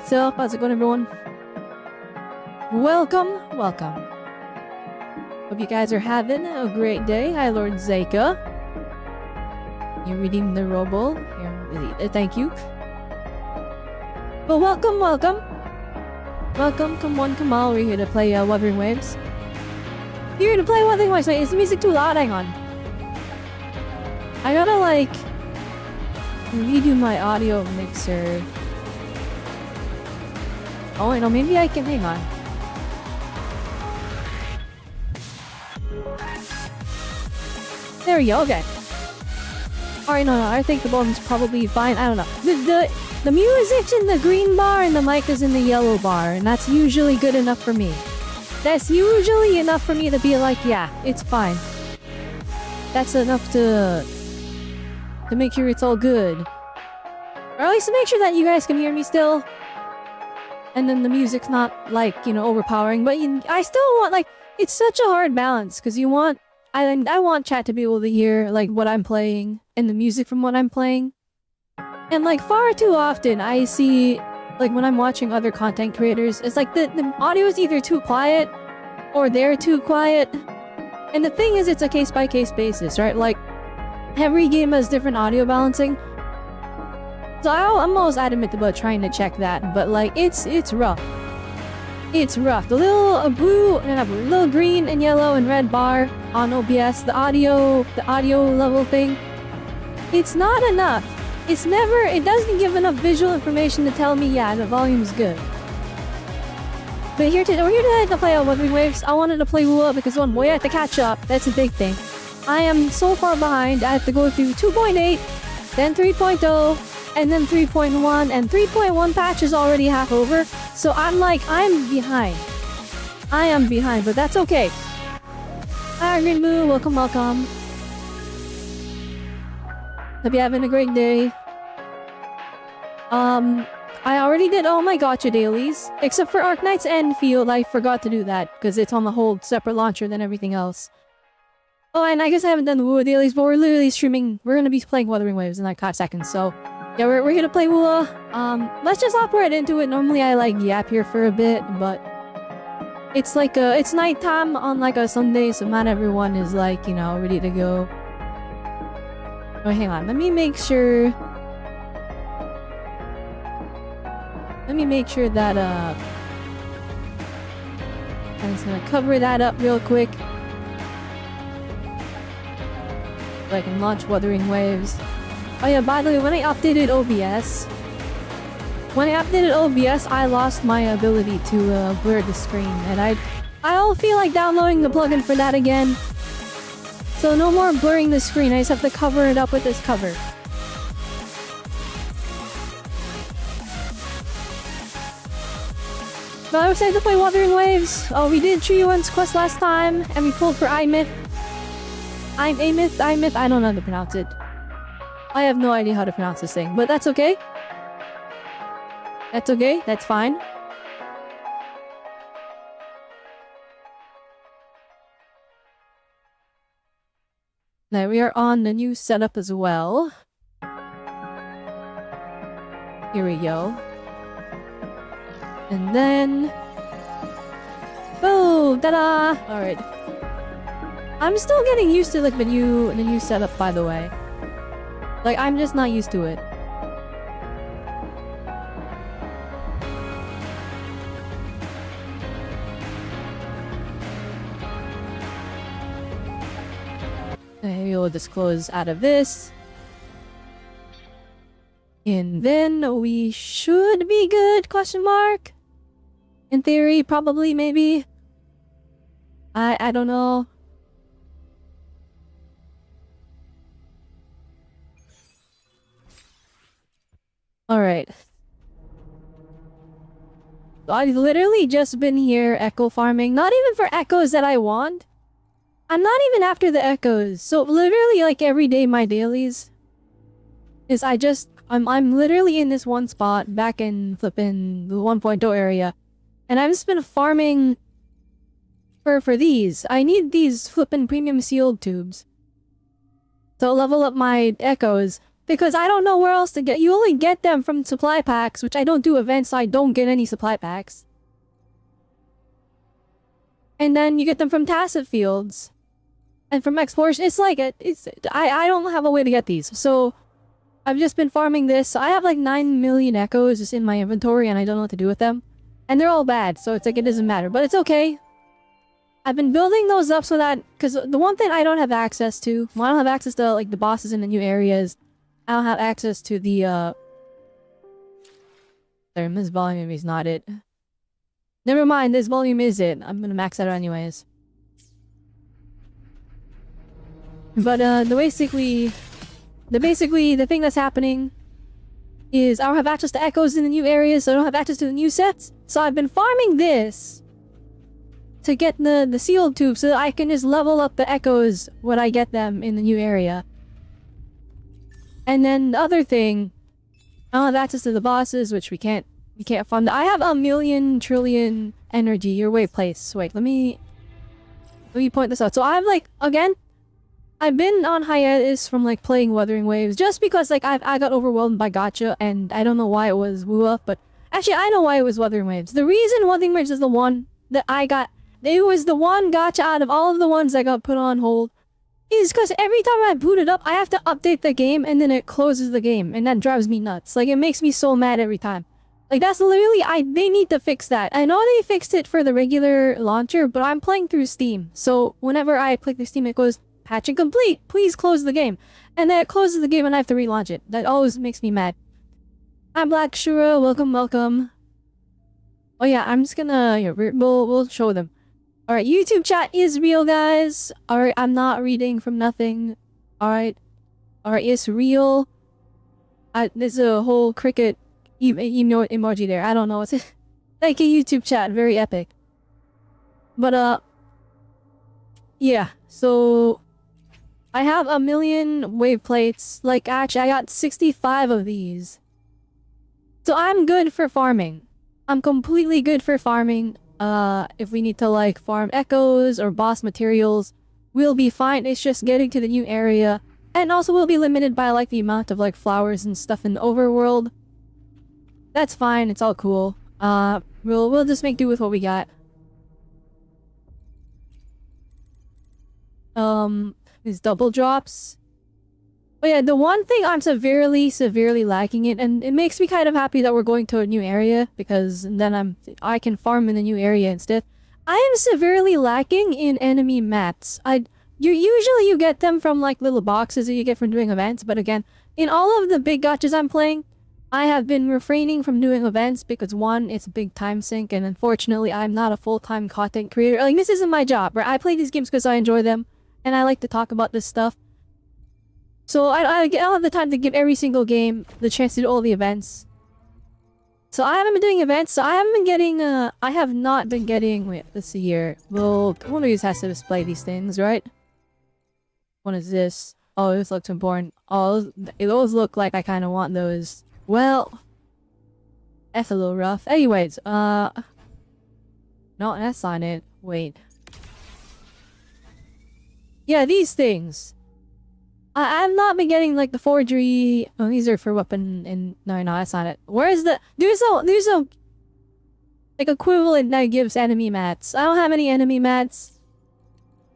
So, how's it going, everyone? Welcome. Hope you guys are having a great day. Hi, Lord Zeka. You redeemed the Robelle. Here, thank you. But welcome. Welcome, come on, come all. We're here to play Wuthering Waves. Here to play Wuthering Waves. Wait, is the music too loud? Hang on. I gotta, like, redo my audio mixer. Oh, wait, no, maybe I can. Hang on. There we go, okay. Alright, no, I think the volume's probably fine. I don't know. The music's in the green bar and the mic is in the yellow bar, and that's usually good enough for me. That's usually enough for me to be like, yeah, it's fine. That's enough to make sure it's all good. Or at least to make sure that you guys can hear me still. And then the music's not, like, you know, overpowering. But I still want, like, it's such a hard balance, because you want... I want chat to be able to hear, like, what I'm playing, and the music from what I'm playing. And, like, far too often, I see, like, when I'm watching other content creators, it's like the audio is either too quiet, or they're too quiet. And the thing is, it's a case-by-case basis, right? Like, every game has different audio balancing. So I'm always adamant about trying to check that, but, like, it's rough. It's rough. The little little green and yellow and red bar on OBS, the audio level thing, it's not enough. It doesn't give enough visual information to tell me, yeah, the volume's good. But we're here today to play Wuthering Waves. I wanted to play Wuwa because we have to catch up. That's a big thing. I am so far behind. I have to go through 2.8, then 3.0, and then 3.1, and 3.1 patch is already half over. So I'm behind. I am behind, but that's okay. Hi, Green Moo, welcome. Hope you're having a great day. I already did all my gacha dailies, except for Arknight's Endfield. I forgot to do that, because it's on the whole separate launcher than everything else. Oh, and I guess I haven't done the Wuwa dailies, but we're literally streaming. We're gonna be playing Wuthering Waves in like 5 seconds, so... Yeah, we're here to play Wuwa. Let's just hop right into it. Normally I like yap here for a bit, but... It's like it's nighttime on like a Sunday, so not everyone is like, you know, ready to go. Oh, hang on, let me make sure that, I'm just gonna cover that up real quick. So I can launch Wuthering Waves. Oh yeah, by the way, when I updated OBS, I lost my ability to blur the screen, and I don't feel like downloading the plugin for that again. So no more blurring the screen, I just have to cover it up with this cover. But I was excited to play Wuthering Waves. Oh, we did Trione's quest last time, and we pulled for Imyth. I don't know how to pronounce it. I have no idea how to pronounce this thing, but that's okay. That's okay, that's fine. Now we are on the new setup as well. Here we go. And then... Oh, ta-da! Alright. I'm still getting used to like the new setup, by the way. Like, I'm just not used to it. Maybe we'll just close out of this. And then we should be good, question mark? In theory, probably, maybe. I don't know. Alright. I've literally just been here echo farming. Not even for echoes that I want. I'm not even after the echoes. So literally like every day my dailies is I'm literally in this one spot back in flippin' the 1.0 area. And I've just been farming for these. I need these flippin' premium sealed tubes. So level up my echoes. Because I don't know where else to get. You only get them from supply packs, which I don't do events, so I don't get any supply packs. And then you get them from tacit fields. And from exploration, it's like I don't have a way to get these. So I've just been farming this. So I have like 9 million echoes just in my inventory and I don't know what to do with them. And they're all bad, so it's like it doesn't matter. But it's okay. I've been building those up so that... Because the one thing I don't have access to... Well, I don't have access to like the bosses in the new areas. I don't have access to the Sorry, this volume is not it. Never mind, this volume is it. I'm gonna max that out anyways. But the thing that's happening is I don't have access to echoes in the new areas, so I don't have access to the new sets. So I've been farming this to get the sealed tube so that I can just level up the echoes when I get them in the new area. And then the other thing, I don't have access to the bosses, which we can't farm. I have 1,000,000,000,000,000,000 trillion energy. Your way place. Wait, let me point this out. So I have like, again, I've been on hiatus from like playing Wuthering Waves just because like I got overwhelmed by gacha and I don't know why it was Wuwa, but actually I know why it was Wuthering Waves. The reason Wuthering Waves is the one that I got, it was the one gacha out of all of the ones that got put on hold, is because every time I boot it up, I have to update the game and then it closes the game and that drives me nuts. Like it makes me so mad every time. Like that's literally, they need to fix that. I know they fixed it for the regular launcher, but I'm playing through Steam. So whenever I click the Steam, it goes, patching complete, please close the game. And then it closes the game and I have to relaunch it. That always makes me mad. I'm Black Shura, welcome, welcome. Oh yeah, I'm just gonna, here, we'll show them. Alright, YouTube chat is real, guys. Alright, I'm not reading from nothing. Alright, it's real. There's a whole cricket emoji there. I don't know what's it. Thank you, YouTube chat, very epic. But yeah, so I have 1,000,000 wave plates. Like, actually, I got 65 of these. So I'm good for farming. I'm completely good for farming. If we need to, like, farm echoes or boss materials, we'll be fine. It's just getting to the new area. And also, we'll be limited by, like, the amount of, like, flowers and stuff in the overworld. That's fine. It's all cool. We'll just make do with what we got. These double drops. But yeah, the one thing I'm severely lacking in, and it makes me kind of happy that we're going to a new area, because then I can farm in the new area instead. I am severely lacking in enemy mats. Usually you get them from like little boxes that you get from doing events, but again, in all of the big gachas I'm playing, I have been refraining from doing events because one, it's a big time sink, and unfortunately I'm not a full-time content creator. Like, this isn't my job, right? I play these games because I enjoy them. And I like to talk about this stuff. So I don't have the time to give every single game the chance to do all the events. So I haven't been doing events, so I haven't been getting, I have not been getting, wait, let's see here. Well, one of these has to display these things, right? What is this? Oh, this looks important. Oh, those look like I kind of want those. Well, that's a little rough. Anyways, no, that's not it. Wait. Yeah, these things. I've not been getting like the forgery. Oh, these are for weapon and no, that's not it. Where is the there's a like equivalent that gives enemy mats. I don't have any enemy mats.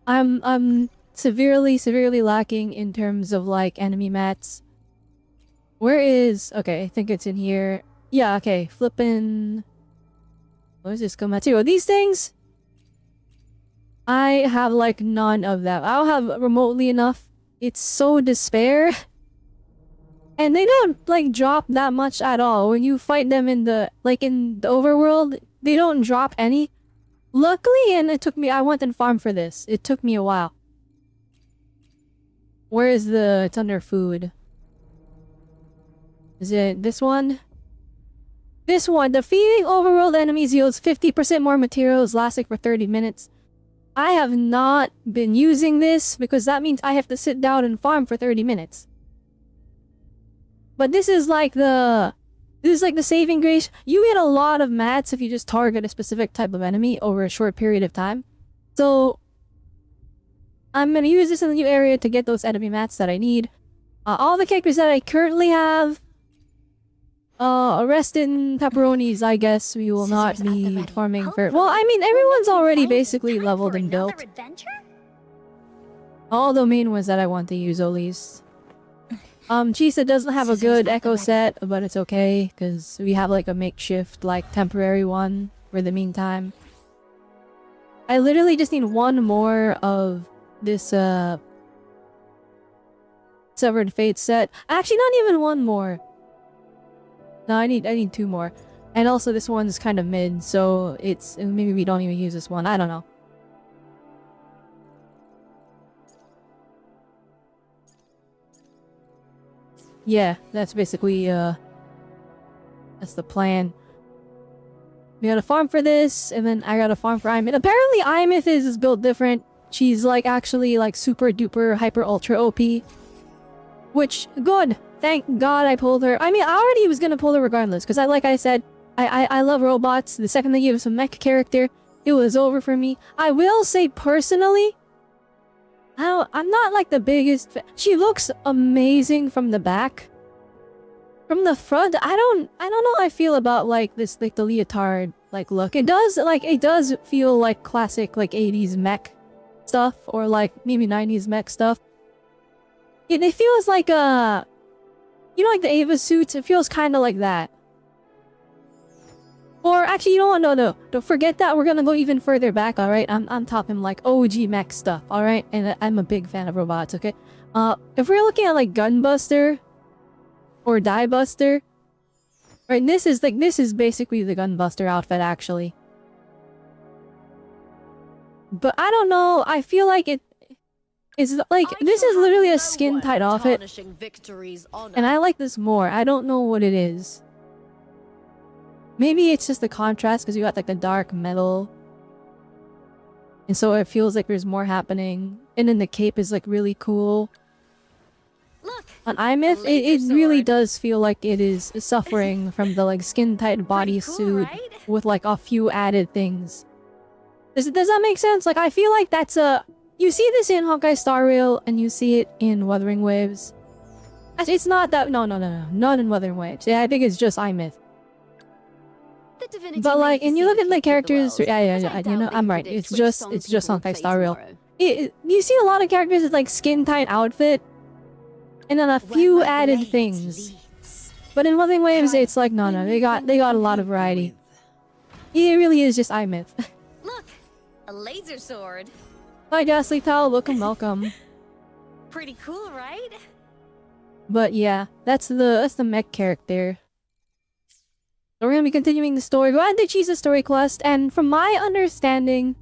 I'm severely lacking in terms of like enemy mats. Where is, okay, I think it's in here. Yeah, okay, flippin'. What is this material? These things? I have like none of them. I don't have remotely enough. It's so despair. And they don't like drop that much at all. When you fight them in the overworld, they don't drop any. Luckily, and it took me, I went and farmed for this. It took me a while. Where is it's under food. Is it this one? This one, defeating overworld enemies yields 50% more materials lasting for 30 minutes. I have not been using this because that means I have to sit down and farm for 30 minutes. But this is like the saving grace. You get a lot of mats if you just target a specific type of enemy over a short period of time. So I'm gonna use this in the new area to get those enemy mats that I need. All the characters that I currently have, arrested pepperonis, I guess we will not be farming for. Well, I mean, everyone's already basically leveled and built. All the main ones that I want to use, at least. Chisa doesn't have a good echo set, but it's okay, because we have like a makeshift, like temporary one for the meantime. I literally just need one more of this, Severed Fate set. Actually, not even one more. No, I need two more. And also this one's kind of mid, so maybe we don't even use this one. I don't know. Yeah, that's basically, that's the plan. We gotta farm for this, and then I gotta farm for Imith. Apparently Imith is built different. She's like actually like super duper hyper ultra OP. Which, good! Thank God I pulled her. I mean, I already was gonna pull her regardless, because like I said, I love robots. The second they gave us a mech character, it was over for me. I will say personally, I'm not like the biggest fan. She looks amazing from the back. From the front, I don't know how I feel about like this, like the leotard like look. It does feel like classic like 80s mech stuff, or like maybe 90s mech stuff. It feels like you know, like the Ava suits, it feels kind of like that. Or actually, you know what? No. Don't forget that. We're gonna go even further back, alright? I'm talking like OG mech stuff, alright? And I'm a big fan of robots, okay? If we're looking at like Gunbuster or Diebuster, right? This is basically the Gunbuster outfit, actually. But I don't know. I feel like it's like this is literally a skin tight outfit, and I like this more. I don't know what it is. Maybe it's just the contrast, because you got like the dark metal. And so it feels like there's more happening. And then the cape is like really cool. Look, on Imith, it really does feel like it is suffering from the like skin tight bodysuit cool, right? with like a few added things. Does that make sense? Like I feel like that's you see this in Honkai Star Rail and you see it in Wuthering Waves. Actually, it's not that. No, not in Wuthering Waves. Yeah, I think it's just Imith. But like, and you look at the characters. Yeah. You know, I'm right. It's just Honkai Star Rail. You see a lot of characters with like skin tight outfit, and then a few added things. But in Wuthering Waves, it's like no. They got a lot of variety. It really is just Imith. Look, a laser sword. Hi, Ghastly Tal. Welcome. Pretty cool, right? But yeah, that's the mech character. So we're gonna be continuing the story. Go ahead to Chisa's story quest, and from my understanding,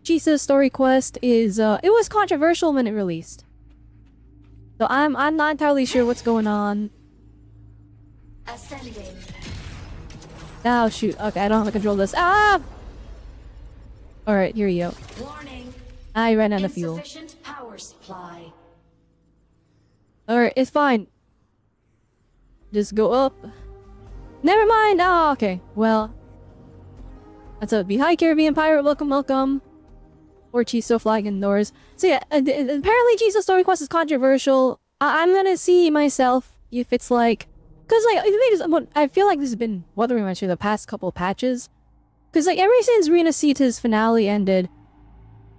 Chisa's story quest is it was controversial when it released. So I'm not entirely sure what's going on. Ascending. Oh shoot, okay, I don't have to control this. Ah! Alright, here you go. Warning. I ran out of fuel. Insufficient power supply. Alright, it's fine. Just go up. Never mind! Oh, okay. Well. That's a be. Hi, Caribbean Pirate. Welcome. Or Chisa flying indoors. So yeah, apparently Chisa's story quest is controversial. I'm gonna see myself if it's like... Cause like, the thing is, I feel like this has been Wuthering Waves for the past couple patches. Cause like, ever since Rena Sita's finale ended,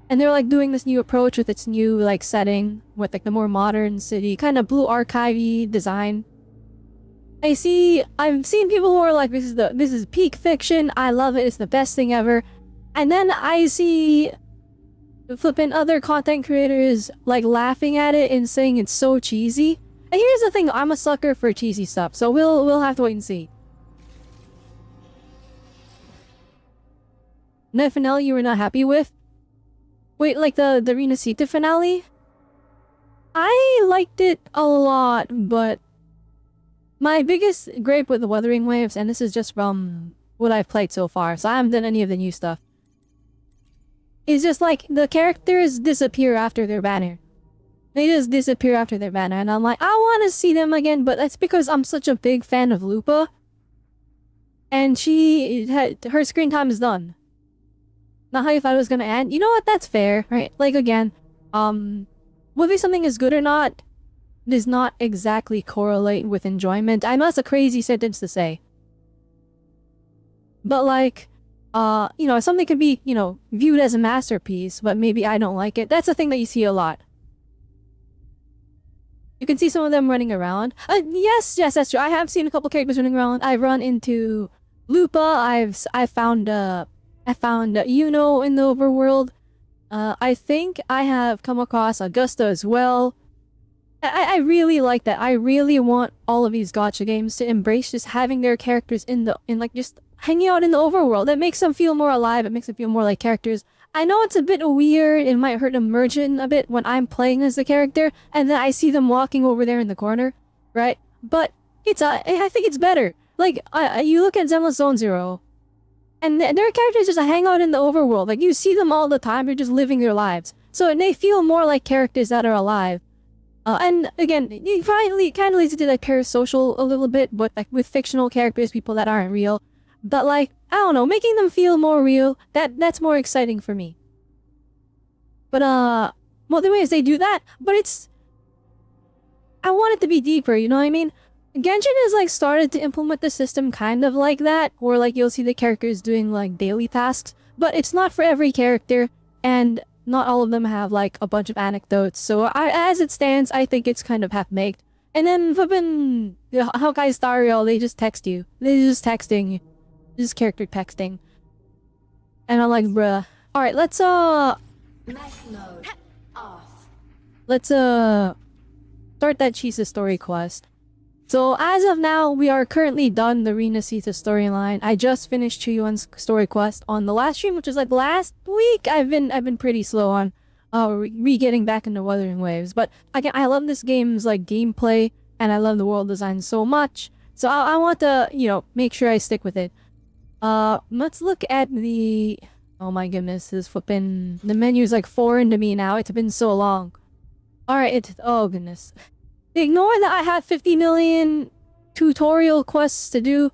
and they're like doing this new approach with its new like setting, with like the more modern city, kind of blue archive-y design. I've seen people who are like, this is peak fiction, I love it, it's the best thing ever. And then I see flipping other content creators like laughing at it and saying it's so cheesy. And here's the thing, I'm a sucker for cheesy stuff, so we'll have to wait and see. The finale you were not happy with? Wait, like the Rena Sita finale? I liked it a lot, but my biggest gripe with the Wuthering Waves, and this is just from what I've played so far, so I haven't done any of the new stuff, is just like the characters disappear after their banner. They just disappear after their banner, and I'm like, I want to see them again, but that's because I'm such a big fan of Lupa. And her screen time is done. Not how you thought it was gonna end. You know what? That's fair, right? Like again, whether something is good or not, does not exactly correlate with enjoyment. I know that's a crazy sentence to say. But like, you know, something could be, you know, viewed as a masterpiece, but maybe I don't like it. That's a thing that you see a lot. You can see some of them running around. Yes, that's true. I have seen a couple characters running around. I've run into Lupa. I found Yuno in the overworld. I think I have come across Augusta as well. I really like that. I really want all of these gacha games to embrace just having their characters in like just hanging out in the overworld. It makes them feel more alive. It makes them feel more like characters. I know it's a bit weird. It might hurt immersion a bit when I'm playing as the character and then I see them walking over there in the corner, right? But it's I think it's better. Like you look at Zenless Zone Zero, and their characters just hang out in the overworld. Like you see them all the time. They're just living their lives, so they feel more like characters that are alive. And again, you finally kind of leads to like parasocial a little bit, but like with fictional characters, people that aren't real. But like, I don't know, making them feel more real, that's more exciting for me. But well, the ways they do that, but I want it to be deeper, you know what I mean? Genshin has like started to implement the system kind of like that, where like you'll see the characters doing like daily tasks, but it's not for every character, and not all of them have like a bunch of anecdotes. So as it stands, I think it's kind of half-baked. And then flippin' Hawkeye Stario, they just text you. They're just texting. Just character texting. And I'm like, bruh. Alright, let's Mech mode off. Let's start that Chisa story quest. So as of now, we are currently done the Rina Sita storyline. I just finished Chuyuan's story quest on the last stream, which was like last week. I've been pretty slow on getting back into Wuthering Waves. But again, I love this game's like gameplay, and I love the world design so much. So I want to, you know, make sure I stick with it. Let's look at the... Oh my goodness, this flippin'... The menu's like foreign to me now. It's been so long. Alright, oh goodness. Ignore that I have 50 million tutorial quests to do.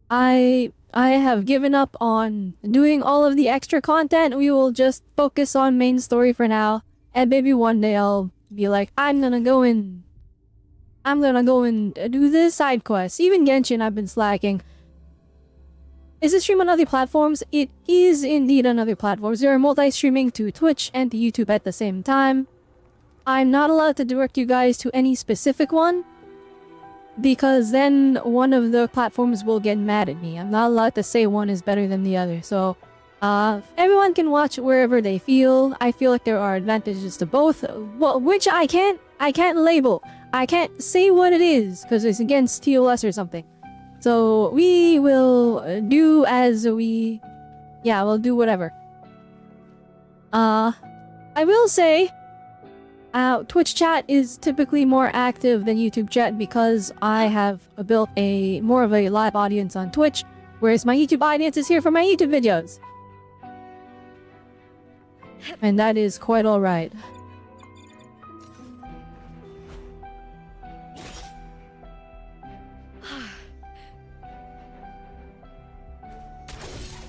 I have given up on doing all of the extra content. We will just focus on main story for now. And maybe one day I'll be like, I'm gonna go and do this side quest. Even Genshin I've been slacking. Is it stream on other platforms? It is indeed on other platforms. There are multi-streaming to Twitch and to YouTube at the same time. I'm not allowed to direct you guys to any specific one, because then one of the platforms will get mad at me. I'm not allowed to say one is better than the other. So, everyone can watch wherever they feel. I feel like there are advantages to both, well, which I can't label. I can't say what it is, because it's against TOS or something. So, we will do as we... Yeah, we'll do whatever. I will say... Twitch chat is typically more active than YouTube chat because I have built more of a live audience on Twitch, whereas my YouTube audience is here for my YouTube videos. And that is quite alright.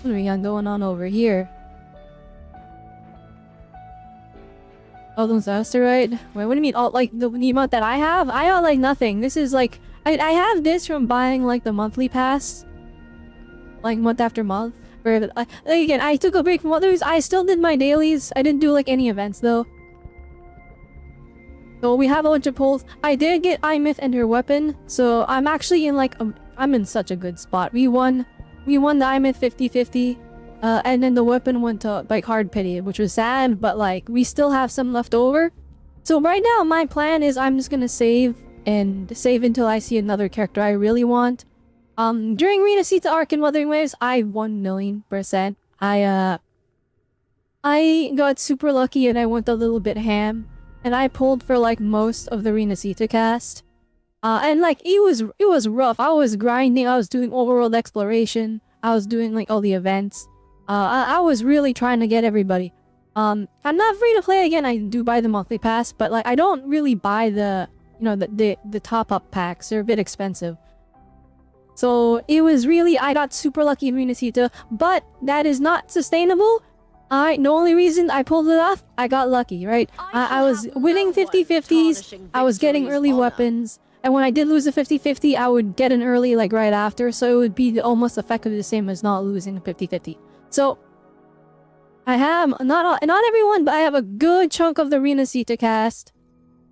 What do we got going on over here? Oh, those asteroid? Wait, what do you mean? All like the amount that I have? I got like nothing. This is like I have this from buying like the monthly pass, like month after month. Where again, I took a break from others. I still did my dailies. I didn't do like any events though. So we have a bunch of polls. I did get iMyth and her weapon, so I'm actually in like I'm in such a good spot. We won the iMyth 50-50. And then the weapon went to like hard pity, which was sad, but like we still have some left over. So right now my plan is I'm just gonna save until I see another character I really want. During Rina Sita arc in Wuthering Waves, I 1,000,000%. I got super lucky and I went a little bit ham, and I pulled for like most of the Rina Sita cast. And like it was rough. I was grinding. I was doing overworld exploration. I was doing like all the events. I was really trying to get everybody. I'm not free to play again. I do buy the monthly pass, but like I don't really buy the, you know, the top up packs. They're a bit expensive. So it was really, I got super lucky in Rina Sita, but that is not sustainable. The only reason I pulled it off, I got lucky, right? I was winning 50-50s, I was getting early weapons, and when I did lose a 50-50, I would get an early like right after, so it would be almost effectively the same as not losing a 50-50. So, I have, not everyone, but I have a good chunk of the arena seat to cast.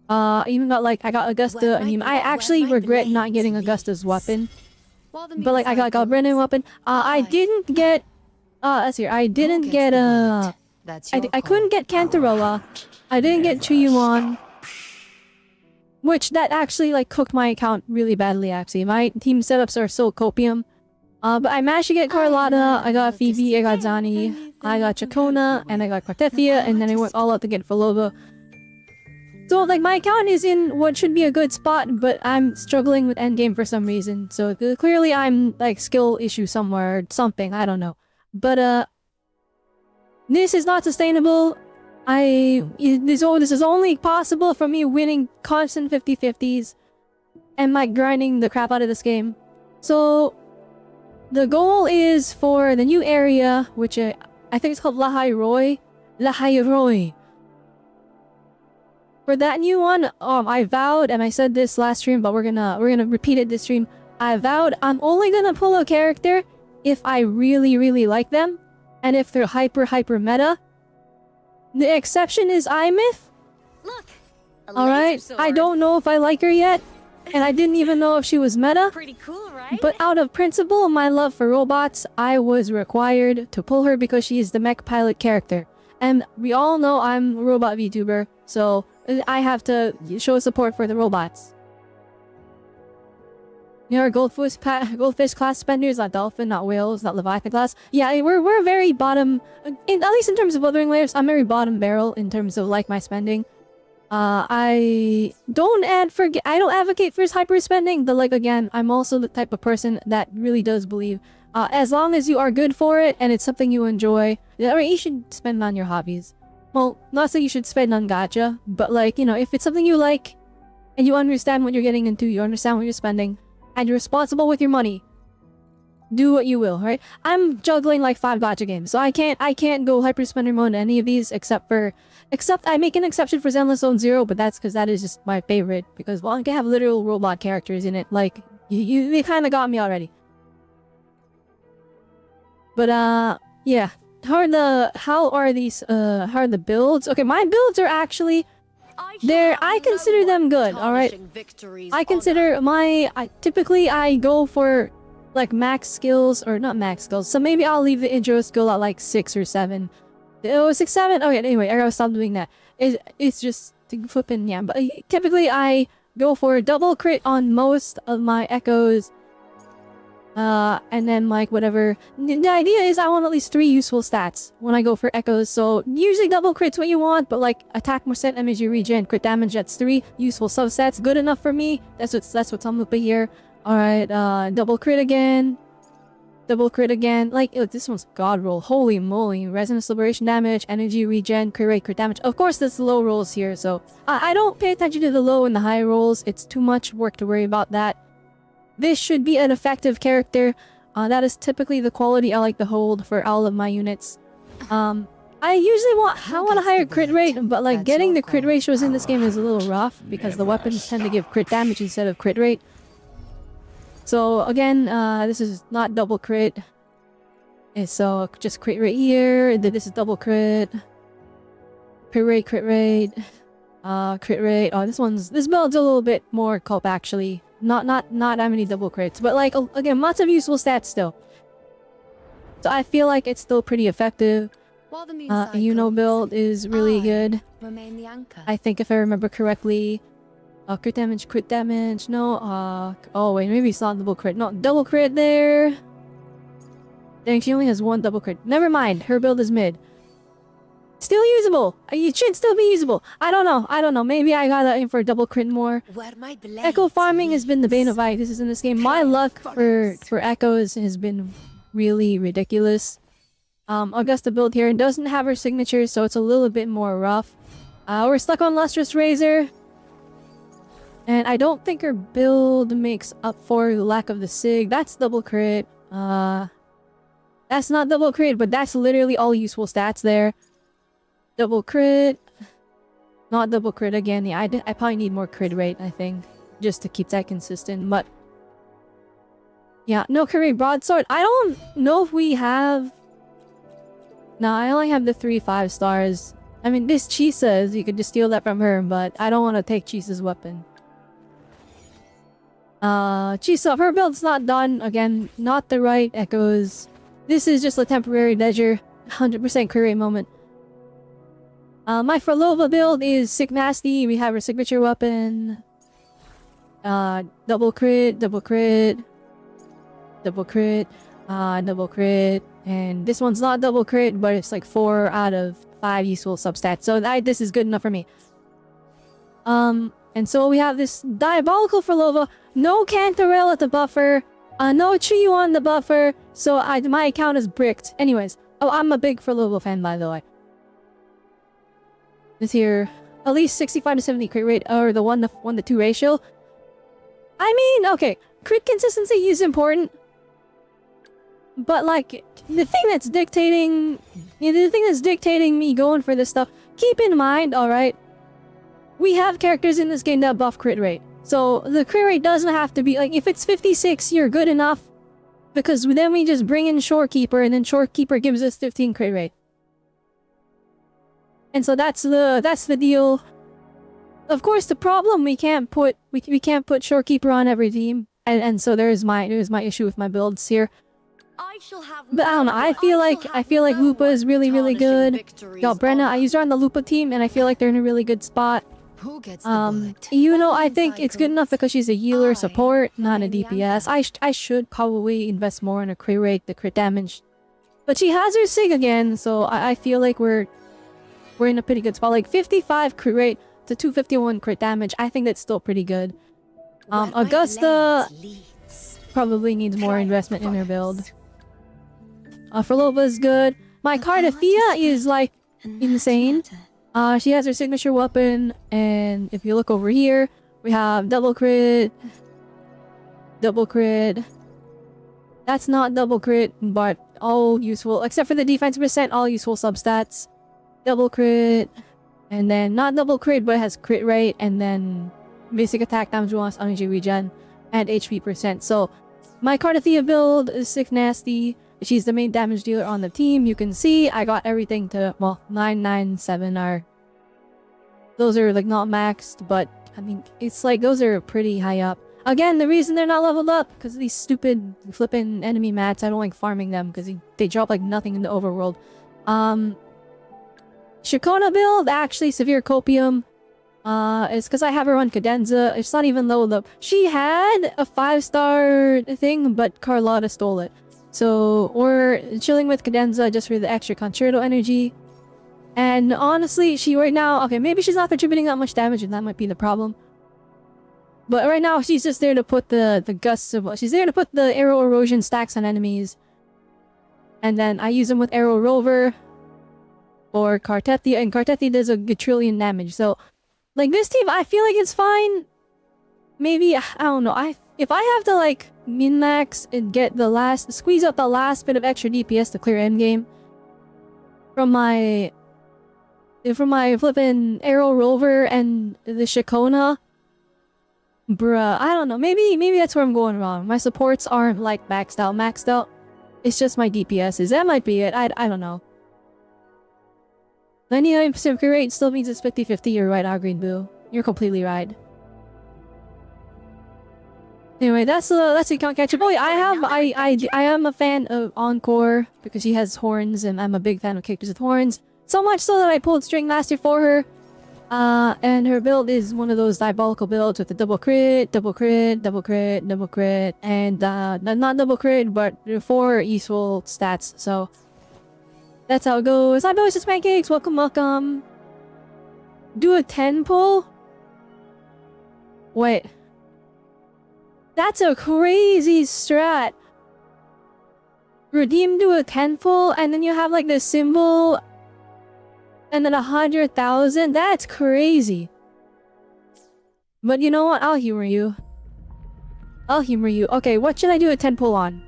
Even got like, I got Augusta, and I actually regret not getting Augusta's weapon. But like, I got a brand new weapon. I didn't get, let's see, I didn't get, I couldn't get Cantarola. I didn't get Chuyuan. Which, that actually like cooked my account really badly actually. My team setups are so copium. But I managed to get Carlotta, I got Phoebe, I got Zani, I got Chacona, and I got Cartethia, and then I went all out to get Falova. So, like, my account is in what should be a good spot, but I'm struggling with endgame for some reason. So, clearly I'm, like, skill issue somewhere, something, I don't know. But, this is not sustainable. This is only possible from me winning constant 50-50s and, like, grinding the crap out of this game. So, the goal is for the new area, which I think it's called Lahai Roy. For that new one, I vowed, and I said this last stream, but we're gonna repeat it this stream. I vowed I'm only gonna pull a character if I really like them, and if they're hyper meta. The exception is Imyth. Look, alright, I don't know if I like her yet, and I didn't even know if she was meta. Pretty cool, right? But out of principle and my love for robots, I was required to pull her because she is the mech pilot character. And we all know I'm a robot VTuber, so I have to show support for the robots. You know, goldfish class spenders, not dolphin, not whales, not leviathan class. Yeah, we're very bottom, at least in terms of Wuthering layers, I'm very bottom barrel in terms of like my spending. I don't advocate for hyper spending, but like again, I'm also the type of person that really does believe as long as you are good for it and it's something you enjoy, you should spend on your hobbies. Well, not saying you should spend on gacha, but like, you know, if it's something you like and you understand what you're getting into, you understand what you're spending, and you're responsible with your money, do what you will, right? I'm juggling like 5 gacha games, so I can't go hyper spender mode in any of these except I make an exception for Zenless Zone Zero, but that's because that is just my favorite, because well, I can have literal robot characters in it, like they kind of got me already. But yeah, how are the builds? Okay, my builds are actually I consider them good, all right. I consider typically I go for like max skills, or not max skills, so maybe I'll leave the intro skill at like 6 or 7. Oh, 6, 7? Okay, anyway, I gotta stop doing that. It's just flipping, yeah. But typically I go for double crit on most of my echoes. And then like whatever. The idea is I want at least 3 useful stats when I go for echoes. So usually double crit's what you want, but like attack more set damage, you regen, crit damage, that's 3 useful substats. Good enough for me. That's what's I'm looking here. Alright, double crit again. Double crit again. Like, ew, this one's god roll. Holy moly. Resonance liberation damage, energy regen, crit rate, crit damage. Of course, there's low rolls here, so I don't pay attention to the low and the high rolls. It's too much work to worry about that. This should be an effective character. That is typically the quality I like to hold for all of my units. I want a higher crit rate, but like getting the crit ratios in this game is a little rough because the weapons tend to give crit damage instead of crit rate. So again, this is not double crit. So just crit rate here. This is double crit. Crit rate, crit rate. Crit rate. Oh, this build's a little bit more culp actually. Not that many double crits, but like again, lots of useful stats still. So I feel like it's still pretty effective. Uno build is really good. Remain the anchor. I think if I remember correctly. Crit damage, no, oh wait, maybe it's not double crit. No, double crit there. Dang, she only has 1 double crit. Never mind, her build is mid. Still usable! It should still be usable. I don't know, maybe I gotta aim for double crit more. Echo farming has been the bane of my existence in this game. My luck for echoes has been really ridiculous. Augusta build here doesn't have her signature, so it's a little bit more rough. We're stuck on Lustrous Razor. And I don't think her build makes up for the lack of the sig. That's double crit. That's not double crit, but that's literally all useful stats there. Double crit. Not double crit again. Yeah, I probably need more crit rate, I think. Just to keep that consistent, but... yeah, no crit rate broadsword. I don't know if we have... no, I only have the 3 5-stars. I mean, this Chisa, you could just steal that from her, but I don't want to take Chisa's weapon. Chisa, her build's not done. Again, not the right echoes. This is just a temporary measure. 100% crit rate moment. My Frolova build is Sick Nasty. We have her signature weapon. Double crit, double crit. Double crit, double crit. And this one's not double crit, but it's like 4 out of 5 useful substats. So this is good enough for me. And so we have this Diabolical Frolova. No Cantarell at the buffer. No Trio on the buffer. So my account is bricked. Anyways. Oh, I'm a big Frolova fan, by the way. This here. At least 65 to 70 crit rate. Or the 1 to 2 ratio. I mean, okay. Crit consistency is important. But like, the thing that's dictating me going for this stuff, keep in mind, alright, we have characters in this game that buff crit rate. So the crit rate doesn't have to be, like, if it's 56, you're good enough. Because then we just bring in Shorekeeper, and then Shorekeeper gives us 15 crit rate. And so that's the deal. Of course, the problem, we can't put Shorekeeper on every team. And so there's my issue with my builds here. But I don't know, I feel like Lupa is really good. Yo, Brenna, I used her on the Lupa team and I feel like they're in a really good spot. You know, I think it's good enough because she's a healer support, not a DPS. I should probably invest more in her crit rate, the crit damage. But she has her Sig again, so I feel like we're in a pretty good spot. Like 55 crit rate to 251 crit damage, I think that's still pretty good. Augusta probably needs more investment in her build. Frolova's good. My Cardathea is like insane. She has her signature weapon, and if you look over here, we have double crit. Double crit. That's not double crit, but all useful, except for the defense percent, all useful substats. Double crit. And then not double crit, but it has crit rate, and then basic attack damage bonus, energy regen, and HP percent. So, my Cardathea build is Sick Nasty. She's the main damage dealer on the team. You can see I got everything to, well, 997 are... those are like not maxed, but I mean, it's like those are pretty high up. Again, the reason they're not leveled up, because of these stupid flipping enemy mats. I don't like farming them because they drop like nothing in the overworld. Shikona build, actually Severe Copium. It's because I have her on Cadenza. It's not even low up. She had a 5-star thing, but Carlotta stole it. So, we're chilling with Cadenza just for the extra Concerto energy. And honestly, she right now... okay, maybe she's not contributing that much damage, and that might be the problem. But right now, she's just there to put the gusts of... she's there to put the arrow erosion stacks on enemies. And then I use them with Arrow Rover. Or Cartethi, and Cartethi does a trillion damage. So, like, this team, I feel like it's fine. Maybe, I don't know, if I have to, like, min-max and get the last... squeeze out the last bit of extra DPS to clear endgame from my flippin' Arrow Rover and the Shikona, bruh, I don't know, maybe that's where I'm going wrong. My supports aren't, like, maxed out. It's just my DPSs. That might be it. I don't know. 99% crit rate still means it's 50-50. You're right, Green Boo. You're completely right. Anyway, that's the account catch up. Oh yeah, I am a fan of Encore because she has horns, and I'm a big fan of characters with horns. So much so that I pulled String Master for her. And her build is one of those diabolical builds with the double crit, and not double crit, but 4 useful stats. So that's how it goes. Hi, Delicious Pancakes. Welcome. Do a 10 pull? Wait. That's a crazy strat. Redeem to a 10 pull, and then you have like the symbol, and then 100,000. That's crazy. But you know what? I'll humor you. Okay, what should I do a 10 pull on?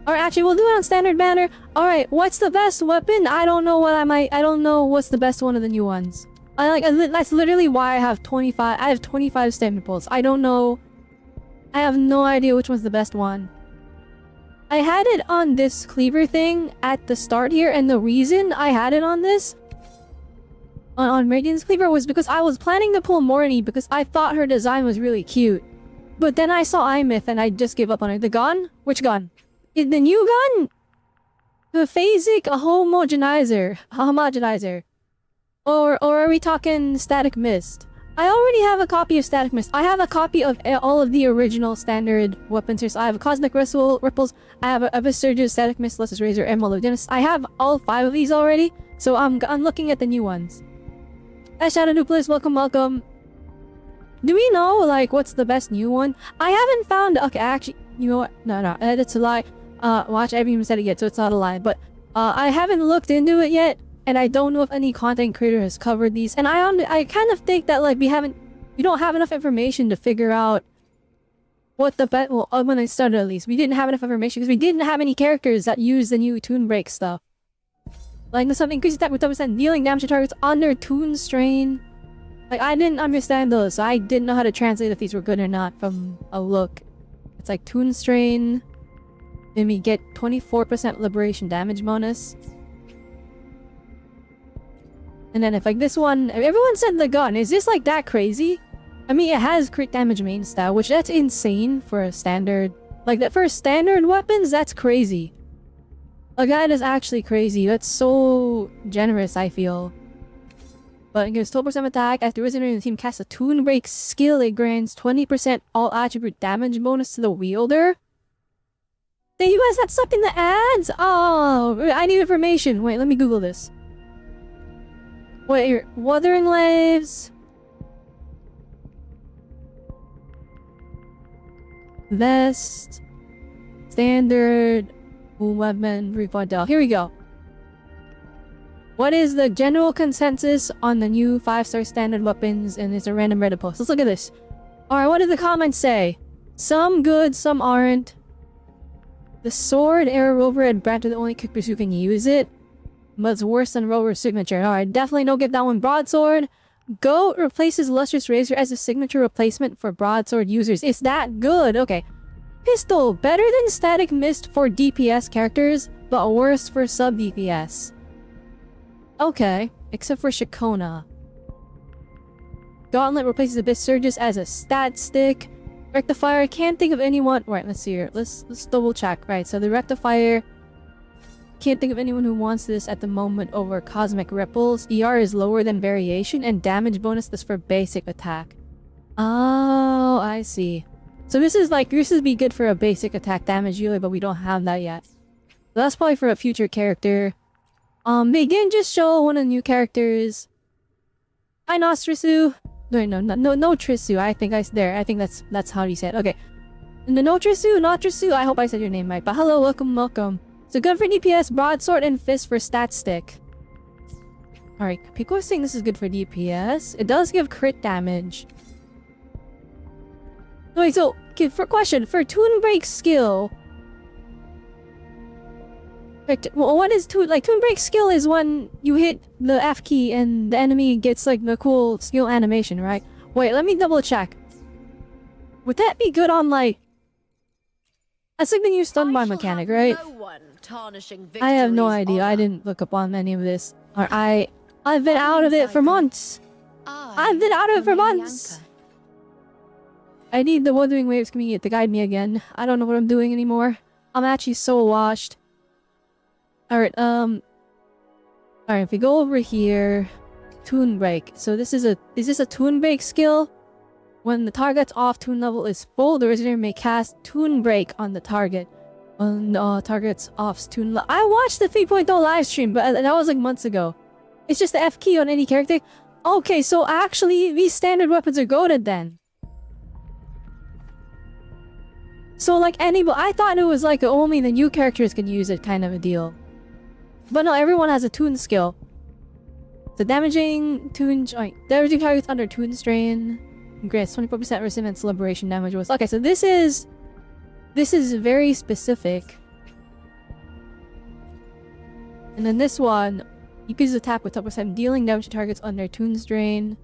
Or actually, we'll do it on standard banner. Alright, what's the best weapon? I don't know I don't know what's the best one of the new ones. That's literally why I have 25. I have 25 stamina pulls. I don't know. I have no idea which one's the best one. I had it on this cleaver thing at the start here, and the reason I had it on this on Radiant's cleaver was because I was planning to pull Morny because I thought her design was really cute. But then I saw Imyth and I just gave up on her. The gun? Which gun? The new gun? The phasic homogenizer. Or are we talking Static Mist? I already have a copy of Static Mist. I have a copy of all of the original standard weapons here. So I have a Cosmic Ripples, I have a Surge's Static Mist, Lustrous Razor, and Molodinus. I have all 5 of these already. So I'm looking at the new ones. Hi Shadow Duplis, welcome. Do we know, like, what's the best new one? I haven't found... Okay, actually, you know what? No, that's a lie. Watch, I haven't even said it yet, so it's not a lie. But, I haven't looked into it yet, and I don't know if any content creator has covered these. And I kind of think that, like, we don't have enough information to figure out what the best... Well, when I started at least, we didn't have enough information because we didn't have any characters that use the new Toon Break stuff. Like, something increases attack with 10%, dealing damage to targets under Toon Strain. Like, I didn't understand those, so I didn't know how to translate if these were good or not from a look. It's like Toon Strain. Then we get 24% Liberation damage bonus. And then if like this one... Everyone said the gun. Is this like that crazy? I mean, it has crit damage main style, which that's insane for a standard... Like, that for standard weapons, that's crazy. Like, that is actually crazy. That's so generous, I feel. But it gives 12% attack. After Wizard in the team casts a Toon Break skill, it grants 20% all attribute damage bonus to the wielder. Thank you guys, that's stuck in the ads? Oh, I need information. Wait, let me Google this. Wait, here. Wuthering Lives. Vest. Standard. Weapon. Refundel. Here we go. What is the general consensus on the new 5-star standard weapons? And it's a random Reddit post. Let's look at this. Alright, what did the comments say? Some good, some aren't. The sword, Arrow Rover, and Brant are the only characters who can use it. But it's worse than Rover's signature. Alright, definitely don't give that one Broadsword. Goat replaces Lustrous Razor as a signature replacement for Broadsword users. Is that good? Okay. Pistol, better than Static Mist for DPS characters, but worse for sub-DPS. Okay, except for Shakona. Gauntlet replaces Abyss Surges as a stat stick. Rectifier, can't think of anyone... Right, let's see here. Let's double check. Right, so the Rectifier... Can't think of anyone who wants this at the moment over Cosmic Ripples. ER is lower than Variation, and damage bonus is for basic attack. Oh, I see. So this would be good for a basic attack damage usually, but we don't have that yet. So that's probably for a future character. They didn't just show one of the new characters. Hi, Nostrisu. No, Trisu. I think that's how you say it. Okay. Notrisu, I hope I said your name right. But hello, welcome. So good for DPS, Broadsword, and Fist for stat stick. Alright, people are saying this is good for DPS. It does give crit damage. Wait, so, okay, for Toon Break skill... Well, what is Toon Break skill is when you hit the F key and the enemy gets like the cool skill animation, right? Wait, let me double check. Would that be good on like... That's like the new stun bar mechanic, right? I have no idea. I didn't look up on any of this. Or I've been out of it for months. I need the Wuthering Waves community to guide me again. I don't know what I'm doing anymore. I'm actually so washed. Alright, if we go over here... Toon Break. So is this a Toon Break skill? When the target's off toon level is full, the Wizard may cast Toon Break on the target. When the target's off toon level... I watched the 3.0 live stream, but that was like months ago. It's just the F key on any character. Okay, so actually, these standard weapons are goated then. So like I thought it was like only the new characters can use it kind of a deal. But no, everyone has a Toon skill. So damaging targets under Toon Strain. Grants 24% resistance liberation damage was... Okay, so this is very specific. And then this one, you can attack with 10% dealing damage to targets under Toon Strain.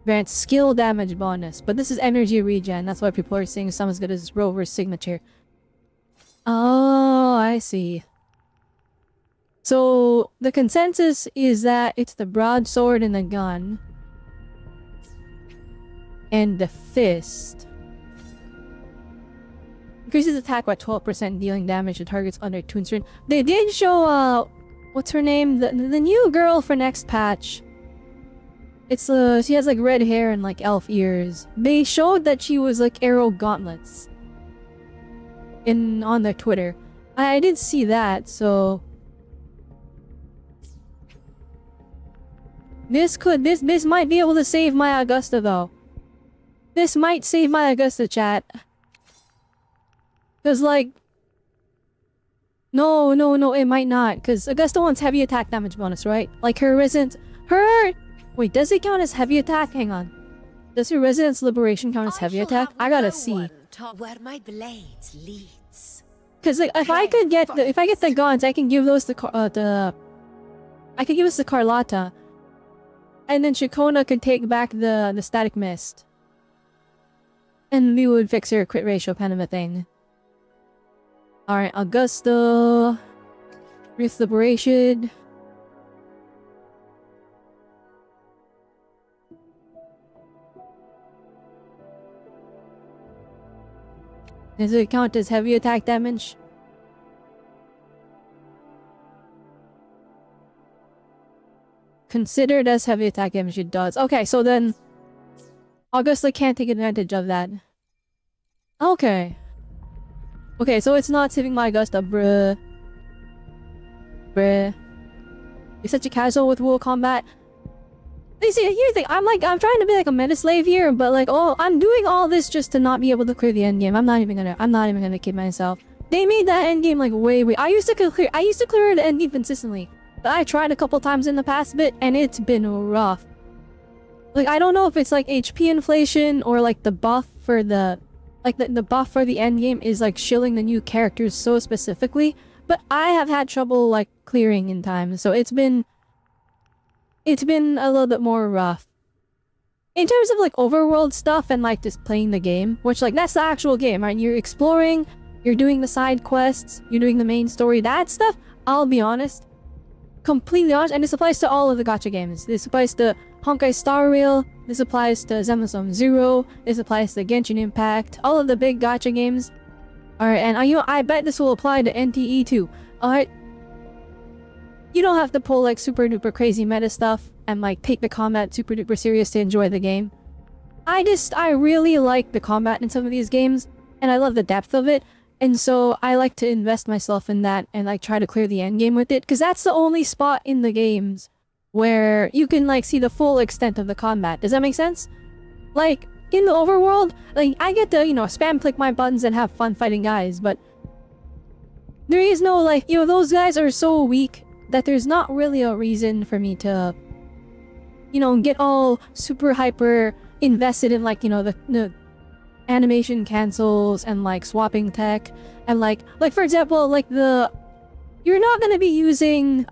Grants skill damage bonus, but this is energy regen. That's why people are saying some as good as Rover's signature. Oh, I see. So the consensus is that it's the broadsword and the gun. And the fist. Increases attack by 12%, dealing damage to targets under Toon Strain. They did show, what's her name? The new girl for next patch. It's, she has like red hair and like elf ears. They showed that she was like arrow gauntlets. On their Twitter. I did see that, so... This might be able to save my Augusta though. This might save my Augusta, chat. Cause like... No, it might not. Cause Augusta wants heavy attack damage bonus, right? Like her resident... Wait, does it count as heavy attack? Hang on. Does her Residence Liberation count as heavy attack? I gotta see. Where my blades leads. Cause like if I get the guns, I can give those to I could give this to Carlotta. And then Shakona could take back the static mist. And we would fix her crit ratio kind of a thing. Alright, Augusta. Rift Liberation. Does it count as heavy attack damage? Considered as heavy attack damage, it does. Okay, so then... Augusta can't take advantage of that. Okay. Okay, so it's not saving my Augusta, bruh. You're such a casual with Wuwa combat. You see, here's the thing, I'm trying to be like a meta slave here, but like, oh, I'm doing all this just to not be able to clear the endgame. I'm not even gonna kid myself. They made that endgame like way. I used to clear the endgame consistently. But I tried a couple times in the past bit, and it's been rough. Like, I don't know if it's like HP inflation, or like the buff for the... Like, the buff for the endgame is like shilling the new characters so specifically, but I have had trouble like clearing in time, so it's been a little bit more rough. In terms of like overworld stuff and like just playing the game, which like that's the actual game, right? You're exploring, you're doing the side quests, you're doing the main story, that stuff, I'll be honest. Completely honest, and this applies to all of the gacha games. This applies to Honkai Star Rail, this applies to Zenless Zero, this applies to Genshin Impact, all of the big gacha games. Alright, and I bet this will apply to NTE too. Alright. You don't have to pull like super duper crazy meta stuff and like take the combat super duper serious to enjoy the game. I really like the combat in some of these games, and I love the depth of it, and so I like to invest myself in that and like try to clear the end game with it, because that's the only spot in the games where you can like see the full extent of the combat. Does that make sense? Like, in the overworld, like I get to, you know, spam click my buttons and have fun fighting guys, but there is no like, you know, those guys are so weak that there's not really a reason for me to, you know, get all super hyper invested in like, you know, the animation cancels and like swapping tech and like for example, like you're not gonna be using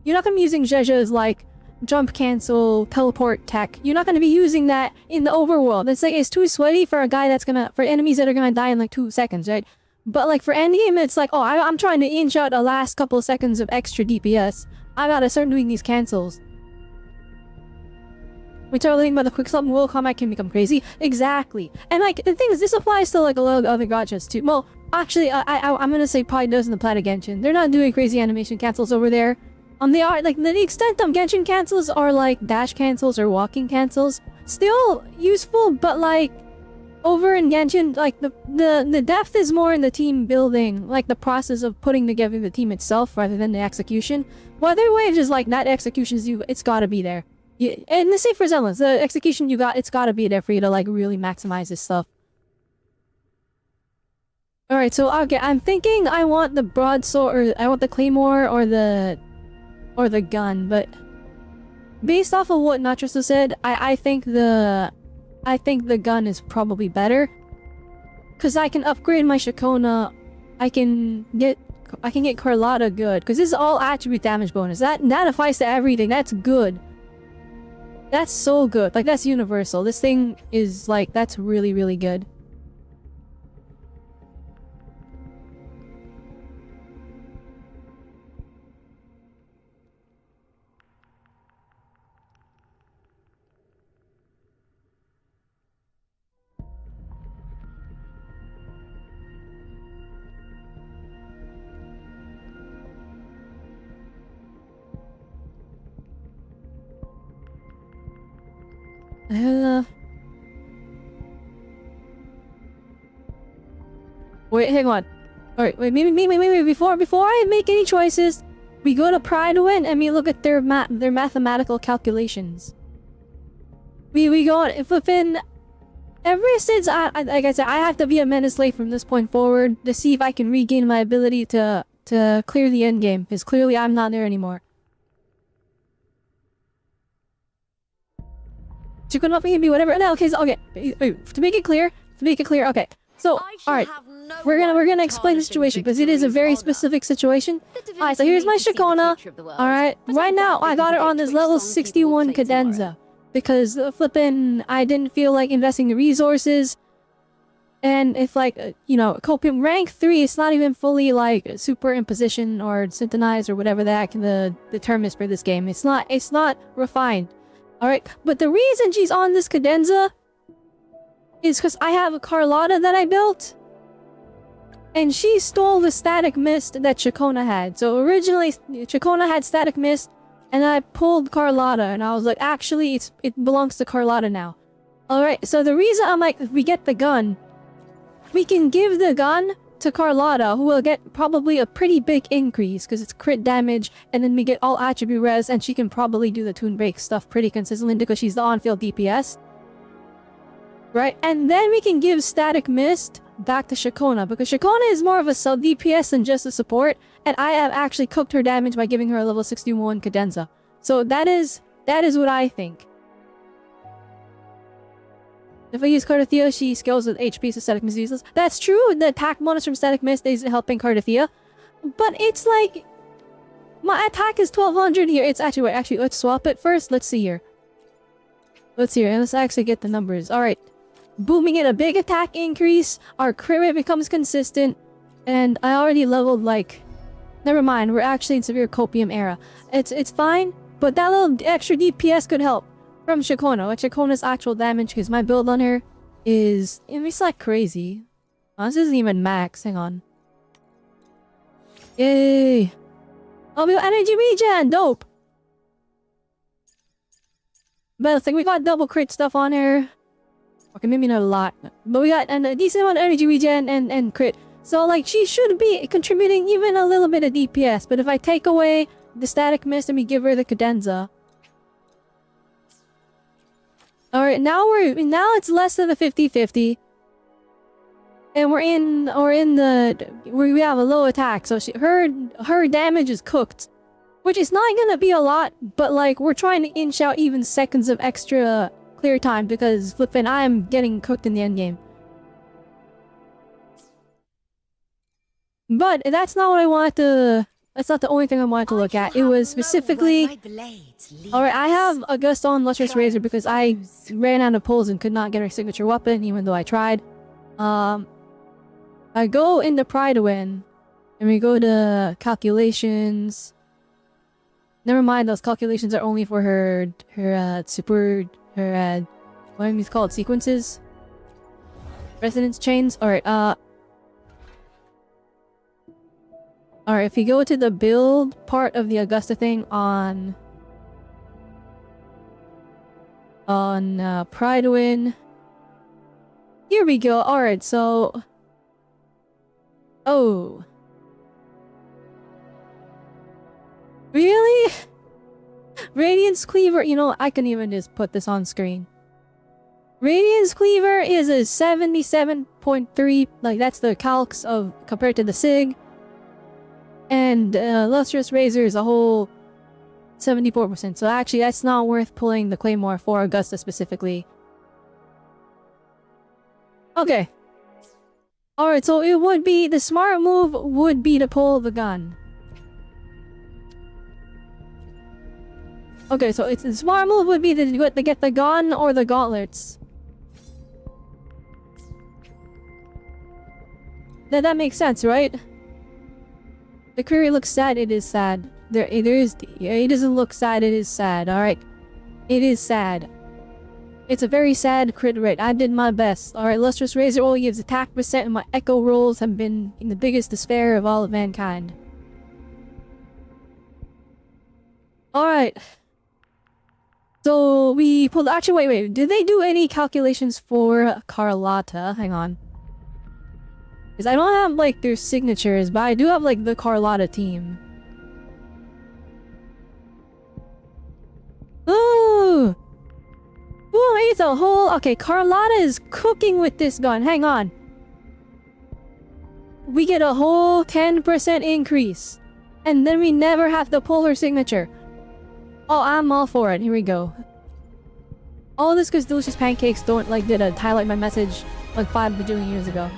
Zheja's like jump cancel teleport tech. You're not gonna be using that in the overworld. It's like, it's too sweaty for for enemies that are gonna die in like 2 seconds, right? But like for endgame, it's like, oh, I'm trying to inch out the last couple of seconds of extra DPS. I gotta start doing these cancels. We start thinking about the quick slap and Wuwa combat can become crazy. Exactly. And like, the thing is, this applies to like a lot of other gachas too. Well, actually, I'm gonna say probably does in the Planet Genshin. They're not doing crazy animation cancels over there. They are, like, the extent of Genshin cancels are like dash cancels or walking cancels. Still useful, but like, over in Genshin, like, the depth is more in the team building, like the process of putting together the team itself rather than the execution. Well, their way is like, that execution is it's gotta be there. Yeah, and the same for Zenless, the execution it's gotta be there for you to like really maximize this stuff. Alright, so okay, I'm thinking I want the broadsword, or I want the claymore or the gun, but based off of what Natraso said, I think the gun is probably better, because I can upgrade my Shakona, I can get I can get Carlotta good. Because this is all attribute damage bonus. That applies to everything. That's good. That's so good. Like, that's universal. This thing is, like, that's really, really good. Wait, hang on. Alright, wait, maybe, before I make any choices, we go to Pride Win and we look at their mathematical calculations. We go on, flipping... Ever since like I said, I have to be a menace late from this point forward to see if I can regain my ability to clear the end game, because clearly I'm not there anymore. You can not be whatever. No, okay, so, okay. To make it clear, okay. So, alright, we're gonna explain the situation because it is a very specific situation. Alright, so here's my Shakona. Alright, right now I got her on this level 61 cadenza because flippin' I didn't feel like investing the resources. And if like, you know, copium rank 3, it's not even fully like superimposition or synthesized or whatever the term is for this game. It's not refined. Alright, but the reason she's on this cadenza is because I have a Carlotta that I built. And she stole the static mist that Chakona had. So originally, Chakona had static mist, and I pulled Carlotta, and I was like, actually, it belongs to Carlotta now. Alright, so the reason I'm like, if we get the gun, we can give the gun to Carlotta, who will get probably a pretty big increase, because it's crit damage, and then we get all attribute res, and she can probably do the toon break stuff pretty consistently, because she's the on-field DPS. Right? And then we can give static mist back to Shakona, because Shakona is more of a sub DPS than just a support, and I have actually cooked her damage by giving her a level 61 cadenza. So that is what I think. If I use Cardathea, she scales with HP, so static mist is useless. That's true, the attack bonus from static mist is helping Cardathea, but it's like my attack is 1200 here. It's actually, wait, actually, let's swap it first. Let's see here. Let's actually get the numbers. Alright. Booming in a big attack increase, our crit rate becomes consistent, and I already leveled like... Never mind, we're actually in severe copium era. It's fine, but that little extra DPS could help from Shakona. Like Shakona's actual damage, because my build on her is... It's like crazy. Oh, this isn't even max, hang on. Yay! Oh, we got energy regen, dope! But I think we got double crit stuff on her. Okay, maybe not a lot, but we got a decent amount of energy regen and crit. So, like, she should be contributing even a little bit of DPS. But if I take away the static mist and we give her the cadenza... Alright, now it's less than a 50-50. And we have a low attack, so her damage is cooked. Which is not gonna be a lot, but like, we're trying to inch out even seconds of extra clear time because flippin' I am getting cooked in the endgame. But that's not what I wanted to... That's not the only thing I wanted to look at. It was specifically... Alright, I have Augusta on Lustrous Razor because I ran out of pulls and could not get her signature weapon, even though I tried. I go into Pride to Win, and we go to calculations. Never mind, those calculations are only for her what are these called? Sequences? Resonance chains? Alright, Alright, if you go to the build part of the Augusta thing on Pride Win. Here we go. Alright, so... Oh. Really? Radiance Cleaver, you know, I can even just put this on screen. Radiance Cleaver is a 77.3, like that's the calcs of compared to the SIG. And Lustrous Razor is a whole 74%. So actually that's not worth pulling the Claymore for Augusta specifically. Okay. Alright, so it would be, the smart move would be to pull the gun. Okay, so it's the smart move would be to get the gun or the gauntlets. That makes sense, right? The query looks sad, it is sad. It doesn't look sad, it is sad, alright? It is sad. It's a very sad crit rate. I did my best. Alright, Lustrous Razor Oil gives attack percent and my echo rolls have been in the biggest despair of all of mankind. Alright. So we pulled, actually wait, did they do any calculations for Carlotta? Hang on. Because I don't have like their signatures, but I do have like the Carlotta team. Ooh! Ooh, it's a whole... Okay, Carlotta is cooking with this gun. Hang on. We get a whole 10% increase. And then we never have to pull her signature. Oh, I'm all for it. Here we go. All this because Delicious Pancakes did highlight my message like 5 bajillion years ago.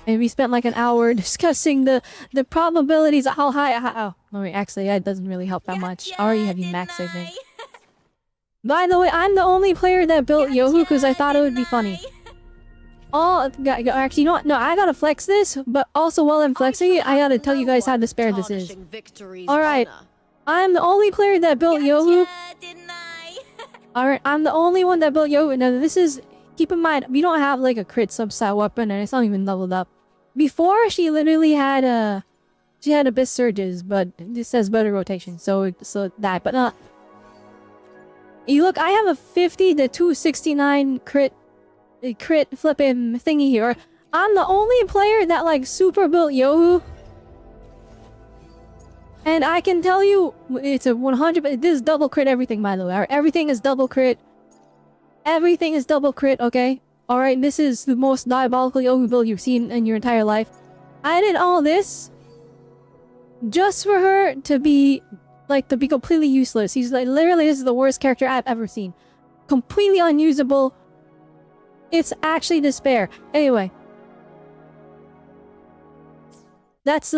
And we spent like an hour discussing the probabilities of how high... Oh, wait, actually, that doesn't really help that much. I already have you max, I think. By the way, I'm the only player that built Yohu because I thought it would be funny. Oh, actually, you know what? No, I gotta flex this, but also while I'm flexing it, I gotta tell you guys how despair this is. Alright, I'm the only player that built Yohu. Alright, I'm the only one that built Yohu. Now, this is... Keep in mind, we don't have like a crit substat weapon and it's not even leveled up. Before, she literally had a... She had Abyss Surges, but this says better rotation, so that, but you look, I have a 50 to 269 crit flipping thingy here. I'm the only player that like super built Yohu. And I can tell you, it's a 100, this is double crit everything by the way. Right? Everything is double crit. Everything is double crit, okay? Alright, this is the most diabolical Yohu build you've seen in your entire life. I did all this just for her to be completely useless. He's like, literally, this is the worst character I've ever seen. Completely unusable. It's actually despair. Anyway. That's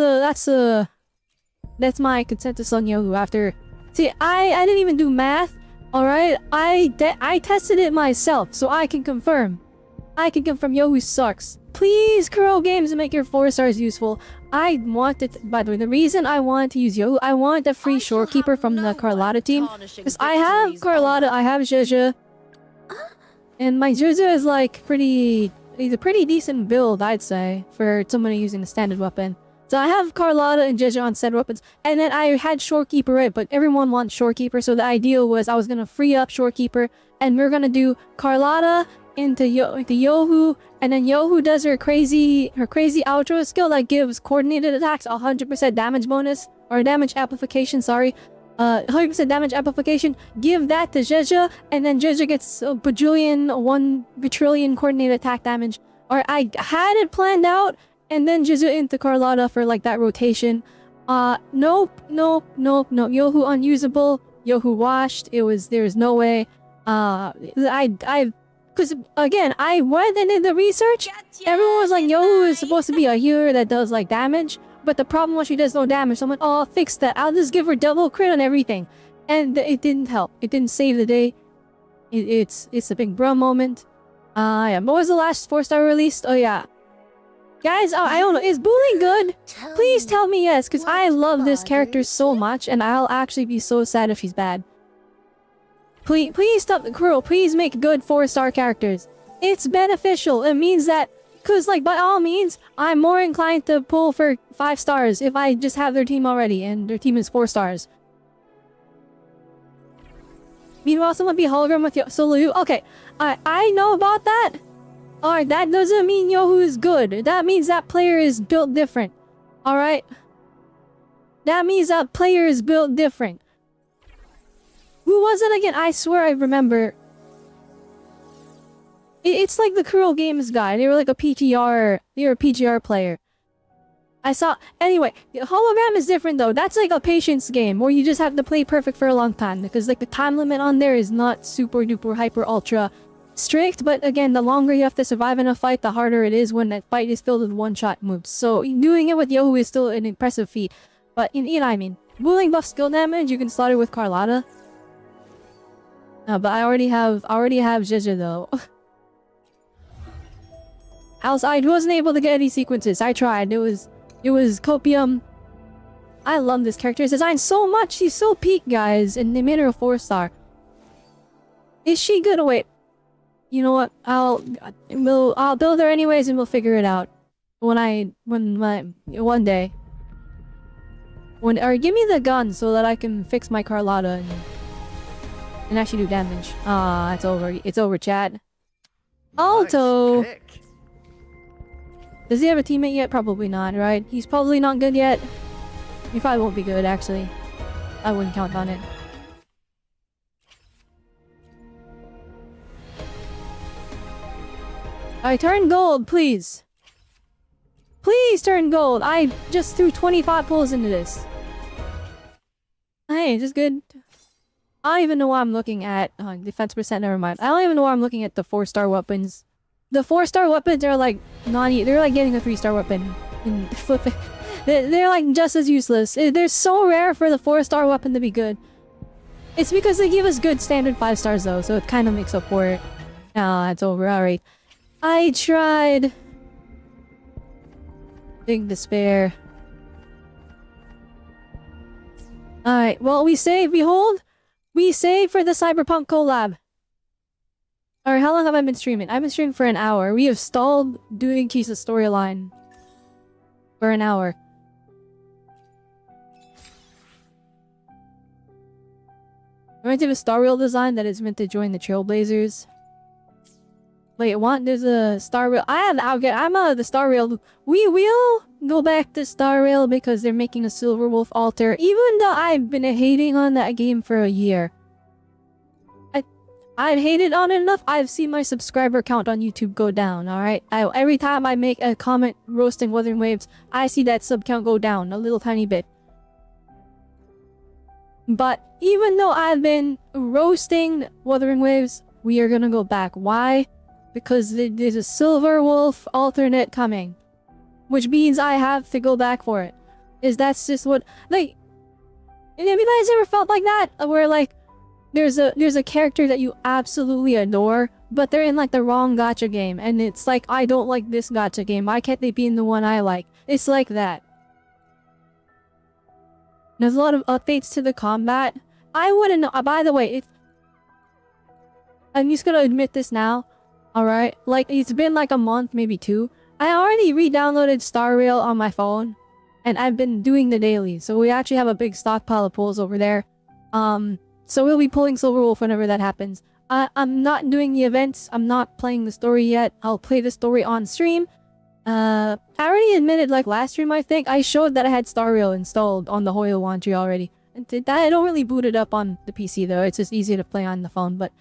my consensus on Yohu after... See, I didn't even do math, alright? I tested it myself, so I can confirm. I can confirm Yohu sucks. Please, Kuro Games, make your 4 stars useful. I wanted, by the way, the reason I wanted to use Yohu, I want a free shorekeeper from the Carlotta team. Because I have Carlotta, I have Zhezhe. And my Zhezhe is like he's a pretty decent build, I'd say, for somebody using a standard weapon. So I have Carlotta and Zhezhe on standard weapons. And then I had shorekeeper, right? But everyone wants shorekeeper, so the idea was I was gonna free up shorekeeper. And we're gonna do Carlotta into Yohu, and then Yohu does her crazy outro skill that gives coordinated attacks 100% damage bonus, or damage amplification, sorry. 100% damage amplification. Give that to Zhezhe, and then Zhezhe gets a bajillion, 1 quadrillion coordinated attack damage. Or I had it planned out, and then Zhezhe into Carlotta for like that rotation. Nope. Yohu unusable. Yohu washed. There's no way. Because, again, I went and did the research. Everyone was like, Yohu is supposed to be a healer that does, like, damage. But the problem was she does no damage. So I'm like, oh, I'll fix that. I'll just give her double crit on everything. And it didn't help. It didn't save the day. It's a big bro moment. Yeah. What was the last 4-star released? Oh, yeah. Guys, I don't know. Is bullying good? Please tell me yes, because I love this character so much. And I'll actually be so sad if she's bad. Please stop the Kuro. Please make good 4-star characters. It's beneficial. It means that, cause like by all means, I'm more inclined to pull for 5 stars if I just have their team already and their team is 4 stars. Meanwhile, someone be hologram with Solu. Okay, I know about that. Alright, that doesn't mean Yohu is good. That means that player is built different. Alright? That means that player is built different. Who was it again? I swear I remember. It's like the Kuro Games guy. They were like a PTR. They were a PGR player. I saw... Anyway, hologram is different though. That's like a patience game where you just have to play perfect for a long time. Because like the time limit on there is not super duper hyper ultra strict, but again, the longer you have to survive in a fight, the harder it is when that fight is filled with one-shot moves. So doing it with Yohu is still an impressive feat. But you know what I mean. Bullying buff skill damage, you can start it with Carlotta. But I already have Chisa though. I wasn't able to get any sequences. I tried. It was copium. I love this character's design so much. She's so peak, guys, and they made her a 4-star. Is she good? Oh, wait. You know what? I'll build her anyways, and we'll figure it out one day. Or give me the gun so that I can fix my Carlotta and actually do damage. It's over. It's over, chat. Alto. Nice pick. Does he have a teammate yet? Probably not, right? He's probably not good yet. He probably won't be good, actually. I wouldn't count on it. I turn gold, please. Please turn gold. I just threw 25 pulls into this. Hey, is this good? I don't even know what I'm looking at. Defense percent, never mind. I don't even know why I'm looking at the 4-star weapons. The 4-star weapons are like they're like getting a 3-star weapon. And flip it. They're like just as useless. They're so rare for the 4-star weapon to be good. It's because they give us good standard 5 stars though, so it kind of makes up for it. Ah, it's over. Alright. I tried. Big despair. Alright, well, we save. Behold, we save for the Cyberpunk collab. Alright, how long have I been streaming? I've been streaming for an hour. We have stalled doing Chisa's storyline for an hour. Reminds me of a Star Rail design that is meant to join the Trailblazers. Wait, what? There's a Star Rail. I'm out of the Star Rail. We will go back to Star Rail because they're making a Silver Wolf altar. Even though I've been hating on that game for a year. I've hated on it enough. I've seen my subscriber count on YouTube go down, alright? Every time I make a comment roasting Wuthering Waves, I see that sub count go down a little tiny bit. But even though I've been roasting Wuthering Waves, we are gonna go back. Why? Because there's a Silver Wolf alternate coming. Which means I have to go back for it. That's just what... Like... Have you guys ever felt like that? Where like... There's a character that you absolutely adore, but they're in like the wrong gacha game. And it's like, I don't like this gacha game. Why can't they be in the one I like? It's like that. There's a lot of updates to the combat. I wouldn't know. By the way, I'm just gonna admit this now. Alright? Like, it's been like a month, maybe 2. I already re-downloaded Star Rail on my phone. And I've been doing the daily. So we actually have a big stockpile of pulls over there. So we'll be pulling Silver Wolf whenever that happens. I'm not doing the events. I'm not playing the story yet. I'll play the story on stream. I already admitted, like last stream I think, I showed that I had Star Rail installed on the Hoyo Wantry already. And I don't really boot it up on the PC though. It's just easy to play on the phone. But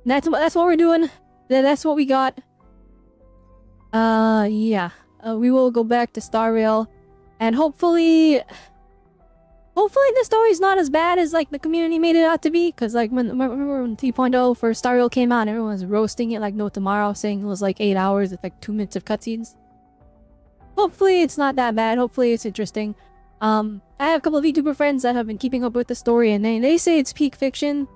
that's what we're doing. That's what we got. Yeah. We will go back to Star Rail. And hopefully the story's not as bad as like the community made it out to be. Cause like remember when 3.0 for Star Rail came out and everyone was roasting it like no tomorrow, saying it was like 8 hours with like 2 minutes of cutscenes. Hopefully it's not that bad. Hopefully it's interesting. I have a couple of Vtuber friends that have been keeping up with the story and they say it's peak fiction.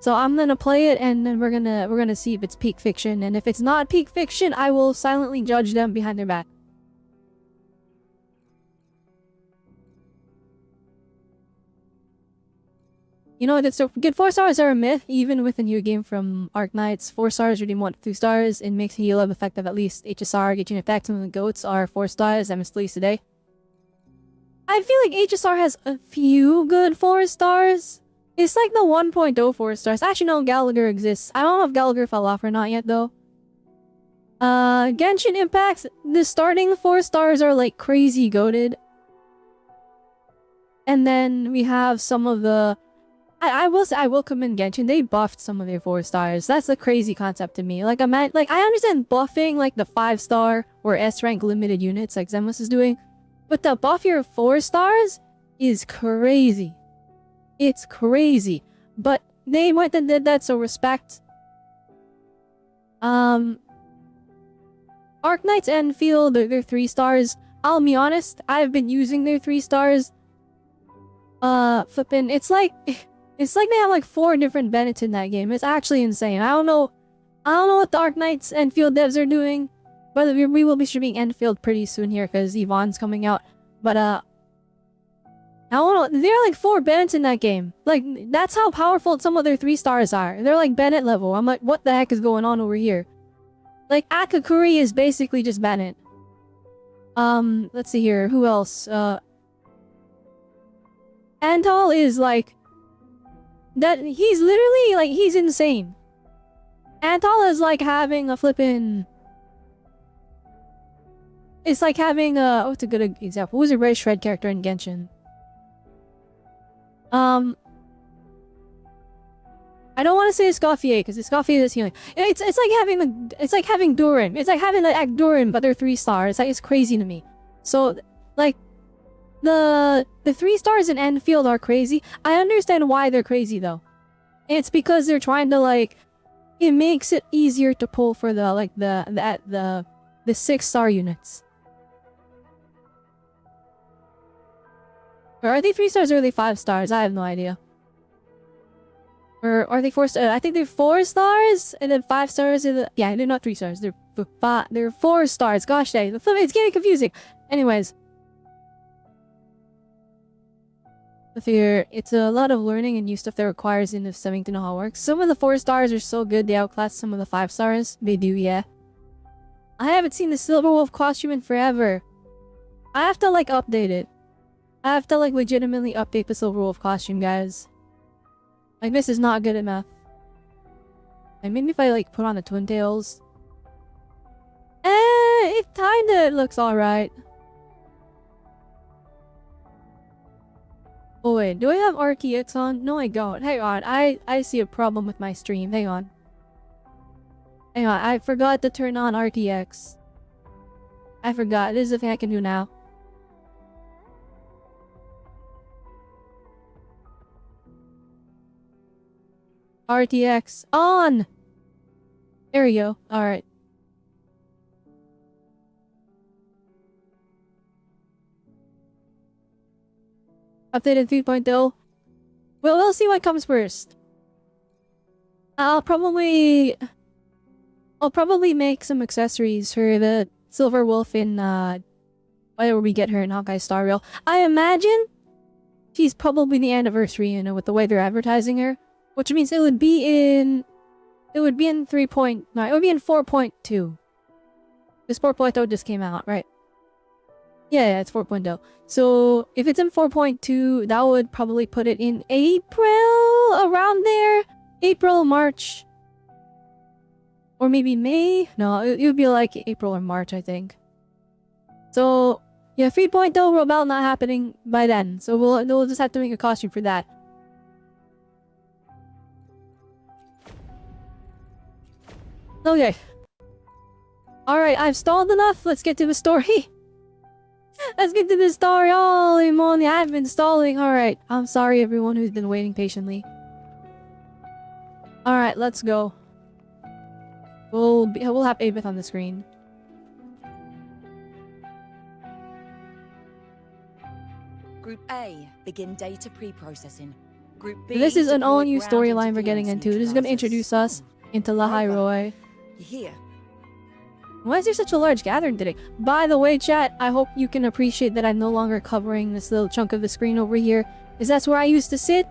So I'm gonna play it and then we're gonna see if it's peak fiction. And if it's not peak fiction, I will silently judge them behind their back. You know, that's so good. 4 stars are a myth, even with a new game from Arknights. 4 stars redeem 1 to 2 stars. It makes a heal of effective at least. HSR, Gauge Effect, and the goats are 4 stars. I missed release today. I feel like HSR has a few good 4 stars. It's like the 1.0 4 stars. Actually, no, Gallagher exists. I don't know if Gallagher fell off or not yet, though. Genshin Impacts, the starting 4 stars are like crazy goated. And then we have some of the... I will commend Genshin. They buffed some of their 4 stars. That's a crazy concept to me. Like I understand buffing like the 5-star or S-rank limited units like Zemus is doing, but to buff your 4 stars is crazy. It's crazy. But they went and did that, so respect. Arknight's Enfield, they're 3 stars. I'll be honest, I've been using their 3 stars. Flippin', it's like they have like 4 different Bennett's in that game. It's actually insane. I don't know what the Arknight's Enfield devs are doing. But we will be streaming Enfield pretty soon here because Yvonne's coming out. But I don't know, there are like 4 Bennett's in that game. Like, that's how powerful some of their 3 stars are. They're like Bennett level. I'm like, what the heck is going on over here? Like, Akakuri is basically just Bennett. Let's see here. Who else? Antal is like... he's literally, like, he's insane. Antal is like having a flippin'... It's like having a... What's a good example? Who's a very shred character in Genshin? I don't want to say Escoffier because Escoffier is healing. It's like having Durin. It's like having like Act Durin, but they're 3 stars. It's like, it's crazy to me. So like the 3 stars in Enfield are crazy. I understand why they're crazy though. It's because they're trying to like, it makes it easier to pull for the like the 6-star units. Or are they 3 stars or are they 5 stars? I have no idea. Or are they 4 stars? I think they're 4 stars and then 5 stars. Yeah, they're not 3 stars. They're 4 stars. Gosh dang, it's getting confusing. Anyways, it's a lot of learning and new stuff that requires in the stemming to know how it works. Some of the 4 stars are so good they outclass some of the 5 stars. They do, yeah. I haven't seen the Silver Wolf costume in forever. I have to like update it. I have to like legitimately update the Silver Wolf costume, guys. Like, this is not good at math. And maybe if I like put on the Twin Tails. It kinda looks alright. Oh wait, do I have RTX on? No I don't. Hang on, I see a problem with my stream. Hang on. Hang on, I forgot to turn on RTX. I forgot. This is a thing I can do now. RTX on! There we go. Alright. Updated 3.0. Well, we'll see what comes first. I'll probably make some accessories for the Silver Wolf in, whenever we get her in Hawkeye Star Rail. I imagine she's probably the anniversary, you know, with the way they're advertising her. Which means it would be in 3.9. It would be in 4.2. This 4.0 just came out, right? Yeah, it's 4.0. So if it's in 4.2, that would probably put it in April, around there. April, March. Or maybe May? No, it would be like April or March, I think. So yeah, 3.0 Robelle not happening by then. So we'll just have to make a costume for that. Okay. Alright, I've stalled enough. Let's get to the story. Let's get to the story. Holy moly, I've been stalling. Alright, I'm sorry everyone who's been waiting patiently. Alright, let's go. We'll have Abeth on the screen. Group A, begin data pre-processing. Group B, This is an deploy all-new ground storyline we're getting into. This is going to interference introduce us into Lahai Roy. You hear? Why is there such a large gathering today? By the way, chat, I hope you can appreciate that I'm no longer covering this little chunk of the screen over here, because that's where I used to sit.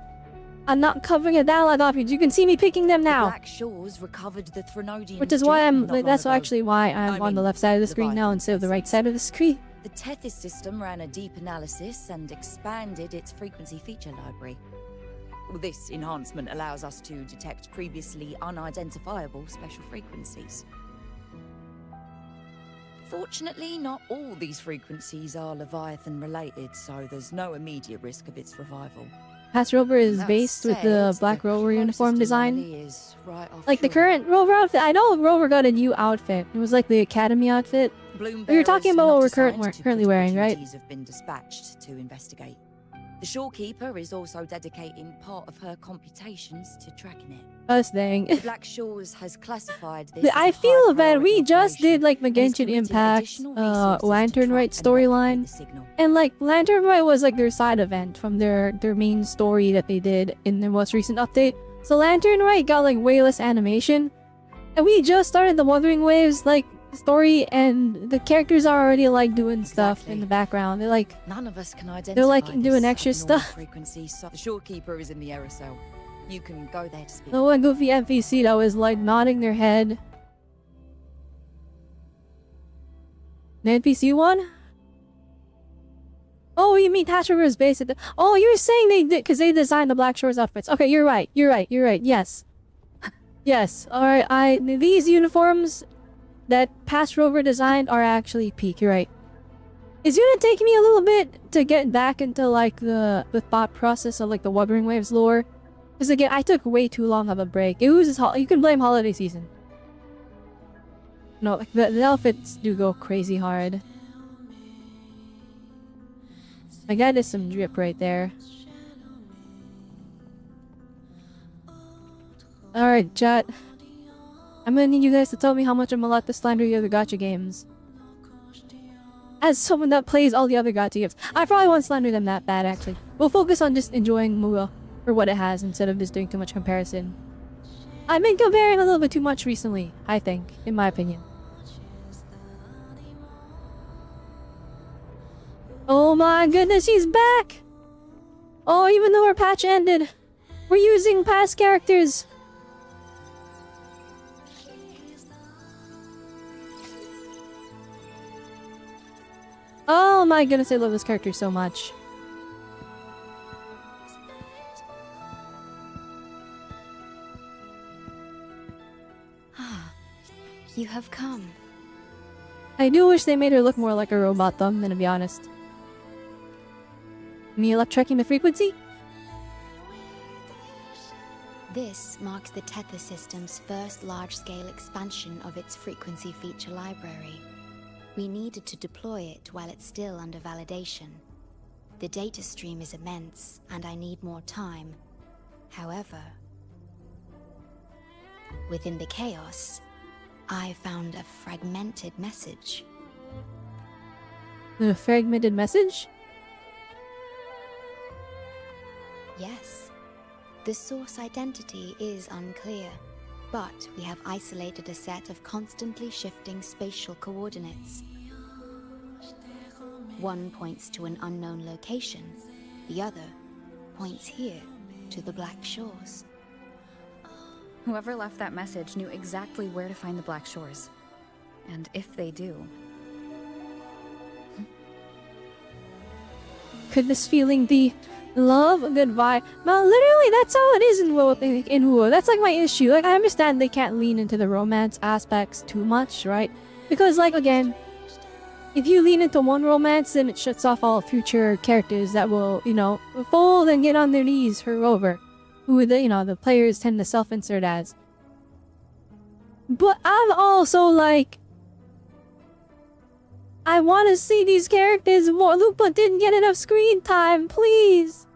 I'm not covering a dialogue options. You can see me picking them now. Black Shores recovered the Threnodian. Which is why that's actually why I'm on the left side of the screen now instead of the right side of the screen. The Tethys system ran a deep analysis and expanded its frequency feature library. This enhancement allows us to detect previously unidentifiable special frequencies. Fortunately, not all these frequencies are Leviathan related, so there's no immediate risk of its revival. Past Rover is based with the Black Rover uniform design. Like the current Rover outfit. I know Rover got a new outfit. It was like the Academy outfit. You're talking about what we're currently wearing, right? Have been dispatched to investigate. The Shorekeeper is also dedicating part of her computations to tracking it. Us dang. The Black Shores has classified this I as a feel bad. high-priority We just operation did like and is Genshin committed Impact, additional resources to Lantern track Right and replicate storyline. the signal. And like Lantern Right was like their side event from their main story that they did in their most recent update. So Lantern Right got like way less animation. And we just started the Wuthering Waves like story, and the characters are already like doing stuff in the background. They're like None of us can identify they're like this doing extra abnormal stuff. frequency, so the Shorekeeper is in the aerosol. You can go there to speak. The one goofy NPC that was like nodding their head. The NPC one? Oh, you mean Tasha's base at the— oh, you're saying they did because they designed the Black Shores outfits. Okay, you're right. You're right. You're right. Yes. Yes. Alright, these uniforms that Past Rover designed are actually peak. You're right. It's gonna take me a little bit to get back into like the thought process of like the Wuthering Waves lore. Because again, I took way too long of a break. It was you can blame holiday season. No, like the outfits do go crazy hard. Like that is some drip right there. Alright, chat. I'm gonna need you guys to tell me how much I'm allowed to slander the other gacha games. As someone that plays all the other gacha games, I probably won't slander them that bad actually. We'll focus on just enjoying Wuwa for what it has instead of just doing too much comparison. I've been comparing a little bit too much recently, I think, in my opinion. Oh my goodness, she's back! Oh, even though our patch ended, we're using past characters. Oh my goodness, I love this character so much. You have come. I do wish they made her look more like a robot though, I'm gonna be honest. Me checking the frequency? This marks the Tether system's first large-scale expansion of its frequency feature library. We needed to deploy it while it's still under validation. The data stream is immense, and I need more time. However, within the chaos, I found a fragmented message. The fragmented message? Yes. The source identity is unclear, but we have isolated a set of constantly shifting spatial coordinates. One points to an unknown location, the other points here to the Black Shores. Whoever left that message knew exactly where to find the Black Shores. And if they do... Could this feeling be love, a good vibe? Well, literally, that's how it is in Wuwa. That's like my issue. Like, I understand they can't lean into the romance aspects too much, right? Because, like, again, if you lean into one romance, then it shuts off all future characters that will, you know, fold and get on their knees for Rover, who the, you know, the players tend to self-insert as. But I'm also like, I want to see these characters more. Lupa didn't get enough screen time, please.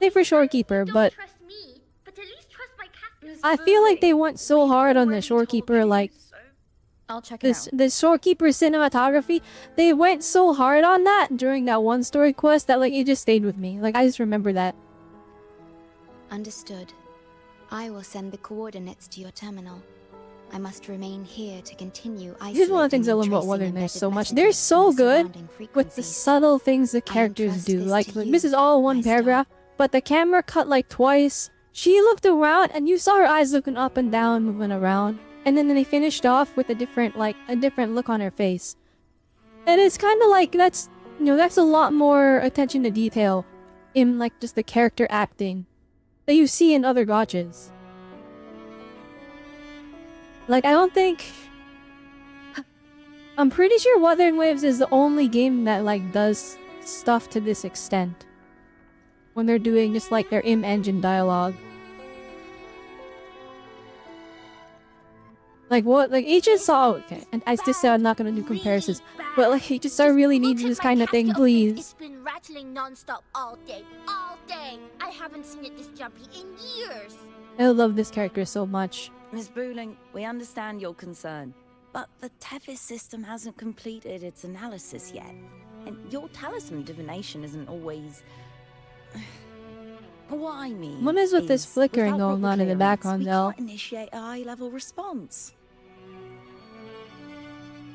They for Shorekeeper, but Trust me, but at least trust my captain. I feel like they went so hard on the Shorekeeper, like I'll check it out. the Shorekeeper cinematography. They went so hard on that during that one story quest that like it just stayed with me. Like I just remember that. Understood. I will send the coordinates to your terminal. I must remain here to continue isolating. Here's one of the things I love about Wuthering so much. They're so good with the subtle things the characters do. Like this is all one paragraph, but the camera cut like twice. She looked around and you saw her eyes looking up and down, moving around. And then they finished off with a different look on her face. And it's kind of like that's, you know, that's a lot more attention to detail in like just the character acting that you see in other gachas. Like, I don't think... I'm pretty sure Wuthering Waves is the only game that, like, does stuff to this extent. When they're doing just, like, their in-engine dialogue. Like what? Like HSR, okay. And I just said I'm not gonna do comparisons, but like HSR really needs this kind of thing, please. It's been rattling non-stop all day. All day. I haven't seen it this jumpy in years. I love this character so much. Miss Booling, we understand your concern, but the Tethys system hasn't completed its analysis yet. And your talisman divination isn't always... What I mean What is with this flickering without going on in the proper background, clearance, though? we can't initiate a high-level response.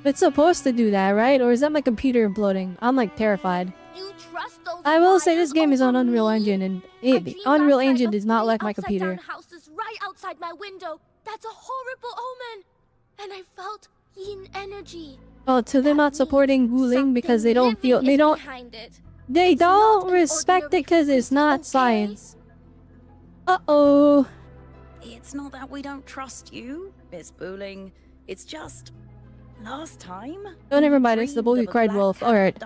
It's supposed to do that, right? Or is that my computer imploding? I'm like terrified. You trust those I will say this wires game is on over Unreal me? Engine, and I the dreamed Unreal last night Engine of is not 3 like my upside-down computer. houses right outside my window. That's a horrible omen. And I felt yin energy. Oh, so they're not supporting Wuling because they don't feel they don't they It's not don't an respect it ordinary because it's not frequency, okay? science. Uh-oh. It's not that we don't trust you, Miss Booling. It's just... Last time... Oh, never mind, it's the boy who cried wolf. Alright.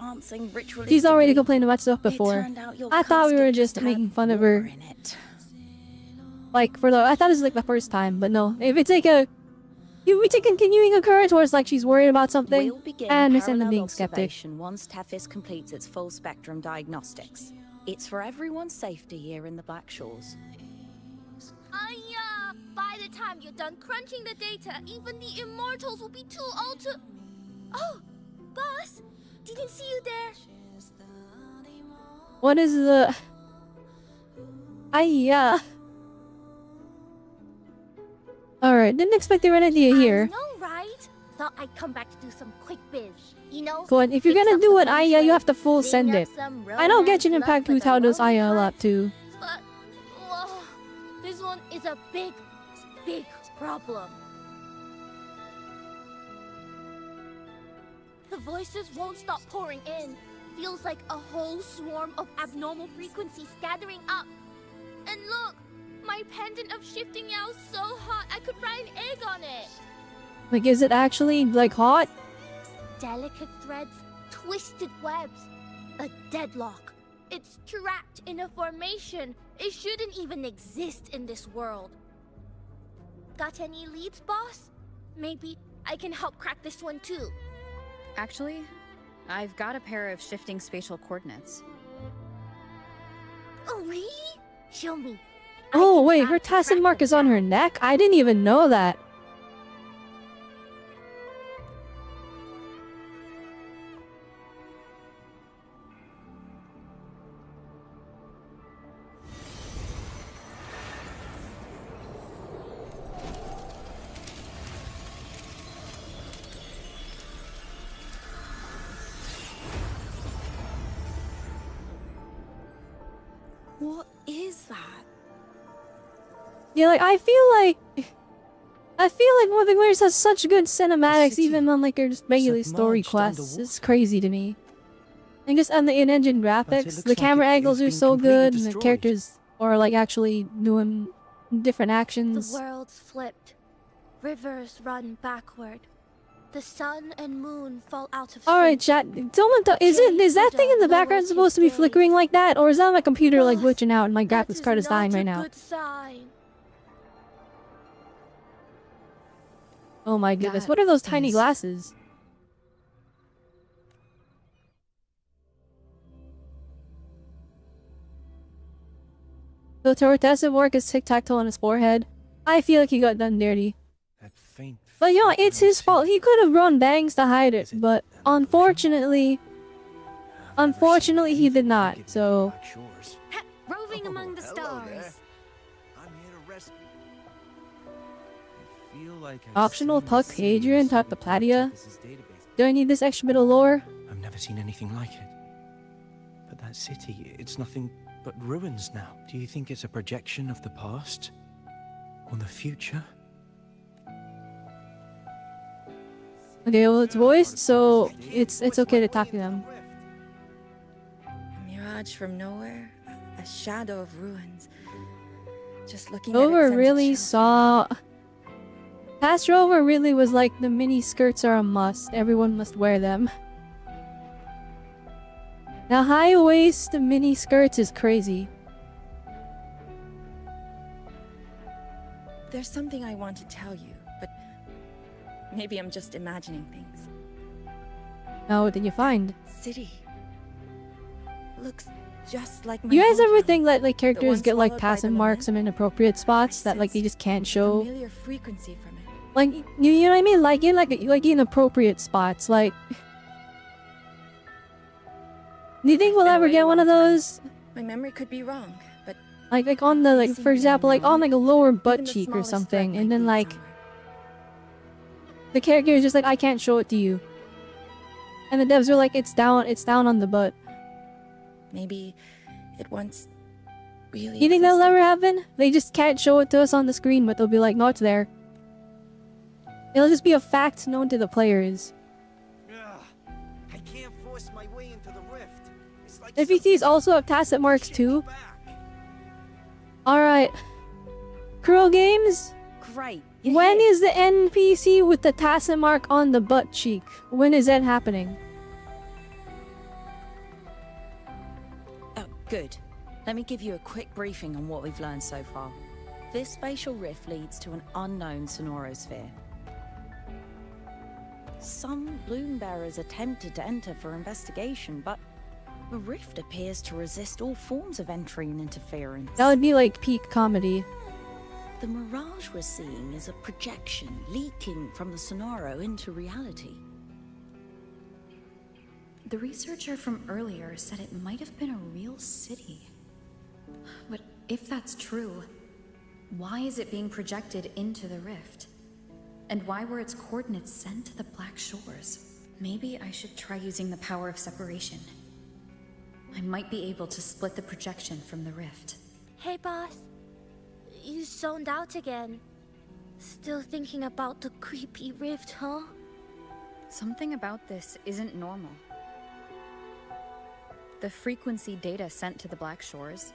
She's already complained about stuff before. I thought we were just making fun of her. Like, I thought it was like the first time, but no. If it's like a... we take a continuing occurrence where it's like she's worried about something, I understand them being skeptic. Once Tethys completes its full spectrum diagnostics. It's for everyone's safety here in the Black Shores. By the time you're done crunching the data, even the immortals will be too old to... Oh, boss! Didn't see you there. What is the... Alright, didn't expect to run into you here. I know, right? Thought I'd come back to do some quick biz. You know? Go on, if you're fix gonna up do the it, feng you have to shui, full bring send up it. some I know romance Genshin love Impact for the 2000 does lonely IO a lot hearts, too. But... whoa, this one is a big, big problem. The voices won't stop pouring in. Feels like a whole swarm of abnormal frequencies gathering up. And look, my pendant of shifting Yao is so hot I could fry an egg on it. Like, is it actually, like, hot? Delicate threads, twisted webs, a deadlock. It's trapped in a formation. It shouldn't even exist in this world. Got any leads, boss? Maybe I can help crack this one too. Actually, I've got a pair of shifting spatial coordinates. Oh, really? Show me. Oh, wait, her Tassin mark is on her neck? I didn't even know that. What is that? Yeah, like, I feel like Wuthering Waves has such good cinematics, even on, like, her just regular story quests. It's crazy to me. I guess on the in-engine graphics, the camera angles are so good, and the characters are, like, actually doing different actions. The world's flipped. Rivers run backward. The sun and moon fall out of Alright, sync. chat. Is that thing in the background supposed to be flickering like that? Or is that my computer, like, glitching out and my That graphics card is dying right not a now? good sign. Oh my goodness, That what are those tiny is- glasses? So Tortessa work is tic-tac-toe on his forehead. I feel like he got done dirty. That faint But you know, it's his fault. He could have run bangs to hide it, but unfortunately he did not, so... Roving among the stars. I'm here to rescue. I feel like I've Optional seen Puck this Hadrian, scene Talk to Platia. Tethys' database. Do I need this extra bit of lore? I've never seen anything like it. But that city, it's nothing but ruins now. Do you think it's a projection of the past? Or the future? Okay, well it's voiced, so it's okay to talk to them. A mirage from nowhere, a shadow of ruins. Just looking Rover at it really saw... Past Rover really was like, the mini skirts are a must. Everyone must wear them. Now high waist mini skirts is crazy. There's something I want to tell you, but Maybe I'm just imagining things. Now, what did you find? City. Looks just like my You guys ever hometown. think that like characters one get like swallowed by passing the marks in inappropriate spots that like they just can't show? Familiar frequency from it. Like you know what I mean? Like in like inappropriate spots. Like, do you think we'll Been ever away get a one of long time. those? My memory could be wrong, but Like on the like for example like on like a lower butt even the cheek or smallest something, thread and might then lead like somewhere. the character is just like I can't show it to you, and the devs are like it's down on the butt. Maybe it once really. You think that'll existed. ever happen? They just can't show it to us on the screen, but they'll be like, no, it's there. It'll just be a fact known to the players. I can't force my way into the rift. It's like NPCs also have tacit marks too. Alright. Crow Games? Great. When is the NPC with the tacit mark on the butt cheek? When is that happening? Oh, good. Let me give you a quick briefing on what we've learned so far. This spatial rift leads to an unknown sonorosphere. Some bloom bearers attempted to enter for investigation, but the rift appears to resist all forms of entry and interference. That would be like peak comedy. The mirage we're seeing is a projection leaking from the sonoro into reality. The researcher from earlier said it might have been a real city. But if that's true, why is it being projected into the rift? And why were its coordinates sent to the Black Shores? Maybe I should try using the power of separation. I might be able to split the projection from the rift. Hey, boss. You zoned out again. Still thinking about the creepy rift, huh? Something about this isn't normal. The frequency data sent to the Black Shores,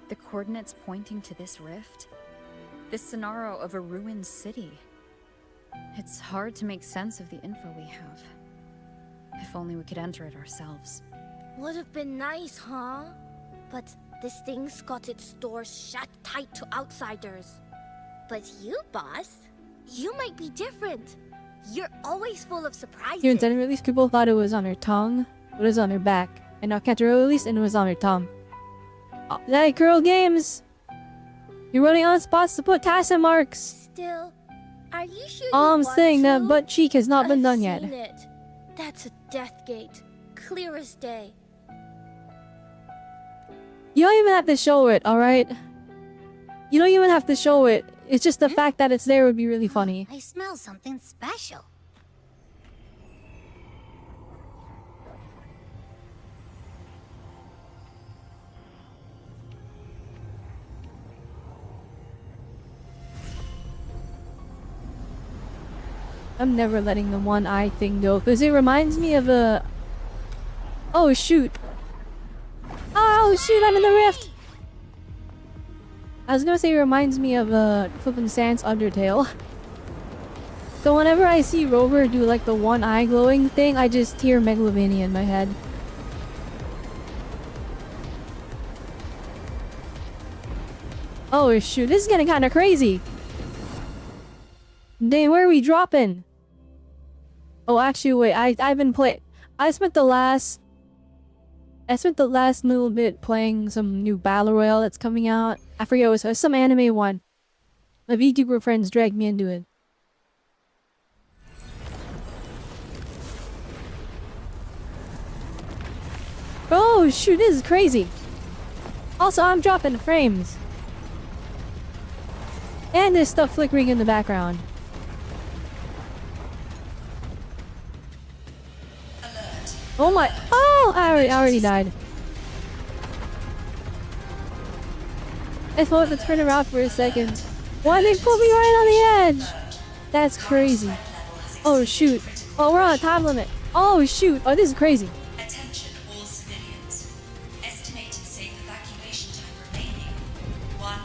the coordinates pointing to this rift, this scenario of a ruined city. It's hard to make sense of the info we have. If only we could enter it ourselves. Would have been nice, huh? But this thing's got its doors shut tight to outsiders. But you, boss, you might be different. You're always full of surprises. Here in Zen release, people thought it was on her tongue, but it was on her back. And now Kanto release, and it was on her tongue. Oh, hey, Girl Games! You're running on spots to put tacit marks! Still, are you sure you All I'm want saying, to? that butt cheek has not been I've done seen yet. it. That's a death gate. Clear as day. You don't even have to show it, alright? You don't even have to show it. It's just the fact that it's there would be really funny. I smell something special. I'm never letting the one eye thing go, because it reminds me of a... Oh shoot. Oh shoot, I'm in the rift! I was gonna say it reminds me of Flippin' Sans Undertale. So whenever I see Rover do like the one eye glowing thing, I just hear Megalovania in my head. Oh shoot, this is getting kinda crazy! Dang, where are we dropping? Oh, actually, wait. I've been playing. I spent the last little bit playing some new battle royale that's coming out. I forget what it was some anime one. My VTuber friends dragged me into it. Oh shoot! This is crazy. Also, I'm dropping frames. And there's stuff flickering in the background. Oh my! Oh, I already died. I thought to turn around for a second. Why they put me right on the edge? That's crazy. Oh shoot! Oh, we're on a time limit. Oh shoot! Oh, this is crazy. Attention all civilians. Estimated safe evacuation time remaining 1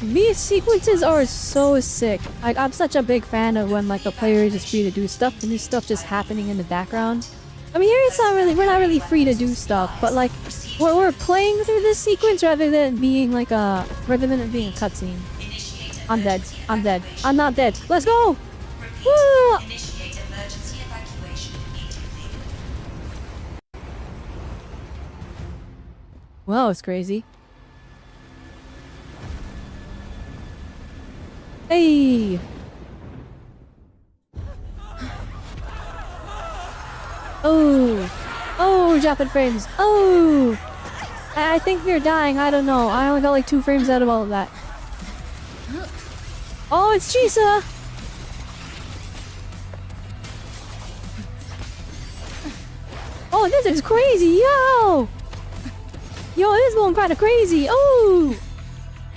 minute. These sequences are so sick. Like, I'm such a big fan of when like the player is just free to do stuff and this stuff just happening in the background. I mean, here it's not really, we're not really free to do stuff, but like, we're playing through this sequence rather than it being like rather than it being a cutscene. I'm dead. I'm dead. I'm not dead. Let's go! Woo! Initiate emergency evacuation immediately. Wow, it's crazy. Hey! Oh! Oh, dropping frames. Oh! I think we're dying. I don't know. I only got like 2 frames out of all of that. Oh, it's Chisa! Oh, this is crazy! Yo! Yo, this is going kind of crazy! Oh!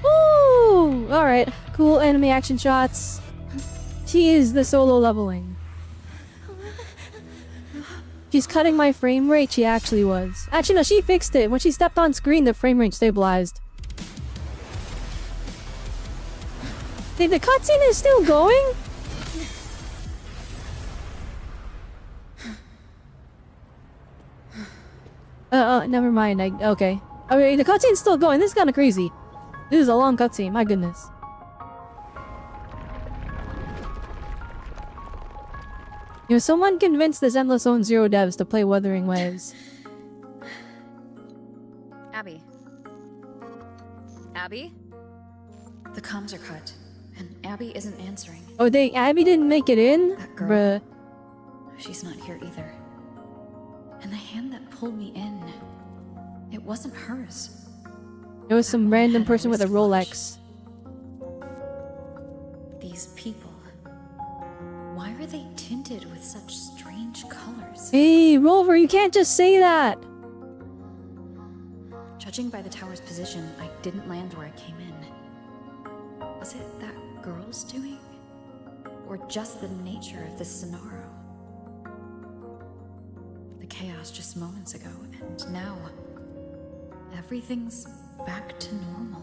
Oh! Alright. Cool enemy action shots. She is the solo leveling. She's cutting my frame rate. She actually was. Actually, no, she fixed it. When she stepped on screen, the frame rate stabilized. The cutscene is still going? Never mind. Okay. Okay, the cutscene's still going. This is kind of crazy. This is a long cutscene. My goodness. You know, someone convinced the Zenless Zone Zero devs to play Wuthering Waves. Abby. Abby? The comms are cut, and Abby isn't answering. Oh, Abby didn't make it in? That girl. Bruh. She's not here either. And the hand that pulled me in, it wasn't hers. It was some random person with a wristwatch. Rolex. These people. Why are they tinted with such strange colors? Hey, Rover, you can't just say that! Judging by the tower's position, I didn't land where I came in. Was it that girl's doing? Or just the nature of this scenario? The chaos just moments ago, and now everything's back to normal.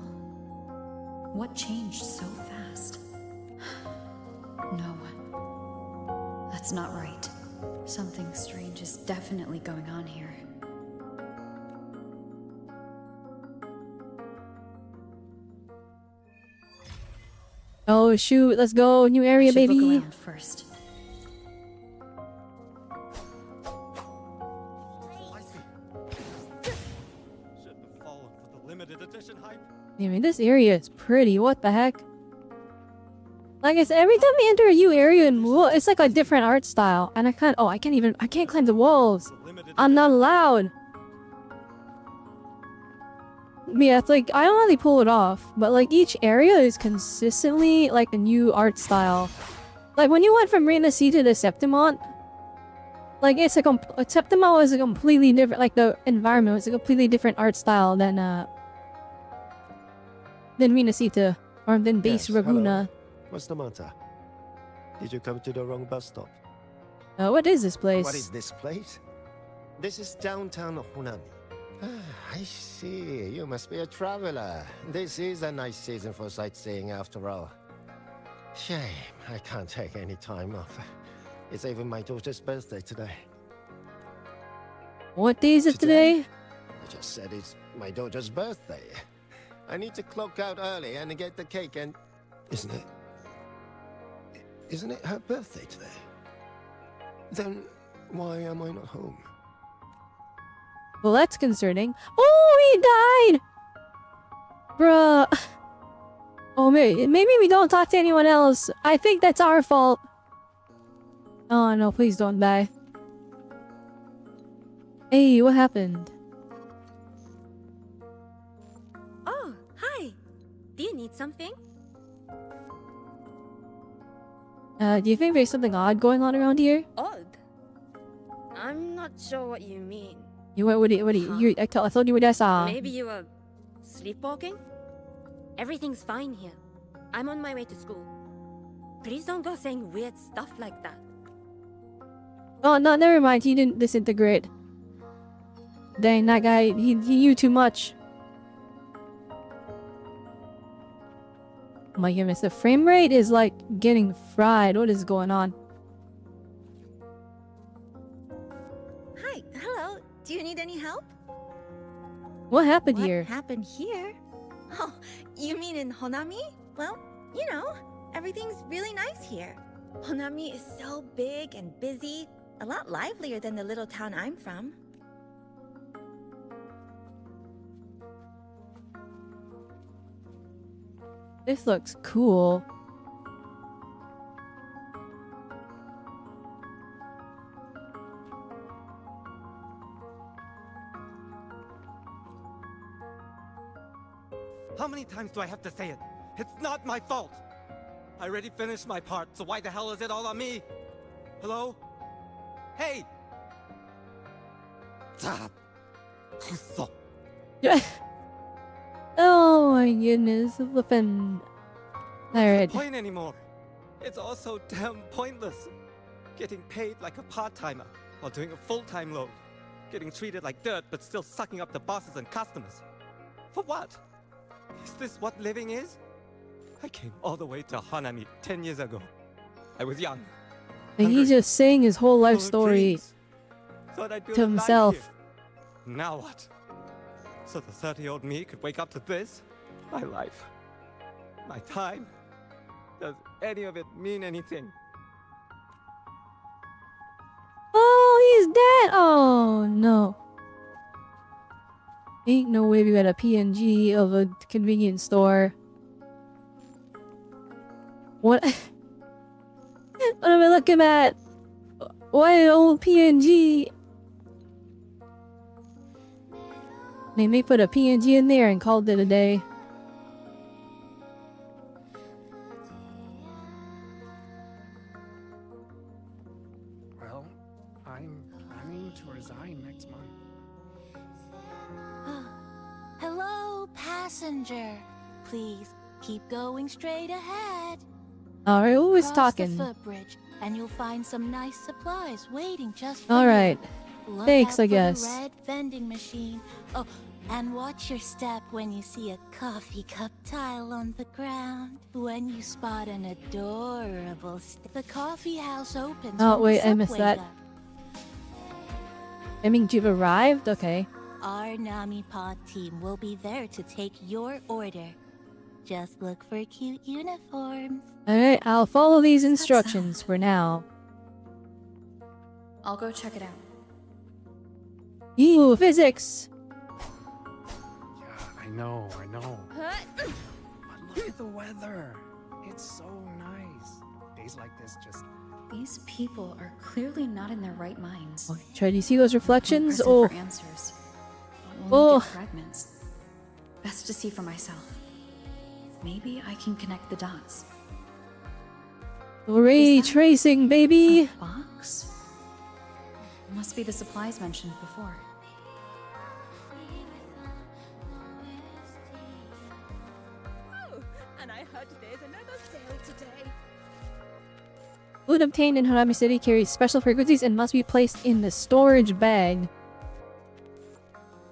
What changed so fast? No, that's not right. Something strange is definitely going on here. Oh shoot, let's go. New area, I should baby. look around first. I mean, this area is pretty. What the heck? Like I said, every time we enter a new area in Wuwa, it's like a different art style. And I can't climb the walls. I'm not allowed. Yeah, it's like, I don't know how they pull it off. But like, each area is consistently like a new art style. Like, when you went from Reina C to the Septimont, like, it's a Septimont was a completely different, like, the environment was a completely different art style than Reina Sita, or than Base Raguna. What's the matter? Did you come to the wrong bus stop? What is this place? What is this place? This is downtown Autonomy. I see. You must be a traveler. This is a nice season for sightseeing after all. Shame, I can't take any time off. It's even my daughter's birthday today. What day is it today? I just said it's my daughter's birthday. I need to clock out early and get the cake and... Isn't it her birthday today? Then why am I not home? Well, that's concerning. Oh, he died! Bruh. Oh, maybe we don't talk to anyone else. I think that's our fault. Oh, no, please don't die. Hey, what happened? Oh, hi. Do you need something? Do you think there's something odd going on around here? Odd? I'm not sure what you mean. What do you, I told you what I saw. Maybe you were sleepwalking? Everything's fine here. I'm on my way to school. Please don't go saying weird stuff like that. Oh, no, never mind. He didn't disintegrate. Dang, that guy, he knew too much. Oh my goodness, the frame rate is like getting fried. What is going on? Hi, hello. Do you need any help? What happened here? What happened here? Oh, you mean in Honami? Well, you know, everything's really nice here. Honami is so big and busy, a lot livelier than the little town I'm from. This looks cool. How many times do I have to say it? It's not my fault! I already finished my part, so why the hell is it all on me? Hello? Hey! Stop! Kuso. Oh my goodness, flippin'. Alright. What's the point anymore? It's all so damn pointless. Getting paid like a part-timer while doing a full-time load. Getting treated like dirt but still sucking up the bosses and customers. For what? Is this what living is? I came all the way to Hanami 10 years ago. I was young. And he's just saying his whole life story to himself. Now what? So the 30-year-old me could wake up to this? My life. My time. Does any of it mean anything? Oh, he's dead! Oh, no. Ain't no way we got a PNG of a convenience store. What? What am I looking at? Why an old PNG? They may put a PNG in there and called it a day. Well, I'm planning to resign next month. Hello, passenger. Please keep going straight ahead. Alright, who is Cross talking? the footbridge, and you'll find some nice supplies waiting just for Alright. you. Look Thanks, out I for the guess. red vending machine. Oh, and watch your step when you see a coffee cup tile on the ground. When you spot an adorable the coffee house opens. Oh, when wait, the I missed subway that. does. I mean, you've arrived? Okay. Our Nami Pod team will be there to take your order. Just look for cute uniforms. Alright, I'll follow these instructions for now. I'll go check it out. You, physics! Yeah, I know. But look at the weather. It's so nice. Days like this just... These people are clearly not in their right minds. Try to see those reflections? Pressing Oh. for answers. Oh. Only get fragments. Best to see for myself. Maybe I can connect the dots. Ray tracing, baby! Box? Must be the supplies mentioned before. Oh, and I heard there's another sale today. Food obtained in Hanami City carries special frequencies and must be placed in the storage bag.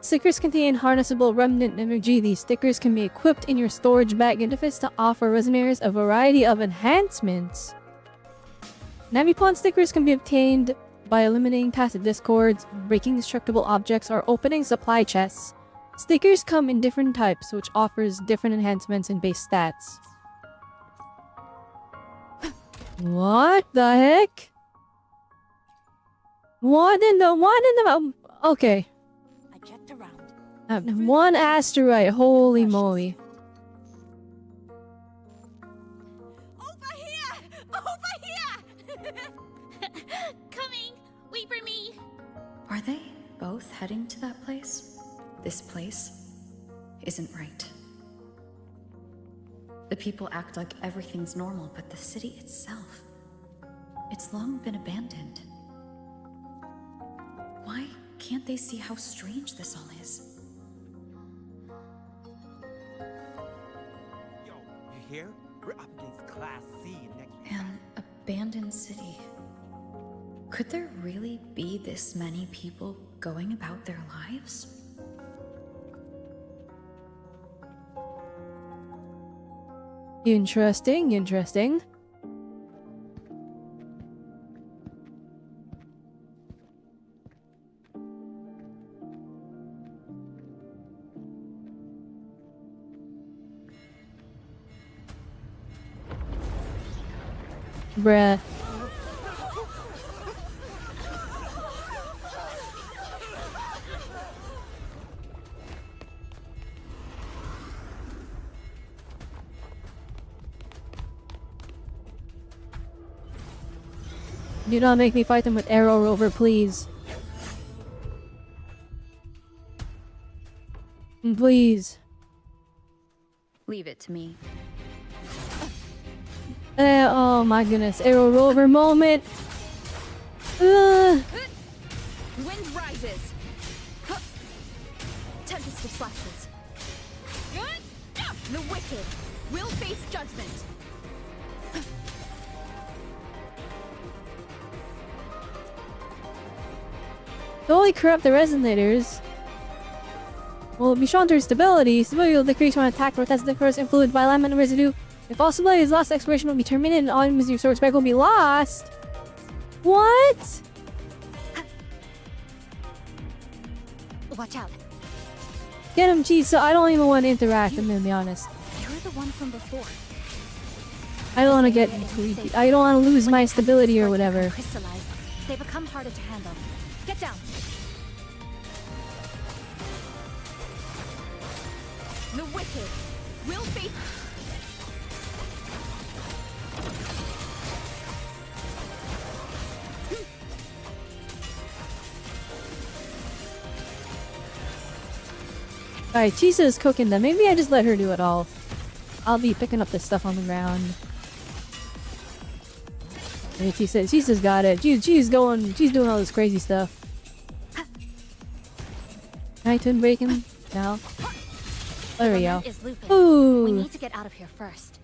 Stickers contain harnessable remnant energy. These stickers can be equipped in your storage bag interface to offer resumes a variety of enhancements. Namipon stickers can be obtained by eliminating passive discords, breaking destructible objects, or opening supply chests. Stickers come in different types, which offers different enhancements and base stats. What the heck? What in the okay. I checked around. One asteroid, holy moly. Over here! Coming! Wait for me! Are they both heading to that place? This place isn't right. The people act like everything's normal, but the city itself, it's long been abandoned. Why can't they see how strange this all is? Yo, you hear? We're up against Class C next week. An abandoned city. Could there really be this many people going about their lives? Interesting, interesting. Bruh. Do not make me fight them with arrow rover, please. Please. Leave it to me. Oh my goodness, arrow rover moment. Wind rises. Tempest of flashes. The wicked will face judgment. Totally corrupt the resonators. Will be shown to stability. Stability will decrease when attacked or tested first influenced by alignment and residue. If all stability is lost, exploration will be terminated and all enemies in your sword spec will be lost. What? Watch out. Get him, Chisa. I don't even want to interact with him, to be honest. You're the one from before. I don't want to get creepy. I don't want to lose my stability or whatever. Crystallized. They become harder to handle. Get down. The wicked will face. Alright, Chisa is cooking them. Maybe I just let her do it all. I'll be picking up the stuff on the ground. Yeah, Chisa's got it. She's doing all this crazy stuff. Can I twin break him? No. There we go. Ooh. We need to get out of here first.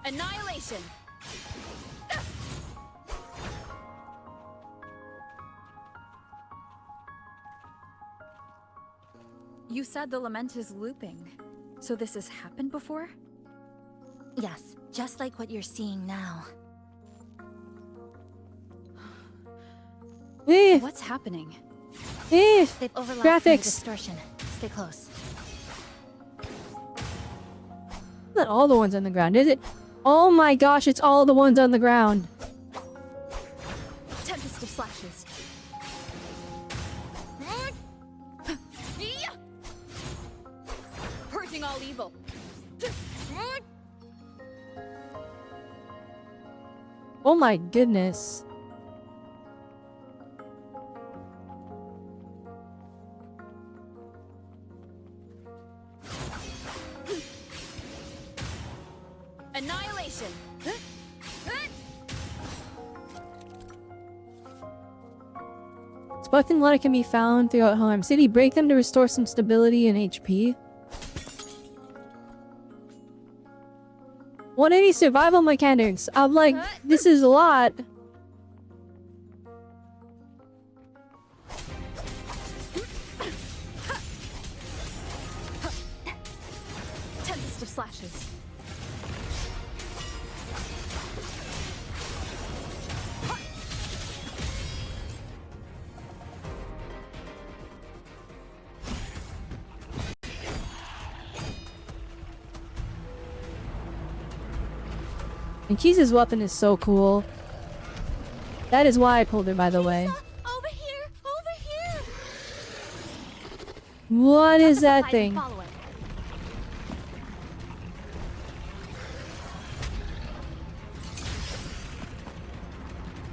Annihilation. You said the lament is looping. So this has happened before? Yes, just like what you're seeing now. What's happening? They've overlapped graphics. my distortion. Stay close. Not all the ones on the ground, is it? Oh my gosh, it's all the ones on the ground. Tempest of flashes. Purging all evil. Oh my goodness. Annihilation. Sparkling water can be found throughout Harm City. Break them to restore some stability and HP. 180 survival mechanics. I'm like, this is a lot. Tempest of flashes. And Chisa's weapon is so cool. That is why I pulled her, by the way. Over here! Over here! What is that thing?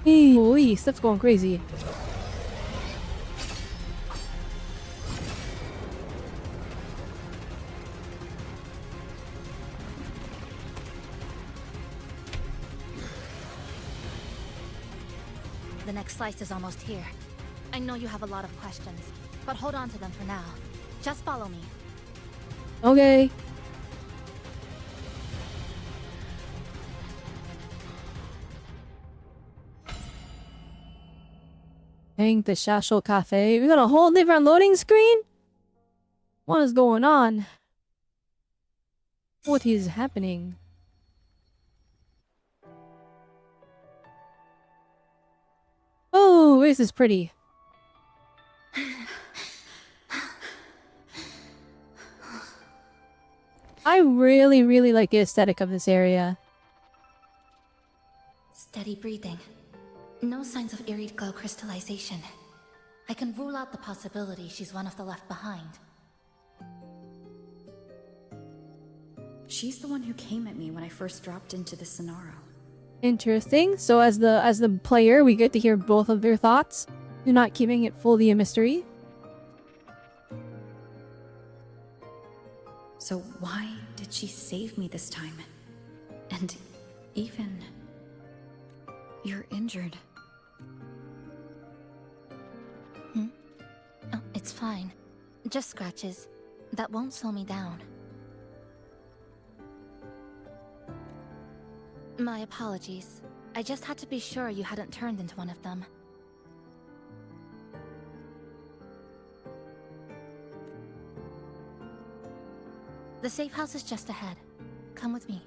Holy, stuff's going crazy. The next slice is almost here. I know you have a lot of questions, but hold on to them for now. Just follow me. Okay. Dang, the Shashol Cafe. We got a whole different loading screen? What is going on? What is happening? Oh, this is pretty. really, really like the aesthetic of this area. Steady breathing. No signs of eerie glow crystallization. I can rule out the possibility she's one of the left behind. She's the one who came at me when I first dropped into the Sonaro. Interesting. So as the player, we get to hear both of their thoughts. You're not keeping it fully a mystery. So why did she save me this time? And even... You're injured. Oh, it's fine. Just scratches. That won't slow me down. My apologies. I just had to be sure you hadn't turned into one of them. The safe house is just ahead. Come with me.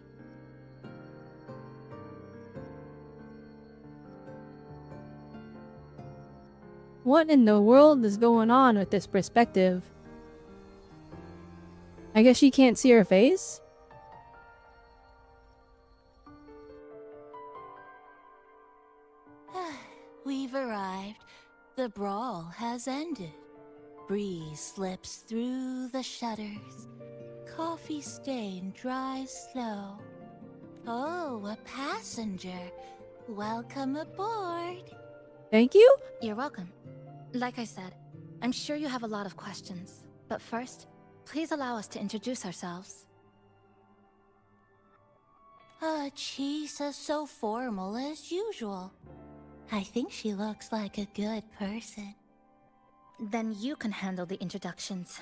What in the world is going on with this perspective? I guess she can't see her face? We've arrived. The brawl has ended. Breeze slips through the shutters. Coffee stain dries slow. Oh, a passenger. Welcome aboard. Thank you? You're welcome. Like I said, I'm sure you have a lot of questions. But first, please allow us to introduce ourselves. Chisa so formal as usual. I think she looks like a good person. Then you can handle the introductions.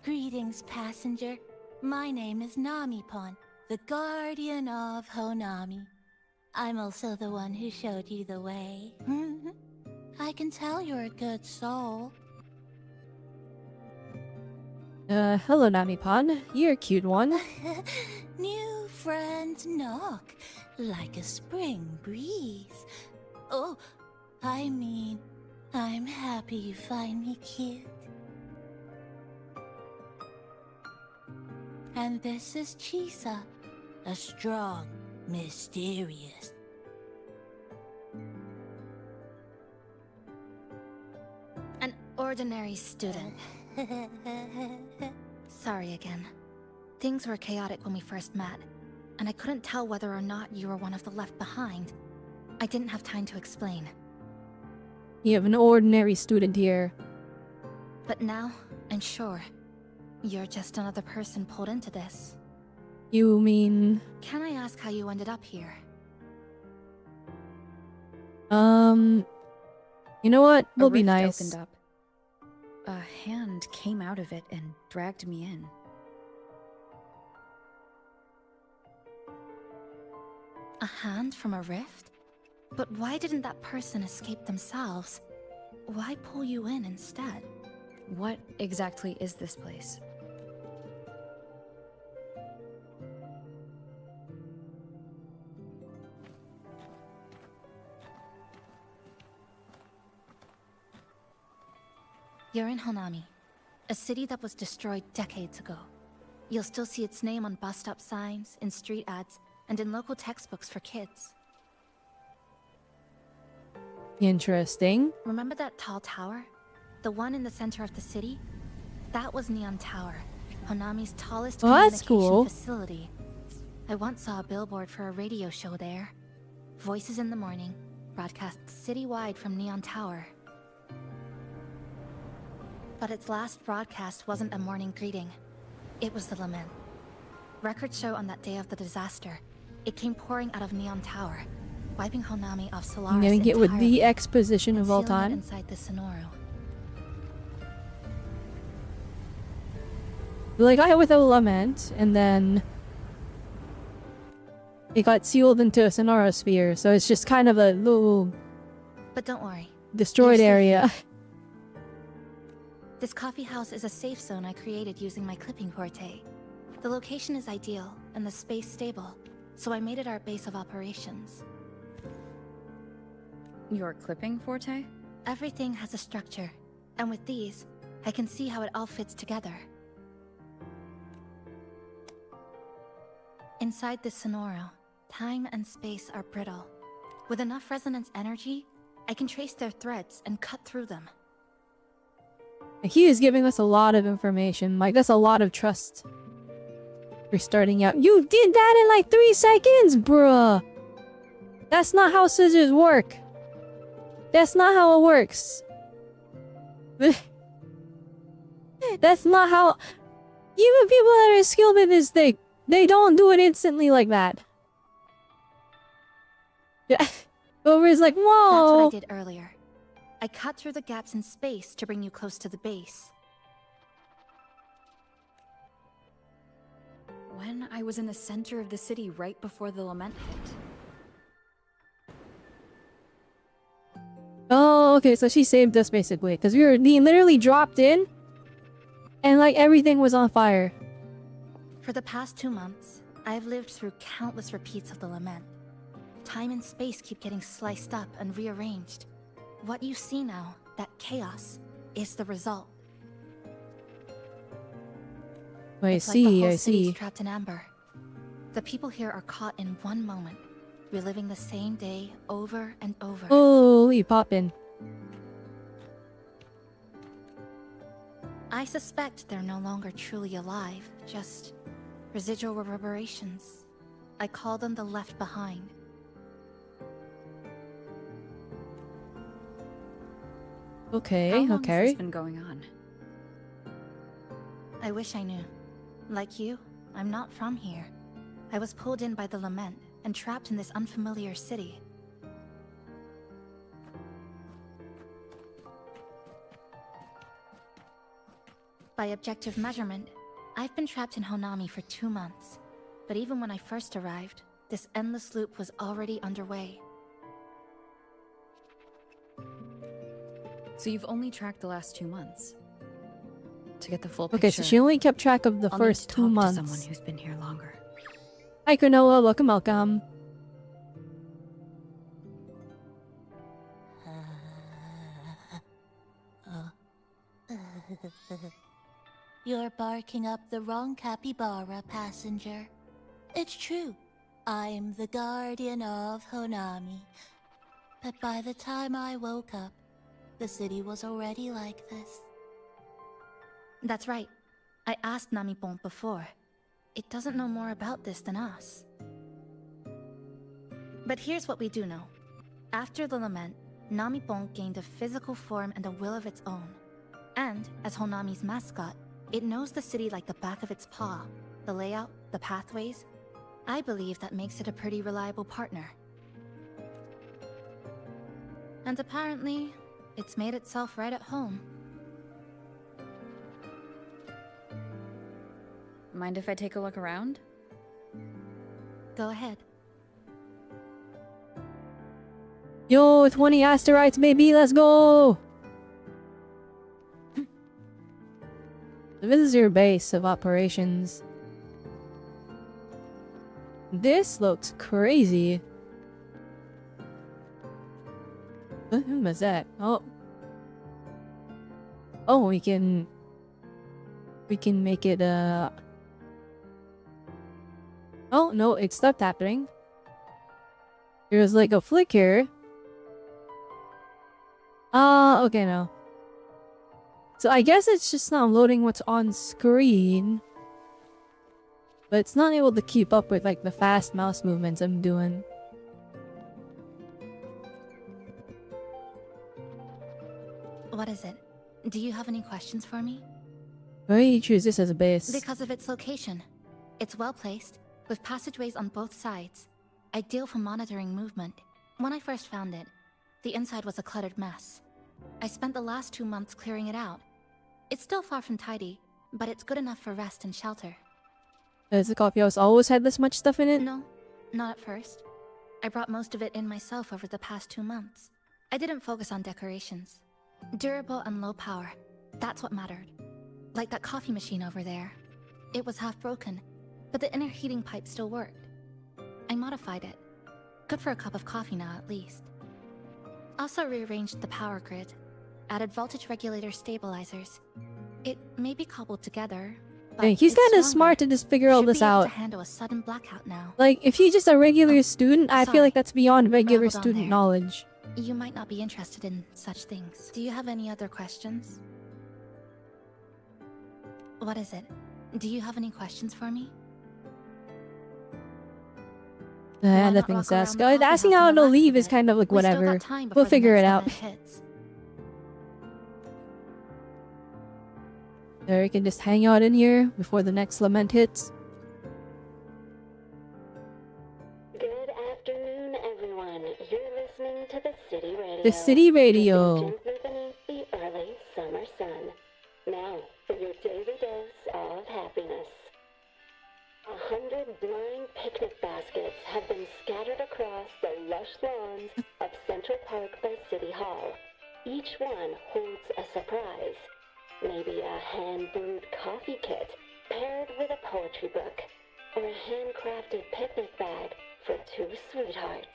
Greetings, passenger. My name is Namipon, the guardian of Honami. I'm also the one who showed you the way. I can tell you're a good soul. Hello Namipon. You're a cute one. New friends knock like a spring breeze. Oh, I mean, I'm happy you find me cute. And this is Chisa, a strong, mysterious. An ordinary student. Sorry again. Things were chaotic when we first met, and I couldn't tell whether or not you were one of the left behind. I didn't have time to explain. You have an ordinary student here. But now, I'm sure. You're just another person pulled into this. You mean... Can I ask how you ended up here? You know what? We'll be rift nice. Opened up. A hand came out of it and dragged me in. A hand from a rift? But why didn't that person escape themselves? Why pull you in instead? What exactly is this place? You're in Honami, a city that was destroyed decades ago. You'll still see its name on bus stop signs, in street ads, and in local textbooks for kids. Interesting. Remember that tall tower? The one in the center of the city? That was Neon Tower, Honami's tallest communication facility. I once saw a billboard for a radio show there. Voices in the morning, broadcast citywide from Neon Tower. But its last broadcast wasn't a morning greeting. It was the lament. Records show on that day of the disaster, it came pouring out of Neon Tower, wiping Honami off Solaris. I'm gonna get with entirely, the exposition of all and sealing it time. inside the Sonoro. Like, I with a lament, and then it got sealed into a Sonara sphere, so it's just kind of a little But don't worry. destroyed area. This coffee house is a safe zone I created using my clipping forte. The location is ideal, and the space stable, so I made it our base of operations. Your clipping forte? Everything has a structure, and with these, I can see how it all fits together. Inside this Sonoro, time and space are brittle. With enough resonance energy, I can trace their threads and cut through them. He is giving us a lot of information. Like, that's a lot of trust. You're starting out. You did that in like 3 seconds, bruh! That's not how scissors work. That's not how it works. That's not how... Even people that are skilled with this thing, they don't do it instantly like that. Yeah. Over is like, whoa! That's what I did earlier. I cut through the gaps in space to bring you close to the base. When I was in the center of the city right before the lament hit. Oh, okay, so she saved us basically. Because we literally dropped in, and like everything was on fire. For the past 2 months, I've lived through countless repeats of the lament. Time and space keep getting sliced up and rearranged. What you see now, that chaos, is the result. I It's like the whole see. city's trapped in amber. The people here are caught in one moment, reliving the same day over and over. Holy poppin'. I suspect they're no longer truly alive, just residual reverberations. I call them the left behind. Okay, How long okay. has this been going on? I wish I knew. Like you, I'm not from here. I was pulled in by the lament and trapped in this unfamiliar city. By objective measurement, I've been trapped in Honami for 2 months. But even when I first arrived, this endless loop was already underway. So you've only tracked the last 2 months? To get the full picture. Okay, so she only kept track of the I'll first need to 2 talk months. to someone who's been here longer. Hi, Cronulla. Welcome, welcome. You're barking up the wrong capybara, passenger. It's true. I'm the guardian of Honami. But by the time I woke up, the city was already like this. That's right. I asked Namipon before. It doesn't know more about this than us. But here's what we do know. After the lament, Namipon gained a physical form and a will of its own. And, as Honami's mascot, it knows the city like the back of its paw. The layout, the pathways. I believe that makes it a pretty reliable partner. And apparently, it's made itself right at home. Mind if I take a look around? Go ahead. Yo, 20 asteroids, baby, let's go! This is your base of operations. This looks crazy. What was that? Oh. Oh, we can make it, Oh, no, it stopped happening. There's like a flicker. Okay, no. So I guess it's just not loading what's on screen. But it's not able to keep up with like the fast mouse movements I'm doing. What is it? Do you have any questions for me? Why do you choose this as a base? Because of its location. It's well placed, with passageways on both sides. Ideal for monitoring movement. When I first found it, the inside was a cluttered mess. I spent the last 2 months clearing it out. It's still far from tidy, but it's good enough for rest and shelter. Has the coffee house always had this much stuff in it? No, not at first. I brought most of it in myself over the past 2 months. I didn't focus on decorations. Durable and low power, that's what mattered. Like that coffee machine over there. It was half broken, but the inner heating pipe still worked. I modified it. Good for a cup of coffee now, at least. Also rearranged the power grid. Added voltage regulator stabilizers. It may be cobbled together, Dang, he's kind of smart to just figure all this out. To handle a sudden blackout now. Like, if he's just a regular student, I feel sorry. like that's beyond regular Babbled on student there. knowledge. You might not be interested in such things. Do you have any other questions? What is it? Do you have any questions for me? Nah, not nothing walk to around ask. the coffee Asking house how and to relax a leave is bit? kind of like We still got whatever. time before We'll the figure next it out. event hits. There, we can just hang out in here before the next lament hits. Good afternoon, everyone. You're listening to the City Radio. The City Radio. Gently beneath the early summer sun. Now, for your daily dose of happiness. 100 blind picnic baskets have been scattered across the lush lawns of Central Park by City Hall. Each one holds a surprise. Maybe a hand-brewed coffee kit paired with a poetry book, or a handcrafted picnic bag for two sweethearts.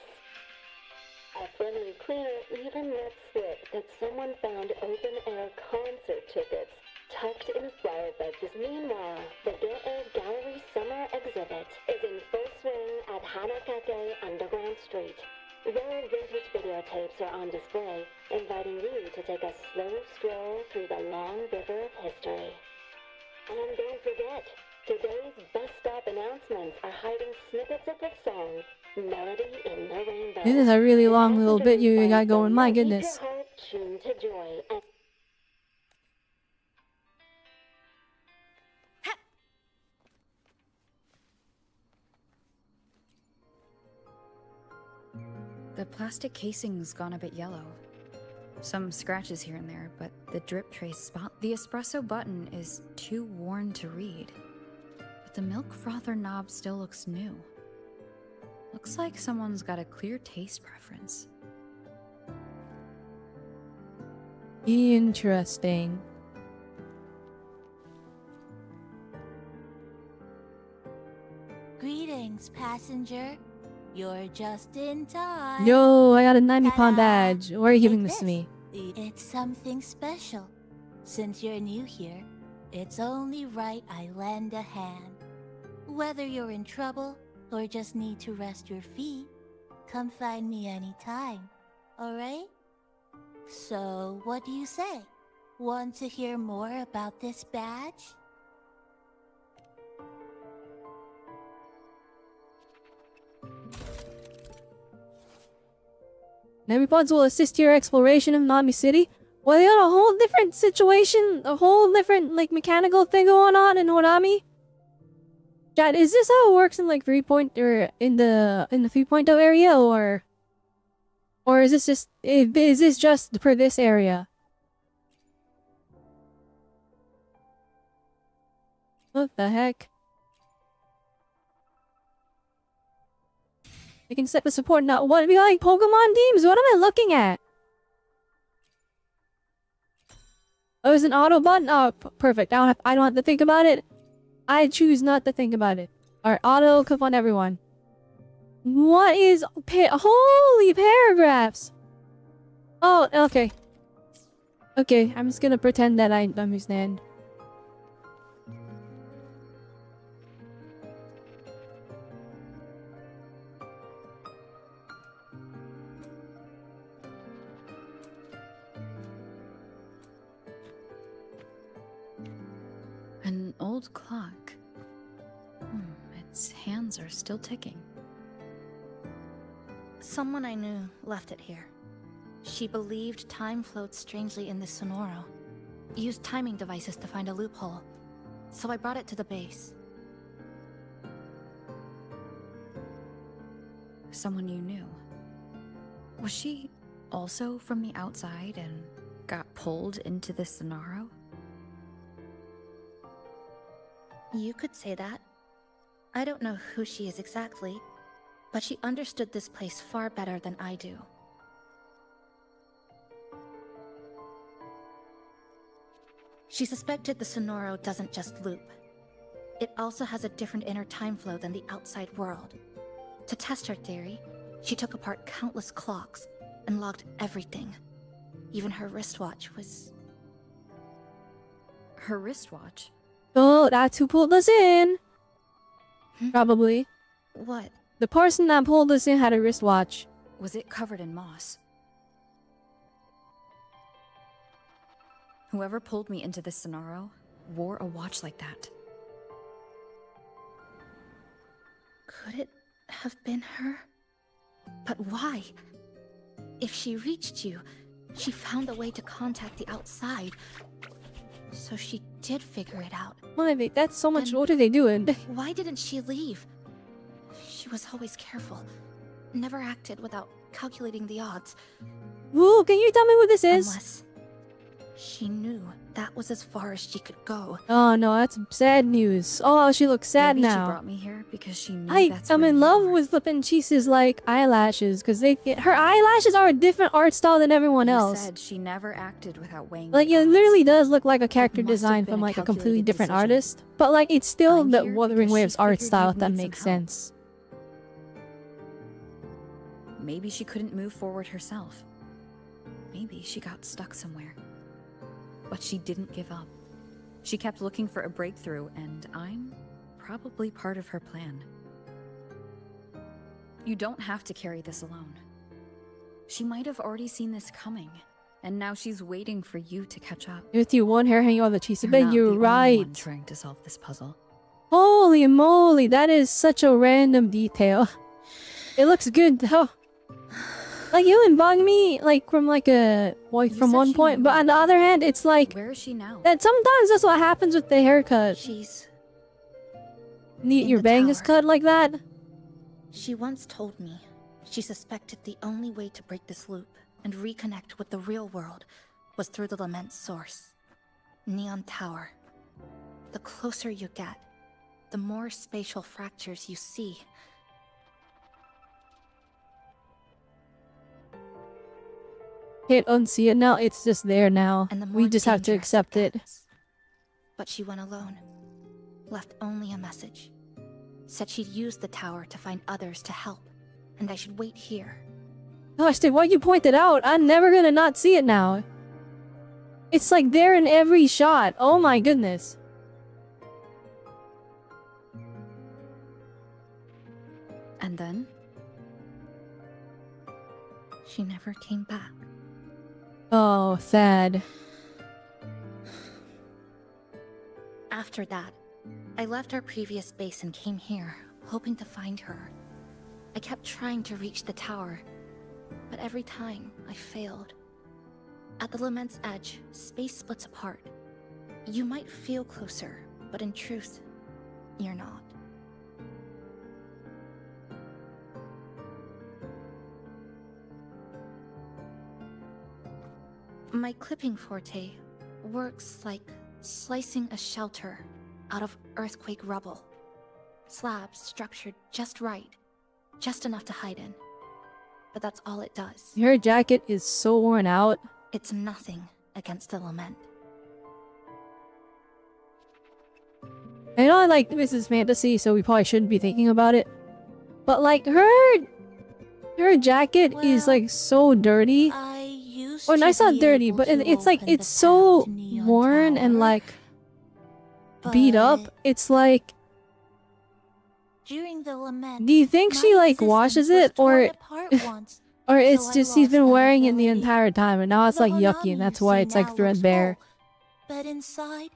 A friendly cleaner even let slip that someone found open-air concert tickets tucked in a flower bed. Meanwhile, the Get Air Gallery Summer Exhibit is in full swing at Hanakake Underground Street. Rare vintage videotapes are on display, inviting you to take a slow stroll through the long river of history. And don't forget, today's bus stop announcements are hiding snippets of the song Melody in the Rainbow. This is a really long little bit you got going. My Keep your goodness. heart tuned to joy. And The plastic casing's gone a bit yellow. Some scratches here and there, but the drip trace spot. The espresso button is too worn to read. But the milk frother knob still looks new. Looks like someone's got a clear taste preference. Interesting. Greetings, passenger. You're just in time. Yo, I got a 90 pound Ta-da. badge. Why are you giving Take this to me? It's something special. Since you're new here, it's only right I lend a hand. Whether you're in trouble or just need to rest your feet, come find me anytime. Alright? So, what do you say? Want to hear more about this badge? Nemipods will assist your exploration of Nami City. Well, they got a whole different situation, a whole different, like, mechanical thing going on in Honami. Chad, is this how it works in, like, 3.0 or in the 3.0 area, or is this just for this area? What the heck? You can set the support now. What, be like Pokemon teams? What am I looking at? Oh, it's an auto button? Oh, perfect. I don't have to think about it. I choose not to think about it. Alright, auto clip on everyone. What is... holy paragraphs! Oh, okay. Okay, I'm just gonna pretend that I understand. An old clock. Its hands are still ticking. Someone I knew left it here. She believed time flowed strangely in this Sonoro. Used timing devices to find a loophole. So I brought it to the base. Someone you knew. Was she also from the outside and got pulled into this Sonoro? You could say that. I don't know who she is exactly, but she understood this place far better than I do. She suspected the Sonoro doesn't just loop. It also has a different inner time flow than the outside world. To test her theory, she took apart countless clocks and logged everything. Even her wristwatch was... Her wristwatch? Oh, that's who pulled us in. Probably. What? The person that pulled us in had a wristwatch. Was it covered in moss? Whoever pulled me into this scenario wore a watch like that. Could it have been her? But why? If she reached you, she found a way to contact the outside. So she did figure it out. Well, that's so much. What are they doing? Why didn't she leave? She was always careful. Never acted without calculating the odds. Woo, can you tell me what this is? Unless she knew that was as far as she could go. Oh no, that's sad news. Oh, she looks sad Maybe now. She brought me here because she knew I'm in love with flipping Chisa's like eyelashes because her eyelashes are a different art style than everyone else. Said she never acted without weighing. Like it literally does look like a character design from like a completely different artist, but like it's still the Wuthering Waves art style if that makes sense. Maybe she couldn't move forward herself. Maybe she got stuck somewhere. But she didn't give up. She kept looking for a breakthrough, and I'm probably part of her plan. You don't have to carry this alone. She might have already seen this coming, and now she's waiting for you to catch up. With you one hair hanging on the Chisa bed, you're One right. trying to solve this puzzle. Holy moly, that is such a random detail. It looks good though. Like you didn't bug me like from like a boy from one point, but on the other hand, it's like where is she now? That sometimes that's what happens with the haircut. She's your bang is cut like that. She once told me she suspected the only way to break this loop and reconnect with the real world was through the lament source, Neon Tower. The closer you get, the more spatial fractures you see. Can't unsee it now, it's just there now. We just have to accept it. But she went alone. Left only a message. Said she'd use the tower to find others to help, and I should wait here. Gosh, dude, why you point it out? I'm never gonna not see it now. It's like there in every shot. Oh my goodness. And then? She never came back. Oh, sad. After that, I left our previous base and came here, hoping to find her. I kept trying to reach the tower, but every time I failed. At the Lament's edge, space splits apart. You might feel closer, but in truth, you're not. My clipping forte works like slicing a shelter out of earthquake rubble. Slabs structured just right, just enough to hide in. But that's all it does. Her jacket is so worn out. It's nothing against the lament. I know like this is fantasy, so we probably shouldn't be thinking about it. But like her jacket is like so dirty. Or no, it's not dirty, but it's like it's so worn and like beat up. It's like, during the lament, do you think she like washes it, or it's just she's been wearing it the entire time and now it's like yucky and that's why it's like threadbare. But inside,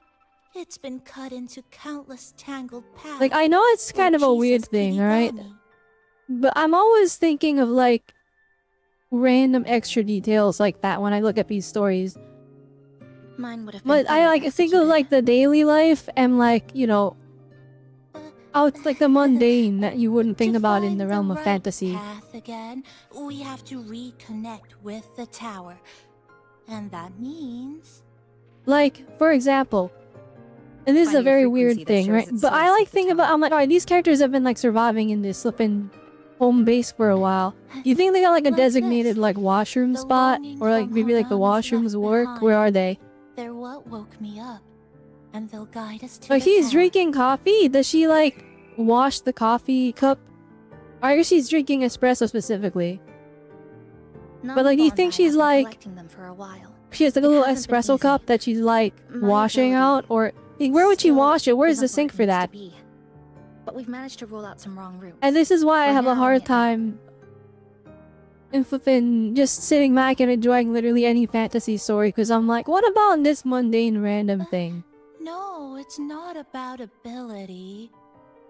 it's been cut into countless tangled paths. Like I know it's kind of a weird thing, right? But I'm always thinking of like random extra details like that when I look at these stories. Mine would have But I like think of like the daily life and like, you know, it's like the mundane that you wouldn't think about in the realm of fantasy. Path again, we have to reconnect with the tower. And that means... Like, for example, and this is a very weird thing, right? But I like thinking about, I'm like, alright, these characters have been like surviving in this flipping home base for a while. You think they got like a designated like washroom spot? Or like maybe like the washrooms work? Where are they? They're what woke me up. And they'll guide us to But she's drinking coffee? Does she like wash the coffee cup? Or I guess she's drinking espresso specifically. But like, do you think she's like... Them for a while. She has like a little espresso cup that she's like washing out? Or Where would she Still wash it? Where's the isn't where sink it for needs to that? be. But we've managed to rule out some wrong routes. And this is why I We're have a narrowing hard it down. time in flipping just sitting back and enjoying literally any fantasy story, because I'm like, what about this mundane random thing? No, it's not about ability.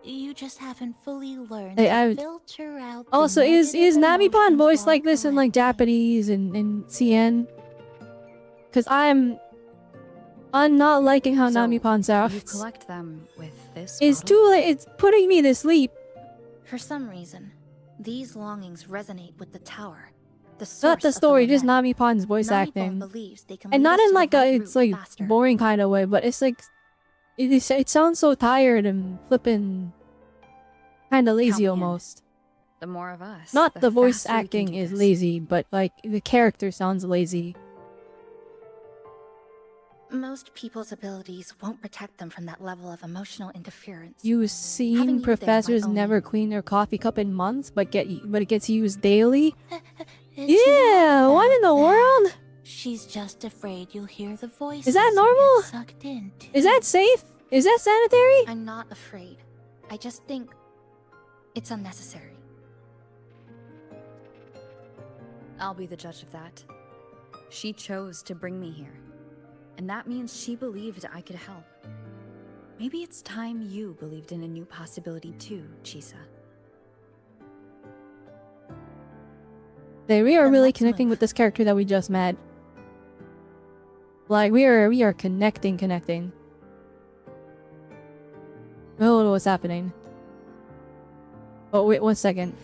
You just haven't fully learned Hey, to filter out the Also, is negative Namipon emotions voiced while like this in like Japanese and CN? Because I'm not liking how So, Namipon You sounds. collect them with this It's bottle? too late. It's putting me to sleep. For some reason, these longings resonate with the tower. The source Not the of story, just lament. Namipon's voice Namipon acting. believes they can And lead not us in to the like a right it's route like faster. boring kind of way, but it's like it sounds so tired and flippin' kind of lazy Count me in. almost. The more of us, Not the voice faster we can acting do is this. lazy, but like the character sounds lazy. Most people's abilities won't protect them from that level of emotional interference. You've Having seen you there might professors only- never clean their coffee cup in months, but it gets used daily. It's Yeah, not what in the about world? that. She's just afraid you'll hear the voices. Is that and normal? get sucked in Is that safe? Is that sanitary? I'm not afraid. I just think it's unnecessary. I'll be the judge of that. She chose to bring me here. And that means she believed I could help. Maybe it's time you believed in a new possibility too, Chisa. We are Then really let's connecting move. with this character that we just met. Like we are connecting. Oh, what's happening? Oh wait, 1 second.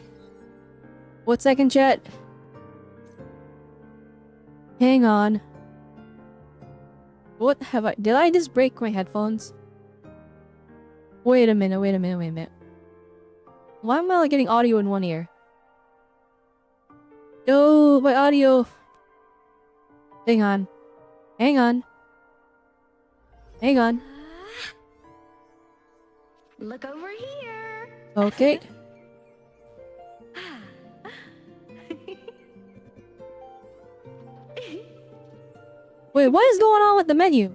1 second, chat. Hang on. What have I? Did I just break my headphones? Wait a minute. Why am I like getting audio in one ear? No, my audio. Hang on. Look over here. Okay. Wait, what is going on with the menu?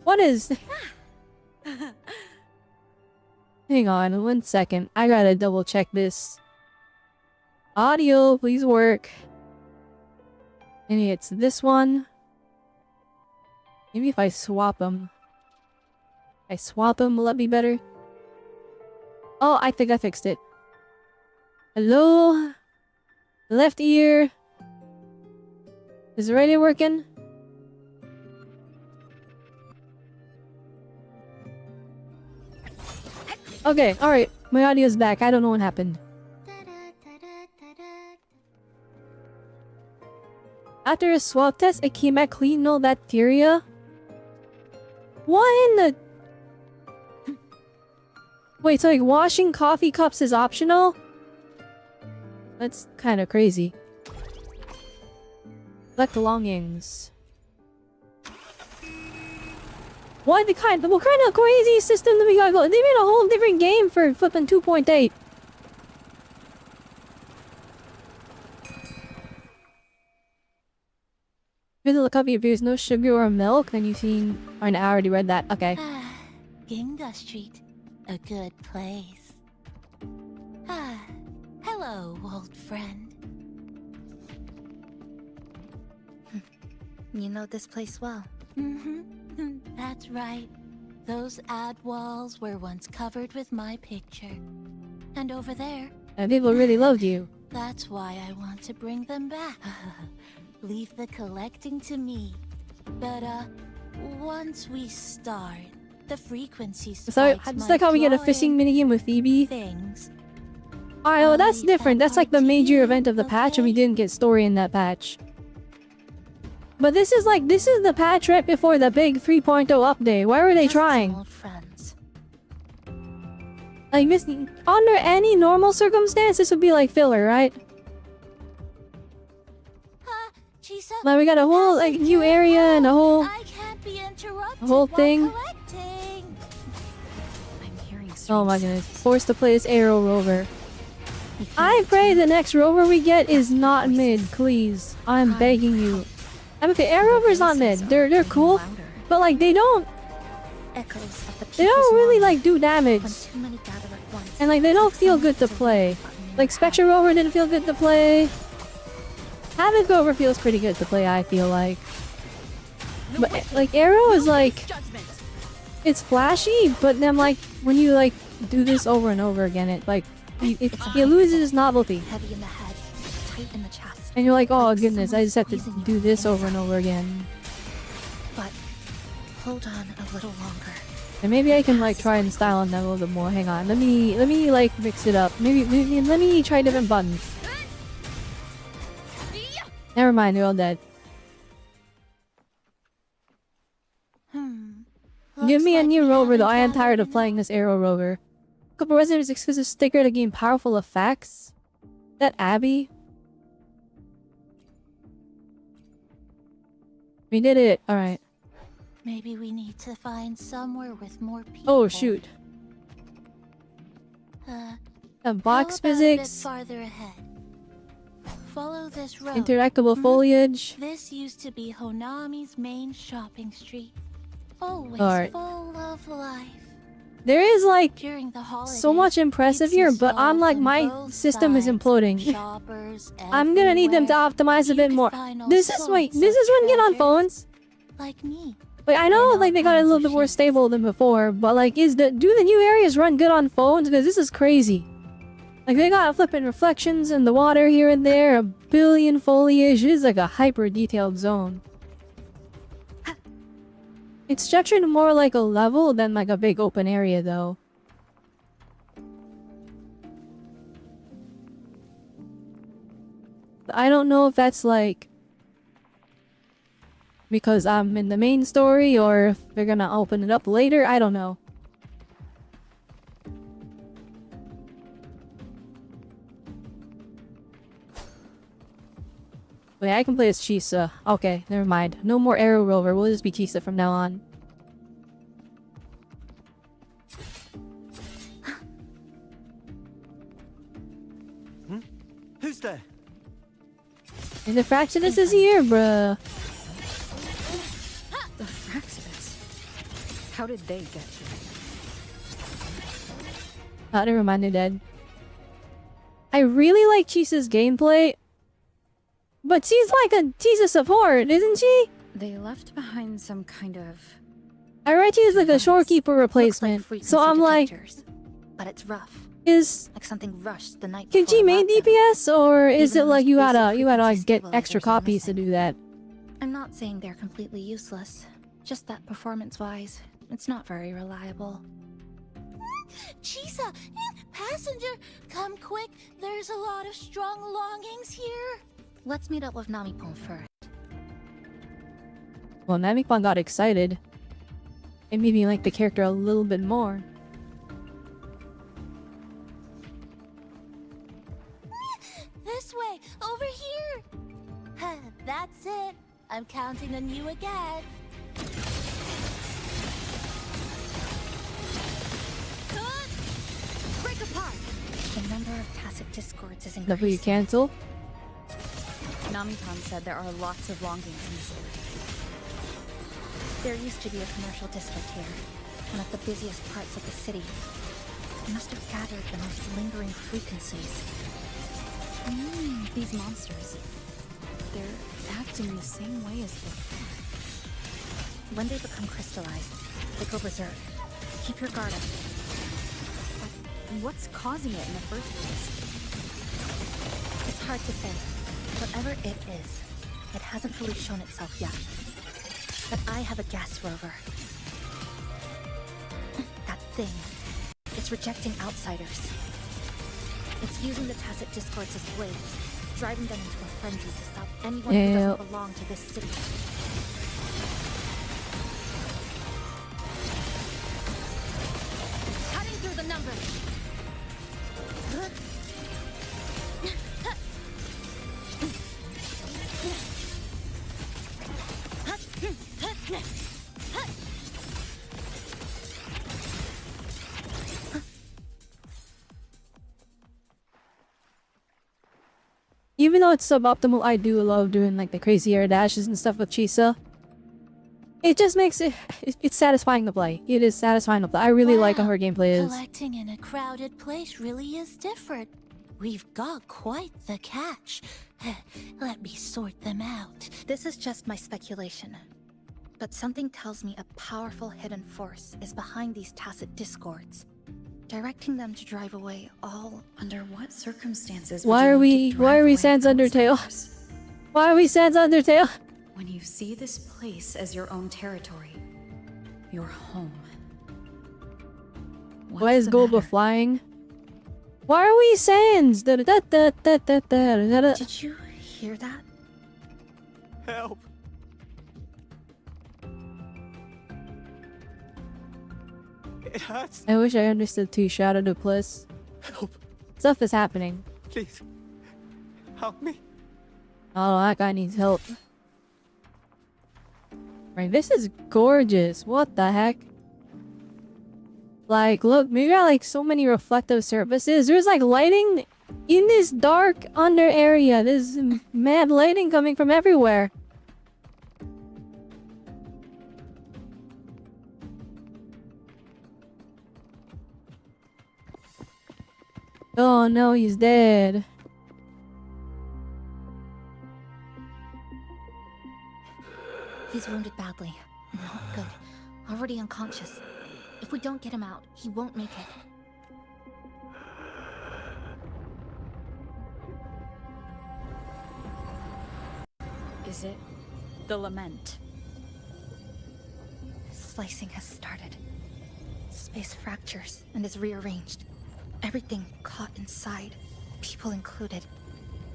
What is... Hang on 1 second. I gotta double check this. Audio, please work. Maybe it's this one. Maybe if I swap them. Will that be better? Oh, I think I fixed it. Hello? Left ear. Is the radio working? Okay, alright. My audio's back. I don't know what happened. After a swab test, it came back clean, no bacteria. What in the... Wait, so like washing coffee cups is optional? That's kind of crazy. Collect belongings. What kind of crazy system do we got going? They made a whole different game for flipping 2.8. Visit the coffee if there's no sugar or milk, then you've seen... I already read that. Okay. Ginga Street, a good place. Hello, old friend. You know this place well. That's right. Those ad walls were once covered with my picture. And over there... And people really loved you. That's why I want to bring them back. Leave the collecting to me. But, once we start, the frequency So, spikes just might like how we get a draw fishing in minigame with Phoebe. things. Alright, well that's different. That's like the major event of the patch, and we didn't get story in that patch. But this is the patch right before the big 3.0 update. Why were they Just some trying? old friends. Like this, under any normal circumstance, this would be like filler, right? Chisa, Like we got a whole like new area and a whole thing. I'm hearing Oh my goodness, forced to play this Arrow Rover. I pray the next rover we get is not mid, please. I'm begging you. I mean, Arrow Rover's not mid. They're cool. But like they don't really like do damage. And like they don't feel good to play. Like Spectre Rover didn't feel good to play. Havoc Rover feels pretty good to play, I feel like. But like Arrow is like, it's flashy, but then like when you like do this over and over again, it like it loses its novelty. Heavy in the head, tight in the chest. And you're like, oh goodness, I just have to do this over and over again. But hold on a little longer. And maybe I can like try and style on them a little bit more. Hang on, let me like mix it up. Maybe let me try different buttons. Never mind, they're all dead. Give me a new rover though, I am tired of playing this Arrow rover. Couple Residents exclusive sticker to gain powerful effects. That Abby? We did it, alright. Maybe we need to find somewhere with more people. Oh shoot. Box physics. How about a bit farther ahead? Follow this road. Interactable foliage. This used to be Honami's main shopping street. Always Alright. full of life. There is like During the holidays, so much impressive here, but I'm like my system is imploding. I'm gonna need them to optimize a bit more. This is when get on phones. Like me. Like I know like they got a little bit more stable than before, but like do the new areas run good on phones? Because this is crazy. Like they got flipping reflections in the water here and there, a billion foliage. It is like a hyper detailed zone. It's structured more like a level than like a big open area though. I don't know if that's like because I'm in the main story or if they're gonna open it up later. I don't know. Wait, I can play as Chisa. Okay, never mind. No more Arrow Rover. We'll just be Chisa from now on. Who's there? And the Fractionist is here, bruh. The Fractionist? How did they get here? Oh, never mind, they're dead. I really like Chisa's gameplay. But she's like she's a support, isn't she? They left behind some kind of... I read she's like a shorekeeper replacement. Like so I'm like... But it's rough. Is... Like something rushed the night Can before she main DPS? Or is it like you gotta like get stabilizers extra copies to do that? I'm not saying they're completely useless. Just that performance-wise, it's not very reliable. Chisa, passenger, come quick. There's a lot of strong longings here. Let's meet up with Namipon first. Well, Namipon got excited. It made me like the character a little bit more. This way, over here. That's it. I'm counting on you again. Break apart. The number of tacit discords is Never increasing. you cancel? Namipon said there are lots of longings in this area. There used to be a commercial district here, one of the busiest parts of the city. It must have gathered the most lingering frequencies. These monsters. They're acting the same way as before. When they become crystallized, they go berserk. Keep your guard up. But what's causing it in the first place? It's hard to say. Whatever it is, it hasn't fully shown itself yet. But I have a gas rover. That thing. It's rejecting outsiders. It's using the tacit discords as blades, driving them into a frenzy to stop anyone who doesn't belong to this city. Cutting through the numbers. Even though it's suboptimal, I do love doing like the crazy air dashes and stuff with Chisa. It just makes it's satisfying to play. It is satisfying to play. I really like how her gameplay is. Collecting in a crowded place really is different. We've got quite the catch. Let me sort them out. This is just my speculation. But something tells me a powerful hidden force is behind these tacit discords, directing them to drive away all. Under what circumstances? Why are we Sans Undertale? Why are we Sans Undertale? When you see this place as your own territory, your home. Why is Golba flying? Why are we Sans? Did you hear that? Help! It hurts. I wish I understood too. Shadow the Plus. Help! Stuff is happening. Please, help me. Oh, that guy needs help. Right, this is gorgeous. What the heck? Like, look, we got like so many reflective surfaces. There's like lighting in this dark under area. There's mad lighting coming from everywhere. Oh no, he's dead. He's wounded badly. Not good. Already unconscious. If we don't get him out, he won't make it. Is it the lament? Slicing has started. Space fractures and is rearranged. Everything caught inside, people included.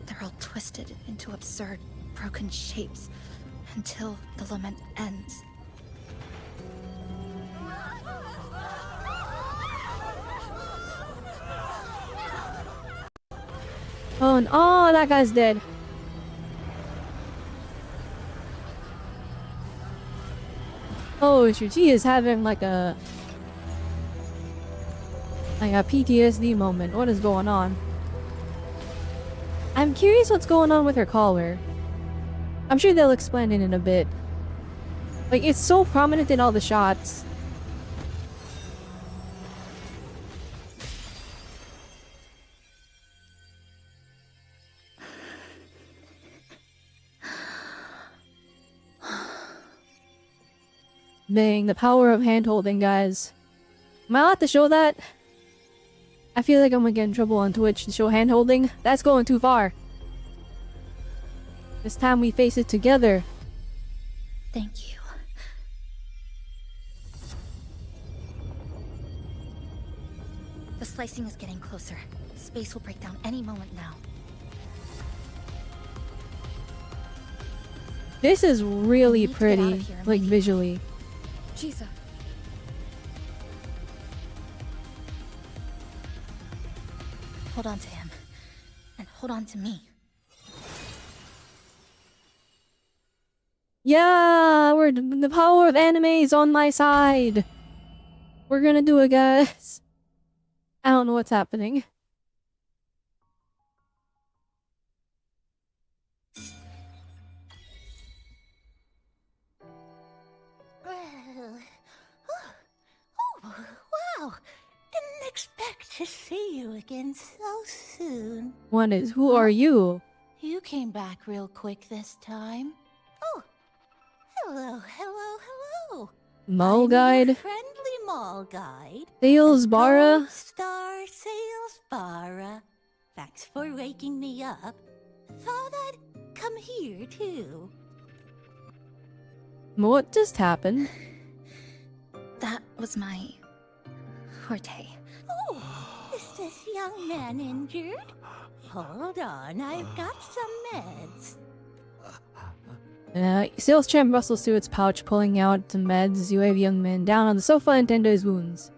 They're all twisted into absurd, broken shapes until the lament ends. Oh, and oh, that guy's dead. Oh, Shuji is having like a PTSD moment. What is going on? I'm curious what's going on with her collar. I'm sure they'll explain it in a bit. Like, it's so prominent in all the shots. Dang, the power of hand-holding, guys. Am I allowed to show that? I feel like I'm gonna get in trouble on Twitch to show hand-holding. That's going too far. This time we face it together. Thank you. The slicing is getting closer. Space will break down any moment now. This is really pretty, like visually. Chisa. Hold on to him. And hold on to me. Yeah, the power of anime is on my side. We're gonna do it, guys. I don't know what's happening. Wow! Didn't expect to see you again so soon. One is, who are you? You came back real quick this time. Oh, hello, hello, hello. Mall guide? Friendly mall guide. Sales Bara? Star Sales Bara. Thanks for waking me up. Thought I'd come here too. What just happened? That was my forte. Oh, is this young man injured? Hold on, I've got some meds. Sales champ rustles through its pouch, pulling out some meds as you wave young man down on the sofa and tend to his wounds.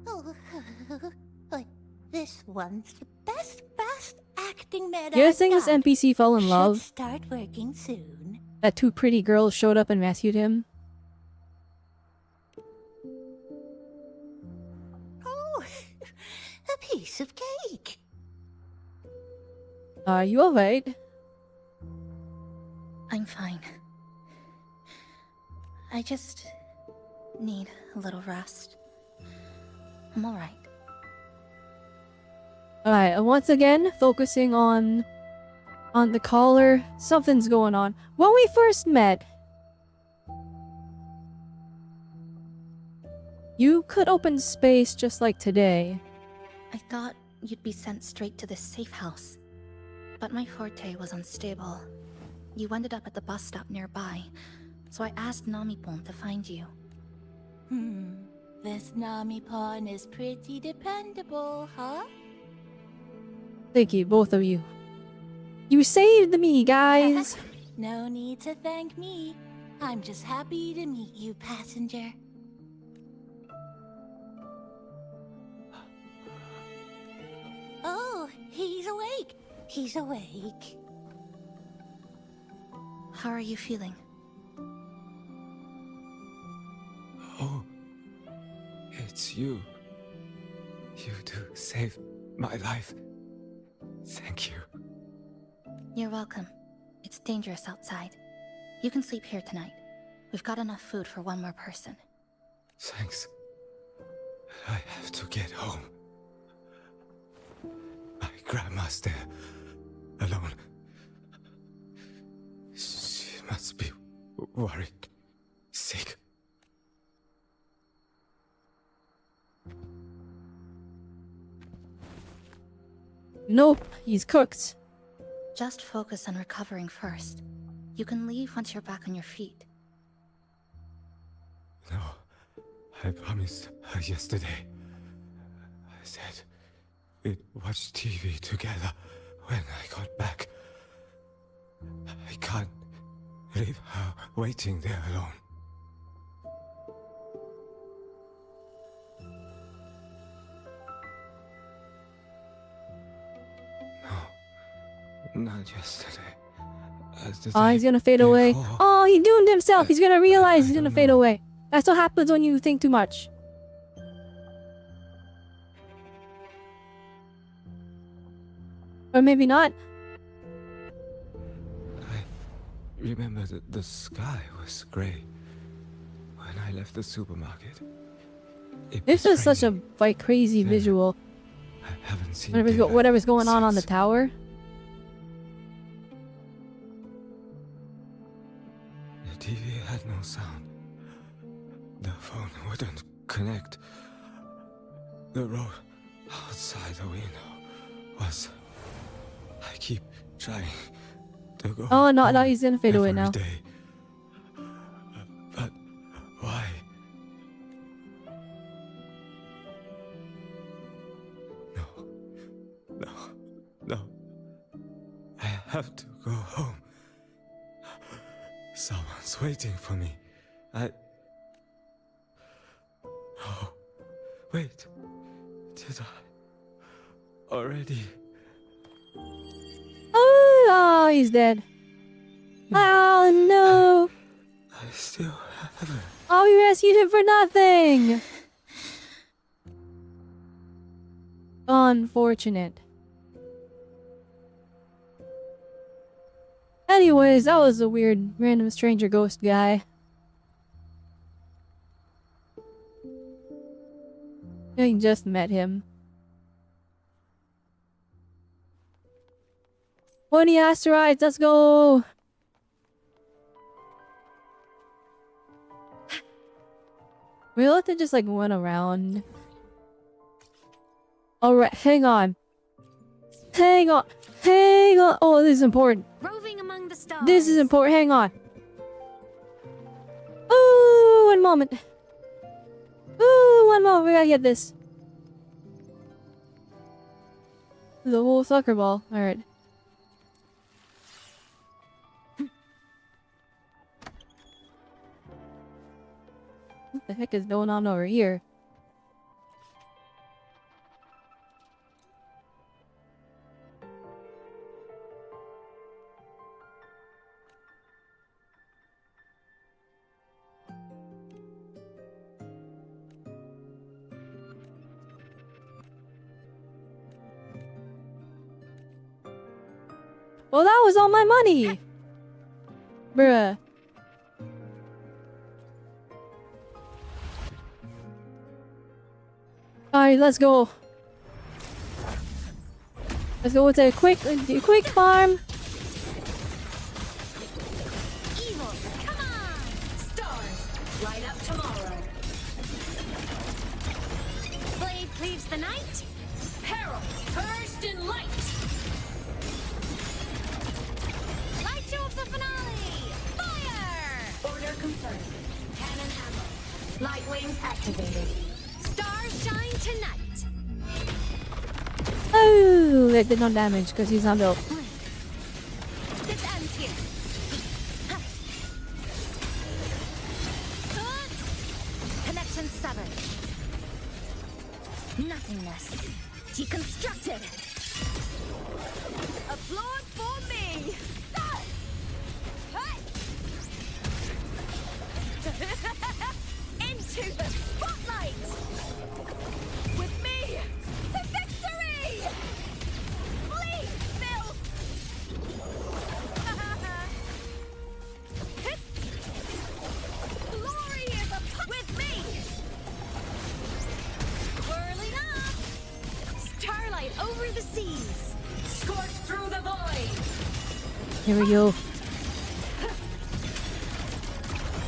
Oh, this one's the best acting med You're I've saying this got. NPC fell in love? Should start working soon. That two pretty girls showed up and rescued him? Oh, a piece of cake. Are you alright? I'm fine. I just need a little rest. I'm alright. Alright, once again, focusing on the collar. Something's going on. When we first met, you could open space just like today. I thought you'd be sent straight to this safe house. But my forte was unstable. You ended up at the bus stop nearby, so I asked Namipon to find you. This Namipon is pretty dependable, huh? Thank you, both of you. You saved me, guys! No need to thank me. I'm just happy to meet you, passenger. Oh, he's awake. He's awake. How are you feeling? Oh, it's you. You do save my life. Thank you. You're welcome. It's dangerous outside. You can sleep here tonight. We've got enough food for one more person. Thanks. I have to get home. My grandma's there, alone. She must be worried, sick. Nope, he's cooked. Just focus on recovering first. You can leave once you're back on your feet. No, I promised her yesterday. I said we'd watch TV together when I got back. I can't leave her waiting there alone. No, not yesterday. Oh, he's gonna fade away. Oh, he doomed himself. He's gonna realize he's gonna fade away. That's what happens when you think too much. Or maybe not. I remember that the sky was grey when I left the supermarket. This is such a like crazy visual. I haven't seen whatever's going on the tower. The TV had no sound. The phone wouldn't connect. The road outside the window was... I keep trying to go. Oh, no, he's gonna fade away now. Day. But why? No. I have to go home. Someone's waiting for me. Oh, wait. Did I already? Oh, he's dead. Oh no. I still haven't. Oh, we rescued him for nothing. Unfortunate. Anyways, that was a weird random stranger ghost guy. I just met him. 20 asteroids, let's go! We'll have to just like went around. Alright, hang on. Hang on. Hang on. Oh, this is important. Roving among the stars. This is important. Hang on. Ooh, one moment. Ooh, one moment. We gotta get this. The whole soccer ball. Alright. What the heck is going on over here? Well, that was all my money! Bruh. Alright, let's go. Let's go with a quick farm. Evil, come on! Stars, light up tomorrow. Blade cleaves the night. Peril, purged in light. Light show of the finale! Fire! Order confirmed. Cannon ammo. Light wings activated. Stars shine tonight. Oh, it did no damage because he's not built. This ends here. Connection severed. Nothingness. Deconstructed. Applaud for me. Into the spotlight. With me to victory. Please, Phil. Glory is with me. Whirling up. Starlight over the seas. Scorched through the void. Here we go.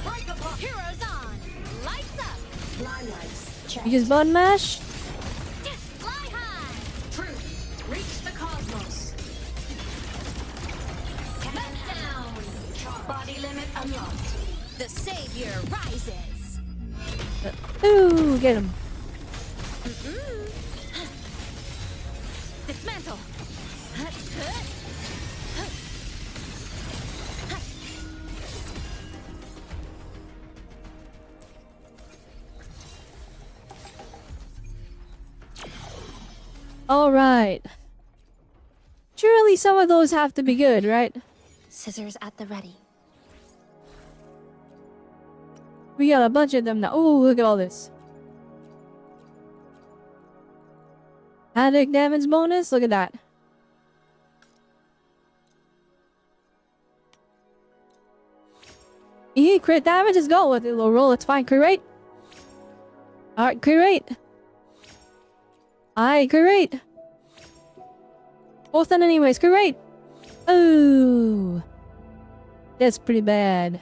Like a pop. Heroes on. Lights up. Limelights. Check. You just button mash? Fly high. Truth. Reach the cosmos. Cannon down. Body limit unlocked. The savior rises. Ooh, get him. Dismantle. Alright. Surely some of those have to be good, right? Scissors at the ready. We got a bunch of them now. Oh, look at all this. Addict damage bonus? Look at that. Crit damage, let's go with it. Low roll, it's fine. Crit rate. Alright, crit rate. Aye, crit rate. Both done anyways, crit rate. Oh. That's pretty bad.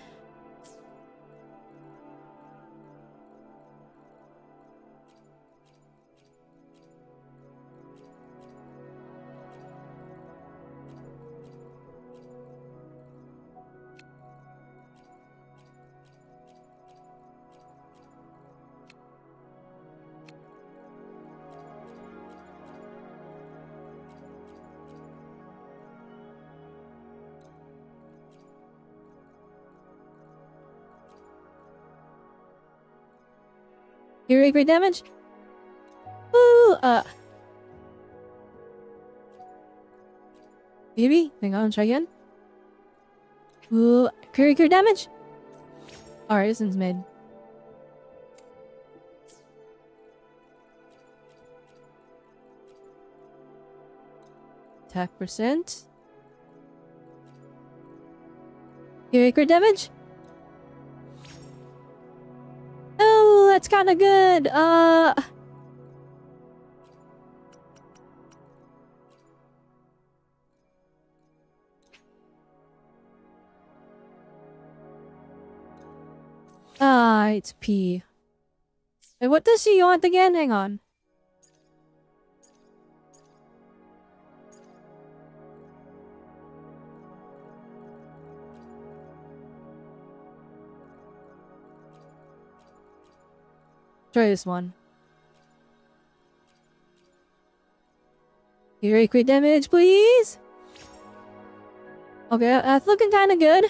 You take great damage? Woo! Maybe? Hang on, try again. Ooh, crit damage? Alright, this one's mid. Attack percent. Crit damage? Oh, that's kind of good. It's P. Wait, what does she want again? Hang on. Try this one. Here, crit damage, please. Okay, that's looking kind of good.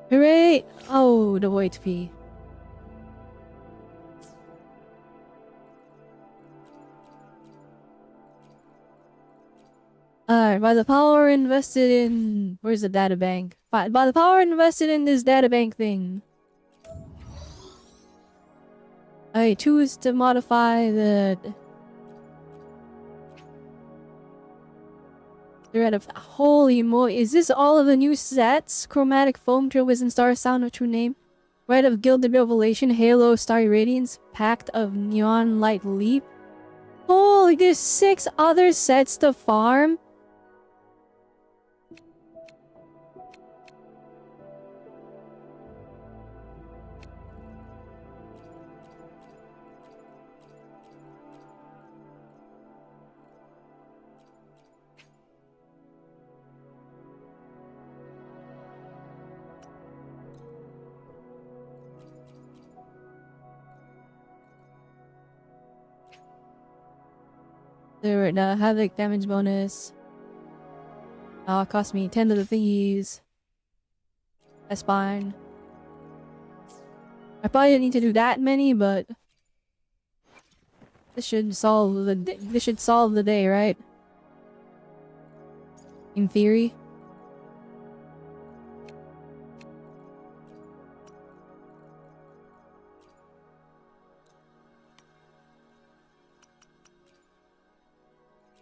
Hooray! Oh, the white P. Alright, by the power invested in... Where's the data bank? By the power invested in this data bank thing. I choose to modify the... Thread of holy moly! Is this all of the new sets? Chromatic Foam, Trail Wisdom Star, Sound of True Name, Rite of Gilded Revelation, Halo, Starry Radiance, Pact of Neon Light Leap. Holy, there's 6 other sets to farm. There, Havoc damage bonus. It cost me 10 of the thingies. That's fine. I probably didn't need to do that many, but this should solve the day, right? In theory.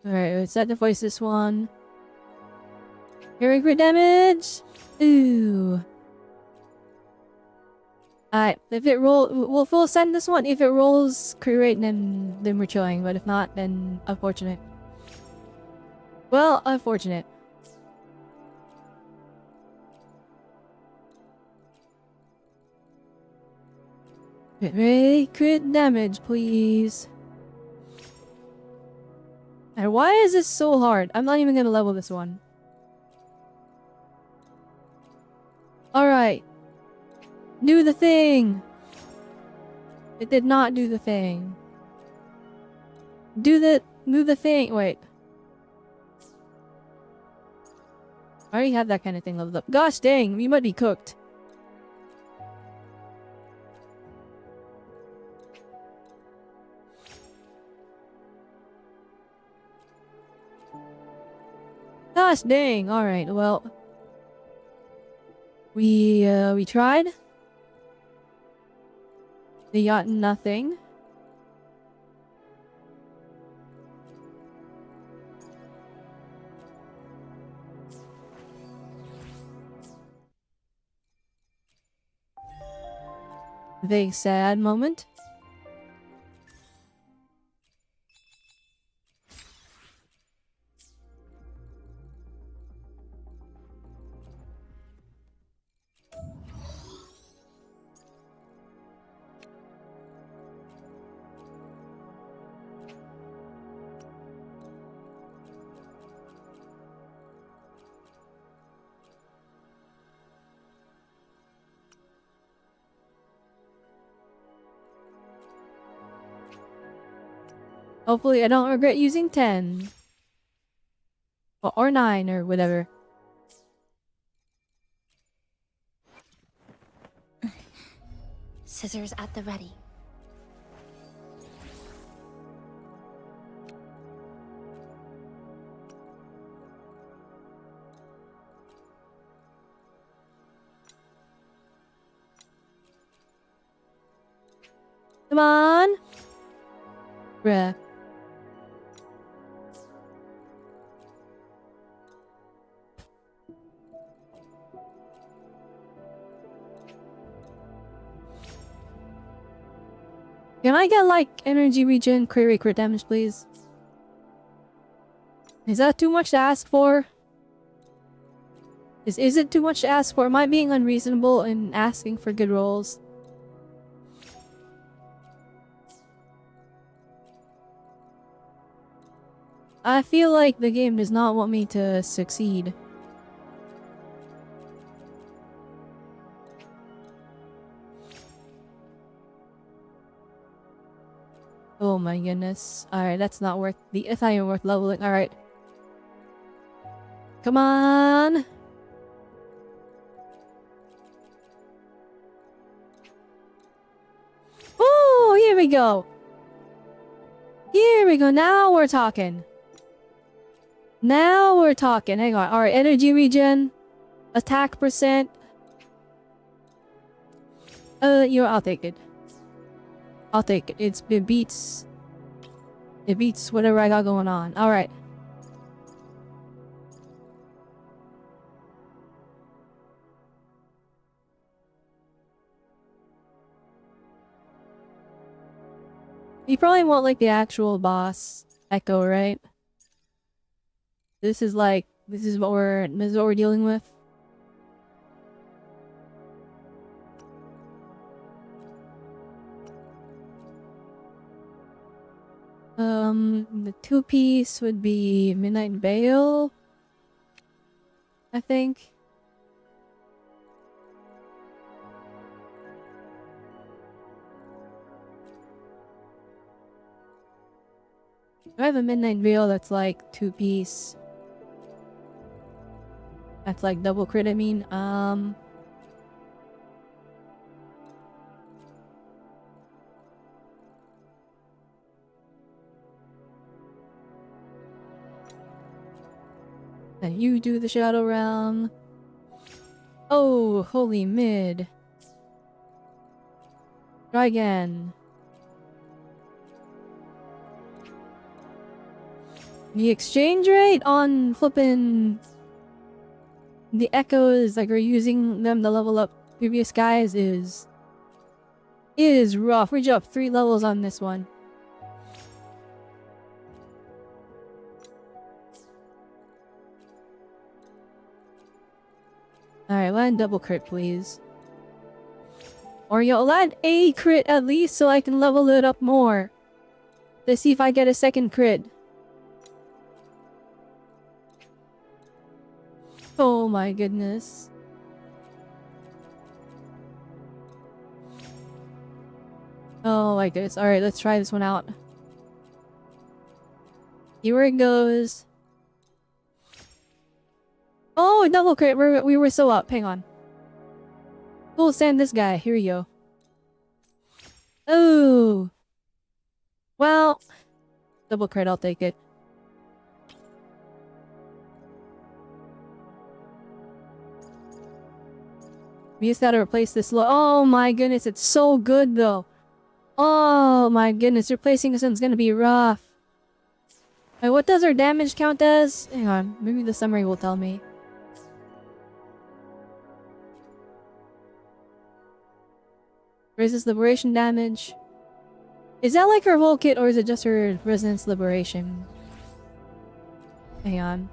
Alright, let's set the voice this one. Hearing crit damage! Ooh. Alright, if it we'll send this one. If it rolls crit rate, then we're chilling. But if not, then unfortunate. Well, unfortunate. Crit rate, crit damage, please. And why is this so hard? I'm not even gonna level this one. Alright. Do the thing! It did not do the thing. Move the thing. Wait. I already have that kind of thing leveled up. Gosh dang, we might be cooked. Gosh dang, alright, well. We tried. They got nothing. Very sad moment. Hopefully I don't regret using 10. Or 9 or whatever. Scissors at the ready. Come on! Bruh. Can I get like energy regen, crit damage, please? Is that too much to ask for? Is it too much to ask for? Am I being unreasonable in asking for good rolls? I feel like the game does not want me to succeed. Oh my goodness. Alright, that's not worth the... It's not even worth leveling. Alright. Come on! Oh, here we go! Here we go, now we're talking. Now we're talking. Hang on. Alright, energy regen. Attack percent. I'll take it. I'll take it. It beats whatever I got going on. Alright. You probably want like the actual boss Echo, right? This is what we're dealing with. The 2-piece would be Midnight Veil, I think. I have a Midnight Veil that's like 2-piece. That's like double crit, I mean. Then you do the Shadow Realm. Oh, holy mid. Try again. The exchange rate on flippin' the echoes, like we're using them to level up previous guys, is rough. We jumped 3 levels on this one. Alright, land double crit, please. Or you'll land a crit at least so I can level it up more. Let's see if I get a second crit. Oh my goodness. Oh my goodness. Alright, let's try this one out. See where it goes. Oh, double crit. We were so up. Hang on. We'll send this guy. Here we go. Oh. Well. Double crit. I'll take it. We just gotta replace this oh my goodness. It's so good though. Oh my goodness. Replacing this one's gonna be rough. Wait, what does our damage count as? Hang on. Maybe the summary will tell me. Resist liberation damage. Is that like her whole kit or is it just her resistance liberation? Hang on.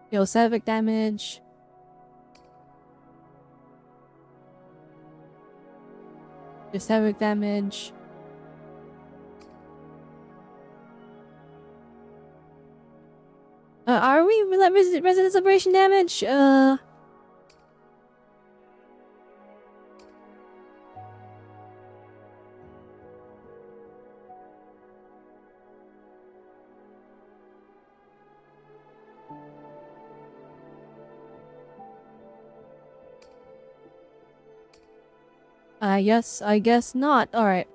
Yo, Savic damage. Just Savic damage. Are we resistance liberation damage? Yes, I guess not. Alright.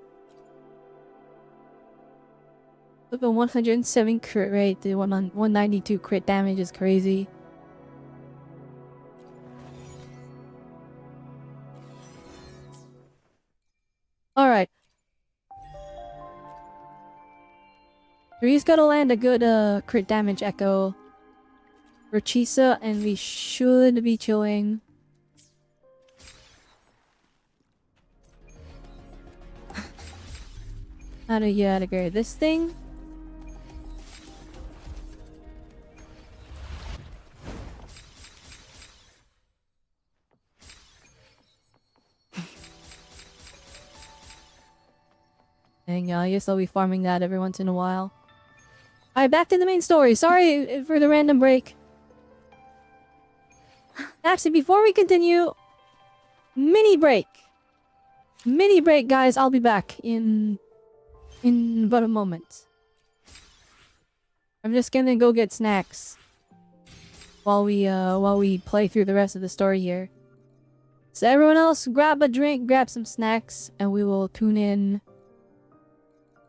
With a 107 crit rate, the 192 crit damage is crazy. Alright. He's gotta land a good crit damage echo for Chisa, and we should be chilling. How do you upgrade this thing? Dang, I guess I'll be farming that every once in a while. Alright, back to the main story. Sorry for the random break. Actually, before we continue, mini break. Mini break, guys. I'll be back in but a moment. I'm just gonna go get snacks while we play through the rest of the story here. So everyone else, grab a drink, grab some snacks, and we will tune in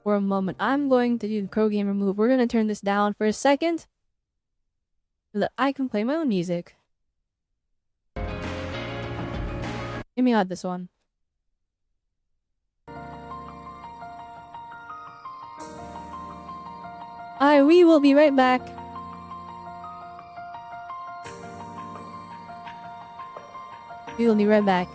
for a moment. I'm going to do the Crow Game remove. We're gonna turn this down for a second so that I can play my own music. Give me out this one. We will be right back. We will be right back.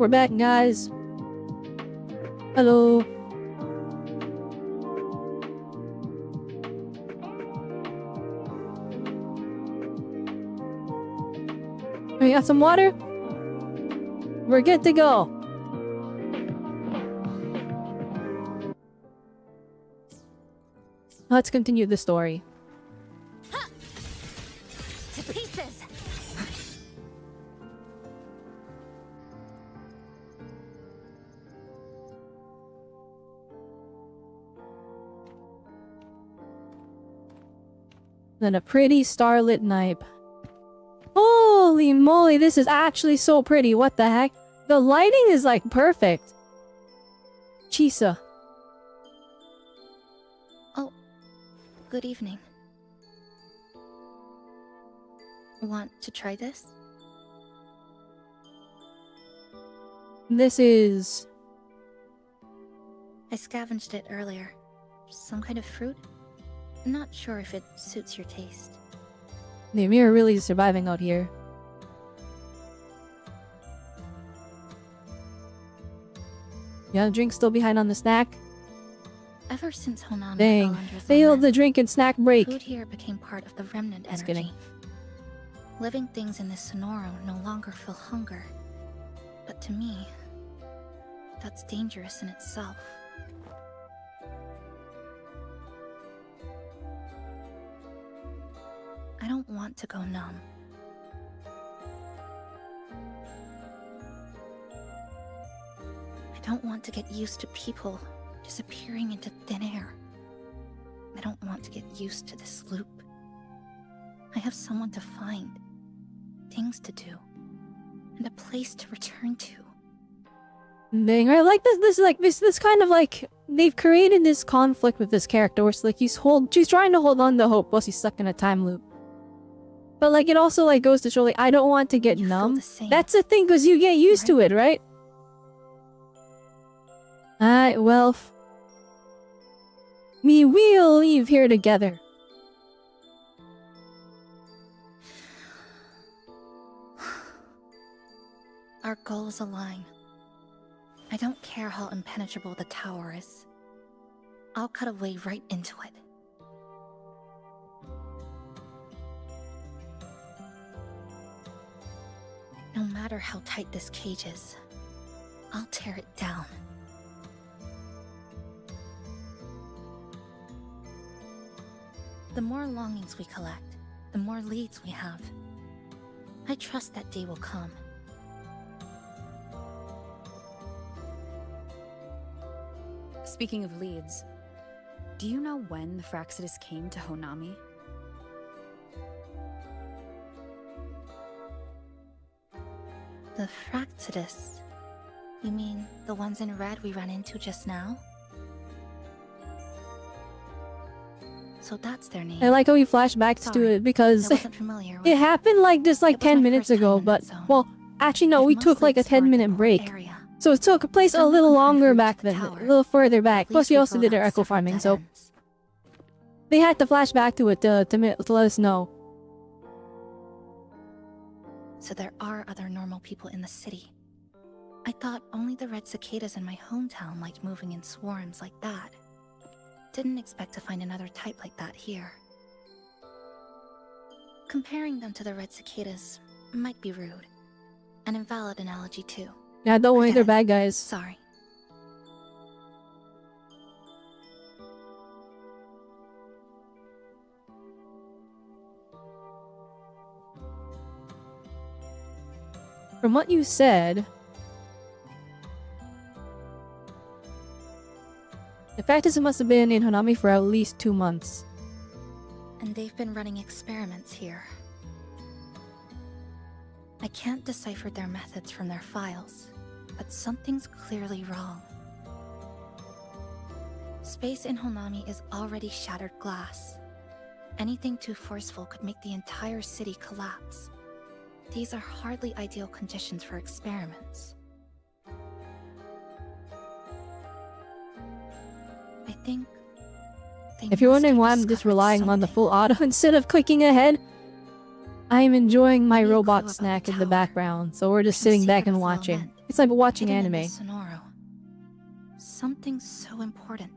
We're back, guys. Hello. We got some water? We're good to go. Let's continue the story. To pieces! Then a pretty starlit night. Holy moly, this is actually so pretty. What the heck? The lighting is like perfect. Chisa. Oh, good evening. Want to try this? This is... I scavenged it earlier. Some kind of fruit? Not sure if it suits your taste. The Emir really is surviving out here. Yeah, the drink's still behind on the snack. Ever since Honami Dang. fell under Failed the drink and snack break. food here became part of the remnant Just energy. kidding. Living things in this Sonoro no longer feel hunger. But to me, that's dangerous in itself. I don't want to go numb. I don't want to get used to people disappearing into thin air. I don't want to get used to this loop. I have someone to find, things to do, and a place to return to. Dang, I like this kind of like they've created this conflict with this character where it's like she's trying to hold on to hope while she's stuck in a time loop. But like it also like goes to show like I don't want to get numb. That's the thing, because you get used to it, right? Alright, well, we'll leave here together. Our goals align. I don't care how impenetrable the tower is. I'll cut a way right into it. No matter how tight this cage is, I'll tear it down. The more longings we collect, the more leads we have. I trust that day will come. Speaking of leads, do you know when the Fraxidus came to Honami? The Fraxidus? You mean the ones in red we ran into just now? So that's their name. I like how he flashbacks to it because it happened like just like 10 minutes ago, but well, actually no, we took like a 10-minute break. So it took place a little longer back then, a little further back. Plus we also did our echo farming, so they had to flash back to it to let us know. So there are other normal people in the city. I thought only the red cicadas in my hometown liked moving in swarms like that. Didn't expect to find another type like that here. Comparing them to the red cicadas might be rude. An invalid analogy too. Yeah, don't worry, they're bad guys. Sorry. From what you said, the fact is it must have been in Honami for at least 2 months. And they've been running experiments here. I can't decipher their methods from their files, but something's clearly wrong. Space in Honami is already shattered glass. Anything too forceful could make the entire city collapse. These are hardly ideal conditions for experiments. I think If you're wondering why I'm just relying on the full auto instead of clicking ahead, I am enjoying my robot snack in the background, so we're just sitting back and watching. It's like watching anime. Something so important,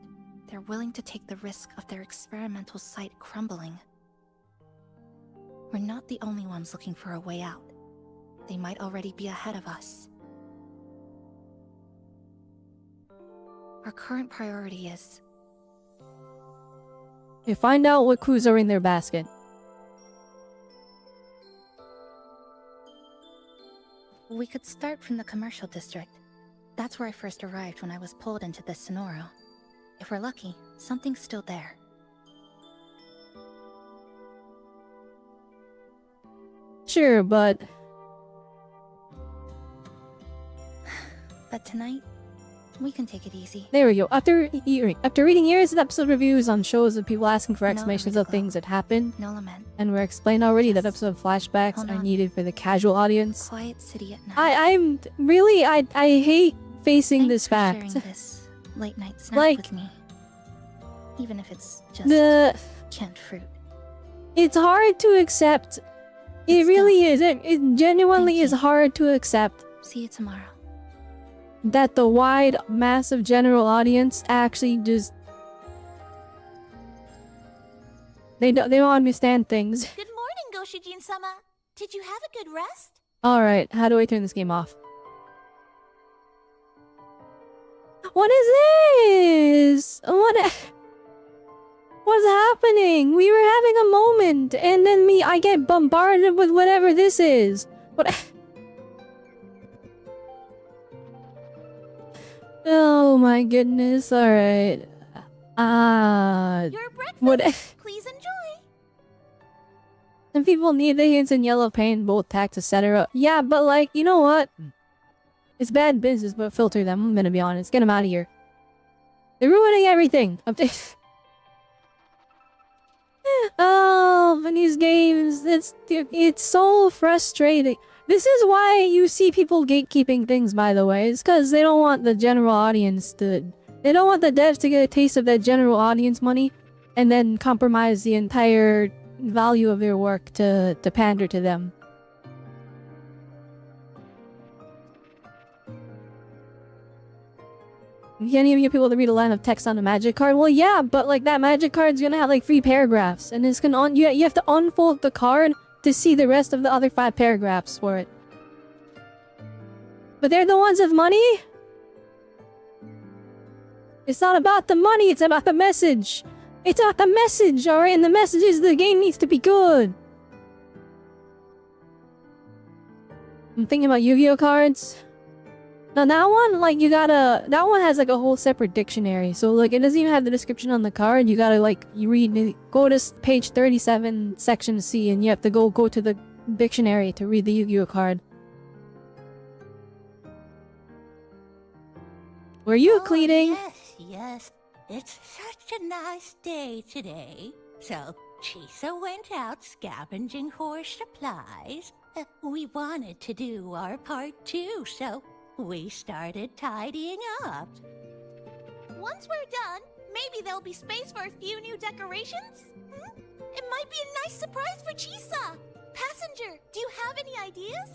they're willing to take the risk of their experimental site crumbling. We're not the only ones looking for a way out. They might already be ahead of us. Our current priority is... You find out what clues are in their basket. We could start from the commercial district. That's where I first arrived when I was pulled into this Sonoro. If we're lucky, something's still there. Sure, but... But tonight, we can take it easy. There we go. After reading years of episode reviews on shows of people asking for explanations of things that happened, no lament. And we're explained already that episode flashbacks are needed for the casual audience. Quiet city at night. I hate facing this fact. Sharing this late night snack Like, with me. Even if it's just canned fruit. It's hard to accept. It really is. It genuinely is hard to accept. See you tomorrow. That the wide, massive general audience actually just They don't understand things. Good morning, Goshijin-sama. Did you have a good rest? Alright, how do I turn this game off? What is this? What's happening? We were having a moment, and then I get bombarded with whatever this is. What? Oh my goodness, alright. Your breakfast. Please enjoy. And people need the hints in yellow paint, bold text, etc. Yeah, but like, you know what? It's bad business, but filter them, I'm gonna be honest. Get them out of here. They're ruining everything. Oh, but these games, it's so frustrating. This is why you see people gatekeeping things, by the way. It's because they don't want the general audience to... They don't want the devs to get a taste of that general audience money and then compromise the entire value of their work to pander to them. You can't even get people to read a line of text on a magic card. Well, yeah, but like that magic card's gonna have like 3 paragraphs, and it's gonna you have to unfold the card to see the rest of the other 5 paragraphs for it. But they're the ones with money. It's not about the money, it's about the message. It's about the message, alright? And the message is the game needs to be good. I'm thinking about Yu-Gi-Oh cards. Now that one, like, that one has like a whole separate dictionary. So like, it doesn't even have the description on the card. You gotta like, go to page 37, section C, and you have to go to the dictionary to read the Yu-Gi-Oh card. Were you cleaning? Yes. It's such a nice day today. So, Chisa went out scavenging for supplies. We wanted to do our part too, so we started tidying up. Once we're done, maybe there'll be space for a few new decorations? It might be a nice surprise for Chisa! Passenger, do you have any ideas?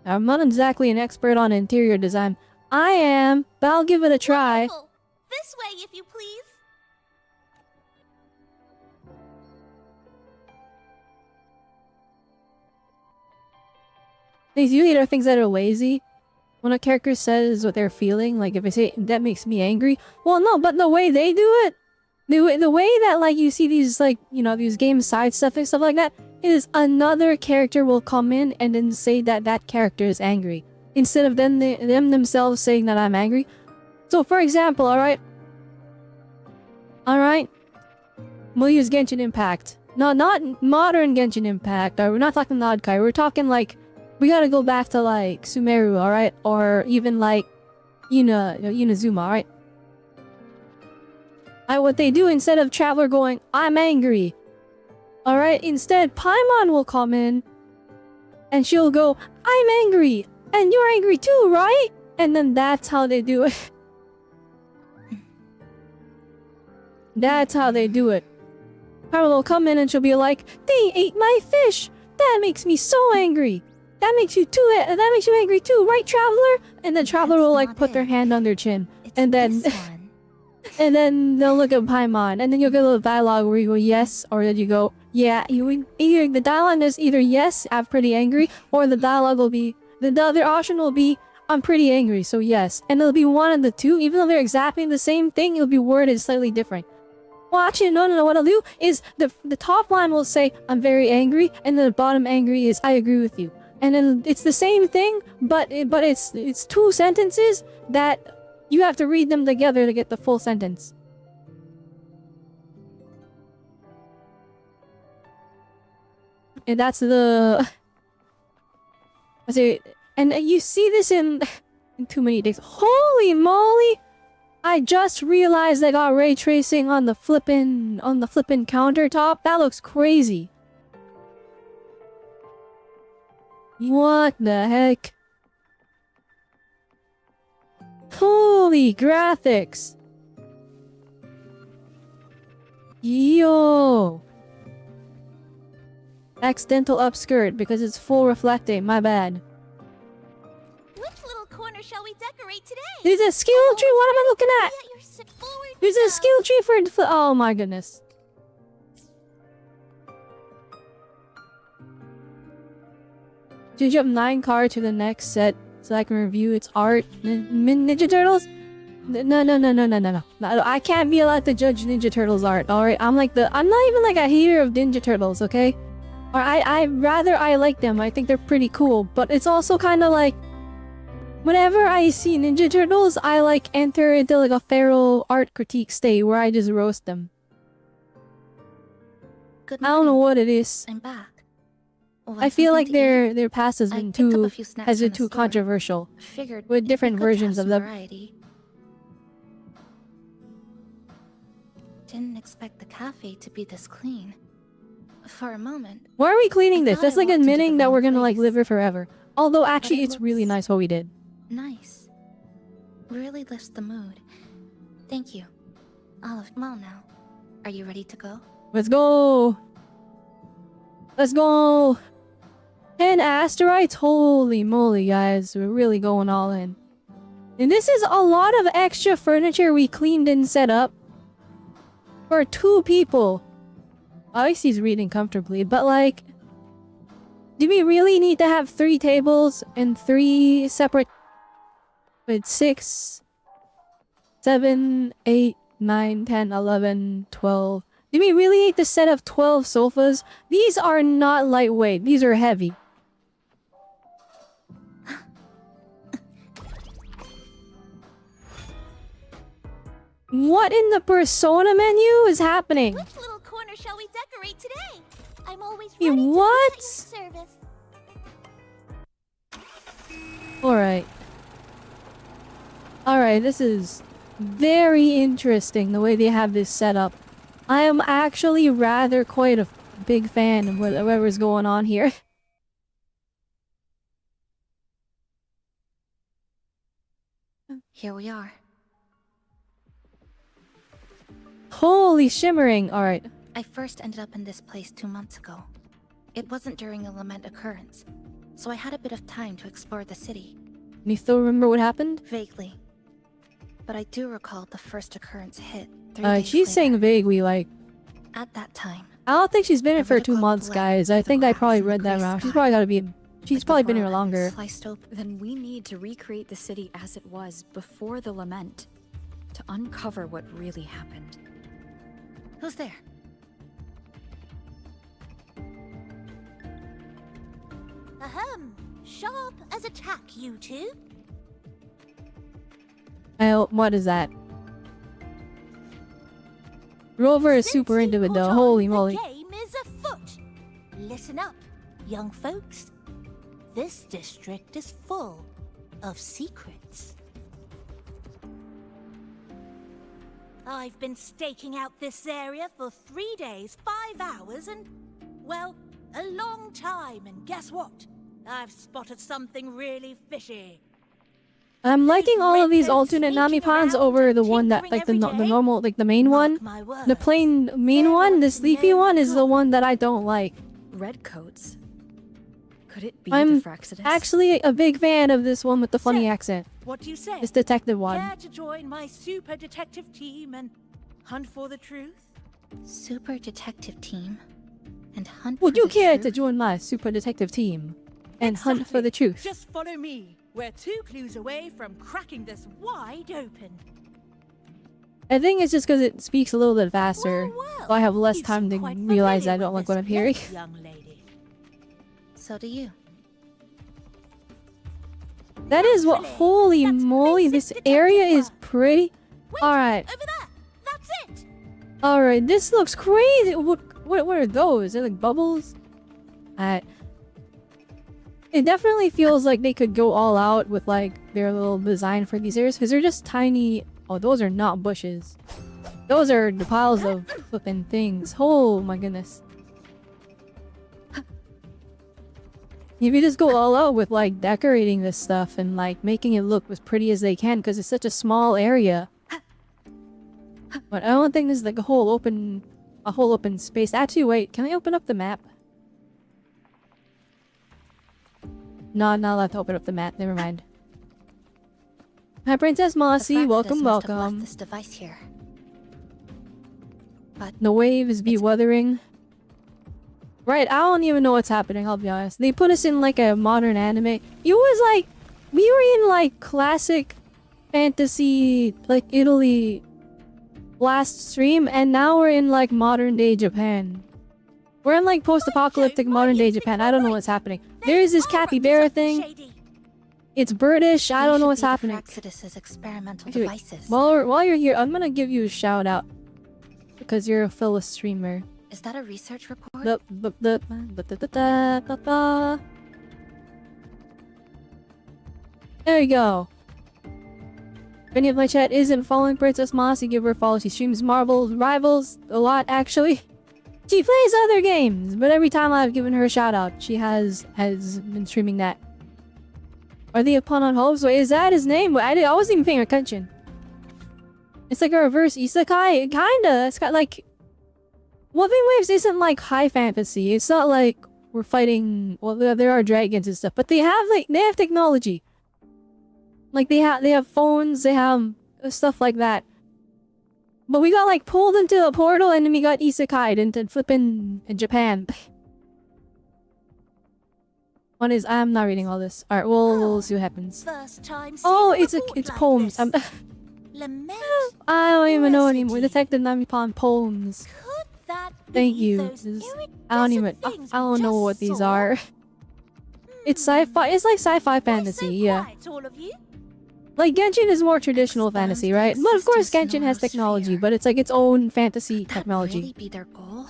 I'm not exactly an expert on interior design. I am, but I'll give it a try. Wonderful. This way, if you please. These usually are things that are lazy. When a character says what they're feeling, like if they say, that makes me angry. Well, no, but the way they do it, the way that like you see these like, you know, these game side stuff and stuff like that, is another character will come in and then say that that character is angry. Instead of them themselves saying that I'm angry. So for example, alright, we'll use Genshin Impact. No, not modern Genshin Impact. We're not talking Nodkai. We're talking like, we gotta go back to like Sumeru, alright? Or even like Inazuma, alright? What they do, instead of Traveler going, I'm angry, alright? Instead, Paimon will come in and she'll go, I'm angry! And you're angry too, right? And then that's how they do it. That's how they do it. Paimon will come in and she'll be like, they ate my fish! That makes me so angry! That makes you angry too, right, Traveler? And then Traveler will like put their hand on their chin. And then and then they'll look at Paimon, and then you'll get a little dialogue where you go yes, or then you go, yeah, the dialogue is either yes, I'm pretty angry, or the dialogue will be, the other option will be, I'm pretty angry, so yes. And it'll be one of the two, even though they're exactly the same thing, it'll be worded slightly different. Well, actually, no, what I'll do is, the top line will say, I'm very angry, and then the bottom angry is, I agree with you. And then it's the same thing, but it's 2 sentences that you have to read them together to get the full sentence. And that's the... And you see this in too many things. Holy moly! I just realized I got ray tracing on the flippin' countertop. That looks crazy. What the heck? Holy graphics! Yo! Accidental upskirt because it's full reflecting, my bad. Which little corner shall we decorate today? There's a skill tree, what am I looking at? Forward There's a skill tree for oh my goodness. Did you jump 9 cards to the next set so I can review its art? Ninja Turtles? No. I can't be allowed to judge Ninja Turtles art, alright? I'm not even like a hater of Ninja Turtles, okay? Or I like them. I think they're pretty cool, but it's also kind of like whenever I see Ninja Turtles, I like enter into like a feral art critique state where I just roast them. Good I don't know what it is. I'm back. I feel like their past has been too controversial Figured with different versions of them. variety. Didn't expect the cafe to be this clean. For a moment. Why are we cleaning this? That's like walked into the admitting that wrong we're gonna like live here forever. Although actually, it it's really nice what we did. Nice. Really lifts the mood. Thank you. Olive, well now. Are you ready to go? Let's go. Let's go. 10 asteroids? Holy moly, guys. We're really going all in. And this is a lot of extra furniture we cleaned and set up. For 2 people. At least he's reading comfortably, but like... Do we really need to have 3 tables and 3 separate... With 6... 7, 8, 9, 10, 11, 12... Do we really need to set up 12 sofas? These are not lightweight. These are heavy. What in the Persona menu is happening? Which little corner shall we decorate today? I'm always Hey, ready what? to be at your service. Alright. Alright, this is very interesting the way they have this set up. I am actually rather quite a big fan of whatever's going on here. Here we are. Holy shimmering! Alright. I first ended up in this place 2 months ago. It wasn't during a lament occurrence, so I had a bit of time to explore the city. You still remember what happened? Vaguely. But I do recall the first occurrence hit 3 days She's later. saying vaguely, like... At that time, I don't think she's been here for 2 months, guys. I think I probably read that wrong. She's probably gotta be... She's probably been here longer. Sliced open. Then we need to recreate the city as it was before the lament. To uncover what really happened. Who's there? Ahem. Sharp as a tack, you two. What is that? Rover is super into it though. Holy moly. The game is afoot. Listen up, young folks. This district is full of secrets. I've been staking out this area for 3 days, 5 hours, and, well, a long time. And guess what? I've spotted something really fishy. I'm liking all of these alternate Nami pawns over the one that, like, the normal, like, the main one. The plain main one, the sleepy one, is the one that I don't like. Redcoats? Could it be I'm the Fraxidus? actually a big fan of this one with the funny accent. What do you say? This detective one. Care to join my super detective team and hunt for the truth? Super detective team and hunt Would for you the care truth? to join my super detective team and hunt for the truth? Just follow me. We're 2 clues away from cracking this wide open. I think it's just because it speaks a little bit faster, Well, so I have less you time to seem quite realize I familiar don't like with what I'm this hearing. place, young lady. So do you. That is what. Holy moly! This area is pretty. All right. Over there. That's it. All right. This looks crazy. What are those? They're like bubbles. It definitely feels like they could go all out with like their little design for these areas because they're just tiny. Oh, those are not bushes. Those are the piles of flipping things. Oh my goodness. If you just go all out with like decorating this stuff and like making it look as pretty as they can because it's such a small area. But I don't think this is like a whole open space. Actually, wait, can I open up the map? No, not allowed to open up the map. Never mind. Hi, Princess Mossy. The Fraxidus Welcome, must have left welcome. this device here. The waves be wuthering. Right, I don't even know what's happening, I'll be honest. They put us in like a modern anime. It was like... We were in like classic fantasy, like Italy last stream, and now we're in like modern day Japan. We're in like post-apocalyptic modern day Japan. I don't know what's happening. There is this capybara thing. It's birdish. I don't know what's happening. Experimental Actually, devices. while you're here, I'm gonna give you a shout out because you're a fellow streamer. Is that a research report? There you go. If any of my chat isn't following Princess Mossy, give her a follow. She streams Marvel Rivals a lot, actually. She plays other games, but every time I've given her a shout out, she has been streaming that. Are they upon on hopes? Wait, is that his name? I wasn't even paying attention. It's like a reverse isekai, kinda. It's got like... Wuthering Waves isn't like high fantasy. It's not like we're fighting... Well, there are dragons and stuff, but they have technology. Like they have phones, they have stuff like that. But we got like pulled into a portal and then we got isekai'd into flipping in Japan. One is I'm not reading all this. Alright, we'll see what happens. Oh, it's poems. I don't even know anymore. Detective Namipon poems. Thank you. I don't know what these are. It's sci-fi. It's like sci-fi fantasy, yeah. Like Genshin is more traditional fantasy, right? But of course Genshin has technology, but it's like its own fantasy technology. Really be their goal?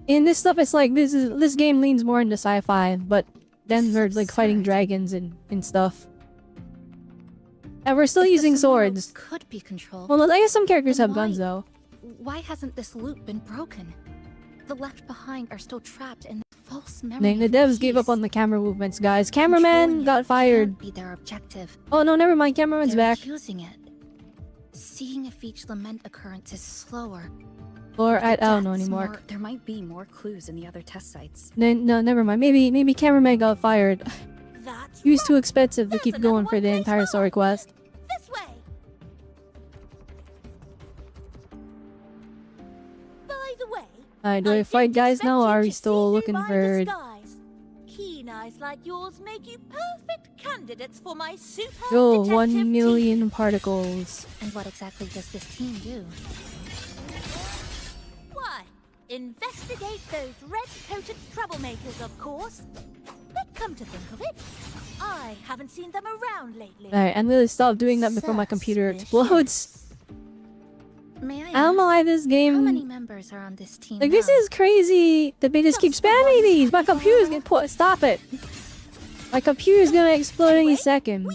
In this stuff, it's like this game leans more into sci-fi, but then we're like fighting dragons and stuff. And we're still using swords. Could be controlled. Well, I guess some characters have guns though. Why hasn't this loop been broken? The left behind are still trapped in the false memory. The devs gave up on the camera movements, guys. Cameraman got fired. Be their objective. Oh no, never mind. Cameraman's back. Using it. Seeing if each lament occurrence is slower. Or I don't know anymore. There might be more clues in the other test sites. No, never mind. Maybe cameraman got fired. He was too expensive to keep going for the entire story quest. This way. By the way, Do I fight guys now, or are we still looking for... Keen eyes like yours make you perfect candidates for my super Yo, detective 1 million team. particles. And what exactly does this team do? Why, investigate those red-coated troublemakers, of course. But come to think of it, I haven't seen them around lately. Alright, I'm gonna stop doing that before my computer explodes. May I don't know why this game... How many members are on this team Like, this is crazy that they just keep spamming these! My computer's gonna stop it! My computer's gonna explode any second.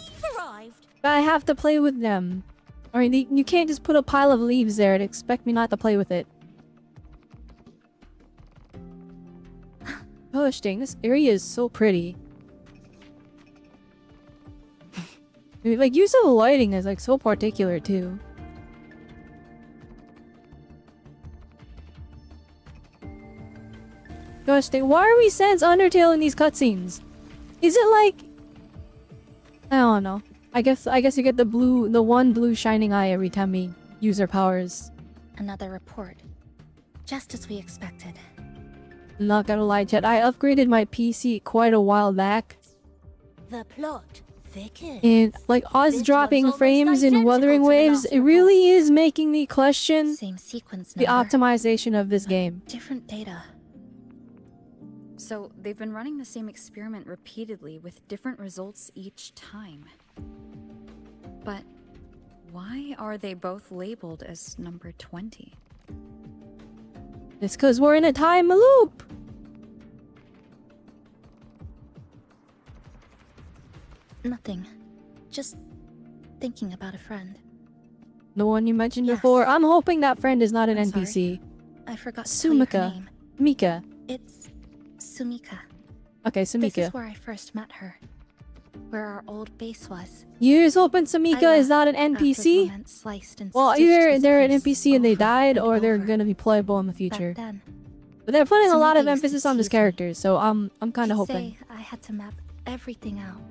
But I have to play with them. Or you can't just put a pile of leaves there and expect me not to play with it. Gosh dang, this area is so pretty. Like, use of lighting is like so particular too. Gosh dang, why are we Sans Undertale in these cutscenes? Is it like... I don't know. I guess you get the one blue shining eye every time we use our powers. Another report. Just as we expected. Not gonna lie, chat, I upgraded my PC quite a while back. The plot thickens. And like us dropping frames in Wuthering Waves, it really is making me question Same sequence the number. optimization of this game. Different data. So they've been running the same experiment repeatedly with different results each time. But why are they both labeled as number 20? It's cause we're in a time loop! Nothing. Just thinking about a friend. The one you mentioned before. I'm hoping that friend is not an NPC. I forgot to tell you her Sumika. name. Mika. It's Sumika. Okay, This Sumika. is where I first met her. Where our old base was. You're just hoping Sumika is not an NPC? Well, either they're an NPC and they died, or they're gonna be playable in the future. But they're putting a lot of emphasis on this character, so I'm kind of hoping. I had to map everything out.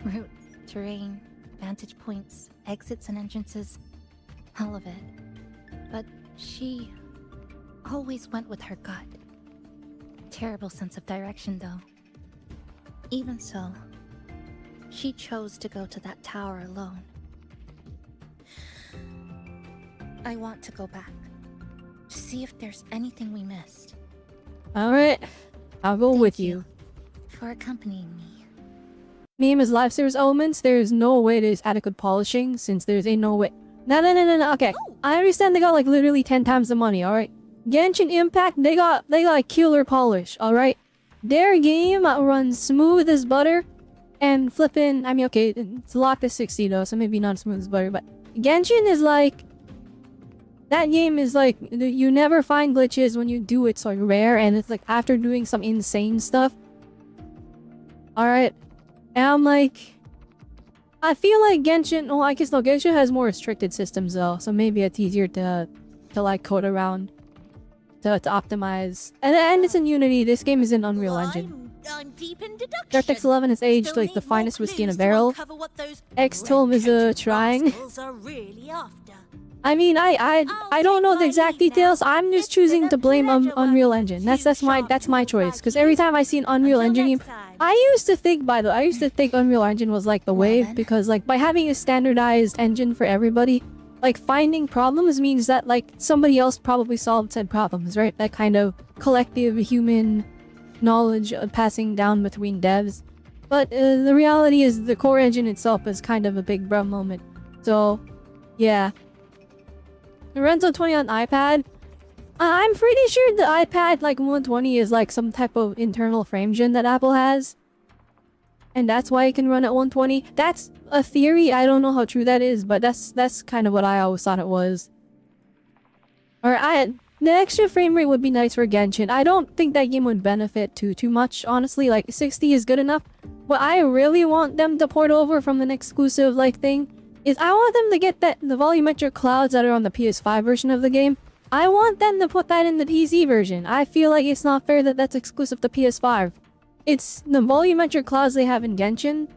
Route, terrain, vantage points, exits and entrances. All of it. But she always went with her gut. Terrible sense of direction, though. Even so, she chose to go to that tower alone. I want to go back, to see if there's anything we missed. Alright, I'll go with you. For accompanying me. Name is Lifesaver's Elements. There is no way there's adequate polishing, since there's no way. No. Okay, I understand they got like literally 10 times the money, alright? Genshin Impact, they got killer polish, alright? Their game runs smooth as butter, and flippin', I mean, okay, it's locked at 60 though, so maybe not smooth as butter, but Genshin is like, that game is like, you never find glitches when you do it, so like rare, and it's like after doing some insane stuff. Alright, and I'm like, I feel like Genshin, well, I guess no, Genshin has more restricted systems though, so maybe it's easier to like code around. To optimize. And it's in Unity. This game is in Unreal Engine. I'm deep in deduction. DirectX 11 is aged like the finest whiskey in a barrel. X-Tome is trying. I mean, I don't know the exact details. I'm just choosing to blame Unreal Engine. That's my choice. Because every time I see an Unreal Engine game, I used to think Unreal Engine was like the wave, because like by having a standardized engine for everybody, like finding problems means that like somebody else probably solved said problems, right? That kind of collective human knowledge passing down between devs. But the reality is the core engine itself is kind of a big bro moment. So, yeah. Lorenzo 20 on iPad. I'm pretty sure the iPad like 120 is like some type of internal frame gen that Apple has. And that's why it can run at 120. That's a theory. I don't know how true that is, but that's kind of what I always thought it was. Or the extra frame rate would be nice for Genshin. I don't think that game would benefit too much, honestly. Like 60 is good enough. What I really want them to port over from an exclusive like thing is I want them to get the volumetric clouds that are on the PS5 version of the game. I want them to put that in the PC version. I feel like it's not fair that that's exclusive to PS5. It's the volumetric clouds they have in Genshin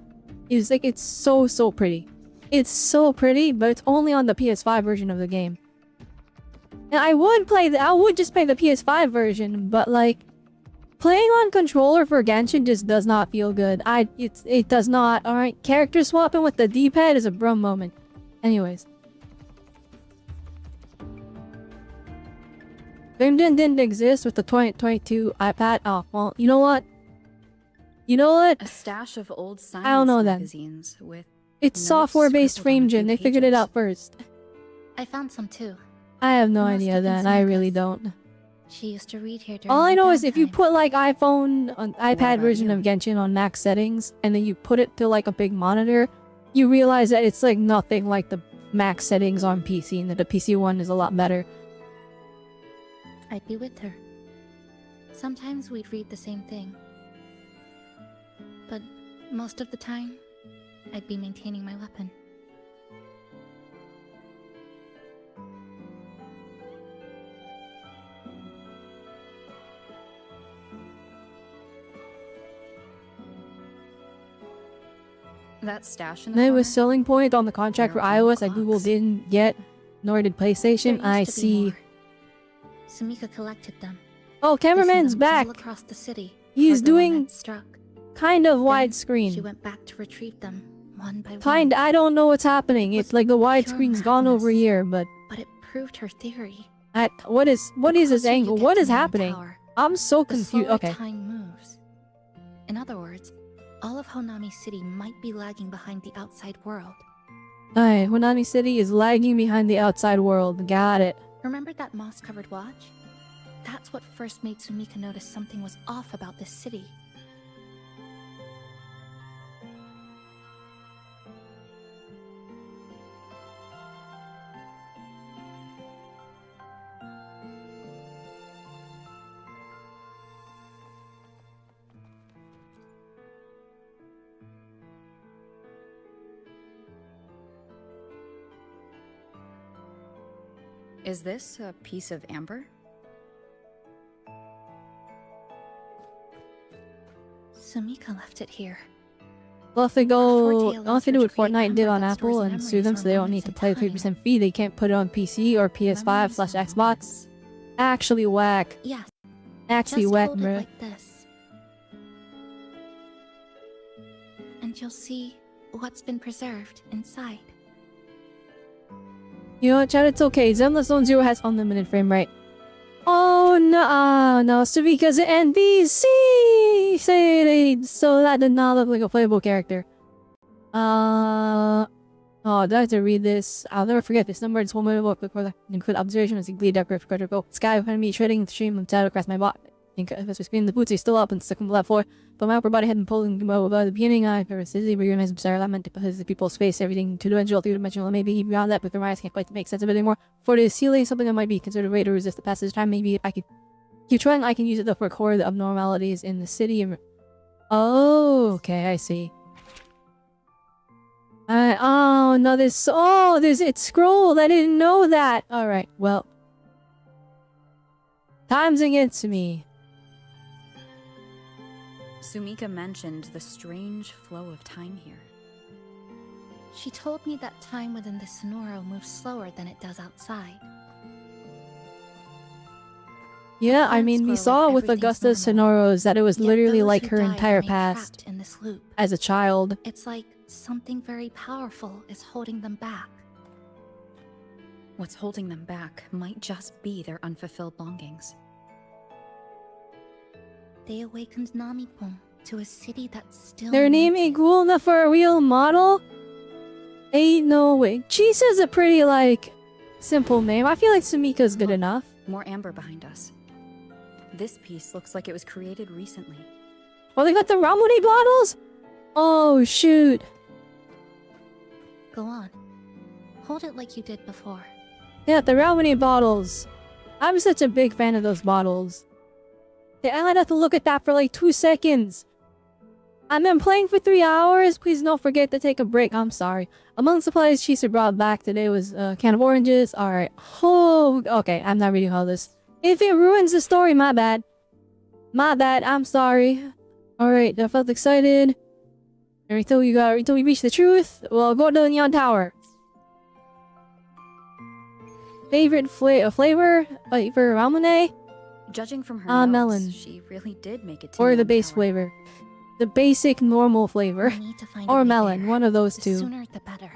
is like, it's so pretty. It's so pretty, but it's only on the PS5 version of the game. And I would just play the PS5 version, but like playing on controller for Genshin just does not feel good. It does not. Alright, character swapping with the D-pad is a brum moment. Anyways. Vimden didn't exist with the 2022 iPad. Oh, well, you know what? A stash of old science I don't know magazines then. with It's software-based frame gen. They figured it out first. I found some too. I have no idea then. I really don't. She used to read here during All I her know is if you downtime. put like iPad version of Genshin on max settings, and then you put it to like a big monitor, you realize that it's like nothing like the max settings on PC, and that the PC one is a lot better. I'd be with her. Sometimes we'd read the same thing. But most of the time, I'd be maintaining my weapon. that stash in the There corner? was selling point on the contract for iOS that Google didn't get, nor did PlayStation. I see. Sumika collected them. Oh, cameraman's back. Across the city. He's cargo when doing that struck. kind of She widescreen. went back to retrieve them, one by one. Kind. I don't know what's happening. It's like the widescreen's gone over here, but But it proved her theory. what is this angle? What is happening? Tower, I'm so the confused. slower Okay. time moves. In other words, all of Honami City might be lagging behind the outside world. Alright, Honami City is lagging behind the outside world. Got it. Remember that moss-covered watch? That's what first made Sumika notice something was off about this city. Is this a piece of amber? Sumika left it here. Well, if they go, Forte all they do allows what her to create Fortnite did on amber that Apple stores and sue them, so they don't need memories to pay the 3% fee. They can't put it on PC or PS5/Xbox. Actually whack. Yes. Actually Just whack, hold it bruh. like this. And you'll see what's been preserved inside. You know what, Chad? It's okay. Zenless Zone Zero has unlimited frame rate. Oh no, no, so because the NPC so that did not look like a playable character. Oh, do I have to read this? I'll never forget this number. It's one minute book before the include observation as a glee decorative credit go. Sky behind me trading the stream of shadow across my body. I think if I was screening the boots are still up and stuck on the left floor, but my upper body had been pulling about the beginning. I was dizzy, realized bizarre element because the people's space, everything two-dimensional, three-dimensional, maybe beyond that, but their eyes can't quite make sense of it anymore. For the ceiling, something that might be considered a way to resist the passage of time. Maybe if I could keep trying, I can use it to record the abnormalities in the city. And oh, okay, I see. Oh no, there's it scrolled. I didn't know that. All right, well, time's against me. Sumika mentioned the strange flow of time here. She told me that time within the Sonoro moves slower than it does outside. Yeah, I mean, we saw with Augusta Sonoros that it was literally like her entire past In this loop. as a child. It's like something very powerful is holding them back. What's holding them back might just be their unfulfilled longings. They awakened Namipon to a city that's still. Their name ain't cool enough for a real model? Ain't no way. Chisa's a pretty, like, simple name. I feel like Sumika's good enough. More amber behind us. This piece looks like it was created recently. Oh, they got the Ramune bottles? Oh, shoot. Go on. Hold it like you did before. Yeah, the Ramune bottles. I'm such a big fan of those bottles. I might have to look at that for like 2 seconds. I've been playing for 3 hours. Please don't forget to take a break. I'm sorry. Among supplies Chisa brought back today was a can of oranges. Alright. Oh, okay. I'm not reading all this. If it ruins the story, my bad. My bad. I'm sorry. Alright, I felt excited. Until we reach the truth, we'll go to the Neon Tower. Favorite flavor for Ramune? Judging from her notes, melon. she really did make it to Or the Neon base Tower. flavor. The basic normal flavor. We need to find Or a way melon, there. one of those The two. sooner the better.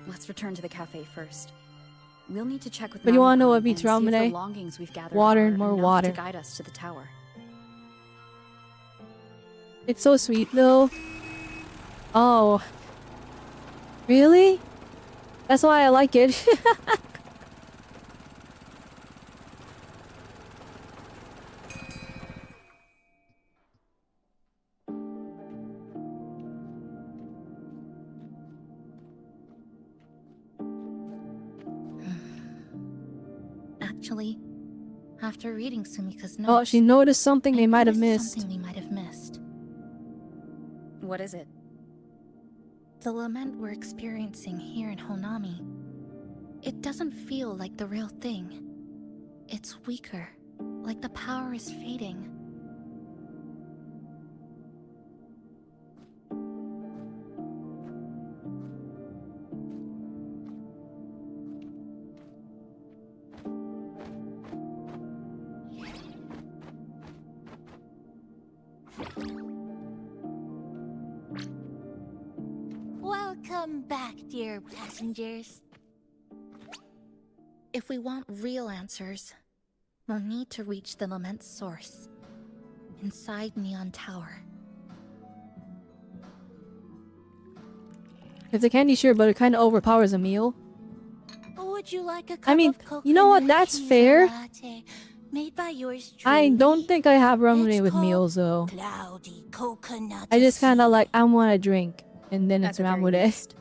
Let's return to the cafe first. We'll need to check with But you wanna know Namipon what beats and see if the Ramune? longings we've gathered Water are and more enough water. to guide us to the tower. It's so sweet though. Oh. Really? That's why I like it. Actually, after reading Sumika's notes, Oh, she noticed something they might have noticed missed. something we might have missed. What is it? The lament we're experiencing here in Honami. It doesn't feel like the real thing. It's weaker, like the power is fading. Welcome back, dear passengers. If we want real answers, we'll need to reach the lament's source. Inside Neon Tower. It's a candy, sure, but it kind of overpowers a meal. Would you like a cup I mean, of you know what? coconut That's cheese fair. latte made by yours I truly? don't think I have Ramune It's with called meals though. Cloudy coconut. I just kind of like, I want a drink. And then At it's the very Ramune. least,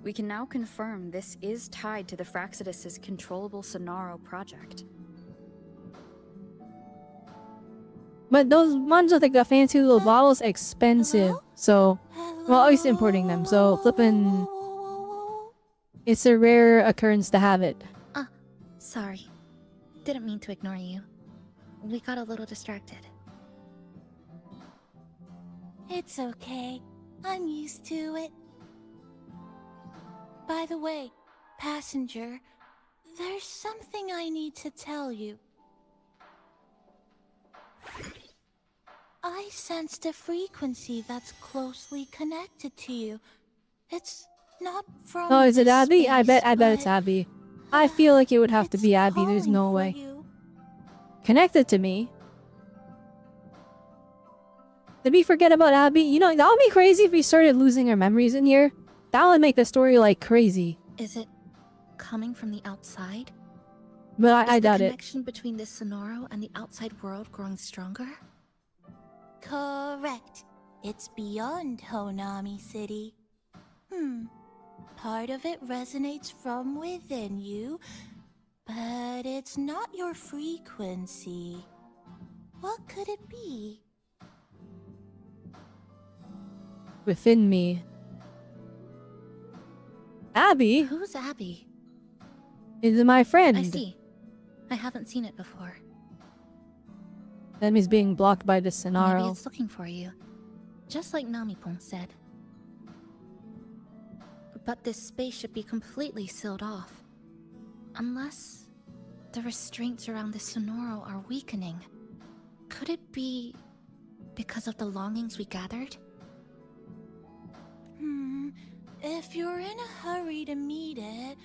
we can now confirm this is tied to the Fraxidus' controllable Sonaro project. But those ones with like the fancy little bottles, expensive. So, well, always importing them. So, flipping. It's a rare occurrence to have it. Sorry. Didn't mean to ignore you. We got a little distracted. It's okay. I'm used to it. By the way, passenger, There's something I need to tell you. I sensed a frequency that's closely connected to you. It's not from Oh, is it this Abby? I bet space, it's Abby. I feel like it would have to be Abby. There's no calling way. for you. Connected to me? Did we forget about Abby? You know, that would be crazy if we started losing our memories in here. That would make the story like crazy. Is it coming from the outside? But I doubt the it. connection between this Sonoro and the outside world growing stronger? Correct. It's beyond Honami City. Part of it resonates from within you, but it's not your frequency. What could it be? Within me. Abby? Who's Abby? Is my friend. I see. I haven't seen it before. That means being blocked by the Maybe scenario. it's looking for you. Just like Namipon said. But this space should be completely sealed off. Unless the restraints around the Sonoro are weakening. Could it be because of the longings we gathered? If you're in a hurry to meet it,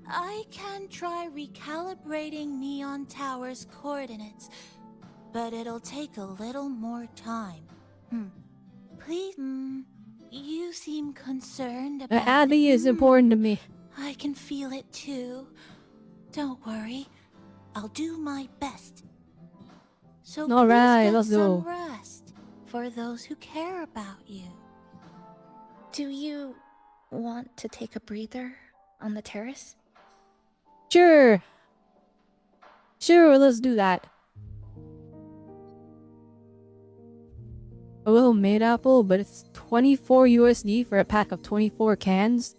I can try recalibrating Neon Tower's coordinates, but it'll take a little more time. Please, you seem concerned about Abby is important to me. I can feel it too. Don't worry, I'll do my best. So Alright, please get let's some go. rest for those who care about you. Do you want to take a breather on the terrace? Sure. Sure, let's do that. A little made apple, but it's 24 USD for a pack of 24 cans.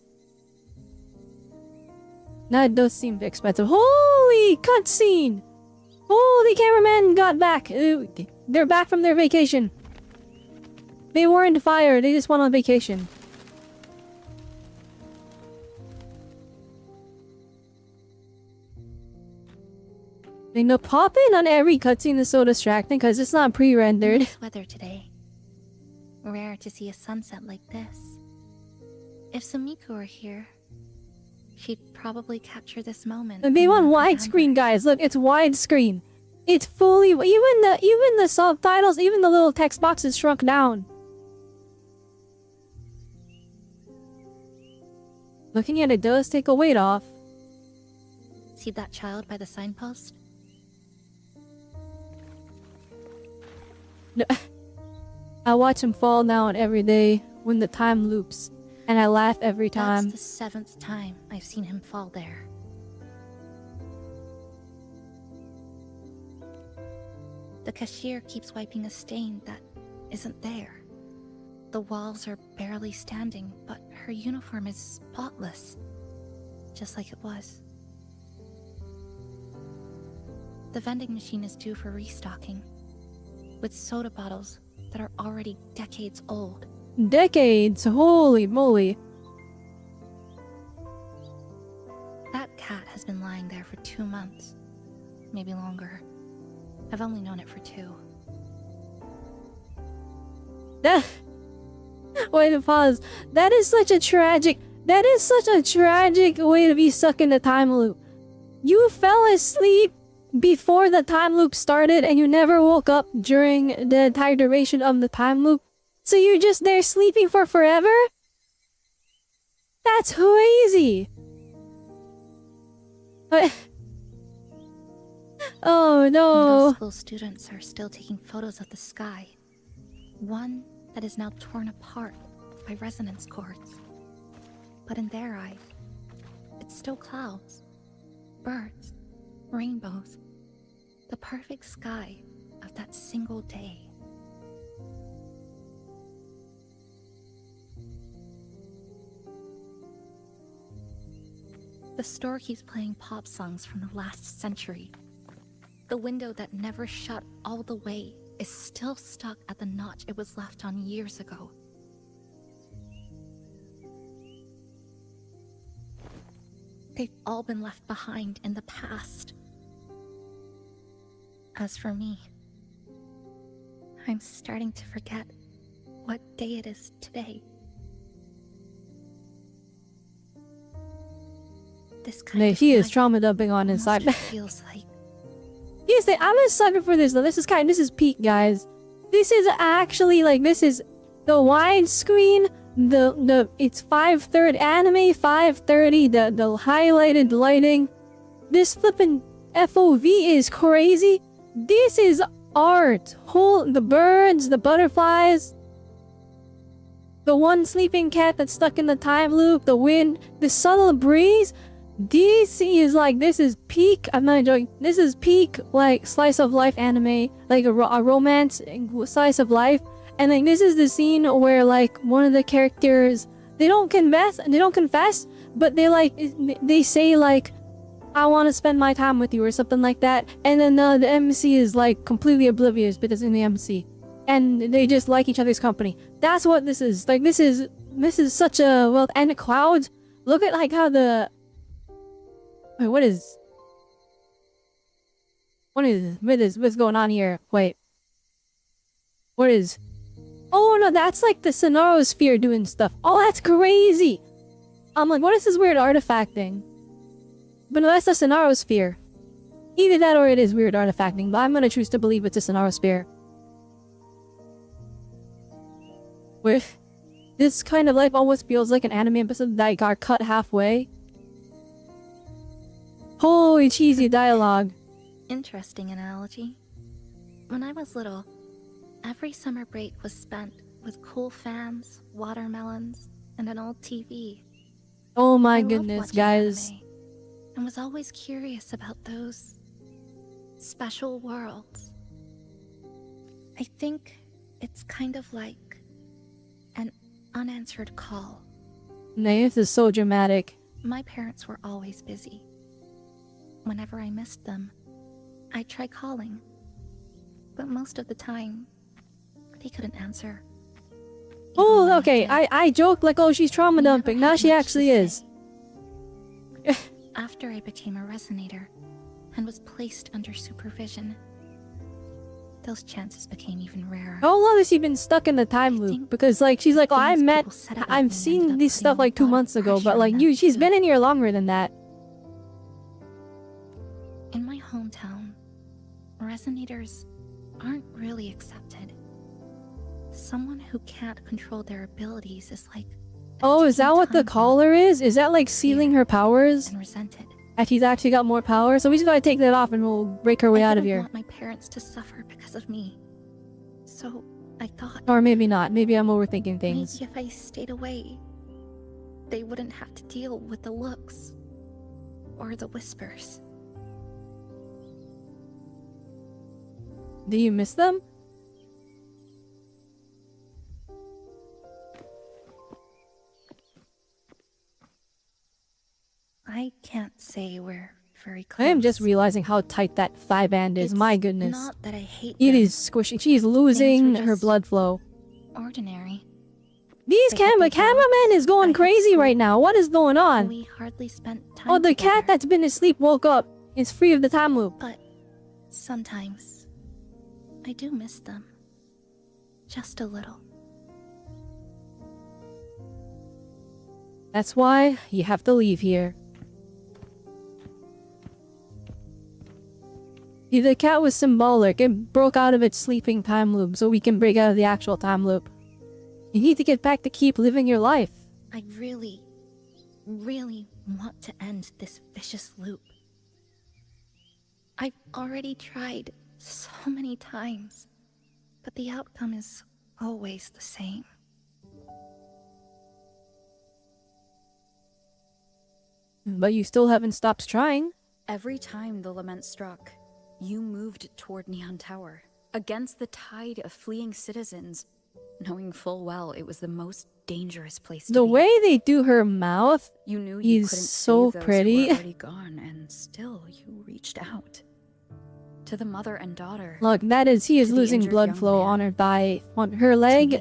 That does seem expensive. Holy cutscene! Holy cameraman got back. They're back from their vacation. They weren't fired, they just went on vacation. They know popping on every cutscene is so distracting because it's not pre-rendered. Nice weather today. Rare to see a sunset like this. If Sumiko were here, she'd probably capture this moment. They want widescreen, guys. Look, it's widescreen. It's fully even the subtitles, even the little text box is shrunk down. Looking at it does take a weight off. See that child by the signpost? No. I watch him fall down every day when the time loops, and I laugh every time. That's the 7th time I've seen him fall there. The cashier keeps wiping a stain that isn't there. The walls are barely standing, but her uniform is spotless, just like it was. The vending machine is due for restocking, with soda bottles that are already decades old. Decades? Holy moly. That cat has been lying there for 2 months. Maybe longer. I've only known it for 2. Wait a pause. That is such a tragic way to be stuck in the time loop. You fell asleep before the time loop started and you never woke up during the entire duration of the time loop. So you're just there sleeping for forever? That's crazy. Oh no. Middle school students are still taking photos of the sky. One that is now torn apart by resonance cords. But in their eyes, it's still clouds, birds, rainbows, the perfect sky of that single day. The store keeps playing pop songs from the last century. The window that never shut all the way is still stuck at the notch it was left on years ago. they've all been left behind in the past. As for me, I'm starting to forget what day it is today. This kind of He is life trauma dumping on his side. feels like I'm a sucker for this though. This is peak, guys. This is actually like, this is the widescreen, it's 5:30 anime, 5:30, the highlighted lighting. This flippin' FOV is crazy. This is art. The birds, the butterflies, the one sleeping cat that's stuck in the time loop, the wind, the subtle breeze. This is peak, I'm not joking, this is peak, like, slice of life anime, like a romance slice of life. And like, this is the scene where like one of the characters, they don't confess, but they say like, I want to spend my time with you or something like that. And then the MC is like completely oblivious because in the MC, and they just like each other's company. That's what this is. Like, this is such a, well, and the clouds, look at like how the, wait, what's going on here? Wait. What is? Oh no, that's like the Sonaro sphere doing stuff. Oh, that's crazy! I'm like, what is this weird artifacting? But no, that's the Sonaro sphere. Either that or it is weird artifacting, but I'm gonna choose to believe it's a Sonaro sphere. Where this kind of life almost feels like an anime episode that got cut halfway. Holy cheesy dialogue. interesting analogy. When I was little, every summer break was spent with cool fans, watermelons, and an old TV. Oh my I loved goodness, watching guys. anime and was always curious about those special worlds. I think it's kind of like an unanswered call. This is so dramatic. My parents were always busy. Whenever I missed them, I'd try calling. But most of the time, they couldn't answer. Oh, okay. I joke like, oh, she's trauma dumping. Now she actually is. After I became a resonator and was placed under supervision, those chances became even rarer. How long has she been stuck in the time loop? Because like, she's like, oh, I've seen this stuff like 2 months ago, but like she's been in here longer than that. In my hometown, resonators aren't really accepted. Someone who can't control their abilities is like... Oh, is that what the collar is? Is that like sealing her powers? And resented. And she's actually got more power? So we just gotta take that off and we'll break her way out of I here. didn't want my parents to suffer because of me. So I thought... Or maybe not. Maybe I'm overthinking things. Maybe if I stayed away, they wouldn't have to deal with the looks. Or the whispers. Do you miss them? I can't say we're very close. I am just realizing how tight that thigh band is. My goodness. Not that I hate It them. is squishy. She's losing her blood flow. Ordinary. These cameraman is going crazy right now. What is going on? We hardly spent time Oh, the together. cat that's been asleep woke up. It's free of the time loop. But sometimes I do miss them. Just a little. That's why you have to leave here. See, the cat was symbolic. It broke out of its sleeping time loop so we can break out of the actual time loop. You need to get back to keep living your life. I really, really want to end this vicious loop. I've already tried so many times, but the outcome is always the same. But you still haven't stopped trying. Every time the lament struck, you moved toward Neon Tower, against the tide of fleeing citizens, knowing full well it was the most dangerous place to The be. way they do her mouth You knew you is couldn't so save those pretty. who were already gone, and still you reached out. To the mother and daughter. Look, he is to the losing injured blood young flow man, on her thigh. On her leg.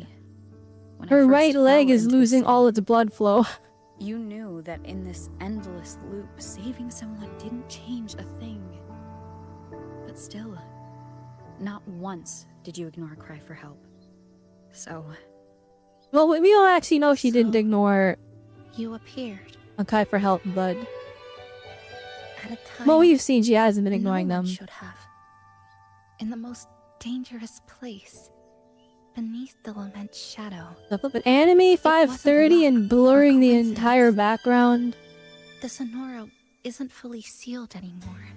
when I Her first right leg fell is into the losing sea. all its blood flow. You knew that in this endless loop, saving someone didn't change a thing. But still, not once did you ignore a cry for help. So... Well, we don't actually know she didn't ignore You appeared a cry for help, but... at a time Well, we've seen she hasn't been ignoring no one them. should have. In the most dangerous place, beneath the lament shadow. But anime 530 and blurring the entire background. The Sonora isn't fully sealed anymore.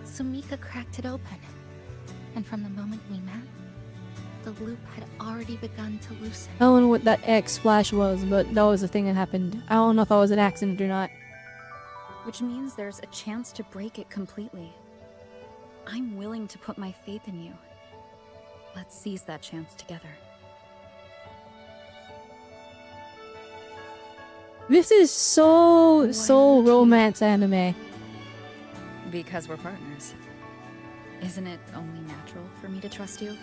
Sumika cracked it open, and from the moment we met, the loop had already begun to loosen. I don't know what that X flash was, but that was a thing that happened. I don't know if that was an accident or not. Which means there's a chance to break it completely. I'm willing to put my faith in you. Let's seize that chance together. This is so romance anime. Because we're partners. Isn't it only natural for me to trust you?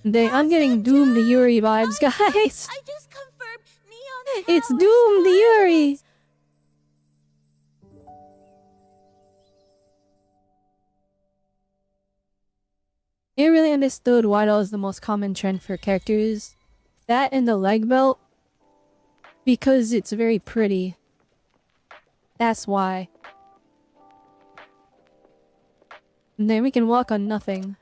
I'm getting Doomed Yuri vibes, guys. I just confirmed Neon It's Doomed Yuri. I really understood why that was the most common trend for characters. That and the leg belt. Because it's very pretty. That's why. And then we can walk on nothing.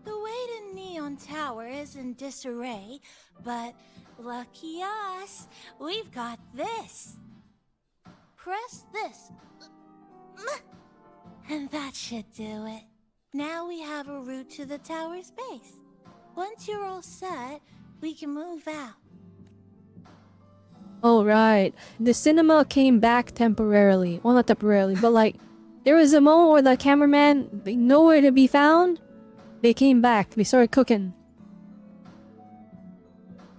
The way to Neon Tower is in disarray, but lucky us, we've got this. Press this. And that should do it. Now we have a route to the tower's base. Once you're all set, we can move out. Oh, right. The cinema came back temporarily. Well, not temporarily, but like, there was a moment where the cameraman, nowhere to be found. They came back. They started cooking.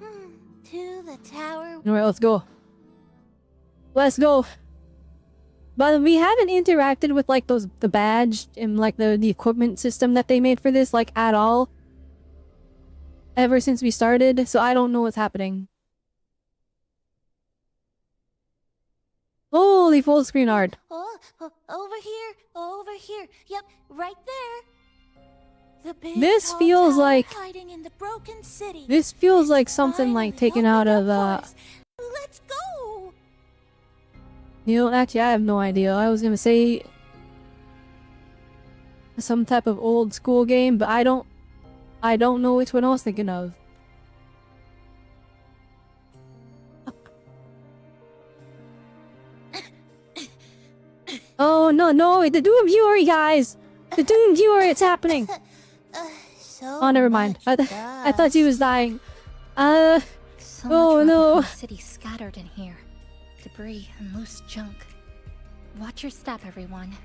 To the tower. Alright, let's go. Let's go. But we haven't interacted with like the badge and like the equipment system that they made for this like at all. Ever since we started, so I don't know what's happening. Holy full screen art. Oh, over here. Yep, right there. The big This tall feels tower like hiding in the broken city. this feels like something like taken out of Let's go. You know, actually I have no idea. I was gonna say some type of old school game, but I don't know which one I was thinking of. Oh no, the Doom Viewer, guys! The Doom Viewer, it's happening! Oh, never mind. I thought he was dying. So oh much no. from the city scattered in here. Debris and loose junk. Watch your step, everyone.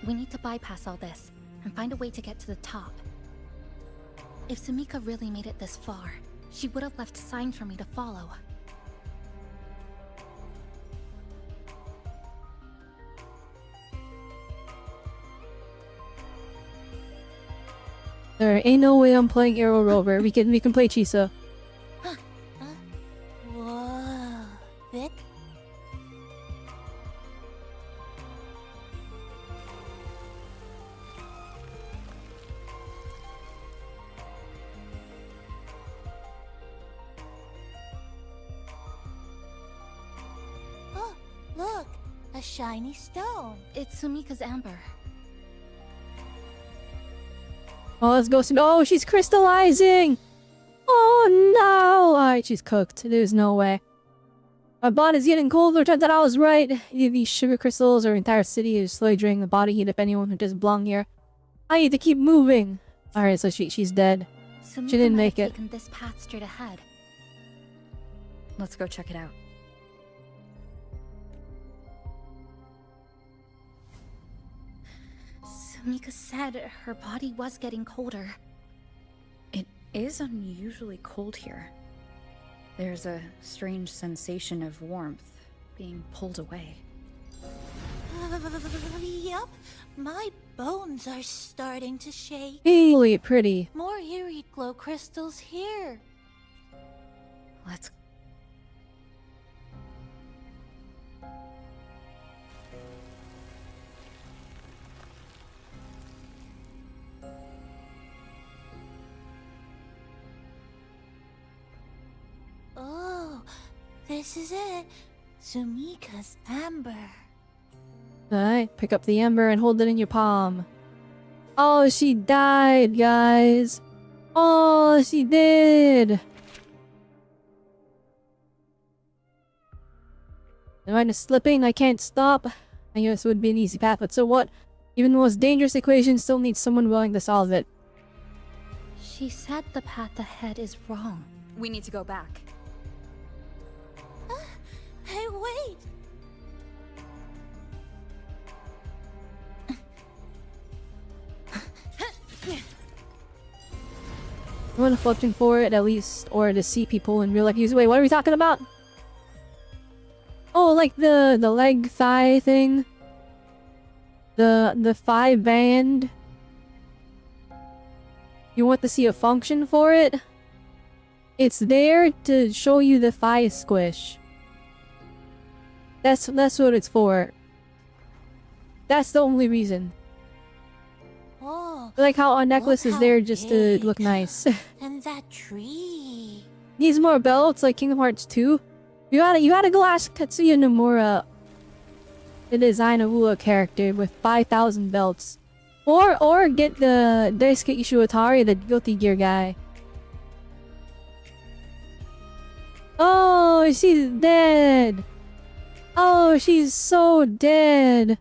We need to bypass all this and find a way to get to the top. If Sumika really made it this far, she would have left signs for me to follow. There ain't no way I'm playing Arrow Rover. We can play Chisa. Whoa, Vic. Oh, look, a shiny stone. It's Sumika's amber. Oh, let's go soon. Oh, she's crystallizing! Oh no! Alright, she's cooked. There's no way. My body's getting colder. Turns out I was right. These sugar crystals or entire city is slowly draining the body heat of anyone who doesn't belong here. I need to keep moving. Alright, so she's dead. Sumika She didn't might make have it. taken this path straight ahead. Let's go check it out. Mika said her body was getting colder. It is unusually cold here. There's a strange sensation of warmth being pulled away. Yup, my bones are starting to shake. Really pretty. More eerie glow crystals here. Let's... Oh, this is it. Sumika's amber. Alright, pick up the ember and hold it in your palm. Oh, she died, guys. Oh, she did. Am I just slipping? I can't stop. I guess it would be an easy path, but so what? Even the most dangerous equation still needs someone willing to solve it. She said the path ahead is wrong. We need to go back. Hey, wait! I want to flipping for it at least, or to see people in real life use. Wait, what are we talking about? Oh, like the leg thigh thing. The thigh band. You want to see a function for it? It's there to show you the thigh squish. That's what it's for. That's the only reason. Oh, Like how a necklace look is how there just to big. look nice. And that tree. Needs more belts like Kingdom Hearts 2. You gotta go ask Katsuya Nomura to design a Wuwa character with 5,000 belts. Or get the Daisuke Ishiwatari, the Guilty Gear guy. Oh, she's dead. Oh, she's so dead.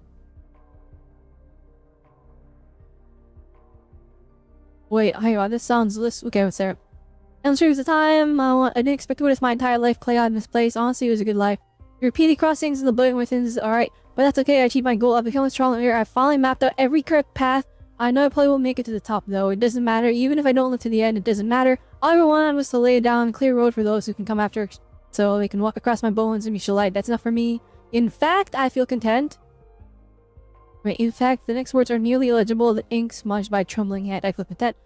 Wait, hang on, this sounds okay, what's there? I'm sure it was the time I didn't expect to witness my entire life play out in this place. Honestly, it was a good life. The repeated crossings and the building within is alright, but that's okay. I achieved my goal. I've become a strong leader. I finally mapped out every correct path. I know I probably won't make it to the top though. It doesn't matter. Even if I don't live to the end, it doesn't matter. All I ever wanted was to lay down a clear road for those who can come after, so they can walk across my bones and be light. That's enough for me. In fact, I feel content. Wait, in fact, the next words are nearly illegible. The ink smudged by a trembling hand. I flip at that.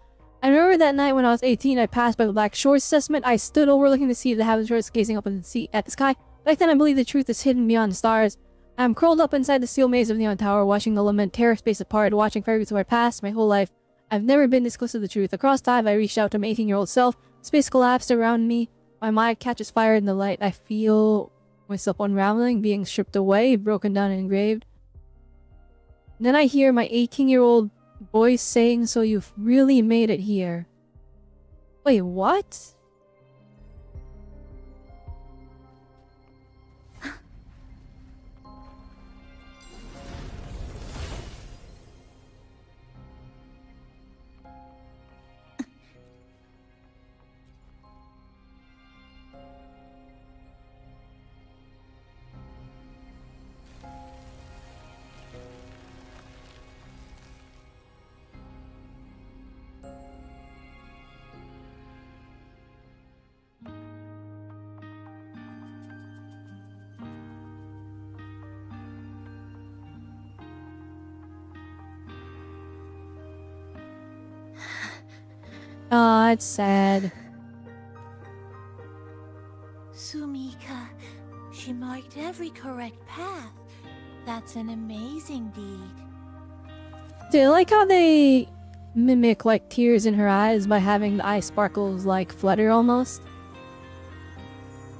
I remember that night when I was 18, I passed by the Black Shores assessment. I stood overlooking the sea of the heavens, shores, gazing up at the sky. Back then, I believed the truth is hidden beyond the stars. I'm curled up inside the steel maze of Neon Tower, watching the lament tear space apart, watching fairies where I passed my whole life. I've never been this close to the truth. Across time, I reached out to my 18-year-old self. Space collapsed around me. My mind catches fire in the light. I feel myself unraveling, being stripped away, broken down and engraved. Then I hear my 18-year-old voice saying, "So you've really made it here." Wait, what? Aw, it's sad. Sumika, she marked every correct path. That's an amazing deed. Do you like how they mimic like tears in her eyes by having the eye sparkles like flutter almost?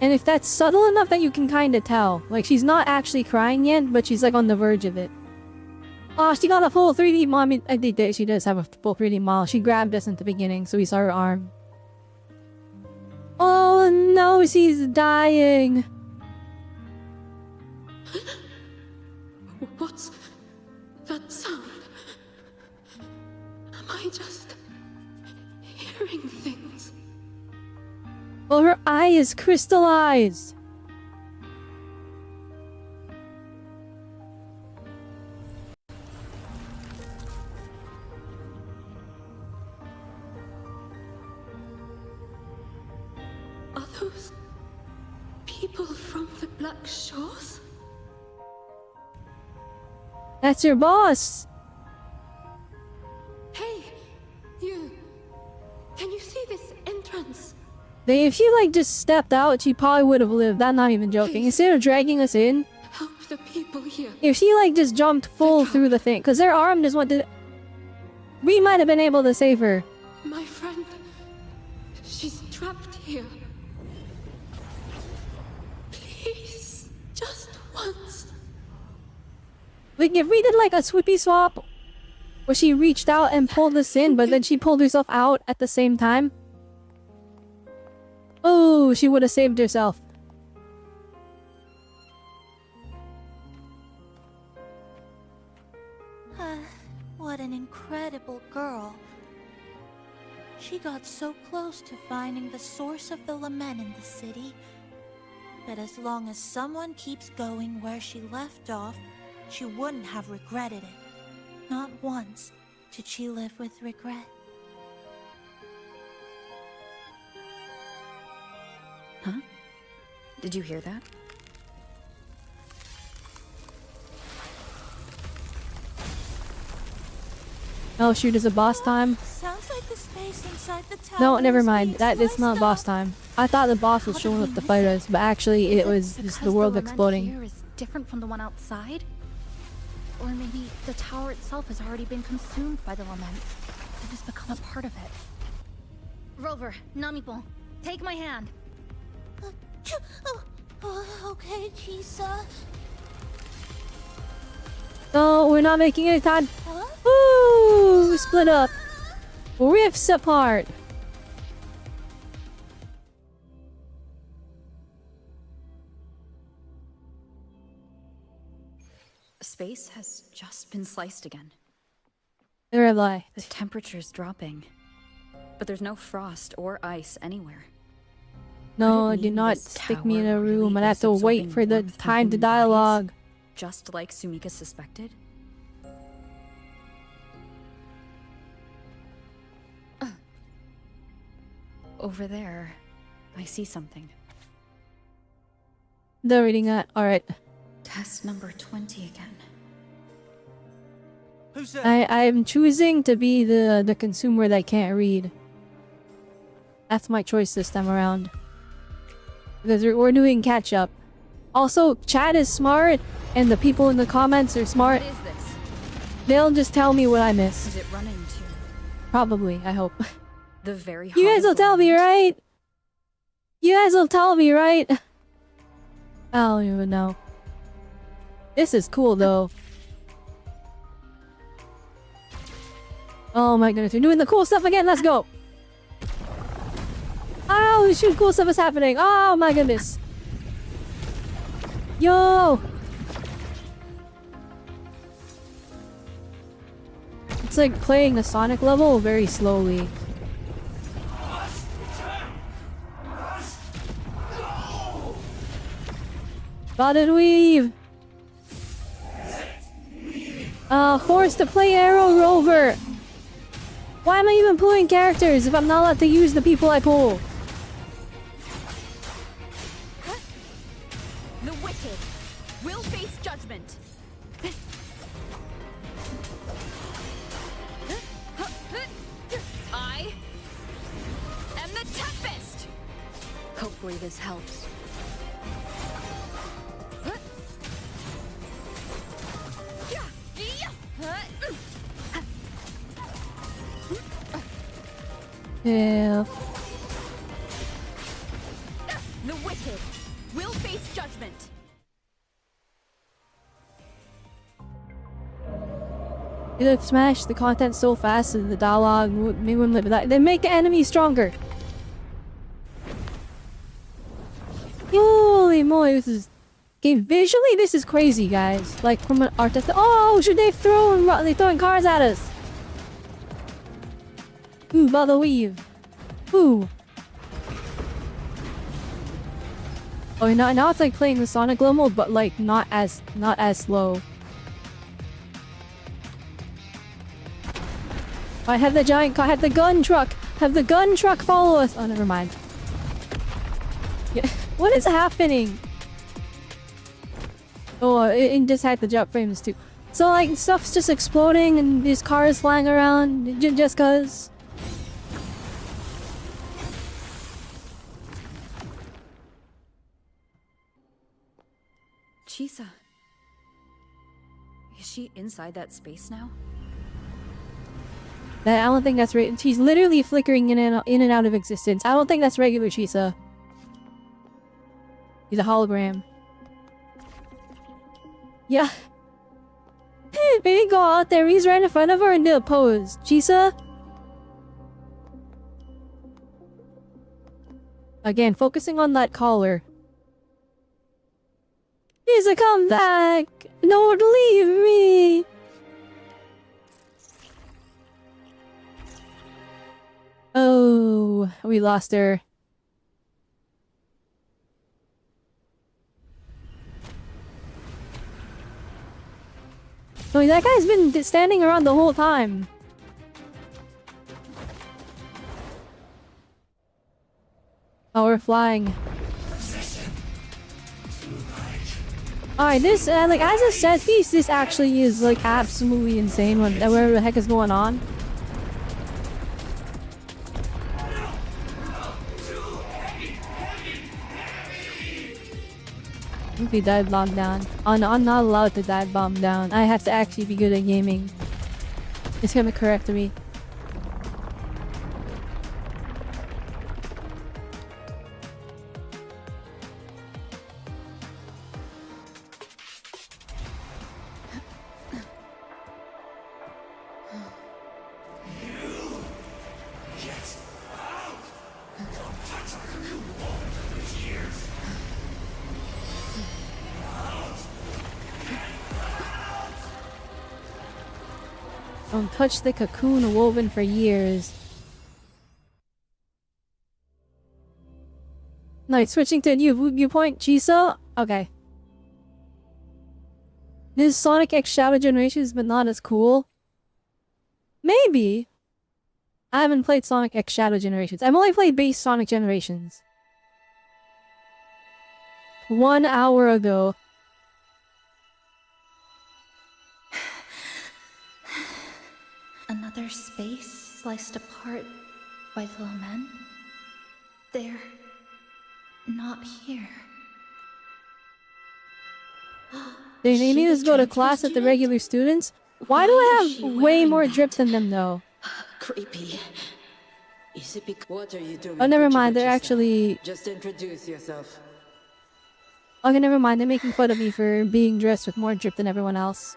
And if that's subtle enough that you can kind of tell. Like she's not actually crying yet, but she's like on the verge of it. Oh, she got a full 3D mommy. I think she does have a full 3D model. She grabbed us at the beginning, so we saw her arm. Oh no, she's dying. What's that sound? Am I just hearing things? Well, her eye is crystallized. Black Shores? That's your boss. Hey, you. Can you see this entrance? If she like just stepped out, she probably would have lived. I'm not even joking. Instead of dragging us in, Help the people here. if she like just jumped full through the thing, because their arm just went to, we might have been able to save her. My friend. She's trapped here. Please, just once. Like if we did like a sweepy swap, where she reached out and pulled us in, but then she pulled herself out at the same time. Oh, she would have saved herself. What an incredible girl. She got so close to finding the source of the lament in the city. But as long as someone keeps going where she left off, she wouldn't have regretted it. Not once did she live with regret. Huh? Did you hear that? Oh shoot, is it boss time? Sounds like the space inside the tower. No, never mind. That it's not boss time. I thought the boss was showing up to fight us, but actually it was just the world exploding. Here is different from the one outside? Or maybe the tower itself has already been consumed by the lament and has become a part of it. Rover, Namipon, take my hand. Okay, Chisa. No, we're not making it time. Ooh, split up. Rifts apart. Space has just been sliced again. There have I. The temperature's dropping, but there's no frost or ice anywhere. No, do not stick me in a room. I'd have to wait for the time to dialogue. Just like Sumika suspected? Over there, I see something. They're reading that. Alright. Test number 20 again. Who's that? I'm choosing to be the consumer that can't read. That's my choice this time around. Because we're doing catch up. Also, chat is smart, and the people in the comments are smart. What is this? They'll just tell me what I miss. Is it running to Probably, I hope. the very You guys will tell me, right? You guys will tell me, right? I don't even know. This is cool, though. Oh my goodness, we're doing the cool stuff again. Let's go. Oh, shoot, cool stuff is happening. Oh my goodness. Yo! It's like playing a Sonic level very slowly. Spotted weave! Forced to play Arrow Rover! Why am I even pulling characters if I'm not allowed to use the people I pull? The wicked will face judgment. I am the Tempest. Hopefully this helps. Yeah. The wicked will face judgment. You look smash the content so fast and the dialogue they make the enemy stronger. Holy moly, this is okay. Visually, this is crazy, guys. Like from an artist. Oh, should they throwing cars at us? Ooh, by the weave. Ooh. Oh, now it's like playing the Sonic level, but like not as slow. I have the giant car. Have the gun truck. Have the gun truck follow us. Oh, never mind. Yeah. What is happening? Oh, it just had the jump frames too. So like stuff's just exploding and these cars flying around just cause. Chisa. Is she inside that space now? I don't think that's right. She's literally flickering in and out of existence. I don't think that's regular Chisa. He's a hologram. Yeah. Maybe go out there. He's right in front of her and do a pose. Chisa? Again, focusing on that collar. Chisa, come back! Don't leave me! Oh, we lost her. So that guy's been standing around the whole time. Oh, we're flying. Alright, this, like, as a set piece, this actually is, like, absolutely insane when whatever the heck is going on. We dive bomb down. Oh no, I'm not allowed to dive bomb down. I have to actually be good at gaming. It's gonna correct me. Don't touch the cocoon woven for years. No, switching to a new viewpoint. Chisa? Okay. This Sonic X Shadow Generations, but not as cool. Maybe. I haven't played Sonic X Shadow Generations. I've only played base Sonic Generations. 1 hour ago. Another space sliced apart by the men? They're not here. They need us to go to class at the regular students? Why do I have way more drip than them though? Creepy. Is it what are you doing? Oh, never mind. They're actually... Just introduce yourself. Okay, never mind. They're making fun of me for being dressed with more drip than everyone else.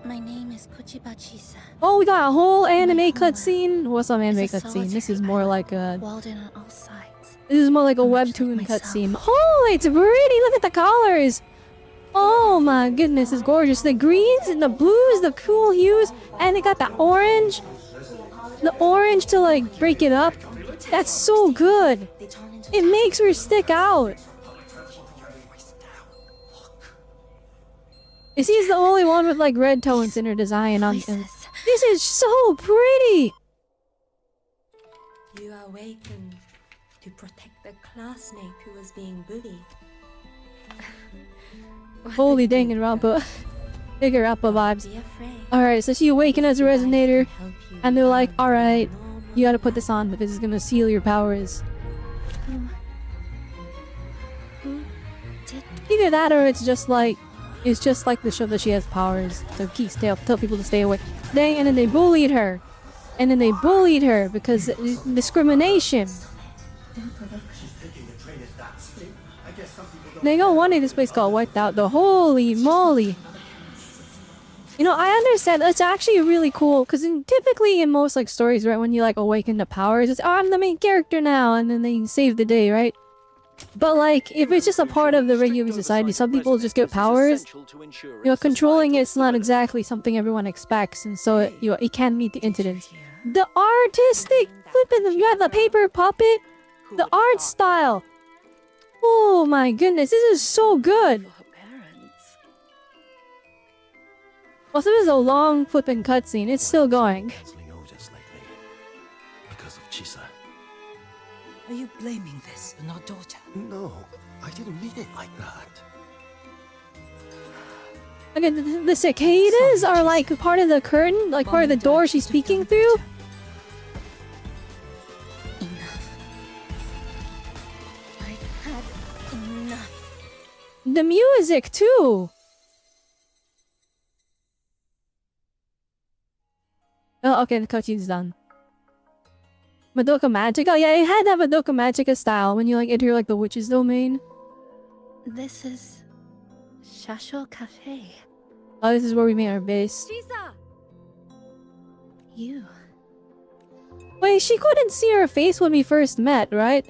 My name is Kuchiba Chisa. Oh, we got a whole anime cutscene. What's up, anime cutscene? This is more like a... Walled in on all sides. This is more like a webtoon cutscene. Oh, it's pretty! Look at the colors! Oh my goodness, it's gorgeous. The greens and the blues, the cool hues, and they got the orange. The orange to like break it up. That's so good. It makes her stick out. She's the only one with like red tones in her design on them. This is so pretty! You are awakened to protect the classmate who was being bullied. Holy dang it, Rampa. Bigger Rampa vibes. Alright, so she awakened as a resonator, and they're like, alright, you gotta put this on, but this is gonna seal your powers. Either that or it's just like the show that she has powers, so tell people to stay away. And then they bullied her. And then they bullied her because discrimination. They got one day this place got wiped out. The holy moly. You know, I understand. It's actually really cool because typically in most like stories, right, when you like awaken the powers, it's, oh, I'm the main character now, and then they save the day, right? But like, if it's just a part of the regular society, some people just get powers. You know, controlling it's not exactly something everyone expects, and so it can meet the incidents. The artistic flipping, you have the paper puppet, the art style. Oh my goodness, this is so good. Well, this is a long flipping cutscene. It's still going. Because of Chisa. Are you blaming this on our daughter? No, I didn't mean it like that. Again, the cicadas are like part of the curtain, like part of the door she's peeking through. I've had enough. The music too. Oh, okay, the cutscene's done. Madoka Magica? Oh, yeah, it had that Madoka Magica style when you like enter like the witch's domain. This is Shasho Cafe. Oh, this is where we made our base. Chisa! You. Wait, she couldn't see her face when we first met, right?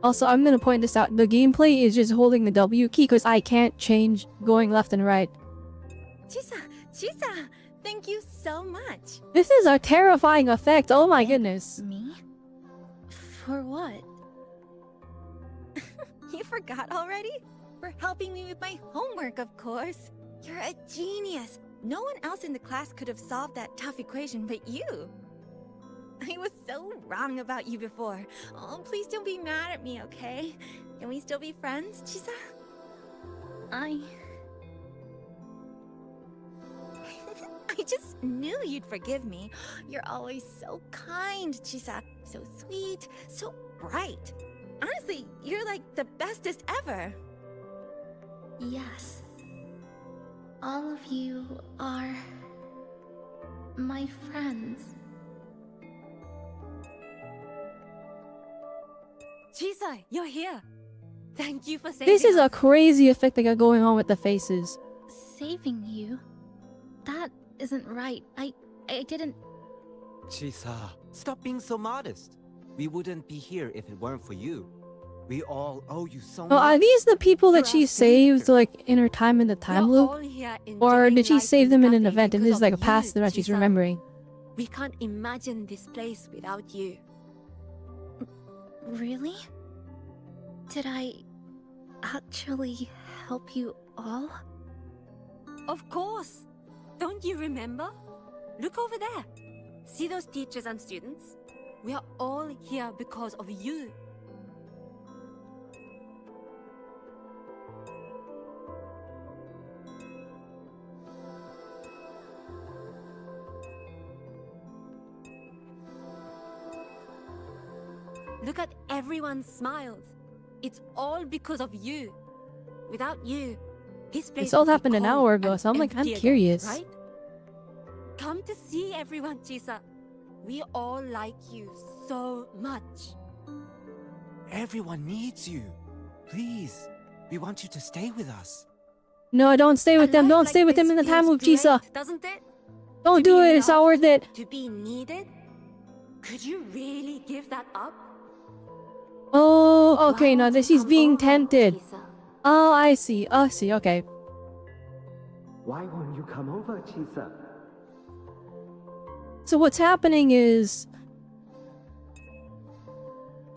Also, I'm gonna point this out. The gameplay is just holding the W key because I can't change going left and right. Chisa, thank you so much. This is a terrifying effect. Oh my goodness. Me? For what? You forgot already? For helping me with my homework, of course. You're a genius. No one else in the class could have solved that tough equation but you. I was so wrong about you before. Oh, please don't be mad at me, okay? Can we still be friends, Chisa? I just knew you'd forgive me. You're always so kind, Chisa. So sweet, so bright. Honestly, you're like the bestest ever. Yes. All of you are my friends. Chisa, you're here. Thank you for saving This is us. a crazy effect they got going on with the faces. Saving you? That isn't right. I didn't... Chisa, stop being so modest. We wouldn't be here if it weren't for you. We all owe you so much. Oh, are these the people that she You're our saved, like, in her time in the time We're loop? all here Or enjoying did she life save them in an cafe event and because this is like a of past you, that she's Chisa. remembering? We can't imagine this place without you. Really? Did I actually help you all? Of course. Don't you remember? Look over there. See those teachers and students? We are all here because of you. Look at everyone's smiles. It's all because of you. Without you, this place This all would be happened an cold hour ago, and so I'm empty again, curious. right? Come to see everyone, Chisa. We all like you so much. Everyone needs you. Please, we want you to stay with us. No, don't stay with them. Don't stay with them in the time loop, Chisa. Doesn't it? Don't do it. It's not worth it. To be needed? Could you really give that up? Oh, okay. Now this is being tempted. Oh, I see. I see. Okay. Why won't you come over, Chisa? So what's happening is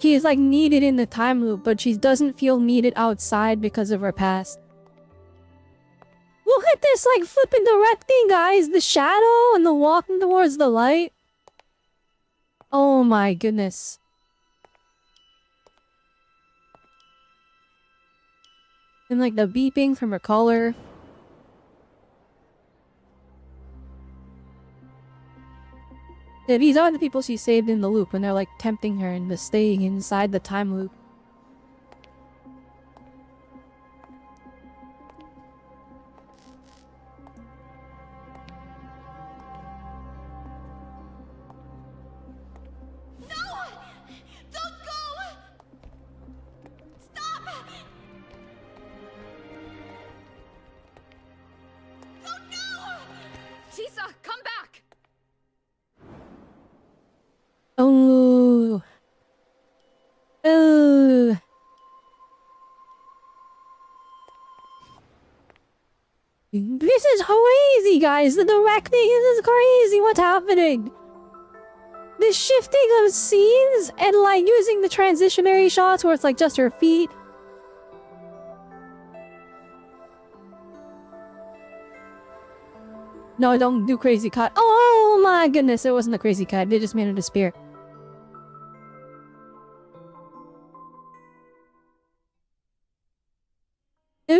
he is like needed in the time loop, but she doesn't feel needed outside because of her past. Look at this, like flipping directing, guys. The shadow and the walking towards the light. Oh my goodness. And like the beeping from her collar. Yeah, these are the people she saved in the loop when they're like tempting her into staying inside the time loop. Chisa, come back! Oh. Oh. This is crazy, guys. The directing is crazy. What's happening? The shifting of scenes and like using the transitionary shots where it's like just her feet. No, don't do crazy cut. Oh my goodness, it wasn't a crazy cut. They just made it a spear.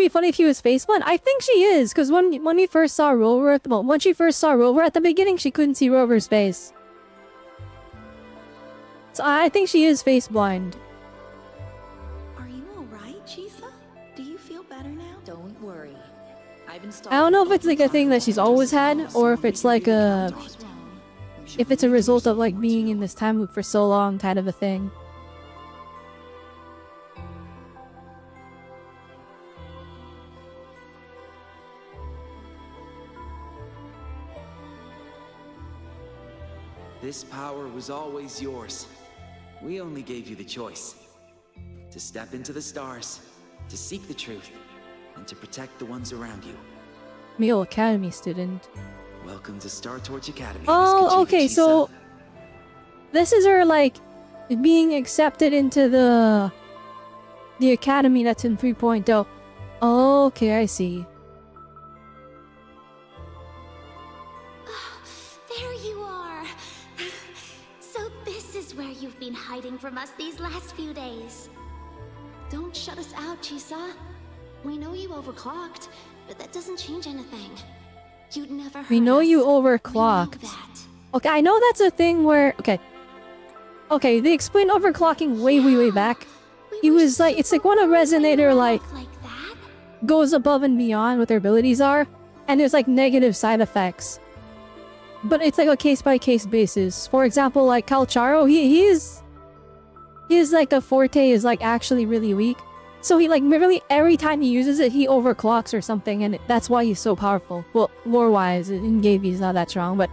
be funny if he was face blind? I think she is, because when we first saw Rover, when she first saw Rover at the beginning, she couldn't see Rover's face. So I think she is face blind. Are you alright, Chisa? Do you feel better now? Don't worry. I've been I don't know if it's like a thing that she's always had, or if it's like a... if it's a result of like being in this time loop for so long kind of a thing. This power was always yours. We only gave you the choice. To step into the stars, to seek the truth, and to protect the ones around you. Male Academy student. Welcome to Star Torch Academy. Oh, okay, so... this is her, like, being accepted into the academy that's in 3.0. Oh, okay, I see. There you are. So this is where you've been hiding from us these last few days. Don't shut us out, Chisa. We know you overclocked, but that doesn't change anything. You'd never hurt We know us. you overclocked. Okay, I know that's a thing where... Okay, they explained overclocking way back. It was like... it's like when a resonator, like goes above and beyond what their abilities are, and there's like negative side effects. But it's like a case-by-case basis. For example, like Calcharo, his like a forte is like actually really weak. So he like really every time he uses it, he overclocks or something, and that's why he's so powerful. Well, lore-wise, in game he's not that strong, but...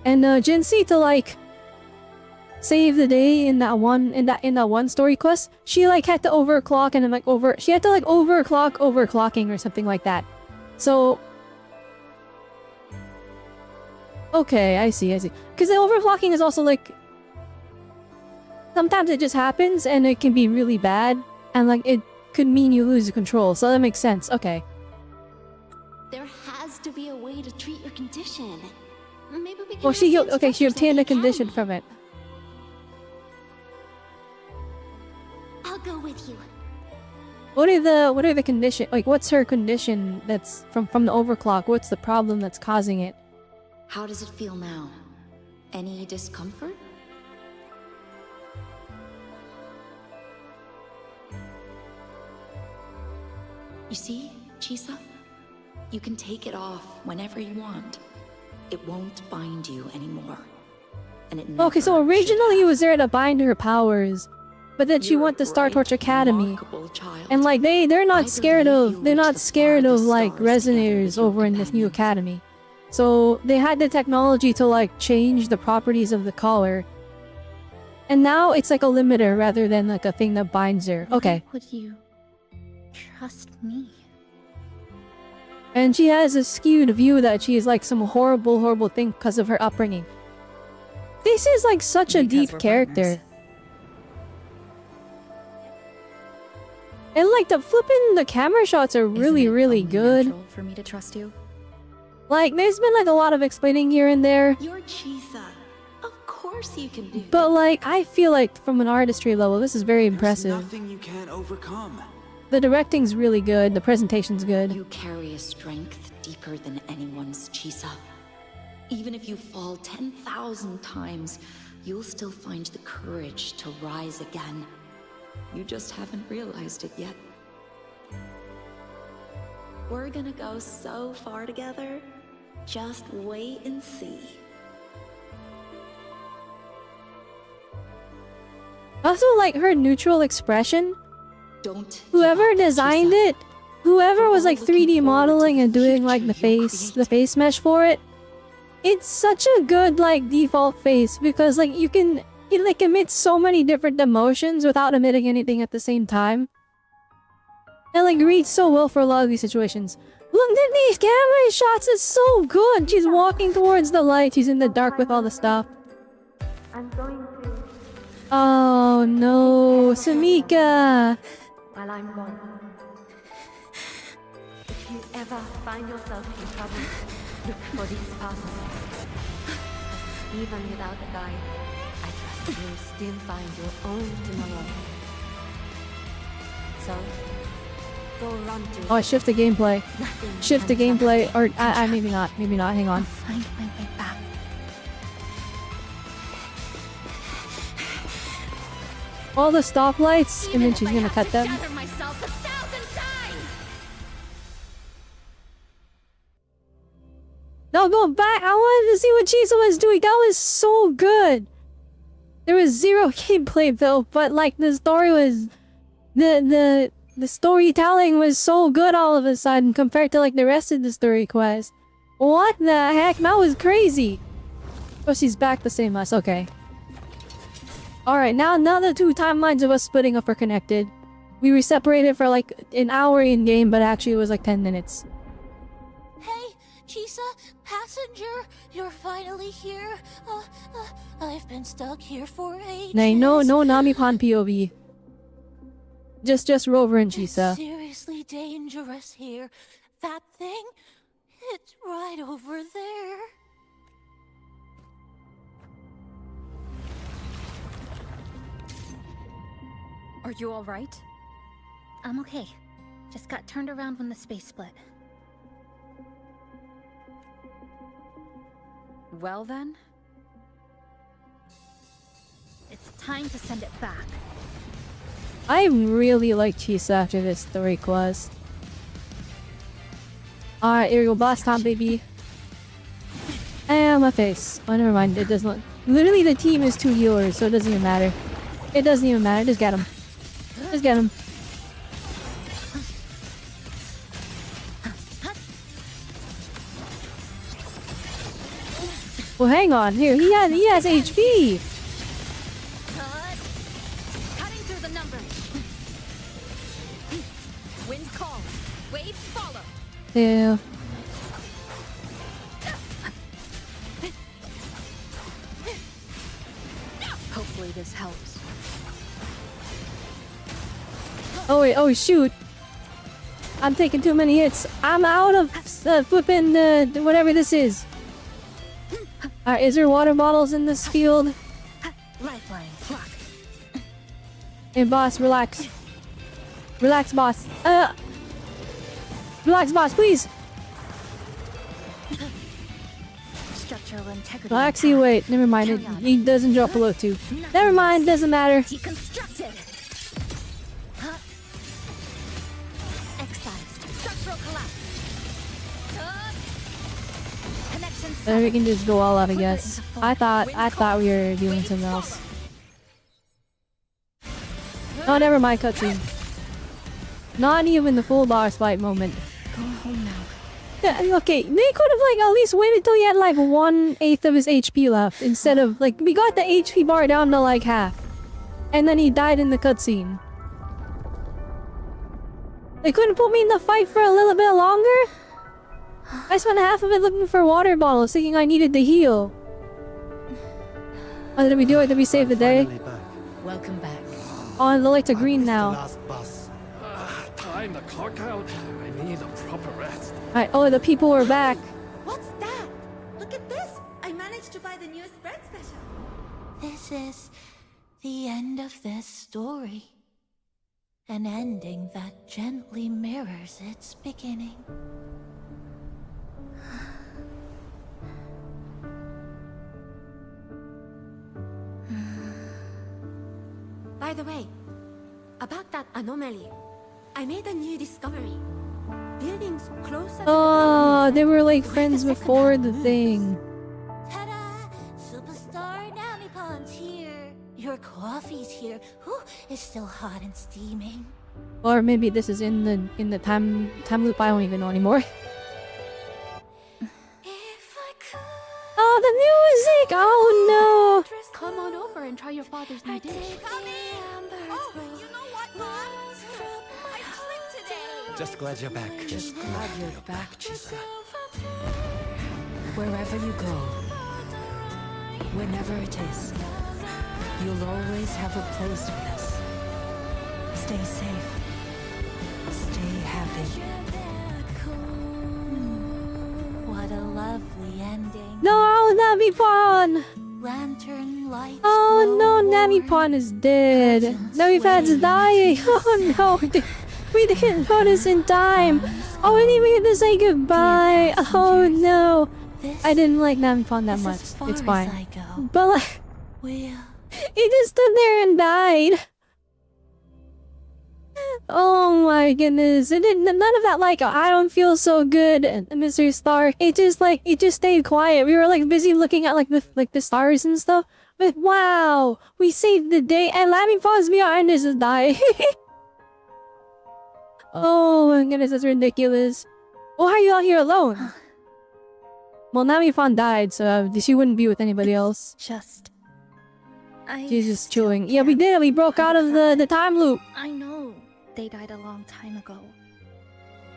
and Jinxie to like save the day in that one story quest, she like had to overclock and then like she had to like overclocking or something like that. So okay, I see. Because the overclocking is also like sometimes it just happens and it can be really bad, and like it could mean you lose control. So that makes sense. Okay. There has to be a way to treat your condition. Maybe we can Well, she have some okay. She structures obtained a like the condition academy. from it. I'll go with you. What are the condition? Like, what's her condition that's from the overclock? What's the problem that's causing it? How does it feel now? Any discomfort? You see, Chisa? You can take it off whenever you want. It won't bind you anymore. And it Okay, so originally it was there to bind her powers, but then she went to Star Torch Academy, and like they're not scared of like resonators over in this new academy. So they had the technology to like change the properties of the collar, and now it's like a limiter rather than like a thing that binds her. Okay. Why would you trust me? And she has a skewed view that she is like some horrible thing because of her upbringing. This is like such a deep character. And like the camera shots are really good. For me to trust you. Like there's been like a lot of explaining here and there. You're Chisa. Of course you can do. But like I feel like from an artistry level, this is very impressive. Nothing you can't overcome. The directing's really good, the presentation's good. You carry a strength deeper than anyone's, Chisa. Even if you fall 10,000 times, you'll still find the courage to rise again. You just haven't realized it yet. We're gonna go so far together. Just wait and see. Also like her neutral expression. Don't whoever designed it, whoever was like 3D modeling and doing like the face mesh for it, it's such a good like default face because like it like emits so many different emotions without emitting anything at the same time. And like reads so well for a lot of these situations. Look at these camera shots, it's so good! She's walking towards the light, she's in the dark with all the stuff. I'm going to... Oh no, Samika! While I'm gone. If you ever find yourself in trouble, look for these passes. Even without a guide, I trust you'll still find your own tomorrow. So, go run to Oh, shift the gameplay. Shift the gameplay, or maybe not. Maybe not. Hang on. find my way back. All the stoplights, and then she's gonna cut them. myself 1,000 times! No, go back. I wanted to see what Chisa was doing. That was so good. There was zero gameplay though, but like the story was, the storytelling was so good all of a sudden compared to like the rest of the story quest. What the heck? That was crazy. Oh, she's back the same as okay. All right, now the two timelines of us splitting up are connected. We were separated for like an hour in game, but actually it was like 10 minutes. Hey, Chisa, passenger, you're finally here. I've been stuck here for ages. Nay, no Nami-pan POV. Just Rover and Chisa. Seriously dangerous here. That thing, it's right over there. Are you alright? I'm okay. Just got turned around when the space split. Well then? It's time to send it back. I really like Chisa after this story quest. Alright, here we go. Boss time, baby. And my face. Oh, never mind. It doesn't. Literally, the team is 2 healers, so it doesn't even matter. It doesn't even matter. Just get him. Just get him. Well, hang on. Here, he has HP. Cutting through the numbers. Wind calls. Waves follow. Yeah. Hopefully this helps. Oh wait, oh shoot. I'm taking too many hits. I'm out of flipping whatever this is. Alright, is there water bottles in this field? Lifeline, clock. Hey boss, relax. Relax, boss. Relax, boss, please. Structural integrity. Well, actually, wait. Never mind. He doesn't drop below 2. Never mind. Doesn't matter. Deconstructed. Excised. Structural collapse. Connection. Then we can just go all out, I guess. I thought we were doing something else. Oh, never mind. Cutscene. Not even the full boss fight moment. Go home now. Yeah, okay, they could have like at least waited till he had like 1/8 of his HP left instead of like we got the HP bar down to like half, and then he died in the cutscene. They couldn't put me in the fight for a little bit longer. I spent half of it looking for water bottles, thinking I needed to heal. Oh, did we do it? Did we save the day? Welcome back. Oh, the lights are green now. Time to clock out. I need a proper rest. Alright, oh, the people are back. What's that? Look at this! I managed to buy the newest bread special. This is the end of this story. An ending that gently mirrors its beginning. By the way, about that anomaly, I made a new discovery. Buildings closer to Oh, they were like friends before the thing. Ta-da! Superstar Namipon's here. Your coffee's here. Ooh, it's still hot and steaming. Or maybe this is in the time loop. I don't even know anymore. Oh, the music! Oh no! Come on over and try your father's new dish. Just glad you're back. Just glad you're back, Chisa. Wherever you go, whenever it is, you'll always have a place with us. Stay safe. Stay happy. What a lovely ending. No, Nami-pan! lantern lights. Oh no, Namipon is dead. Namipan's dying. Oh no, we didn't notice in time. Oh, we didn't even get to say goodbye. Oh no. I didn't like Namipon that much. It's fine. But like, he just stood there and died. Oh my goodness. It didn't, none of that like, I don't feel so good, Mr. Star. It just like, it just stayed quiet. We were like busy looking at like the stars and stuff. But wow, we saved the day and Namipon's behind us just died. Oh my goodness, that's ridiculous. Why are you out here alone? Well, Namipon died, so she wouldn't be with anybody else. She's just chewing. Yeah, we did. We broke out of the time loop. I know they died a long time ago.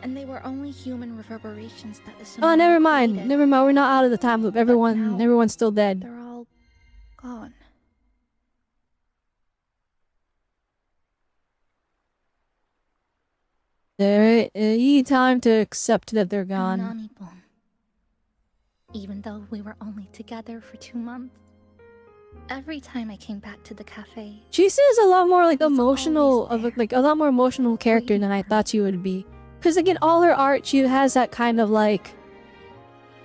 And they were only human reverberations that the Oh, never mind. created. Never mind. We're not out of the time loop. Everyone's still dead. They're all gone. There, time to accept that they're gone. Namipon. Even though we were only together for 2 months, every time I came back to the cafe, Chisa is a lot more like emotional, like a lot more emotional character than I thought she would be. Cause like in all her art, she has that kind of like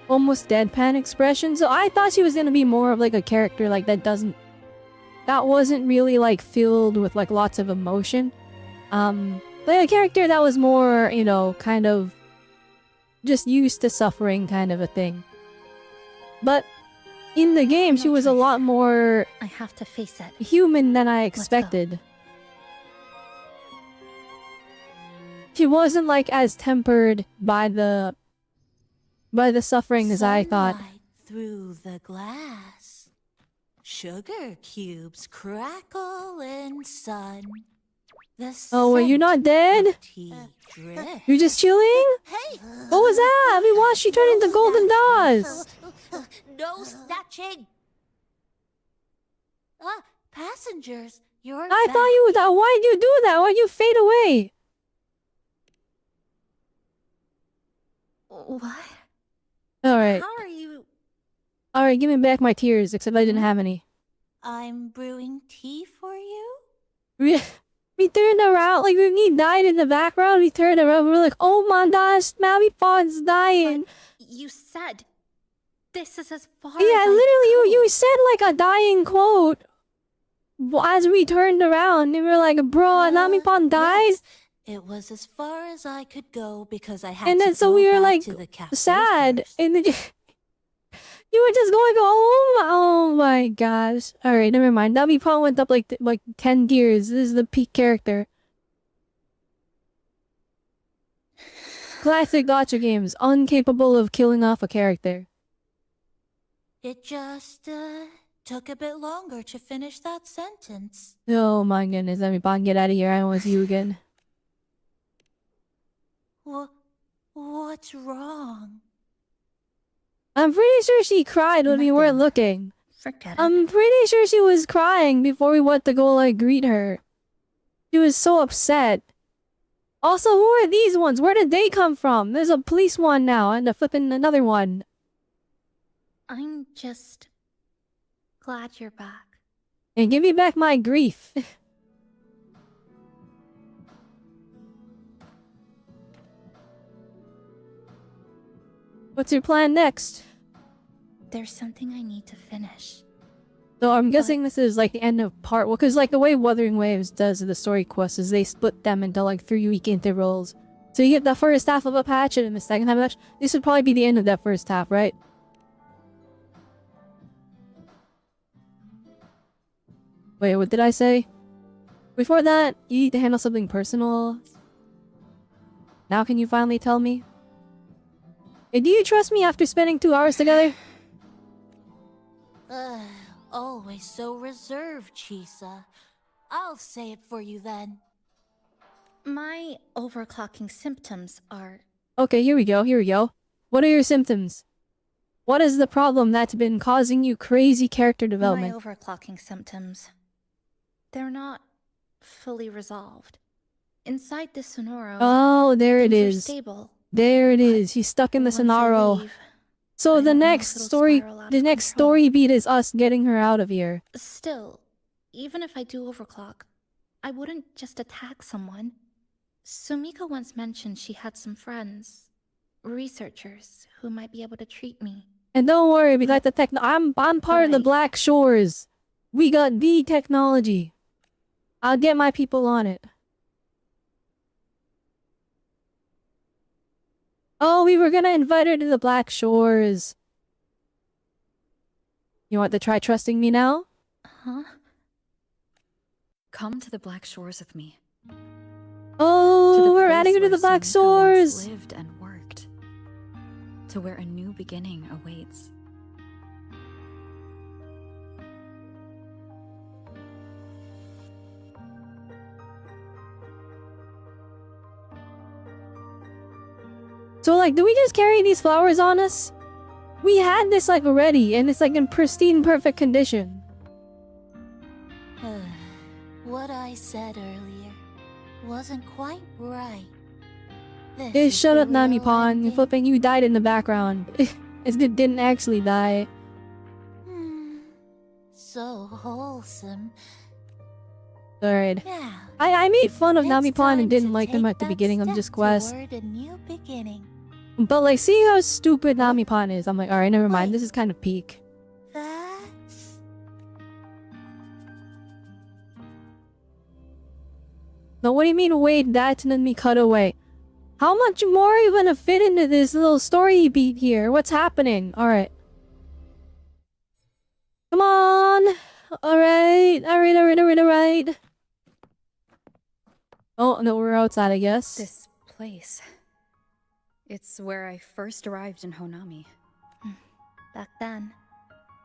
almost deadpan expression. So I thought she was gonna be more of like a character like that wasn't really like filled with like lots of emotion. Like a character that was more, you know, kind of just used to suffering kind of a thing. But in the game, she was a lot more I have to face it. human than I expected. She wasn't like as tempered by the suffering as I thought. Sunlight through the glass. Sugar cubes crackle in sun. The Oh, were you not dead? drip. You're just chilling? Hey! What was that? We watched you turn into golden dust. No snatching! Passengers, you're I thought you would. Why'd you do that? Why'd you fade away? What? Alright. How are you? Alright, give me back my tears, except I didn't have any. I'm brewing tea for you? We turned around, like when he died in the background, we turned around, we were like, oh my gosh, Namipon's dying. You said this is as far Yeah, as literally, you said like a dying quote as we turned around, and we were like, bro, Namipon died? Yes, it was as far as I could go because I had And to then so go we were back like to the cafe sad, first. and then you were just going, oh my gosh. Alright, never mind. Namipon went up like 10 gears. This is the peak character. Classic gacha games, incapable of killing off a character. It just took a bit longer to finish that sentence. Oh my goodness, Namipon, get out of here. I don't want to see you again. What's wrong? I'm pretty sure she cried when we weren't looking. Forget I'm pretty sure she was crying before we went to go like greet her. She was so upset. Also, who are these ones? Where did they come from? There's a police one now and a flippin' another one. I'm just glad you're back. And give me back my grief. What's your plan next? There's something I need to finish. So I'm guessing this is like the end of part one, because like the way Wuthering Waves does the story quests is they split them into like 3-week intervals. So you get the first half of a patch and then the second half of a patch. This would probably be the end of that first half, right? Wait, what did I say? Before that, you need to handle something personal. Now can you finally tell me? Hey, do you trust me after spending 2 hours together? Always so reserved, Chisa. I'll say it for you then. My overclocking symptoms are... Okay, here we go, here we go. What are your symptoms? What is the problem that's been causing you crazy character development? My overclocking symptoms. They're not fully resolved. Inside the Sonoro... Oh, there it things are is. stable. There it is. He's stuck in the Once I Sonaro. leave, So the don't know next if it'll story, spiral out the of next control. story beat is us getting her out of here. Still, even if I do overclock, I wouldn't just attack someone. Sumika once mentioned she had some friends, researchers, who might be able to treat me. And don't worry, we got the tech. I'm part of the Black Shores. We got the technology. I'll get my people on it. Oh, we were gonna invite her to the Black Shores. You want to try trusting me now? Huh? Come to the Black Shores with me. Oh, we're adding her to the Black Shores. Lived and worked. To where a new beginning awaits. So like, do we just carry these flowers on us? We had this like already, and it's like in pristine, perfect condition. What I said earlier wasn't quite right. Hey, shut up, Nami-Pon. You're flipping. You died in the background. It didn't actually die. So wholesome. Alright. I made fun of Nami-Pon and didn't like them at the beginning of this quest. Toward a new beginning. But like, see how stupid Nami-Pon is. I'm like, alright, never mind. This is kind of peak. That's... No, what do you mean, wait, that's and then me cut away? How much more are you gonna fit into this little story beat here? What's happening? Alright. Come on! Alright. Oh, no, we're outside, I guess. This place. It's where I first arrived in Honami. Back then,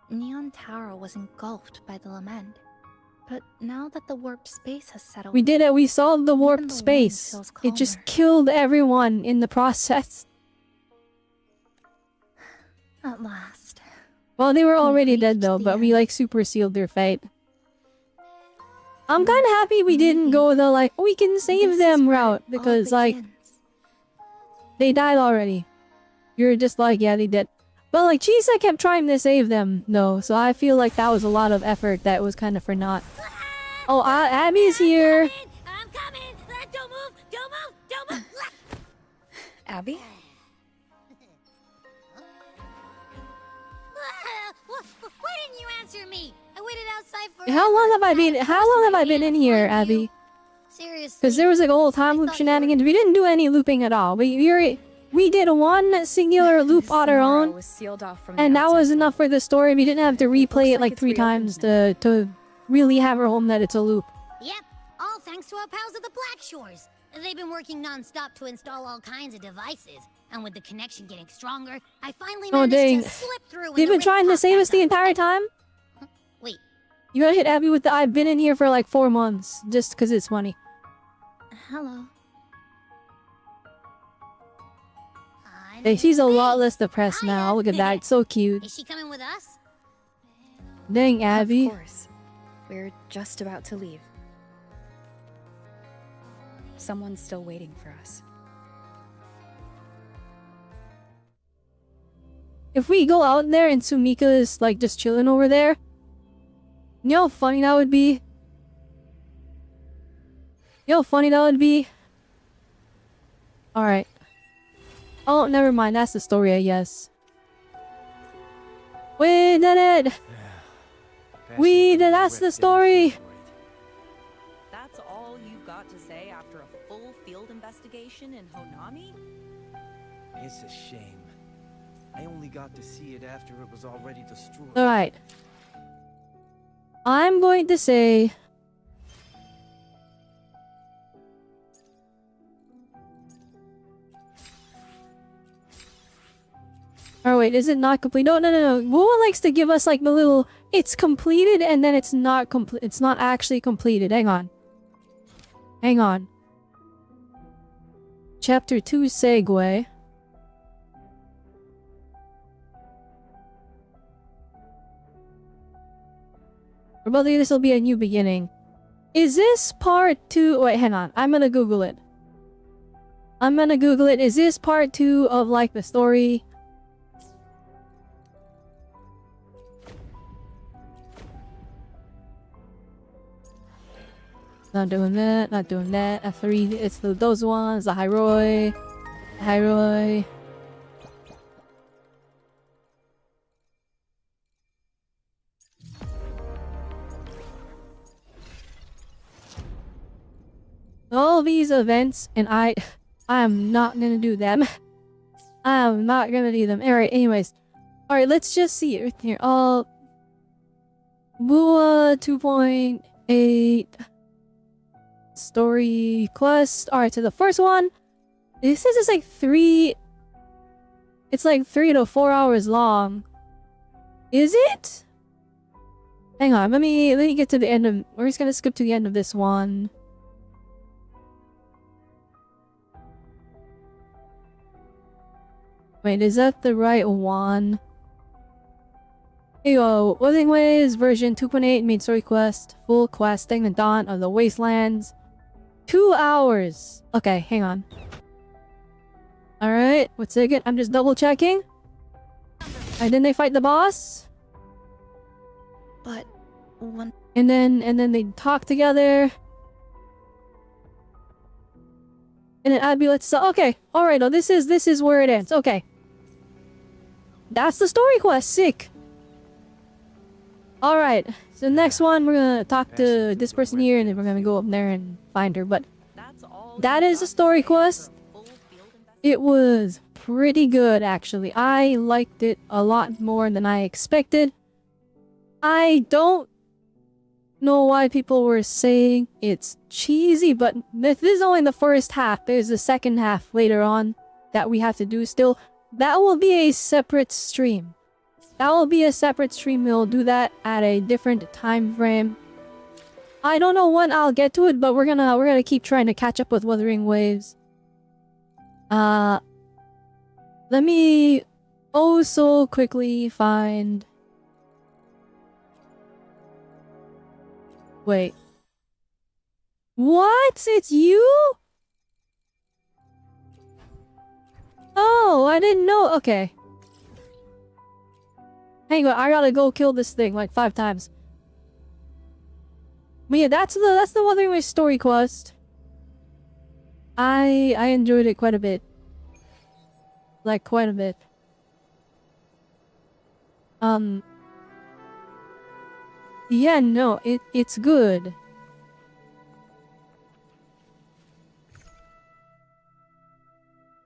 Neon Tower was engulfed by the lament. But now that the warped space has settled... We did it, we solved the warped the wind space. feels It just killed everyone in the process. At last. Well, they were already dead though, but we like super sealed their fate. I'm kinda happy we didn't go the like, we can save them route, because like, they died already. You're just like, yeah, they did. But like, Chisa kept trying to save them, though, so I feel like that was a lot of effort that was kind of for naught. Oh, Abby's here! I'm coming! Don't move! Abby? Why didn't you answer me? I waited outside for... How long have I been in here, Abby? Seriously. Because there was like a whole time loop shenanigans. We didn't do any looping at all. We did one singular loop on our own, and that was enough for the story. We didn't have to replay it like 3 times to really hammer home that it's a loop. Yep, all thanks to our pals at the Black Shores. They've been working non-stop to install all kinds of devices, and with the connection getting stronger, I finally Oh managed dang. to slip through. They've been trying to save us the entire time? Wait. You gotta hit Abby with the I've been in here for like 4 months, just because it's funny. Hello. Hey, she's a lot less depressed now. Look at that, it's so cute. Is she coming with us? Dang, Abby. Of course. We're just about to leave. Someone's still waiting for us. If we go out there and Sumika is like just chilling over there, you know how funny that would be? You know how funny that would be? Alright. Oh, never mind, that's the story, I guess. We did it! We did, that's the story! That's all you've got to say after a full field investigation in Honami? It's a shame. I only got to see it after it was already destroyed. Alright. I'm going to say... Oh wait, is it not complete? No. Wuwa likes to give us like the little... It's completed and then it's not complete. It's not actually completed. Hang on. Chapter 2 segue. Probably this will be a new beginning. Is this part 2? Wait, hang on. I'm gonna Google it. Is this part 2 of like the story? Not doing that, not doing that. F3, it's those ones, the Hyroi. Hyroi. All these events, and I am not gonna do them. I am not gonna do them. Alright, anyways. Alright, let's just see it here. Wuwa 2.8 story quest. Alright, so the first one. This is like 3. It's like 3 to 4 hours long. Is it? Hang on, let me get to the end of. We're just gonna skip to the end of this one. Wait, is that the right one? Here you go. Wuthering Waves version 2.8 main story quest. Full questing the dawn of the wastelands. 2 hours. Okay, hang on. Alright, what's it again? I'm just double checking. Didn't they fight the boss? But one. And then they talk together. And then Abby lets okay, alright, this is where it ends. Okay. That's the story quest, sick. Alright, so next one we're gonna talk to this person here and then we're gonna go up there and find her, but that is a story quest. It was pretty good actually. I liked it a lot more than I expected. I don't know why people were saying it's cheesy, but this is only the first half. There's the second half later on that we have to do still. That will be a separate stream. That will be a separate stream. We'll do that at a different time frame. I don't know when I'll get to it, but we're gonna keep trying to catch up with Wuthering Waves. Let me also quickly find. Wait. What? It's you? Oh, I didn't know. Okay. Hang on, I gotta go kill this thing like 5 times. But yeah, that's the Wuthering Waves story quest. I enjoyed it quite a bit. Like quite a bit. Yeah, no, it's good.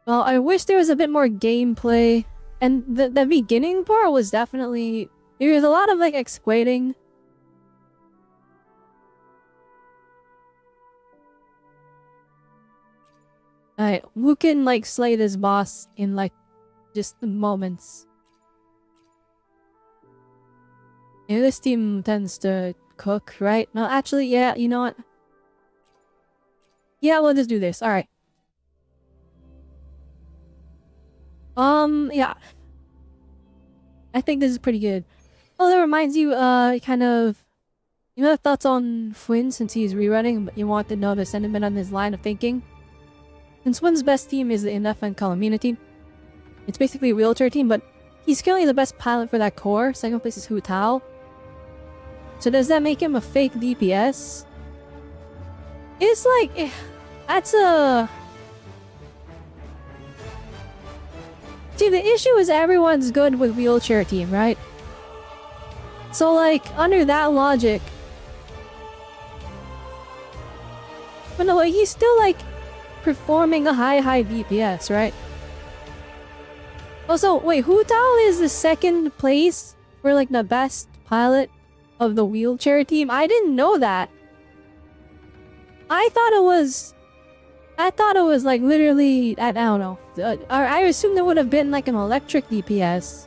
Well, I wish there was a bit more gameplay. And the beginning part was definitely... There was a lot of, like, explaining. Alright, who can, like, slay this boss in, like, just moments? Yeah, this team tends to cook, right? No, actually, yeah, you know what? Yeah, we'll just do this. Alright. Yeah. I think this is pretty good. Oh, that reminds you, kind of... You have thoughts on Fwyn since he's rerunning, but you want to know the sentiment on his line of thinking? Since Fwyn's best team is the NF and Calamina team, it's basically a wheelchair team, but he's currently the best pilot for that core. Second place is Hu Tao. So does that make him a fake DPS? It's like... That's a... See, the issue is everyone's good with wheelchair team, right? So, like, under that logic... But no, he's still, like, performing a high DPS, right? Also, wait, Hu Tao is the second place for, like, the best pilot of the wheelchair team? I didn't know that. I thought it was like literally, I don't know. I assumed there would have been like an electric DPS.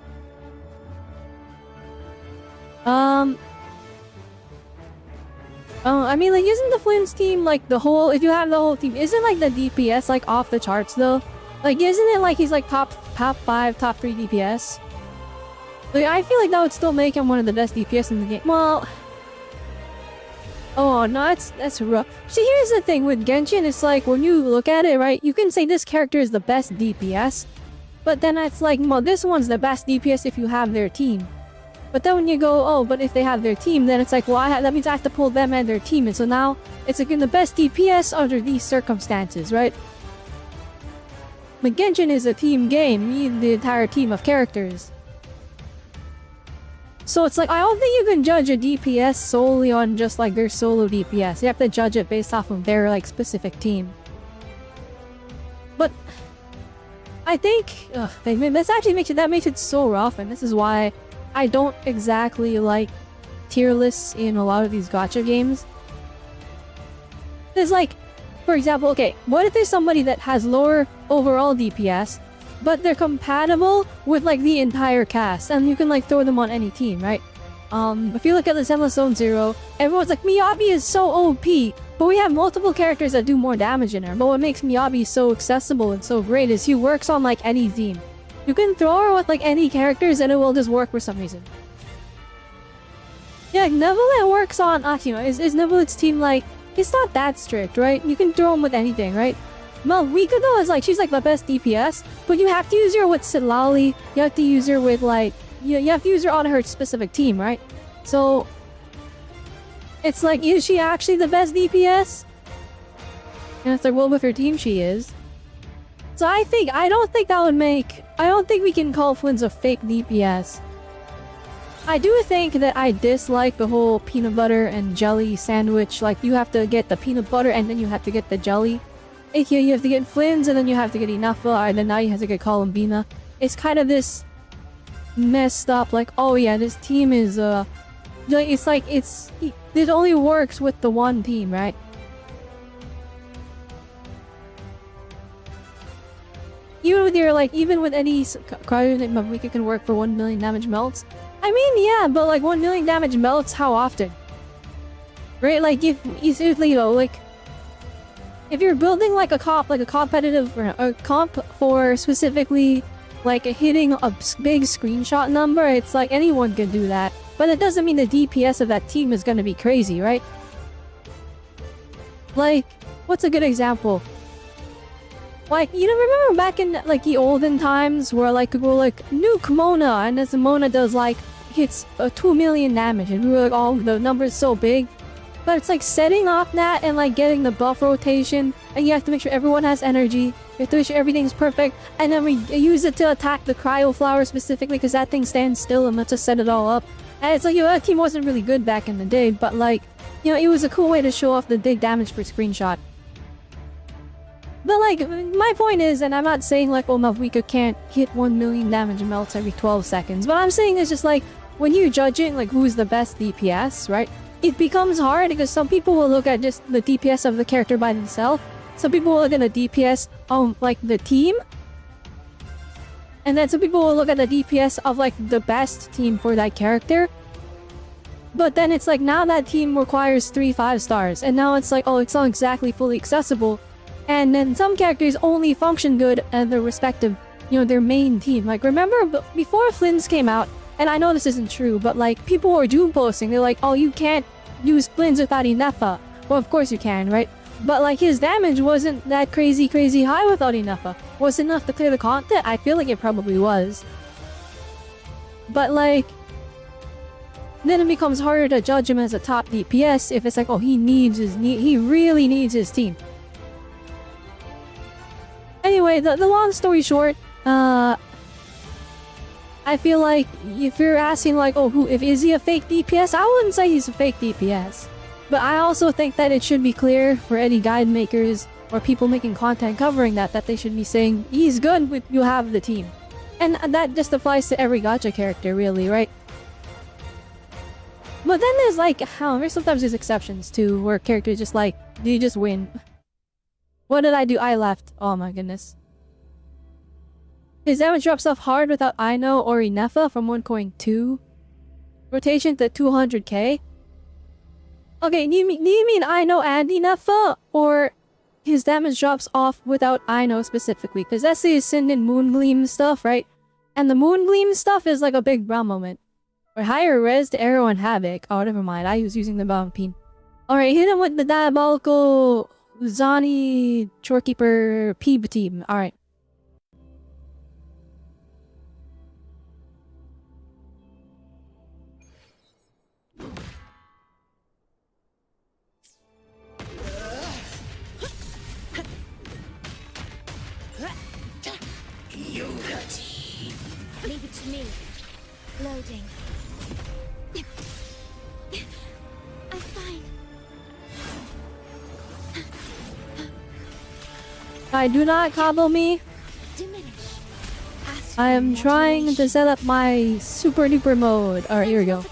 I mean, like, isn't the Flynn's team like the whole? If you have the whole team, isn't like the DPS like off the charts though? Like, isn't it like he's like top 5, top 3 DPS? Like, I feel like that would still make him one of the best DPS in the game. Well. Oh, no, that's rough. See, here's the thing with Genshin, it's like, when you look at it, right, you can say this character is the best DPS, but then it's like, well, this one's the best DPS if you have their team. But then when you go, oh, but if they have their team, then it's like, well, that means I have to pull them and their team. And so now it's like in the best DPS under these circumstances, right? But Genshin is a team game. You need the entire team of characters. So it's like, I don't think you can judge a DPS solely on just like their solo DPS. You have to judge it based off of their like specific team. But I think this actually makes it so rough, and this is why I don't exactly like tier lists in a lot of these gacha games. There's like, for example, okay, what if there's somebody that has lower overall DPS, but they're compatible with like the entire cast, and you can like throw them on any team, right? If you look at the Zenless Zone Zero, everyone's like, Miyabi is so OP, but we have multiple characters that do more damage in her. But what makes Miyabi so accessible and so great is he works on like any team. You can throw her with like any characters and it will just work for some reason. Yeah, Neverland works on Akino. Is Neverland's team like, it's not that strict, right? You can throw him with anything, right? Malvika though is like, she's like the best DPS, but you have to use her with Sitlali, you have to use her with like, you have to use her on her specific team, right? So, it's like, is she actually the best DPS? And it's like, well, with her team she is. So I don't think we can call Flynn's a fake DPS. I do think that I dislike the whole peanut butter and jelly sandwich. Like, you have to get the peanut butter and then you have to get the jelly. Here you have to get Flynn's and then you have to get Inafa, and then now you have to get Columbina. It's kind of this messed up, like, oh yeah, this team is, it's like, it only works with the one team, right? Even with any cryogenic Mabuika can work for 1 million damage melts. I mean, yeah, but like 1 million damage melts, how often? Right? Like, if you're building like a comp, like a competitive a comp for specifically like hitting a big screenshot number, it's like anyone can do that. But it doesn't mean the DPS of that team is gonna be crazy, right? Like, what's a good example? Like, you know, remember back in like the olden times where like we were like, nuke Mona, and as Mona does like hits 2 million damage, and we were like, oh, the number's so big. But it's like setting off that and like getting the buff rotation, and you have to make sure everyone has energy. You have to make sure everything's perfect, and then we use it to attack the cryo flower specifically because that thing stands still and lets us set it all up. And it's like, you know, that team wasn't really good back in the day, but like, you know, it was a cool way to show off the big damage per screenshot. But like, my point is, and I'm not saying like, oh, Mavuika can't hit 1 million damage melts every 12 seconds, but I'm saying it's just like, when you judge it, like who's the best DPS, right? It becomes hard because some people will look at just the DPS of the character by themselves. Some people will look at the DPS of like the team. And then some people will look at the DPS of like the best team for that character. But then it's like, now that team requires 3 5-stars. And now it's like, oh, it's not exactly fully accessible. And then some characters only function good at their respective, you know, their main team. Like, remember before Flynn's came out, and I know this isn't true, but like, people were doom posting. They're like, oh, you can't use Flynn's without Inefa. Well, of course you can, right? But like, his damage wasn't that crazy high without Inefa. Was it enough to clear the content? I feel like it probably was. But like, then it becomes harder to judge him as a top DPS if it's like, oh, he really needs his team. Anyway, the long story short, I feel like if you're asking like, oh, is he a fake DPS? I wouldn't say he's a fake DPS. But I also think that it should be clear for any guide makers or people making content covering that they should be saying, he's good if you have the team. And that just applies to every gacha character, really, right? But then there's like, however, sometimes there's exceptions too, where characters just like, you just win. What did I do? I left. Oh my goodness. His damage drops off hard without Aino or Inefa from 1.2 rotation to 200k. Okay, do you mean Aino and Inefa, or his damage drops off without Aino specifically? Because that's the Ascendant Moongleam stuff, right? And the Moongleam stuff is like a big brown moment. Or higher res to Arrow and Havoc. Oh, never mind. I was using the Vampine. Alright, hit him with the Diabolical Zani Chorekeeper Peeb team. Alright. Leave it to me. Loading. I'm fine. Do not combo me. I am trying to set up my super duper mode. Alright, here we go.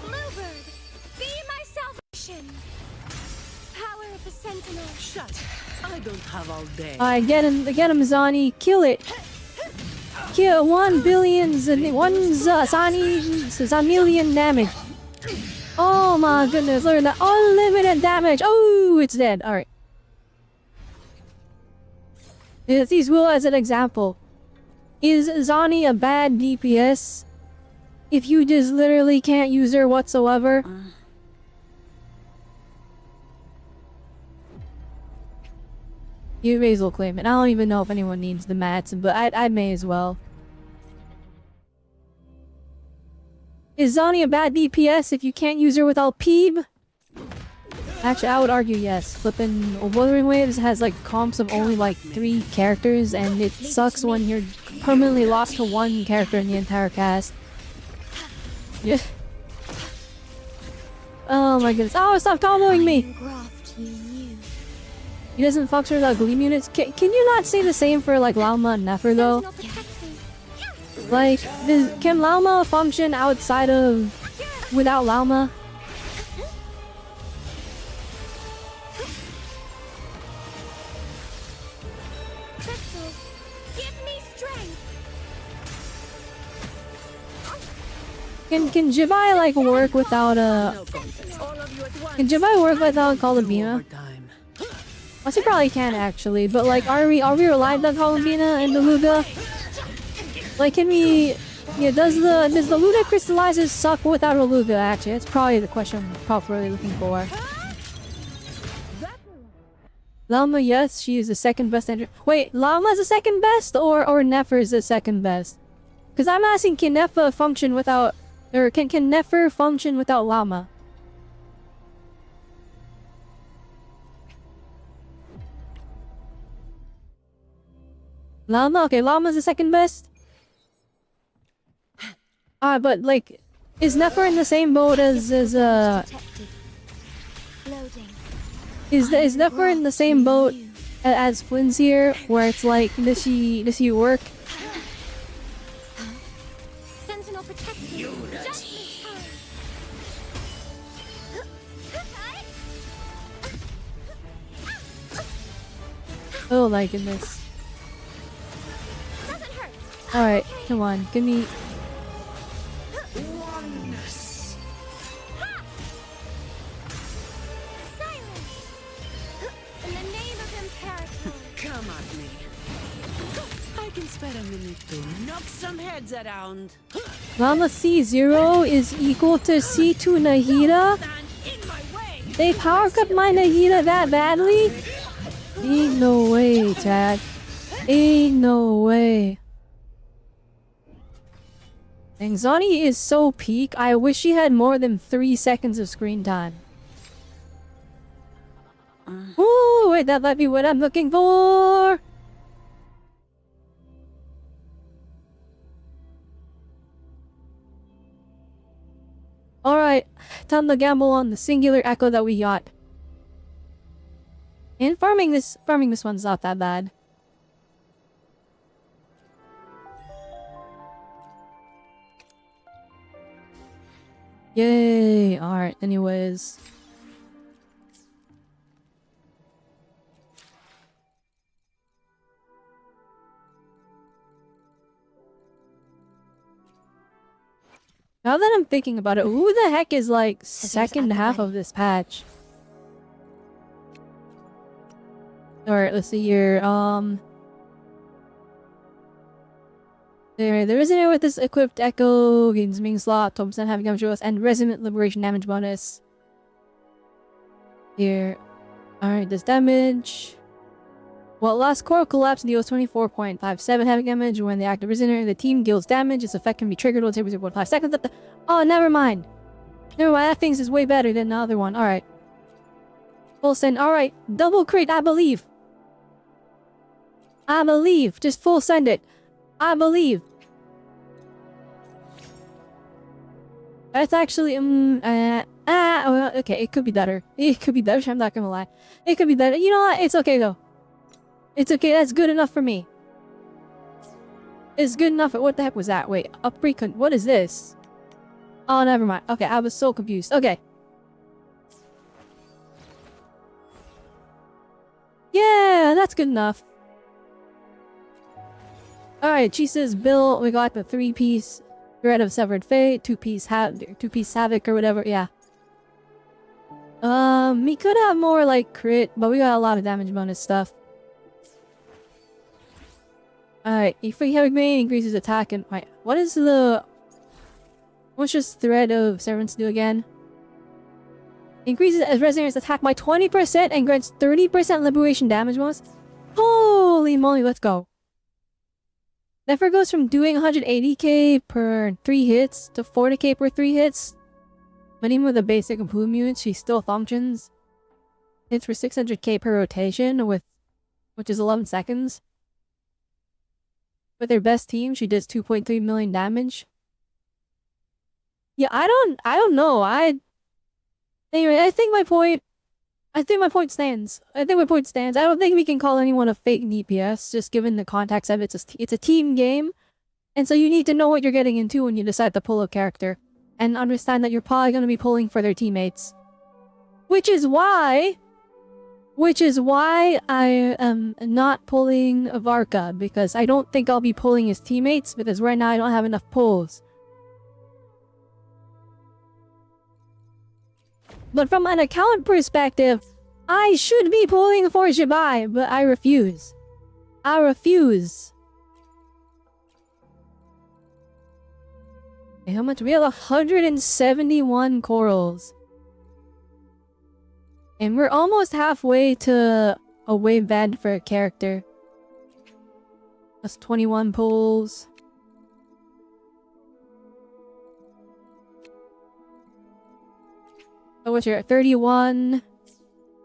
Bluebird, be my salvation. Power of the Sentinel. Shut. I don't have all day. Alright, get him, Zani. Kill it. Kill 1 billion, Zanillion damage. Oh my goodness, look at that. Unlimited damage. Oh, it's dead. Alright. Let's use Wuwa as an example. Is Zani a bad DPS if you just literally can't use her whatsoever? You may as well claim it. I don't even know if anyone needs the mats, but I may as well. Is Zani a bad DPS if you can't use her without Peeb? Actually, I would argue yes. Flippin' Wuthering Waves has like comps of only like 3 characters, and it sucks when you're permanently lost to 1 character in the entire cast. Yeah. Oh my goodness. Oh, stop comboing me! He doesn't function without Gleam units. Can you not say the same for like Lauma and Nefer though? Like, can Lauma function outside of... without Lauma? Can Jibai like work without a... Can Jibai work without Columbina? Well, she probably can actually, but like, are we reliant on Columbina and the Luda? Like, can we... Yeah, does the Luda crystallizers suck without a Luda actually? That's probably the question I'm probably looking for. Lama, yes, she is the second best entry. Wait, Lama's the second best or Nefer is the second best? Because I'm asking, can Nefer function without... Or can Nefer function without Lama? Lama? Okay, Lama's the second best? But like, is Nefer in the same boat as Is Nefer in the same boat as Flynn's here, where it's like, does she work? Sentinel protect me. Oh my goodness. Alright, come on, give me... Come at me. I can spare a minute to knock some heads around. Lama C0 is equal to C2 Nahida? They power cut my Nahida that badly? Ain't no way, Chad. Ain't no way. And Zani is so peak, I wish she had more than 3 seconds of screen time. Ooh, wait, that might be what I'm looking for! Alright, time to gamble on the singular echo that we got. And farming this one's not that bad. Yay! Alright, anyways. Now that I'm thinking about it, who the heck is like second half of this patch? Alright, let's see here. There is anyone with this equipped echo, gains main slot, 12% having damage bonus, and resonant liberation damage bonus. Here. Alright, this damage. Well, last core collapse deals 24.57 heavy damage. When the active prisoner in the team deals damage, this effect can be triggered once every 0.5 seconds. Oh, never mind. Never mind, that thing is way better than the other one. Alright. Full send. Alright. Double crit, I believe. I believe. Just full send it. I believe. That's actually, well, okay, it could be better. It could be better, I'm not gonna lie. It could be better. You know what? It's okay, though. It's okay, that's good enough for me. It's good enough. What the heck was that? Wait, what is this? Oh, never mind. Okay, I was so confused. Okay. Yeah, that's good enough. Alright, Chisa's build. We got the 3-piece Thread of Severed Fate, 2-piece Havoc or whatever, yeah. We could have more like crit, but we got a lot of damage bonus stuff. Alright, free Havoc Main increases attack and wait, what's just Thread of Severance do again? Increases as Resonator's attack by 20% and grants 30% liberation damage bonus. Holy moly, let's go. Never goes from doing 180k per 3 hits to 40k per 3 hits. But even with a basic improvement, she still functions. Hits for 600k per rotation, which is 11 seconds. With her best team, she does 2.3 million damage. Yeah, I don't know. Anyway, I think my point stands. I don't think we can call anyone a fake DPS, just given the context of it. It's a team game. And so you need to know what you're getting into when you decide to pull a character. And understand that you're probably going to be pulling for their teammates. Which is why I am not pulling Varka. Because I don't think I'll be pulling his teammates. Because right now I don't have enough pulls. But from an account perspective, I should be pulling for Jibai, but I refuse. I refuse. Okay, how much? We have 171 corals. And we're almost halfway to a wave band for a character. That's 21 pulls. Oh, what's your 31?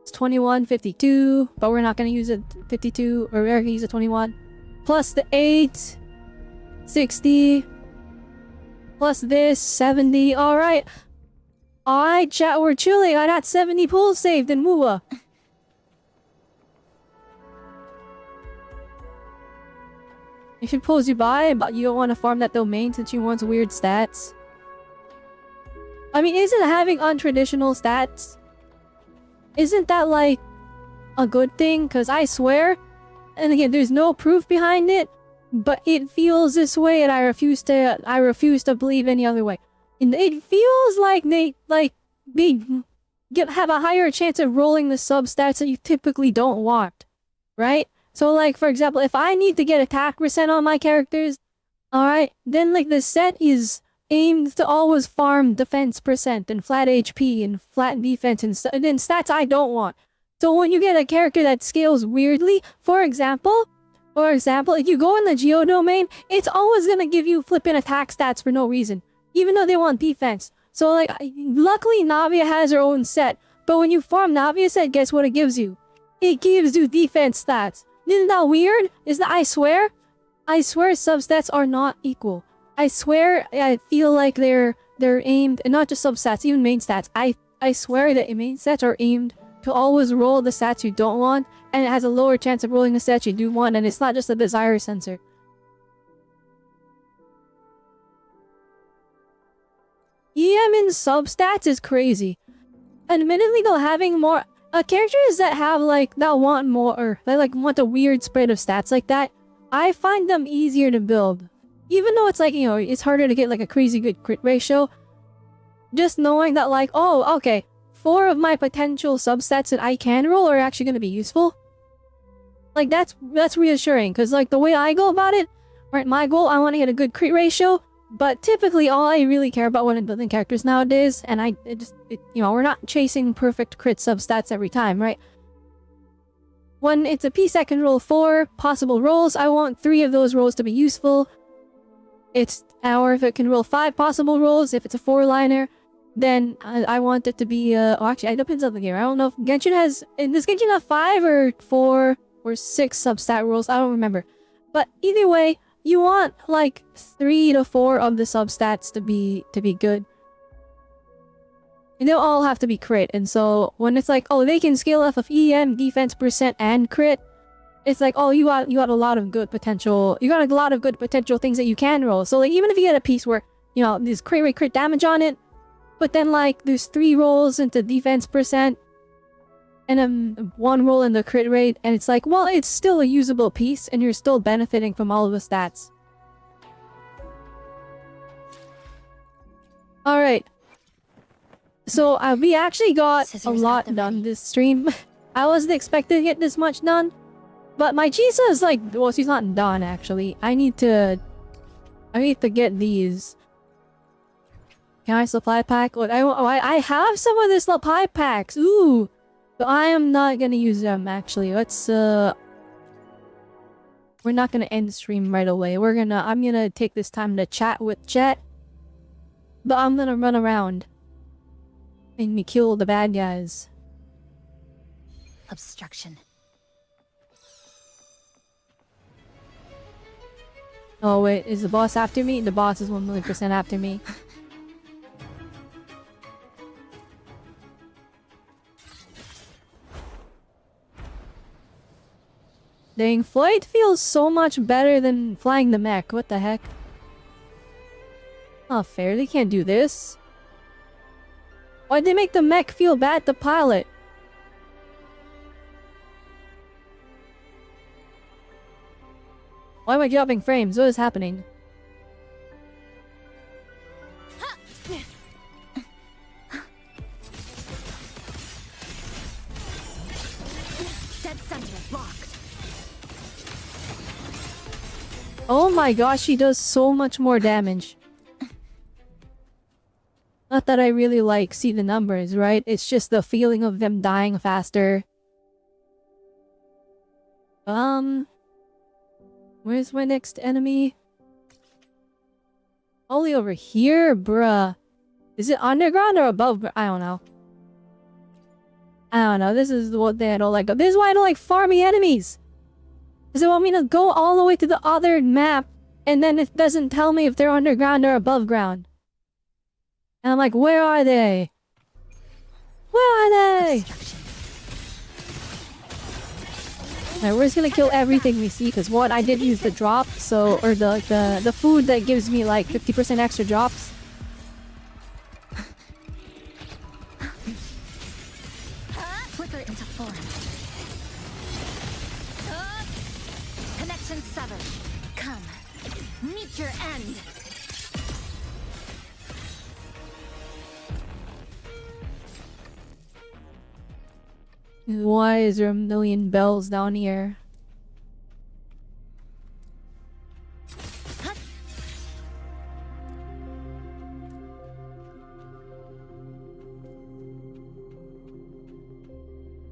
It's 21, 52, but we're not gonna use it 52, or we're gonna use it 21. Plus the 8, 60. Plus this, 70. Alright. Alright, chat, we're chilling. I got 70 pulls saved in Wuwa. If it pulls you by, but you don't want to farm that domain since you want weird stats. I mean, isn't having untraditional stats, isn't that like a good thing? Because I swear, and again, there's no proof behind it, but it feels this way, and I refuse to believe any other way. And it feels like they have a higher chance of rolling the substats that you typically don't want, right? So like, for example, if I need to get attack percent on my characters, alright, then like the set is aimed to always farm defense percent and flat HP and flat defense and then stats I don't want. So when you get a character that scales weirdly, for example, if you go in the Geo domain, it's always gonna give you flipping attack stats for no reason, even though they want defense. So like, luckily Navia has her own set, but when you farm Navia set, guess what it gives you? It gives you defense stats. Isn't that weird? I swear substats are not equal. I swear, I feel like they're aimed, and not just substats, even main stats. I swear that main stats are aimed to always roll the stats you don't want, and it has a lower chance of rolling the stats you do want, and it's not just a desire sensor. EM in substats is crazy. Admittedly though, having more characters that have that want more, or that want a weird spread of stats like that, I find them easier to build. Even though it's it's harder to get a crazy good crit ratio. Just knowing that oh, okay, 4 of my potential substats that I can roll are actually going to be useful. That's reassuring, because the way I go about it, right, my goal, I want to hit a good crit ratio, but typically all I really care about when I'm building characters nowadays, and we're not chasing perfect crit substats every time, right? When it's a piece that can roll 4 possible rolls, I want 3 of those rolls to be useful. Or if it can roll 5 possible rolls, if it's a 4-liner, then I want it to be, actually, it depends on the game. I don't know if Genshin has, does Genshin have 5 or 4 or 6 substat rolls? I don't remember. But either way, you want like 3 to 4 of the substats to be good. And they'll all have to be crit. And so when it's like, oh, they can scale off of EM, defense percent, and crit, it's like, oh, you got a lot of good potential. You got a lot of good potential things that you can roll. So like, even if you get a piece where, you know, there's crit rate, crit damage on it, but then like there's 3 rolls into defense percent, and then 1 roll in the crit rate, and it's like, well, it's still a usable piece, and you're still benefiting from all of the stats. Alright. So we actually got a lot done this stream. I wasn't expecting to get this much done. But my Chisa is like, well, she's not done actually. I need to get these. Can I supply pack? What I have some of the supply packs. Ooh. But I am not gonna use them actually. Let's we're not gonna end stream right away. I'm gonna take this time to chat with chat. But I'm gonna run around and me kill the bad guys. Obstruction. Oh wait, is the boss after me? The boss is 1,000,000% after me. Dang, flight feels so much better than flying the mech. What the heck? Not fair, they can't do this. Why'd they make the mech feel bad to pilot? Why am I dropping frames? What is happening? Dead center blocked. Oh my gosh, she does so much more damage. Not that I really see the numbers, right? It's just the feeling of them dying faster. Where's my next enemy? Only over here, bruh. Is it underground or above? I don't know. I don't know. This is what they don't like. This is why I don't like farming enemies. Because they want me to go all the way to the other map, and then it doesn't tell me if they're underground or above ground. And I'm like, where are they? Where are they? Alright, we're just gonna kill everything we see, because what, I did use the drop, so, or the food that gives me like 50% extra drops. Flicker into form. Connection severed. Come, meet your end. Why is there a million bells down here?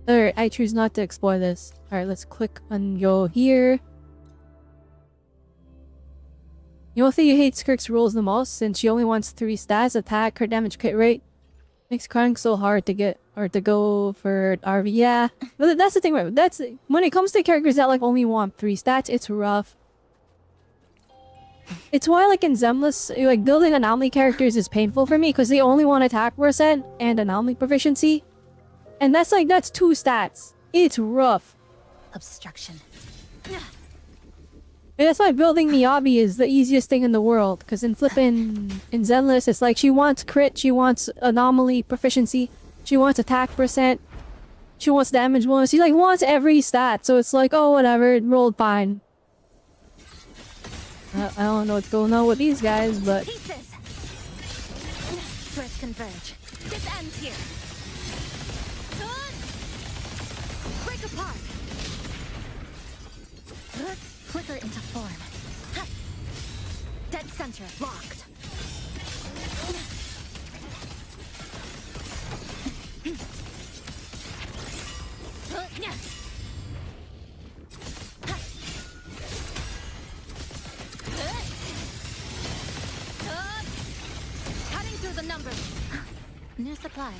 Alright, I choose not to explore this. Alright, let's click on go here. You don't think you hate Skirk's rules the most, since she only wants 3 stats, attack, crit damage, crit rate? Makes crying so hard to get, or to go for RV. Yeah, but that's the thing, right? That's when it comes to characters that like only want 3 stats, it's rough. It's why like in Zemless, like building anomaly characters is painful for me because they only want attack percent and anomaly proficiency, and that's 2 stats. It's rough. Obstruction. And that's why building Miyabi is the easiest thing in the world, because in Zenless, it's like she wants crit, she wants anomaly proficiency, she wants attack percent, she wants damage bonus, she wants every stat, so it's like, oh whatever, it rolled fine. I don't know what's going on with these guys, but... Pieces. Threads converge. This ends here. Break apart. Flicker into form. Dead center locked. the numbers. New supplies.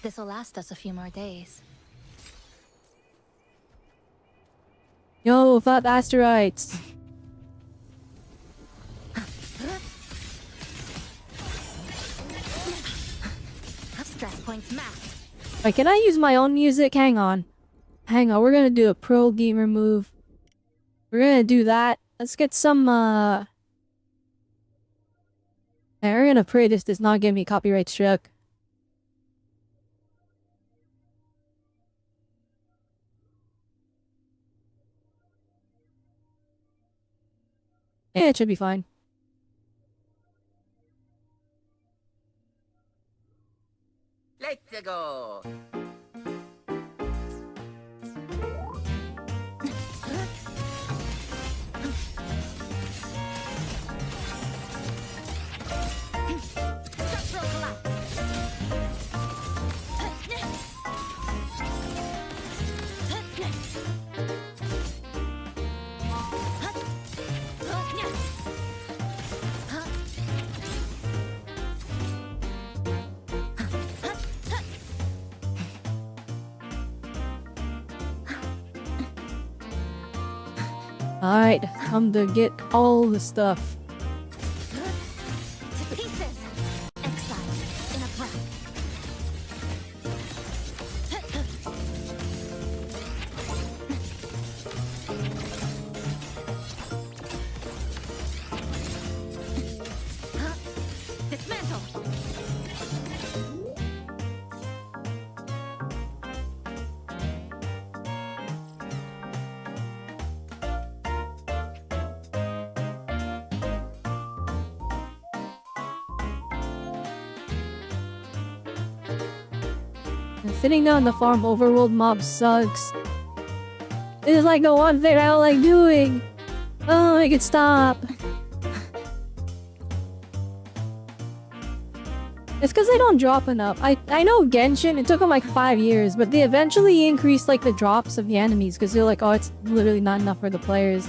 This'll last us a few more days. Yo, fat asteroids. Stress points mapped. Wait, can I use my own music? Hang on. Hang on, we're gonna do a pro gamer move. We're gonna do that. Let's get some, Hey, we're gonna pray this does not give me copyright struck. Yeah, it should be fine. Let's go. Structural collapse. Alright, time to get all the stuff. To pieces. Exiles in a breath. Dismantle. Sitting down on the farm overworld mob sucks. It's like the one thing I don't like doing. Oh, make it stop. It's because they don't drop enough. I know Genshin, it took them like 5 years, but they eventually increased like the drops of the enemies because they're like, oh, it's literally not enough for the players.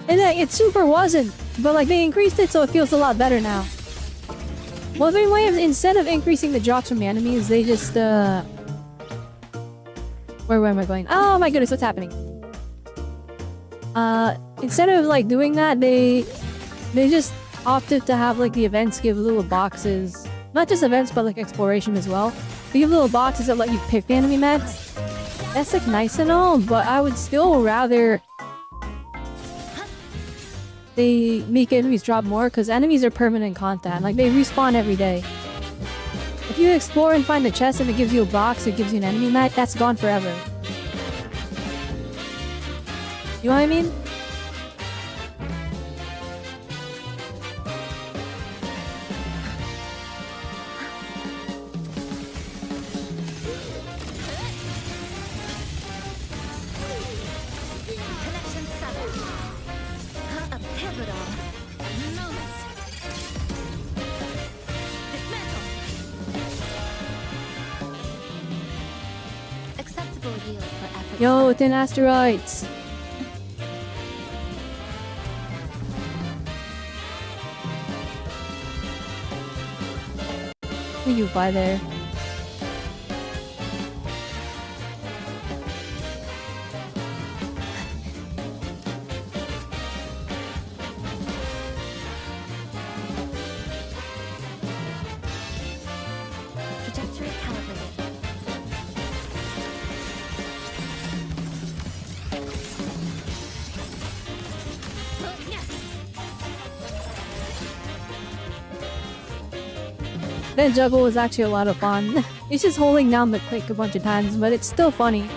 And it super wasn't, but like they increased it so it feels a lot better now. Well, the way of, instead of increasing the drops from the enemies, they just where am I going? Oh my goodness, what's happening? Instead of like doing that, they just opted to have like the events give little boxes. Not just events, but like exploration as well. They give little boxes that let you pick the enemy meds. That's like nice and all, but I would still rather they make enemies drop more, because enemies are permanent content. Like, they respawn every day. If you explore and find the chest and it gives you a box or gives you an enemy mat, that's gone forever. You know what I mean? Connection severed. A pivotal moment. Dismantle. Acceptable yield for effort. Yo, within asteroids. What do you buy there? Trajectory calibrated. That juggle was actually a lot of fun. It's just holding down the click a bunch of times, but it's still funny.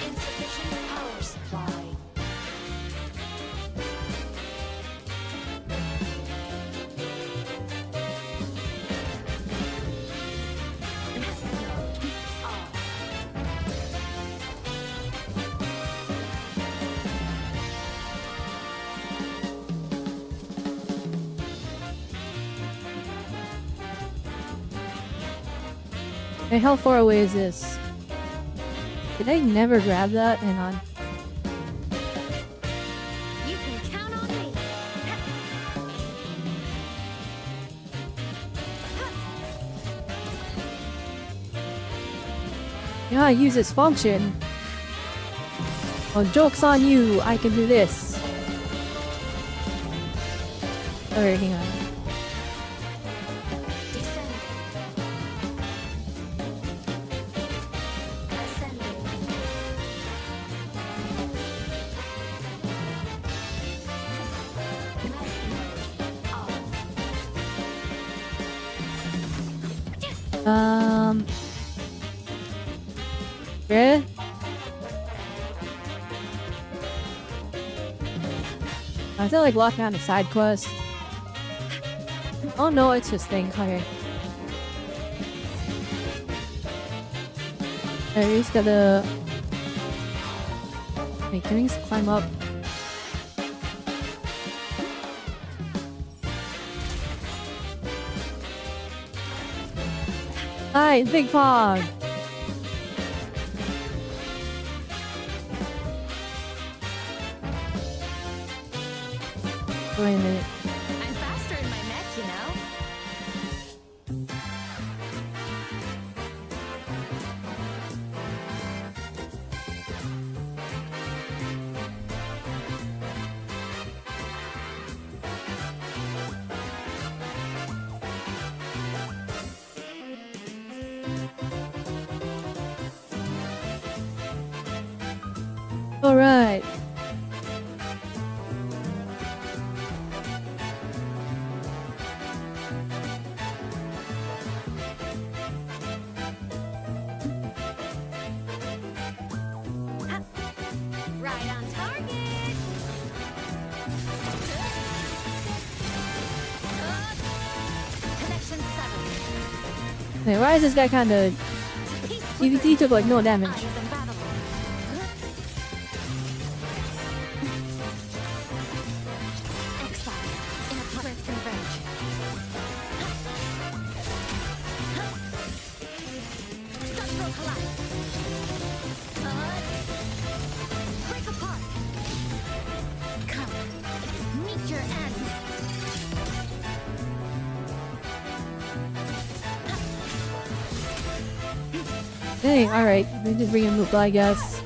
Insufficient power supply. Hey, how far away is this? Did I never grab that? Hang on. You can count on me. Yeah, I use its function. Oh, joke's on you. I can do this. Alright, hang on. Really? I feel like locking on a side quest. Oh no, it's just thing. Okay. I just gotta. Wait, can we just climb up? Hi, Big Pog! Wait a minute. I'm faster in my neck, you know? Alright. Right on target. Connection 7. Wait, why is this guy kinda... he took like no damage. Dang, alright. They just bring him loop, I guess.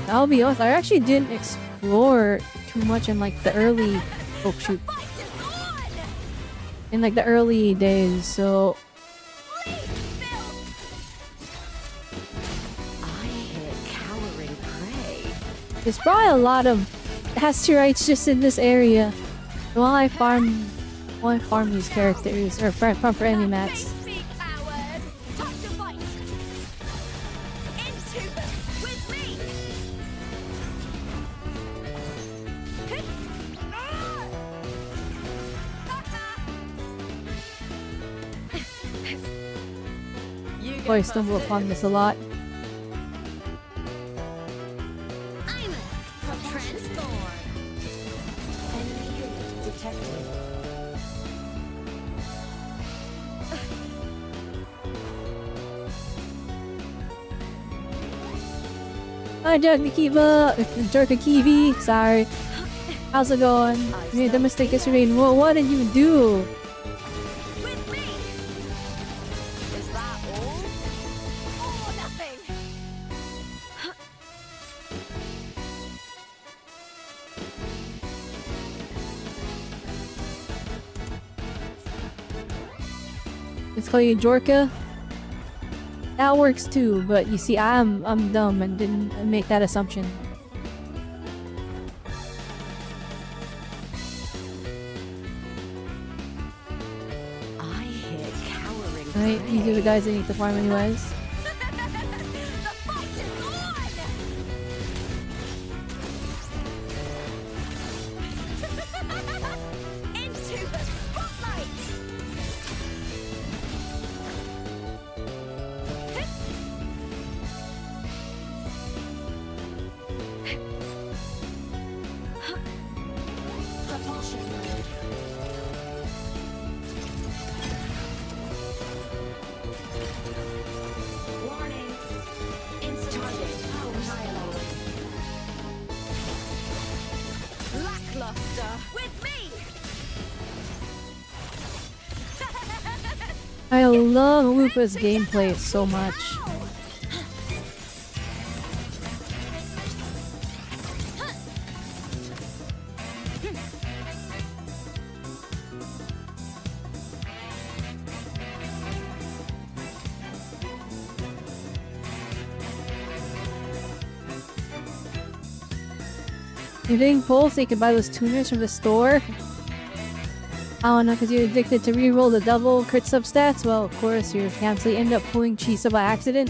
I'll be honest, I actually didn't explore too much in like the early... Oh shoot. In like the early days, so... There's probably a lot of asteroids just in this area. While I farm these characters, or farm for enemy mats. Boy, I stumble upon this a lot. Hi, Jerka Kiwi. Sorry. How's it going? You made the mistake yesterday. What did you do? Let's call you Jorka. That works too, but you see, I'm dumb and didn't make that assumption. Right, these are the guys that need to farm anyways. I love Lupa's gameplay so much. You're doing polls so you can buy those tuners from the store? I don't know, because you're addicted to reroll the double crit substats? Well, of course, you canceling end up pulling Chisa by accident.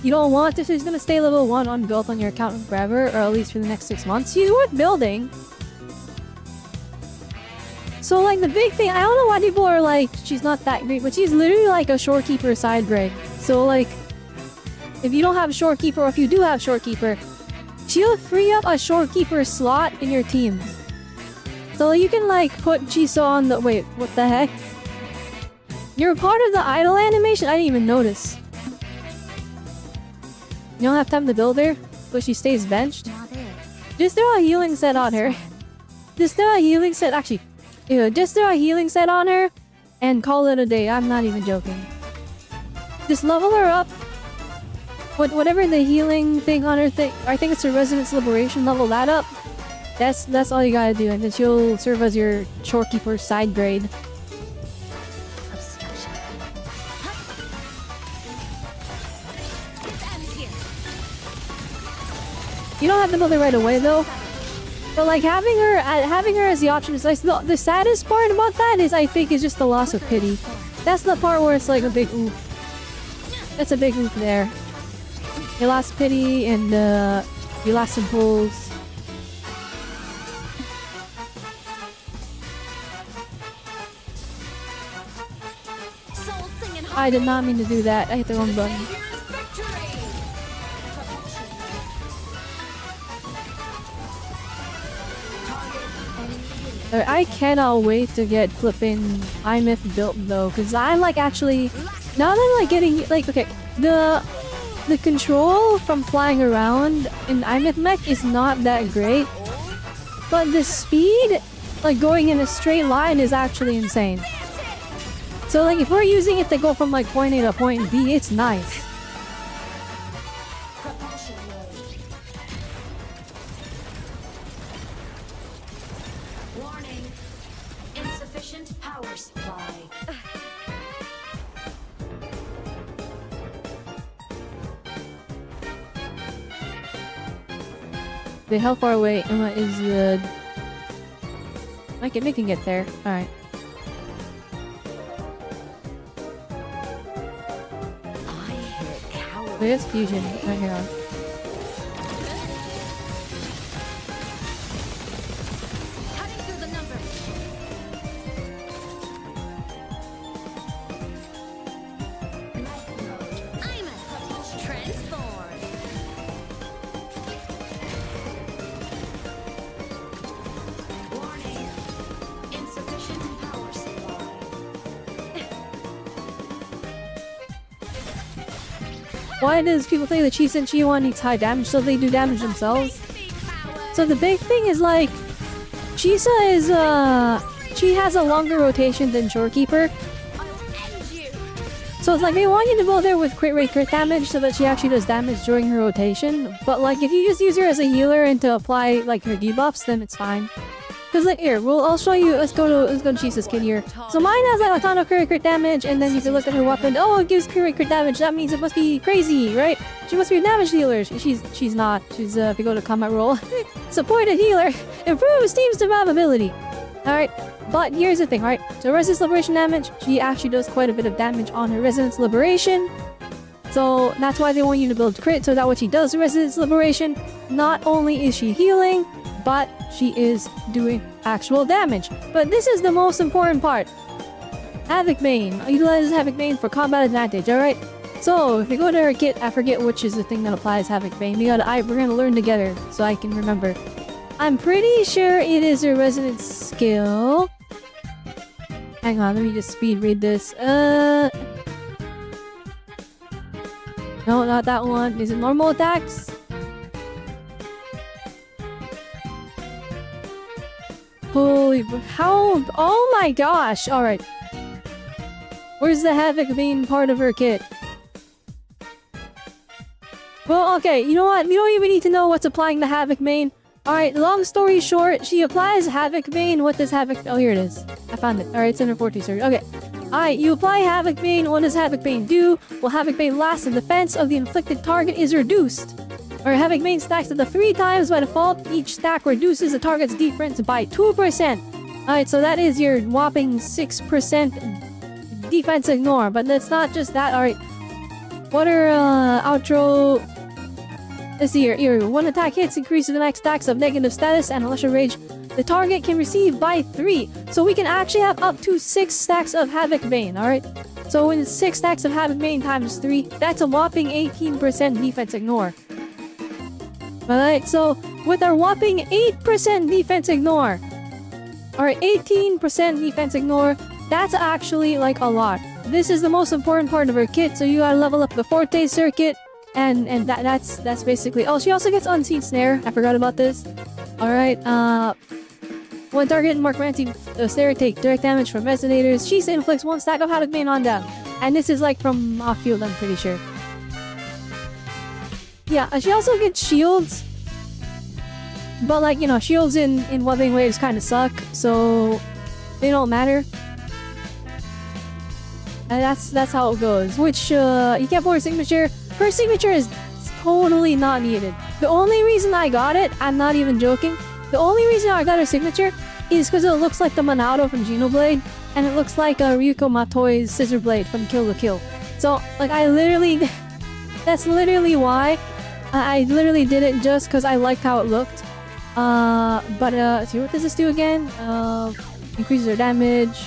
You don't want this, she's gonna stay level 1 unbuilt on your account forever, or at least for the next 6 months. She's worth building! So, like, the big thing, I don't know why people are like, she's not that great, but she's literally like a shorekeeper side grade. So, like, if you don't have a shorekeeper, or if you do have shorekeeper, she'll free up a shorekeeper slot in your team. So you can like put Chisa on the- wait, what the heck? You're part of the idle animation? I didn't even notice. You don't have time to build her, but she stays benched? Just throw a healing set on her. Just throw a healing set- actually, ew, just throw a healing set on her and call it a day. I'm not even joking. Just level her up. Whatever the healing thing on her thing- I think it's her Resonance Liberation, level that up. That's all you gotta do, and then she'll serve as your shorekeeper side grade. You don't have to build it right away though. But like having her as the option is nice. The saddest part about that is I think is just the loss of pity. That's the part where it's like a big oof. That's a big oof there. You lost pity and you lost some pulls. I did not mean to do that. I hit the wrong button. I cannot wait to get flipping iMyth built though, because I'm like actually now that I'm like getting like okay, the control from flying around in iMyth mech is not that great, but the speed like going in a straight line is actually insane. So like if we're using it to go from like point A to point B, it's nice. Warning. Insufficient power supply. Wait, how far away is the... we can get there. Alright. Where's fusion? Right here on. Why does people think that Chisa and Chiwa needs high damage so they do damage themselves? So the big thing is like Chisa is she has a longer rotation than Shorekeeper. So it's like they want you to go there with crit rate crit damage so that she actually does damage during her rotation. But like if you just use her as a healer and to apply like her debuffs, then it's fine. Cause like here, I'll show you. Let's go to Chisa's kit here. So mine has like a ton of crit damage, and then you can look at her weapon. Oh, it gives crit damage. That means it must be crazy, right? She must be a damage dealer. She's not. She's if you go to combat roll, supported healer, improves team survivability. All right, but here's the thing, right? So Resonance Liberation damage, she actually does quite a bit of damage on her Resonance Liberation. So that's why they want you to build crit, so that when she does Resonance Liberation, not only is she healing, but she is doing actual damage. But this is the most important part. Havoc Bane. Utilizes Havoc Bane for combat advantage, alright? So, if you go to her kit, I forget which is the thing that applies Havoc Bane. We're gonna learn together, so I can remember. I'm pretty sure it is her Resonance skill. Hang on, let me just speed read this. No, not that one. Is it normal attacks? Holy... How... Oh my gosh! Alright. Where's the Havoc Vein part of her kit? Well, okay, you know what? We don't even need to know what's applying the Havoc Vein. Alright, long story short, she applies Havoc Vein. What does Havoc... Oh, here it is. I found it. Alright, it's under 40 search. Okay. Alright, you apply Havoc Vein. What does Havoc Vein do? Well, Havoc Vein lasts. The defense of the inflicted target is reduced. Or Havoc Vein stacks to the 3 times by default. Each stack reduces the target's defense by 2%. Alright, so that is your whopping 6% defense ignore. But that's not just that. Alright. What are, outro... Let's see here. One attack hits increases the max stacks of negative status and Lesser Rage the target can receive by 3. So we can actually have up to 6 stacks of Havoc Vein, alright? So when 6 stacks of Havoc Vein times 3, that's a whopping 18% defense ignore. Alright, so with our whopping 8% defense ignore, alright, 18% defense ignore, that's actually like a lot. This is the most important part of her kit, so you gotta level up the Forte circuit. And that's basically... Oh, she also gets Unseen Snare. I forgot about this. Alright, one target marked for anti-snare take direct damage from resonators. Chisa inflicts 1 stack of Havoc Vein on them. And this is like from off-field, I'm pretty sure. Yeah, she also gets shields. But like, you know, shields in Wuthering waves kind of suck. So, they don't matter. And that's how it goes. Which, you can't pull her signature. Her signature is totally not needed. The only reason I got it, I'm not even joking, the only reason I got her signature is because it looks like the Monado from Xenoblade, and it looks like Ryuko Matoi's Scissor Blade from Kill la Kill. So, like, I literally... that's literally why. I literally did it just because I liked how it looked. See, what does this do again? Increases her damage.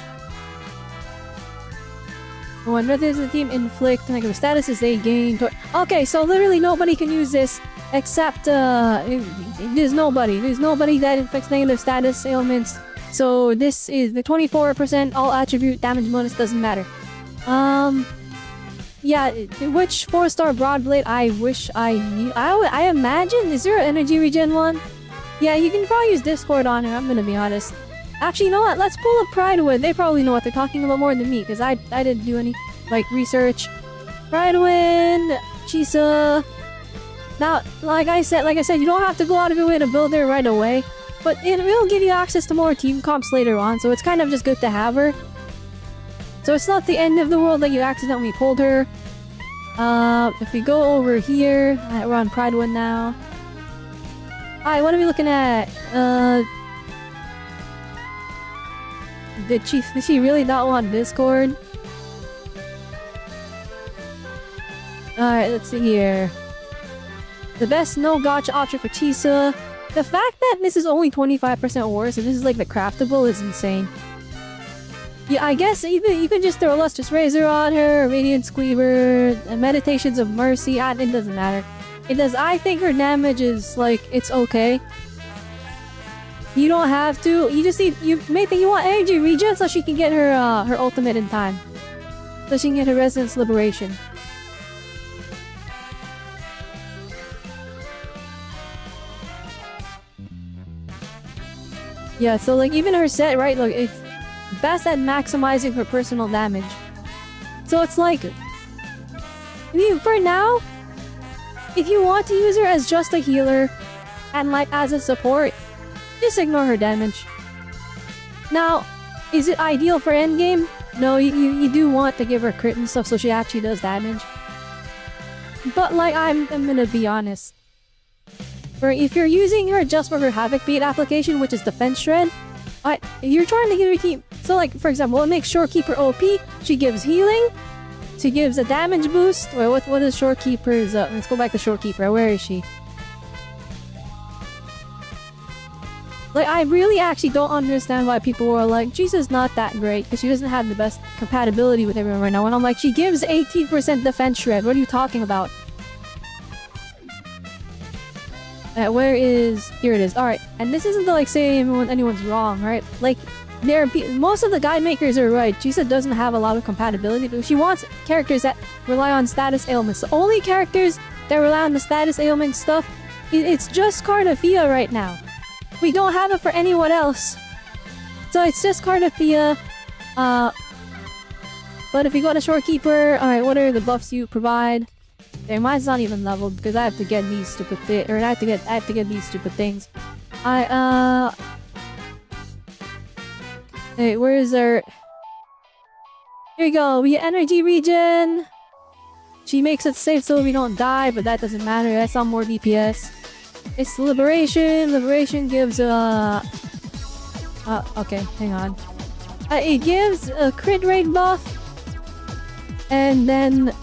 When others in the team inflict negative statuses, they gain... Okay, so literally nobody can use this except, there's nobody. There's nobody that inflicts negative status ailments. So this is the 24% all attribute damage bonus doesn't matter. Yeah, which 4-star Broadblade I wish I knew. I imagine, is there an energy regen one? Yeah, you can probably use Discord on her, I'm gonna be honest. Actually, you know what? Let's pull up Pridewind. They probably know what they're talking about more than me, because I didn't do any, like, research. Pridewind, Chisa. Now, like I said, you don't have to go out of your way to build her right away, but it will give you access to more team comps later on, so it's kind of just good to have her. So it's not the end of the world that you accidentally pulled her. If we go over here, we're on Pridewind now. Alright, what are we looking at? Did she really not want Discord? Alright, let's see here. The best no gotcha option for Chisa. The fact that this is only 25% worse and this is like the craftable is insane. Yeah, I guess even you could just throw Lustrous Razor on her, Radiant Squeaver, Meditations of Mercy, it doesn't matter. It does. I think her damage is like, it's okay. You don't have to. You just need. You may think you want energy regen so she can get her her ultimate in time, so she can get her Resonance Liberation. Yeah. So like even her set, right? Look, it's best at maximizing her personal damage. So it's like, for now, if you want to use her as just a healer and like as a support, just ignore her damage. Now, is it ideal for endgame? No, you do want to give her crit and stuff so she actually does damage. But like, I'm gonna be honest. If you're using her just for her Havoc Beat application, which is Defense Shred, you're trying to get her team. So like, for example, it makes Shorekeeper OP. She gives healing. She gives a damage boost. Wait, what is Shorekeeper's... let's go back to Shorekeeper. Where is she? Like, I really actually don't understand why people were like, Chisa's not that great because she doesn't have the best compatibility with everyone right now. And I'm like, she gives 18% defense shred. What are you talking about? Where is... Here it is. Alright. And this isn't to like say anyone's wrong, right? Like, most of the guide makers are right. Chisa doesn't have a lot of compatibility, but she wants characters that rely on status ailments. The only characters that rely on the status ailment stuff, it's just Carnifia right now. We don't have it for anyone else. So it's just Cardathea. But if you go to Shorekeeper, alright, what are the buffs you provide? There, mine's not even leveled because I have to get these stupid I have to get these stupid things. Hey, where is our... Here we go, we get energy regen. She makes it safe so we don't die, but that doesn't matter, that's not more DPS. It's liberation. Liberation gives okay, hang on. It gives a crit rate buff. And then...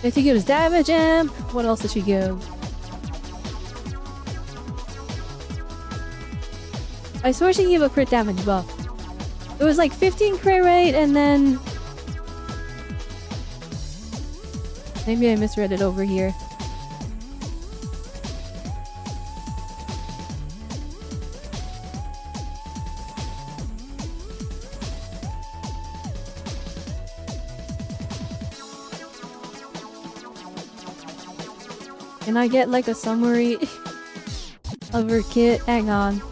She gives damage amp. What else does she give? I swear she gave a crit damage buff. It was like 15 crit rate and then... Maybe I misread it over here. Can I get like a summary of her kit? Hang on.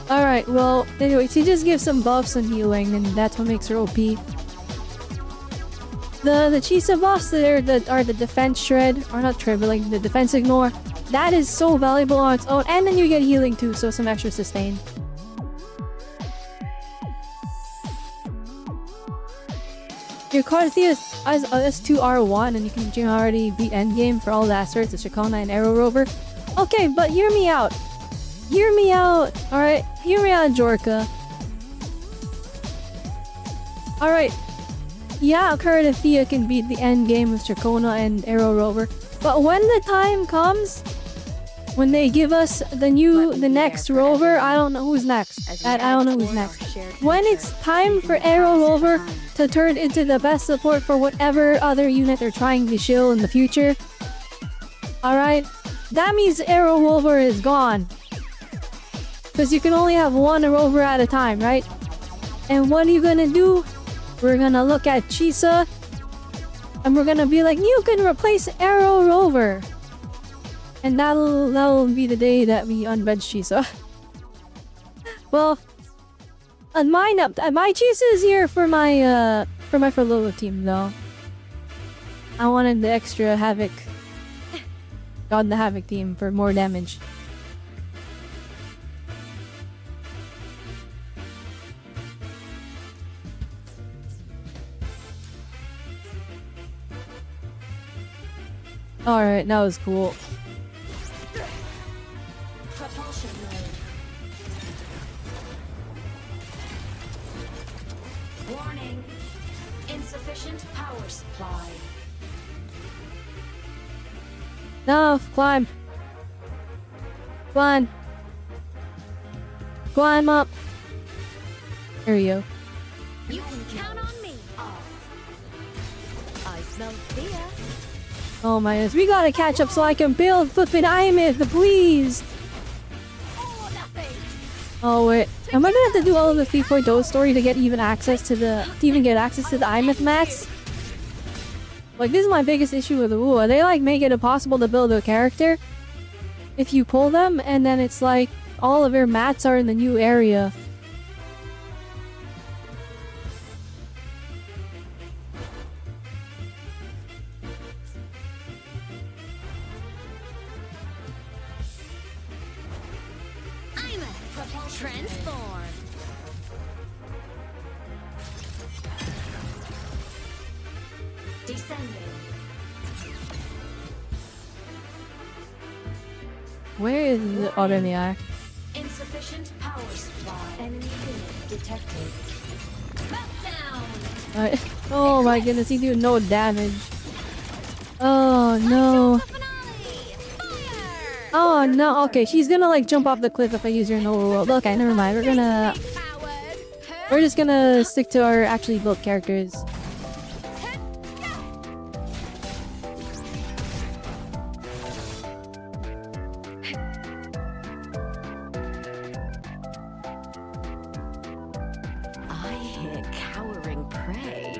Alright, well, anyway, she just gives some buffs and healing, and that's what makes her OP. The Chisa buffs that are the defense shred, or not shred, but like the defense ignore, that is so valuable on its own, and then you get healing too, so some extra sustain. Your Cardathea is S2R1 and you can already beat endgame for all the assets, the Shakona and Arrow Rover. Okay, but hear me out. Hear me out, alright? Hear me out, Jorka. Alright. Yeah, Cardathea can beat the endgame with Shakona and Arrow Rover. But when the time comes, when they give us the next rover, I don't know who's next. I don't know who's next. When it's time for Arrow Rover to turn into the best support for whatever other unit they're trying to shill in the future. Alright? That means Arrow Rover is gone. Because you can only have one rover at a time, right? And what are you gonna do? We're gonna look at Chisa and we're gonna be like, you can replace Arrow Rover. And that'll be the day that we unbench Chisa. Well, on my Chisa is here for my Ferlolo team though. I wanted the extra Havoc. Got the Havoc team for more damage. Alright, that was cool. Propulsion mode. Warning. Insufficient power supply. No, climb. Climb. Climb up. There you go. You can count on me. I smell fear. Oh my goodness, we gotta catch up so I can build flippin' Imith, please! Oh wait, am I gonna have to do all of the 3.0 story to get even access to the Imith mats? Like, this is my biggest issue with the Wuwa. They like make it impossible to build a character if you pull them, and then it's like all of your mats are in the new area. Transform. Descending. Where is the Autonomy? Insufficient power supply. Enemy detected. Alright. Oh my goodness, he do no damage. Oh no. Oh no, okay, she's gonna like jump off the cliff if I use her in overworld. Okay, never mind. We're just gonna stick to our actually built characters. I hear cowering prey.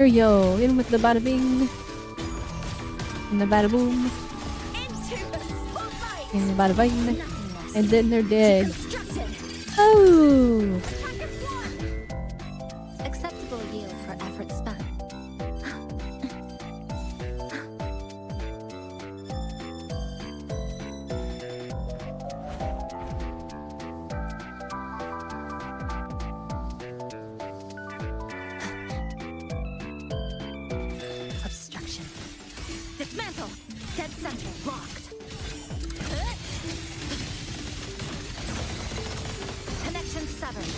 Here yo, in with the bada bing. And the bada boom. And the bada bing. And then they're dead. Oh! Acceptable yield for effort spent. Obstruction. Dismantle. Dead center blocked. Connection severed.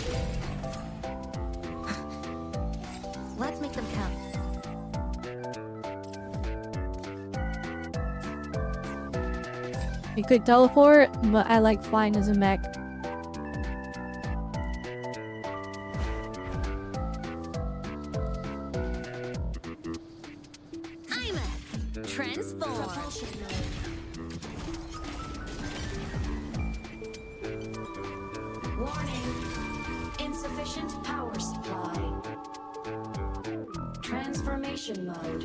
Let's make them count. You could teleport, but I like flying as a mech. I'm a transform. Warning. Insufficient power supply. Transformation mode.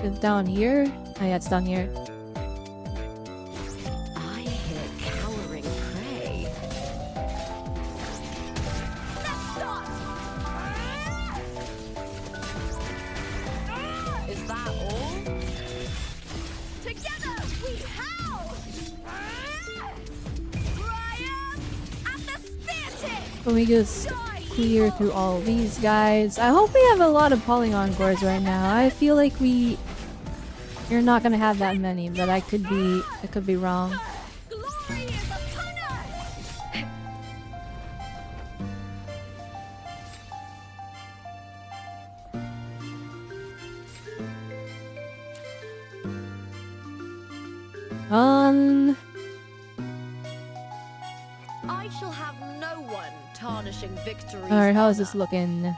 It's down here? Oh yeah, it's down here. I hit cowering prey. Is that all? Together we howl! Triumph at the spear tip! Let me just clear through all these guys. I hope we have a lot of polygon cores right now. I feel like you're not gonna have that many, but I could be wrong. I shall have no one tarnishing victory. Alright, how is this looking?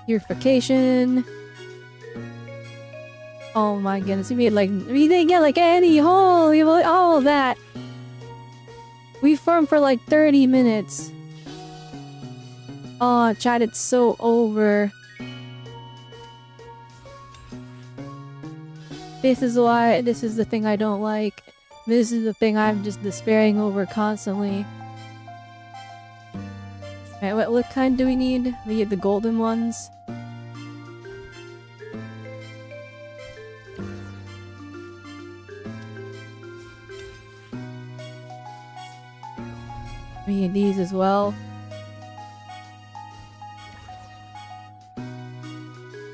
Purification. Oh my goodness, we didn't get like any hole, all of that. We farmed for like 30 minutes. Oh, chat, it's so over. This is the thing I don't like. This is the thing I'm just despairing over constantly. Alright, what kind do we need? We get the golden ones. We need these as well.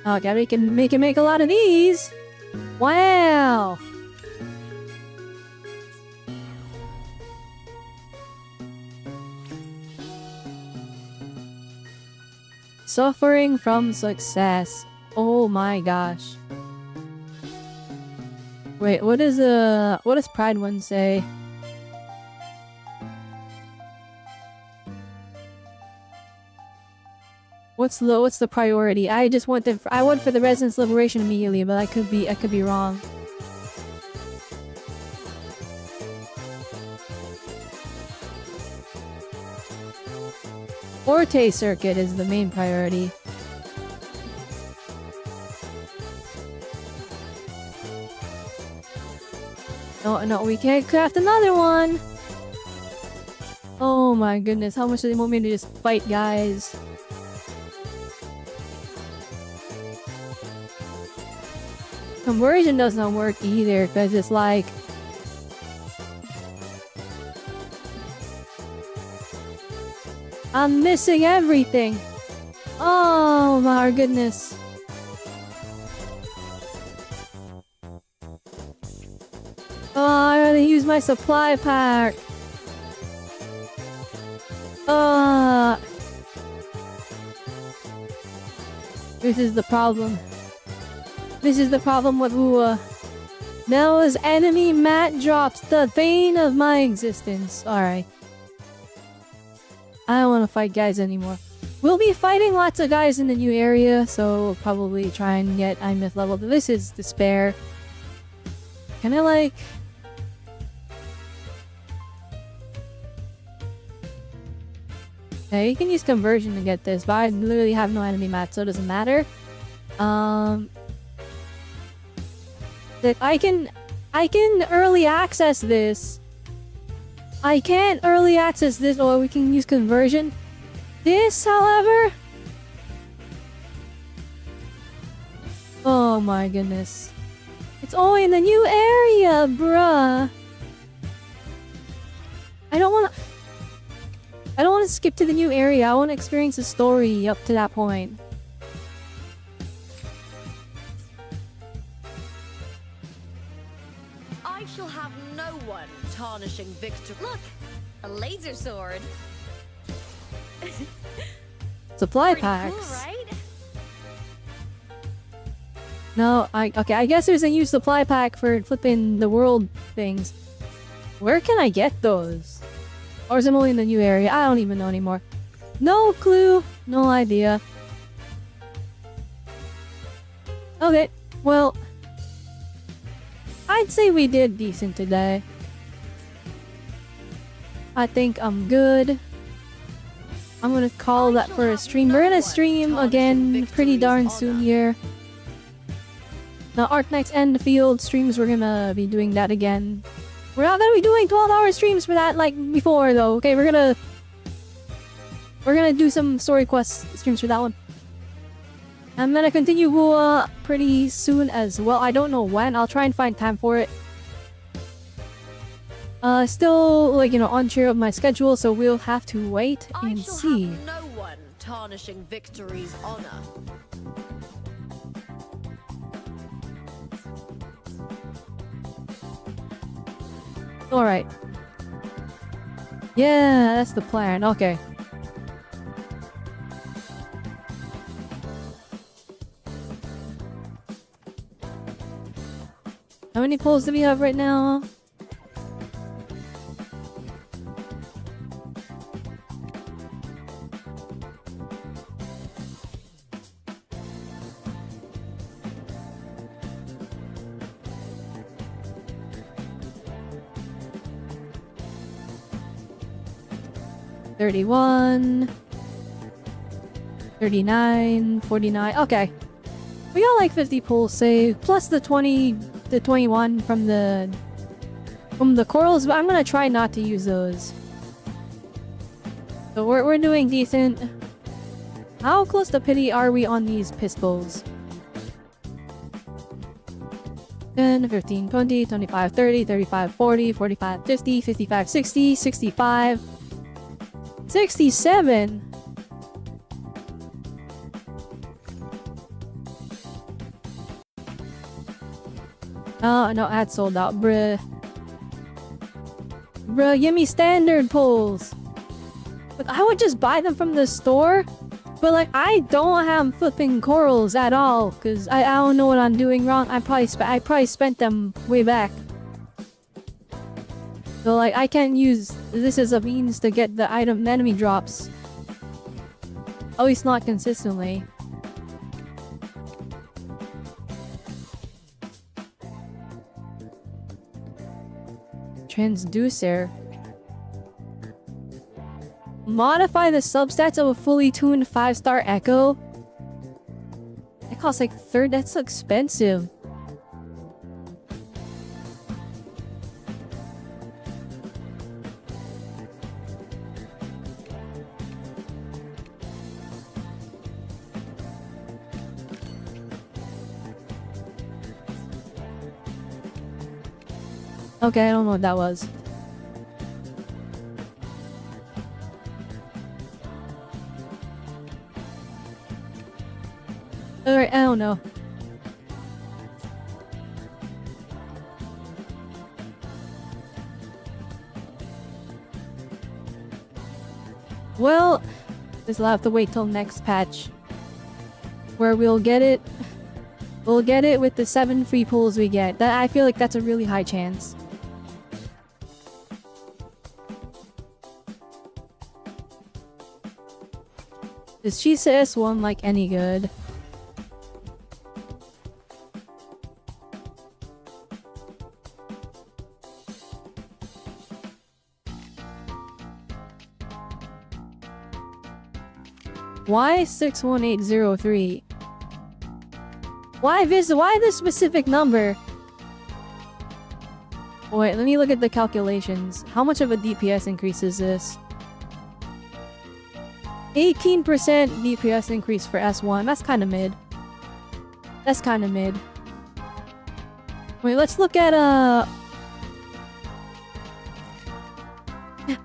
Okay, we can make a lot of these. Wow. Suffering from success. Oh my gosh. Wait, what does Pride one say? What's the priority? I went for the Residence Liberation immediately, but I could be wrong. Forte Circuit is the main priority. No, we can't craft another one! Oh my goodness, how much do they want me to just fight, guys? Conversion doesn't work either, because it's like... I'm missing everything! Oh my goodness. Oh, I gotta use my supply pack! This is the problem. This is the problem with Wuwa. Now as enemy mat drops, the bane of my existence. Alright. I don't want to fight guys anymore. We'll be fighting lots of guys in the new area, so we'll probably try and get Imyth level. This is despair. Can I like... Yeah, you can use conversion to get this, but I literally have no enemy match, so it doesn't matter. That I can early access this. I can't early access this, or we can use conversion. This, however... Oh my goodness. It's only in the new area, bruh. I don't want to skip to the new area. I want to experience the story up to that point. I shall have no one tarnishing victory. Look, a laser sword. Supply Pretty packs. cool, right? No, okay, I guess there's a new supply pack for flipping the world things. Where can I get those? Or is it only in the new area? I don't even know anymore. No clue. No idea. Okay, well... I'd say we did decent today. I think I'm good. I'm gonna call that for a stream. We're gonna stream again pretty darn soon here. Now, Arknight's End Field streams, we're gonna be doing that again. We're not gonna be doing 12-hour streams for that like before, though. Okay, we're gonna do some story quest streams for that one. I'm gonna continue Wuwa pretty soon as well. I don't know when. I'll try and find time for it. Still, like, you know, unsure of my schedule, so we'll have to wait and see. No one tarnishing victory's honor. Alright. Yeah, that's the plan. Okay. How many polls do we have right now? $31, $39, $49. Okay. We got like 50 pulls saved, plus the 21 from the corals, but I'm gonna try not to use those. So we're doing decent. How close to pity are we on these pistols? 10, 15, 20, 25, 30, 35, 40, 45, 50, 55, 60, 65, 67. Oh, no, ad sold out, bruh. Bruh, give me standard pulls. Like, I would just buy them from the store, but like, I don't have flipping corals at all, because I don't know what I'm doing wrong. I probably spent them way back. So like, I can't use this as a means to get the enemy drops. At least not consistently. Transducer. Modify the substats of a fully tuned 5-star Echo. That costs like that's expensive. Okay, I don't know what that was. Alright, I don't know. Well, this will have to wait till next patch, where we'll get it. We'll get it with the 7 free pulls we get. That I feel like that's a really high chance. Is Chisa S1 like any good? Why 61803? Why this specific number? Wait, let me look at the calculations. How much of a DPS increase is this? 18% DPS increase for S1. That's kind of mid. That's kind of mid. Wait, let's look at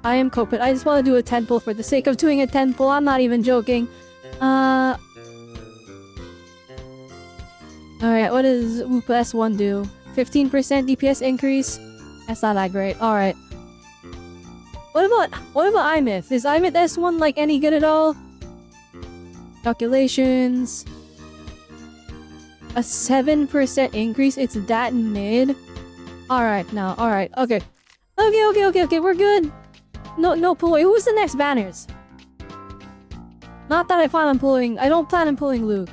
I am Copit. I just want to do a 10 pull for the sake of doing a 10 pull. I'm not even joking. Alright, what does Wupa S1 do? 15% DPS increase? That's not that great. Alright. What about iMyth? Is iMyth S1 like any good at all? Calculations. A 7% increase? It's that mid? Alright, now. Alright, okay. Okay, we're good. No pull. Wait, who's the next banners? Not that I don't plan on pulling Luke.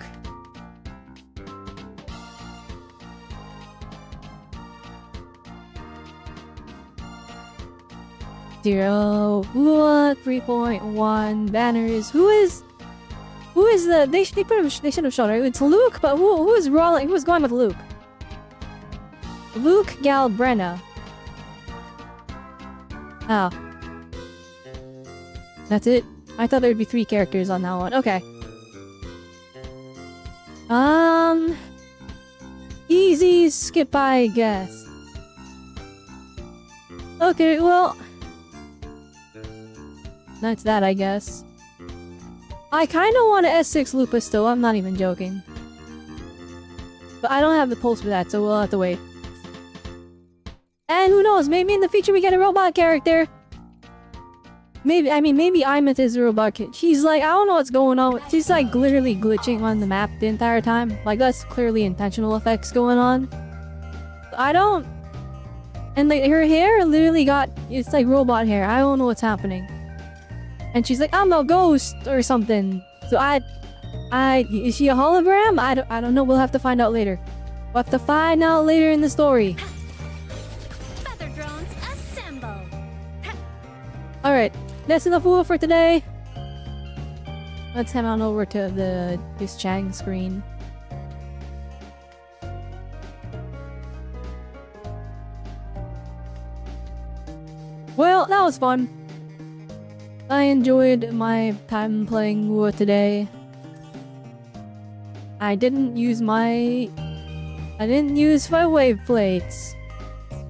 Zero. Wuwa 3.1 banners. Who is the they should have shown, right? It's Luke, but who is rolling? Who's going with Luke? Luke Galbrenna. Oh. That's it? I thought there would be 3 characters on that one. Okay. Easy skip, I guess. Okay, well, that's that, I guess. I kind of want to S6 Lupus still, I'm not even joking. But I don't have the pulse for that, so we'll have to wait. And who knows, maybe in the future we get a robot character. Maybe iMyth is a robot kid. She's like, I don't know what's going on. She's like literally glitching on the map the entire time. Like, that's clearly intentional effects going on. I don't... And like, her hair literally it's like robot hair. I don't know what's happening. And she's like, I'm a ghost or something. So is she a hologram? I don't know. We'll have to find out later. We'll have to find out later in the story. Feather drones assemble. Alright, that's enough Wuwa for today. Let's head on over to this Chang screen. Well, that was fun. I enjoyed my time playing Wuwa today. I didn't use my wave plates.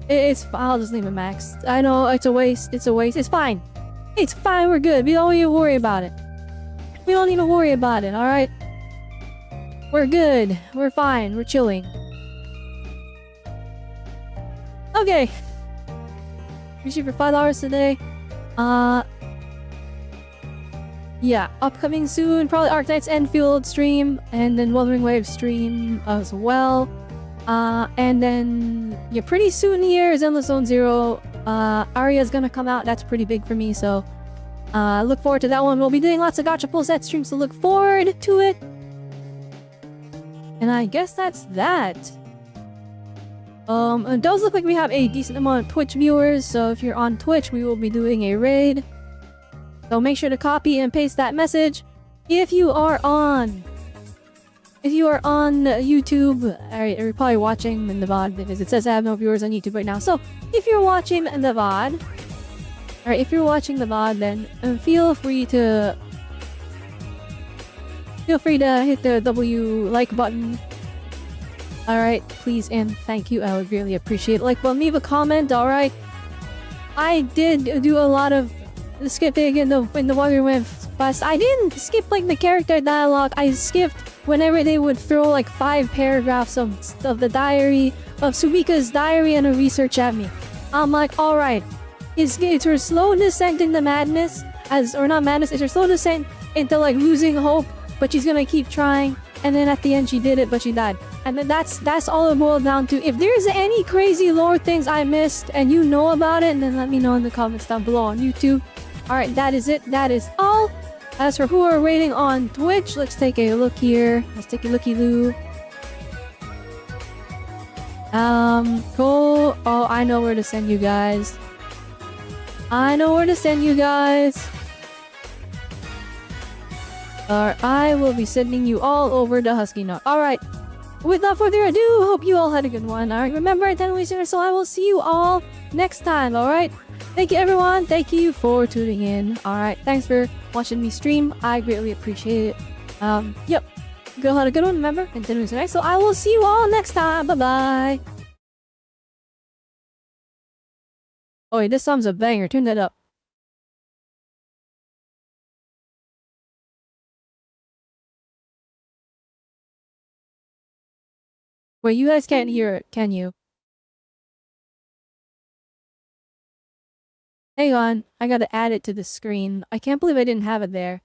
I'll just leave it maxed. I know, it's a waste. It's fine. It's fine, we're good. We don't even worry about it. Alright? We're good. We're fine. We're chilling. Okay. We shoot for $5 today. Yeah, upcoming soon. Probably Arknight's Enfield stream. And then Wuthering Wave stream as well. And then, yeah, pretty soon here is Endless Zone Zero. Arya's gonna come out. That's pretty big for me, so look forward to that one. We'll be doing lots of Gacha Pull Set streams, so look forward to it. And I guess that's that. It does look like we have a decent amount of Twitch viewers, so if you're on Twitch, we will be doing a raid. So make sure to copy and paste that message. If you are on YouTube, you're probably watching in the VOD because it says I have no viewers on YouTube right now. So if you're watching the VOD, then feel free to hit the W like button. Alright, please and thank you. I would really appreciate it. Like button, leave a comment, alright? I did do a lot of skipping in the Wuthering Wave Fest. I didn't skip like the character dialogue. I skipped whenever they would throw like 5 paragraphs of the diary, of Suika's diary and a research at me. I'm like, alright, it's her slow descent into madness, it's her slow descent into like losing hope, but she's gonna keep trying, and then at the end she did it, but she died. And then that's all it boiled down to. If there's any crazy lore things I missed and you know about it, then let me know in the comments down below on YouTube. Alright, that is it. That is all. As for who are rating on Twitch, let's take a look here. Let's take a looky-loo. Cool. Oh, I know where to send you guys. I will be sending you all over the Husky Nut. Alright, without further ado, hope you all had a good one. Alright, remember 10 listeners, so I will see you all next time, alright? Thank you everyone, thank you for tuning in. Alright, thanks for watching me stream, I greatly appreciate it. Yep, go have a good one, remember, and 10 listeners, so I will see you all next time, bye bye. Oh wait, this song's a banger, turn that up. Wait, you guys can't hear it, can you? Hang on, I gotta add it to the screen. I can't believe I didn't have it there.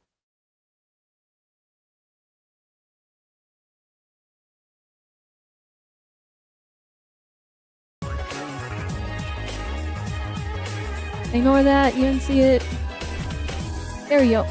Ignore that, you didn't see it. There we go.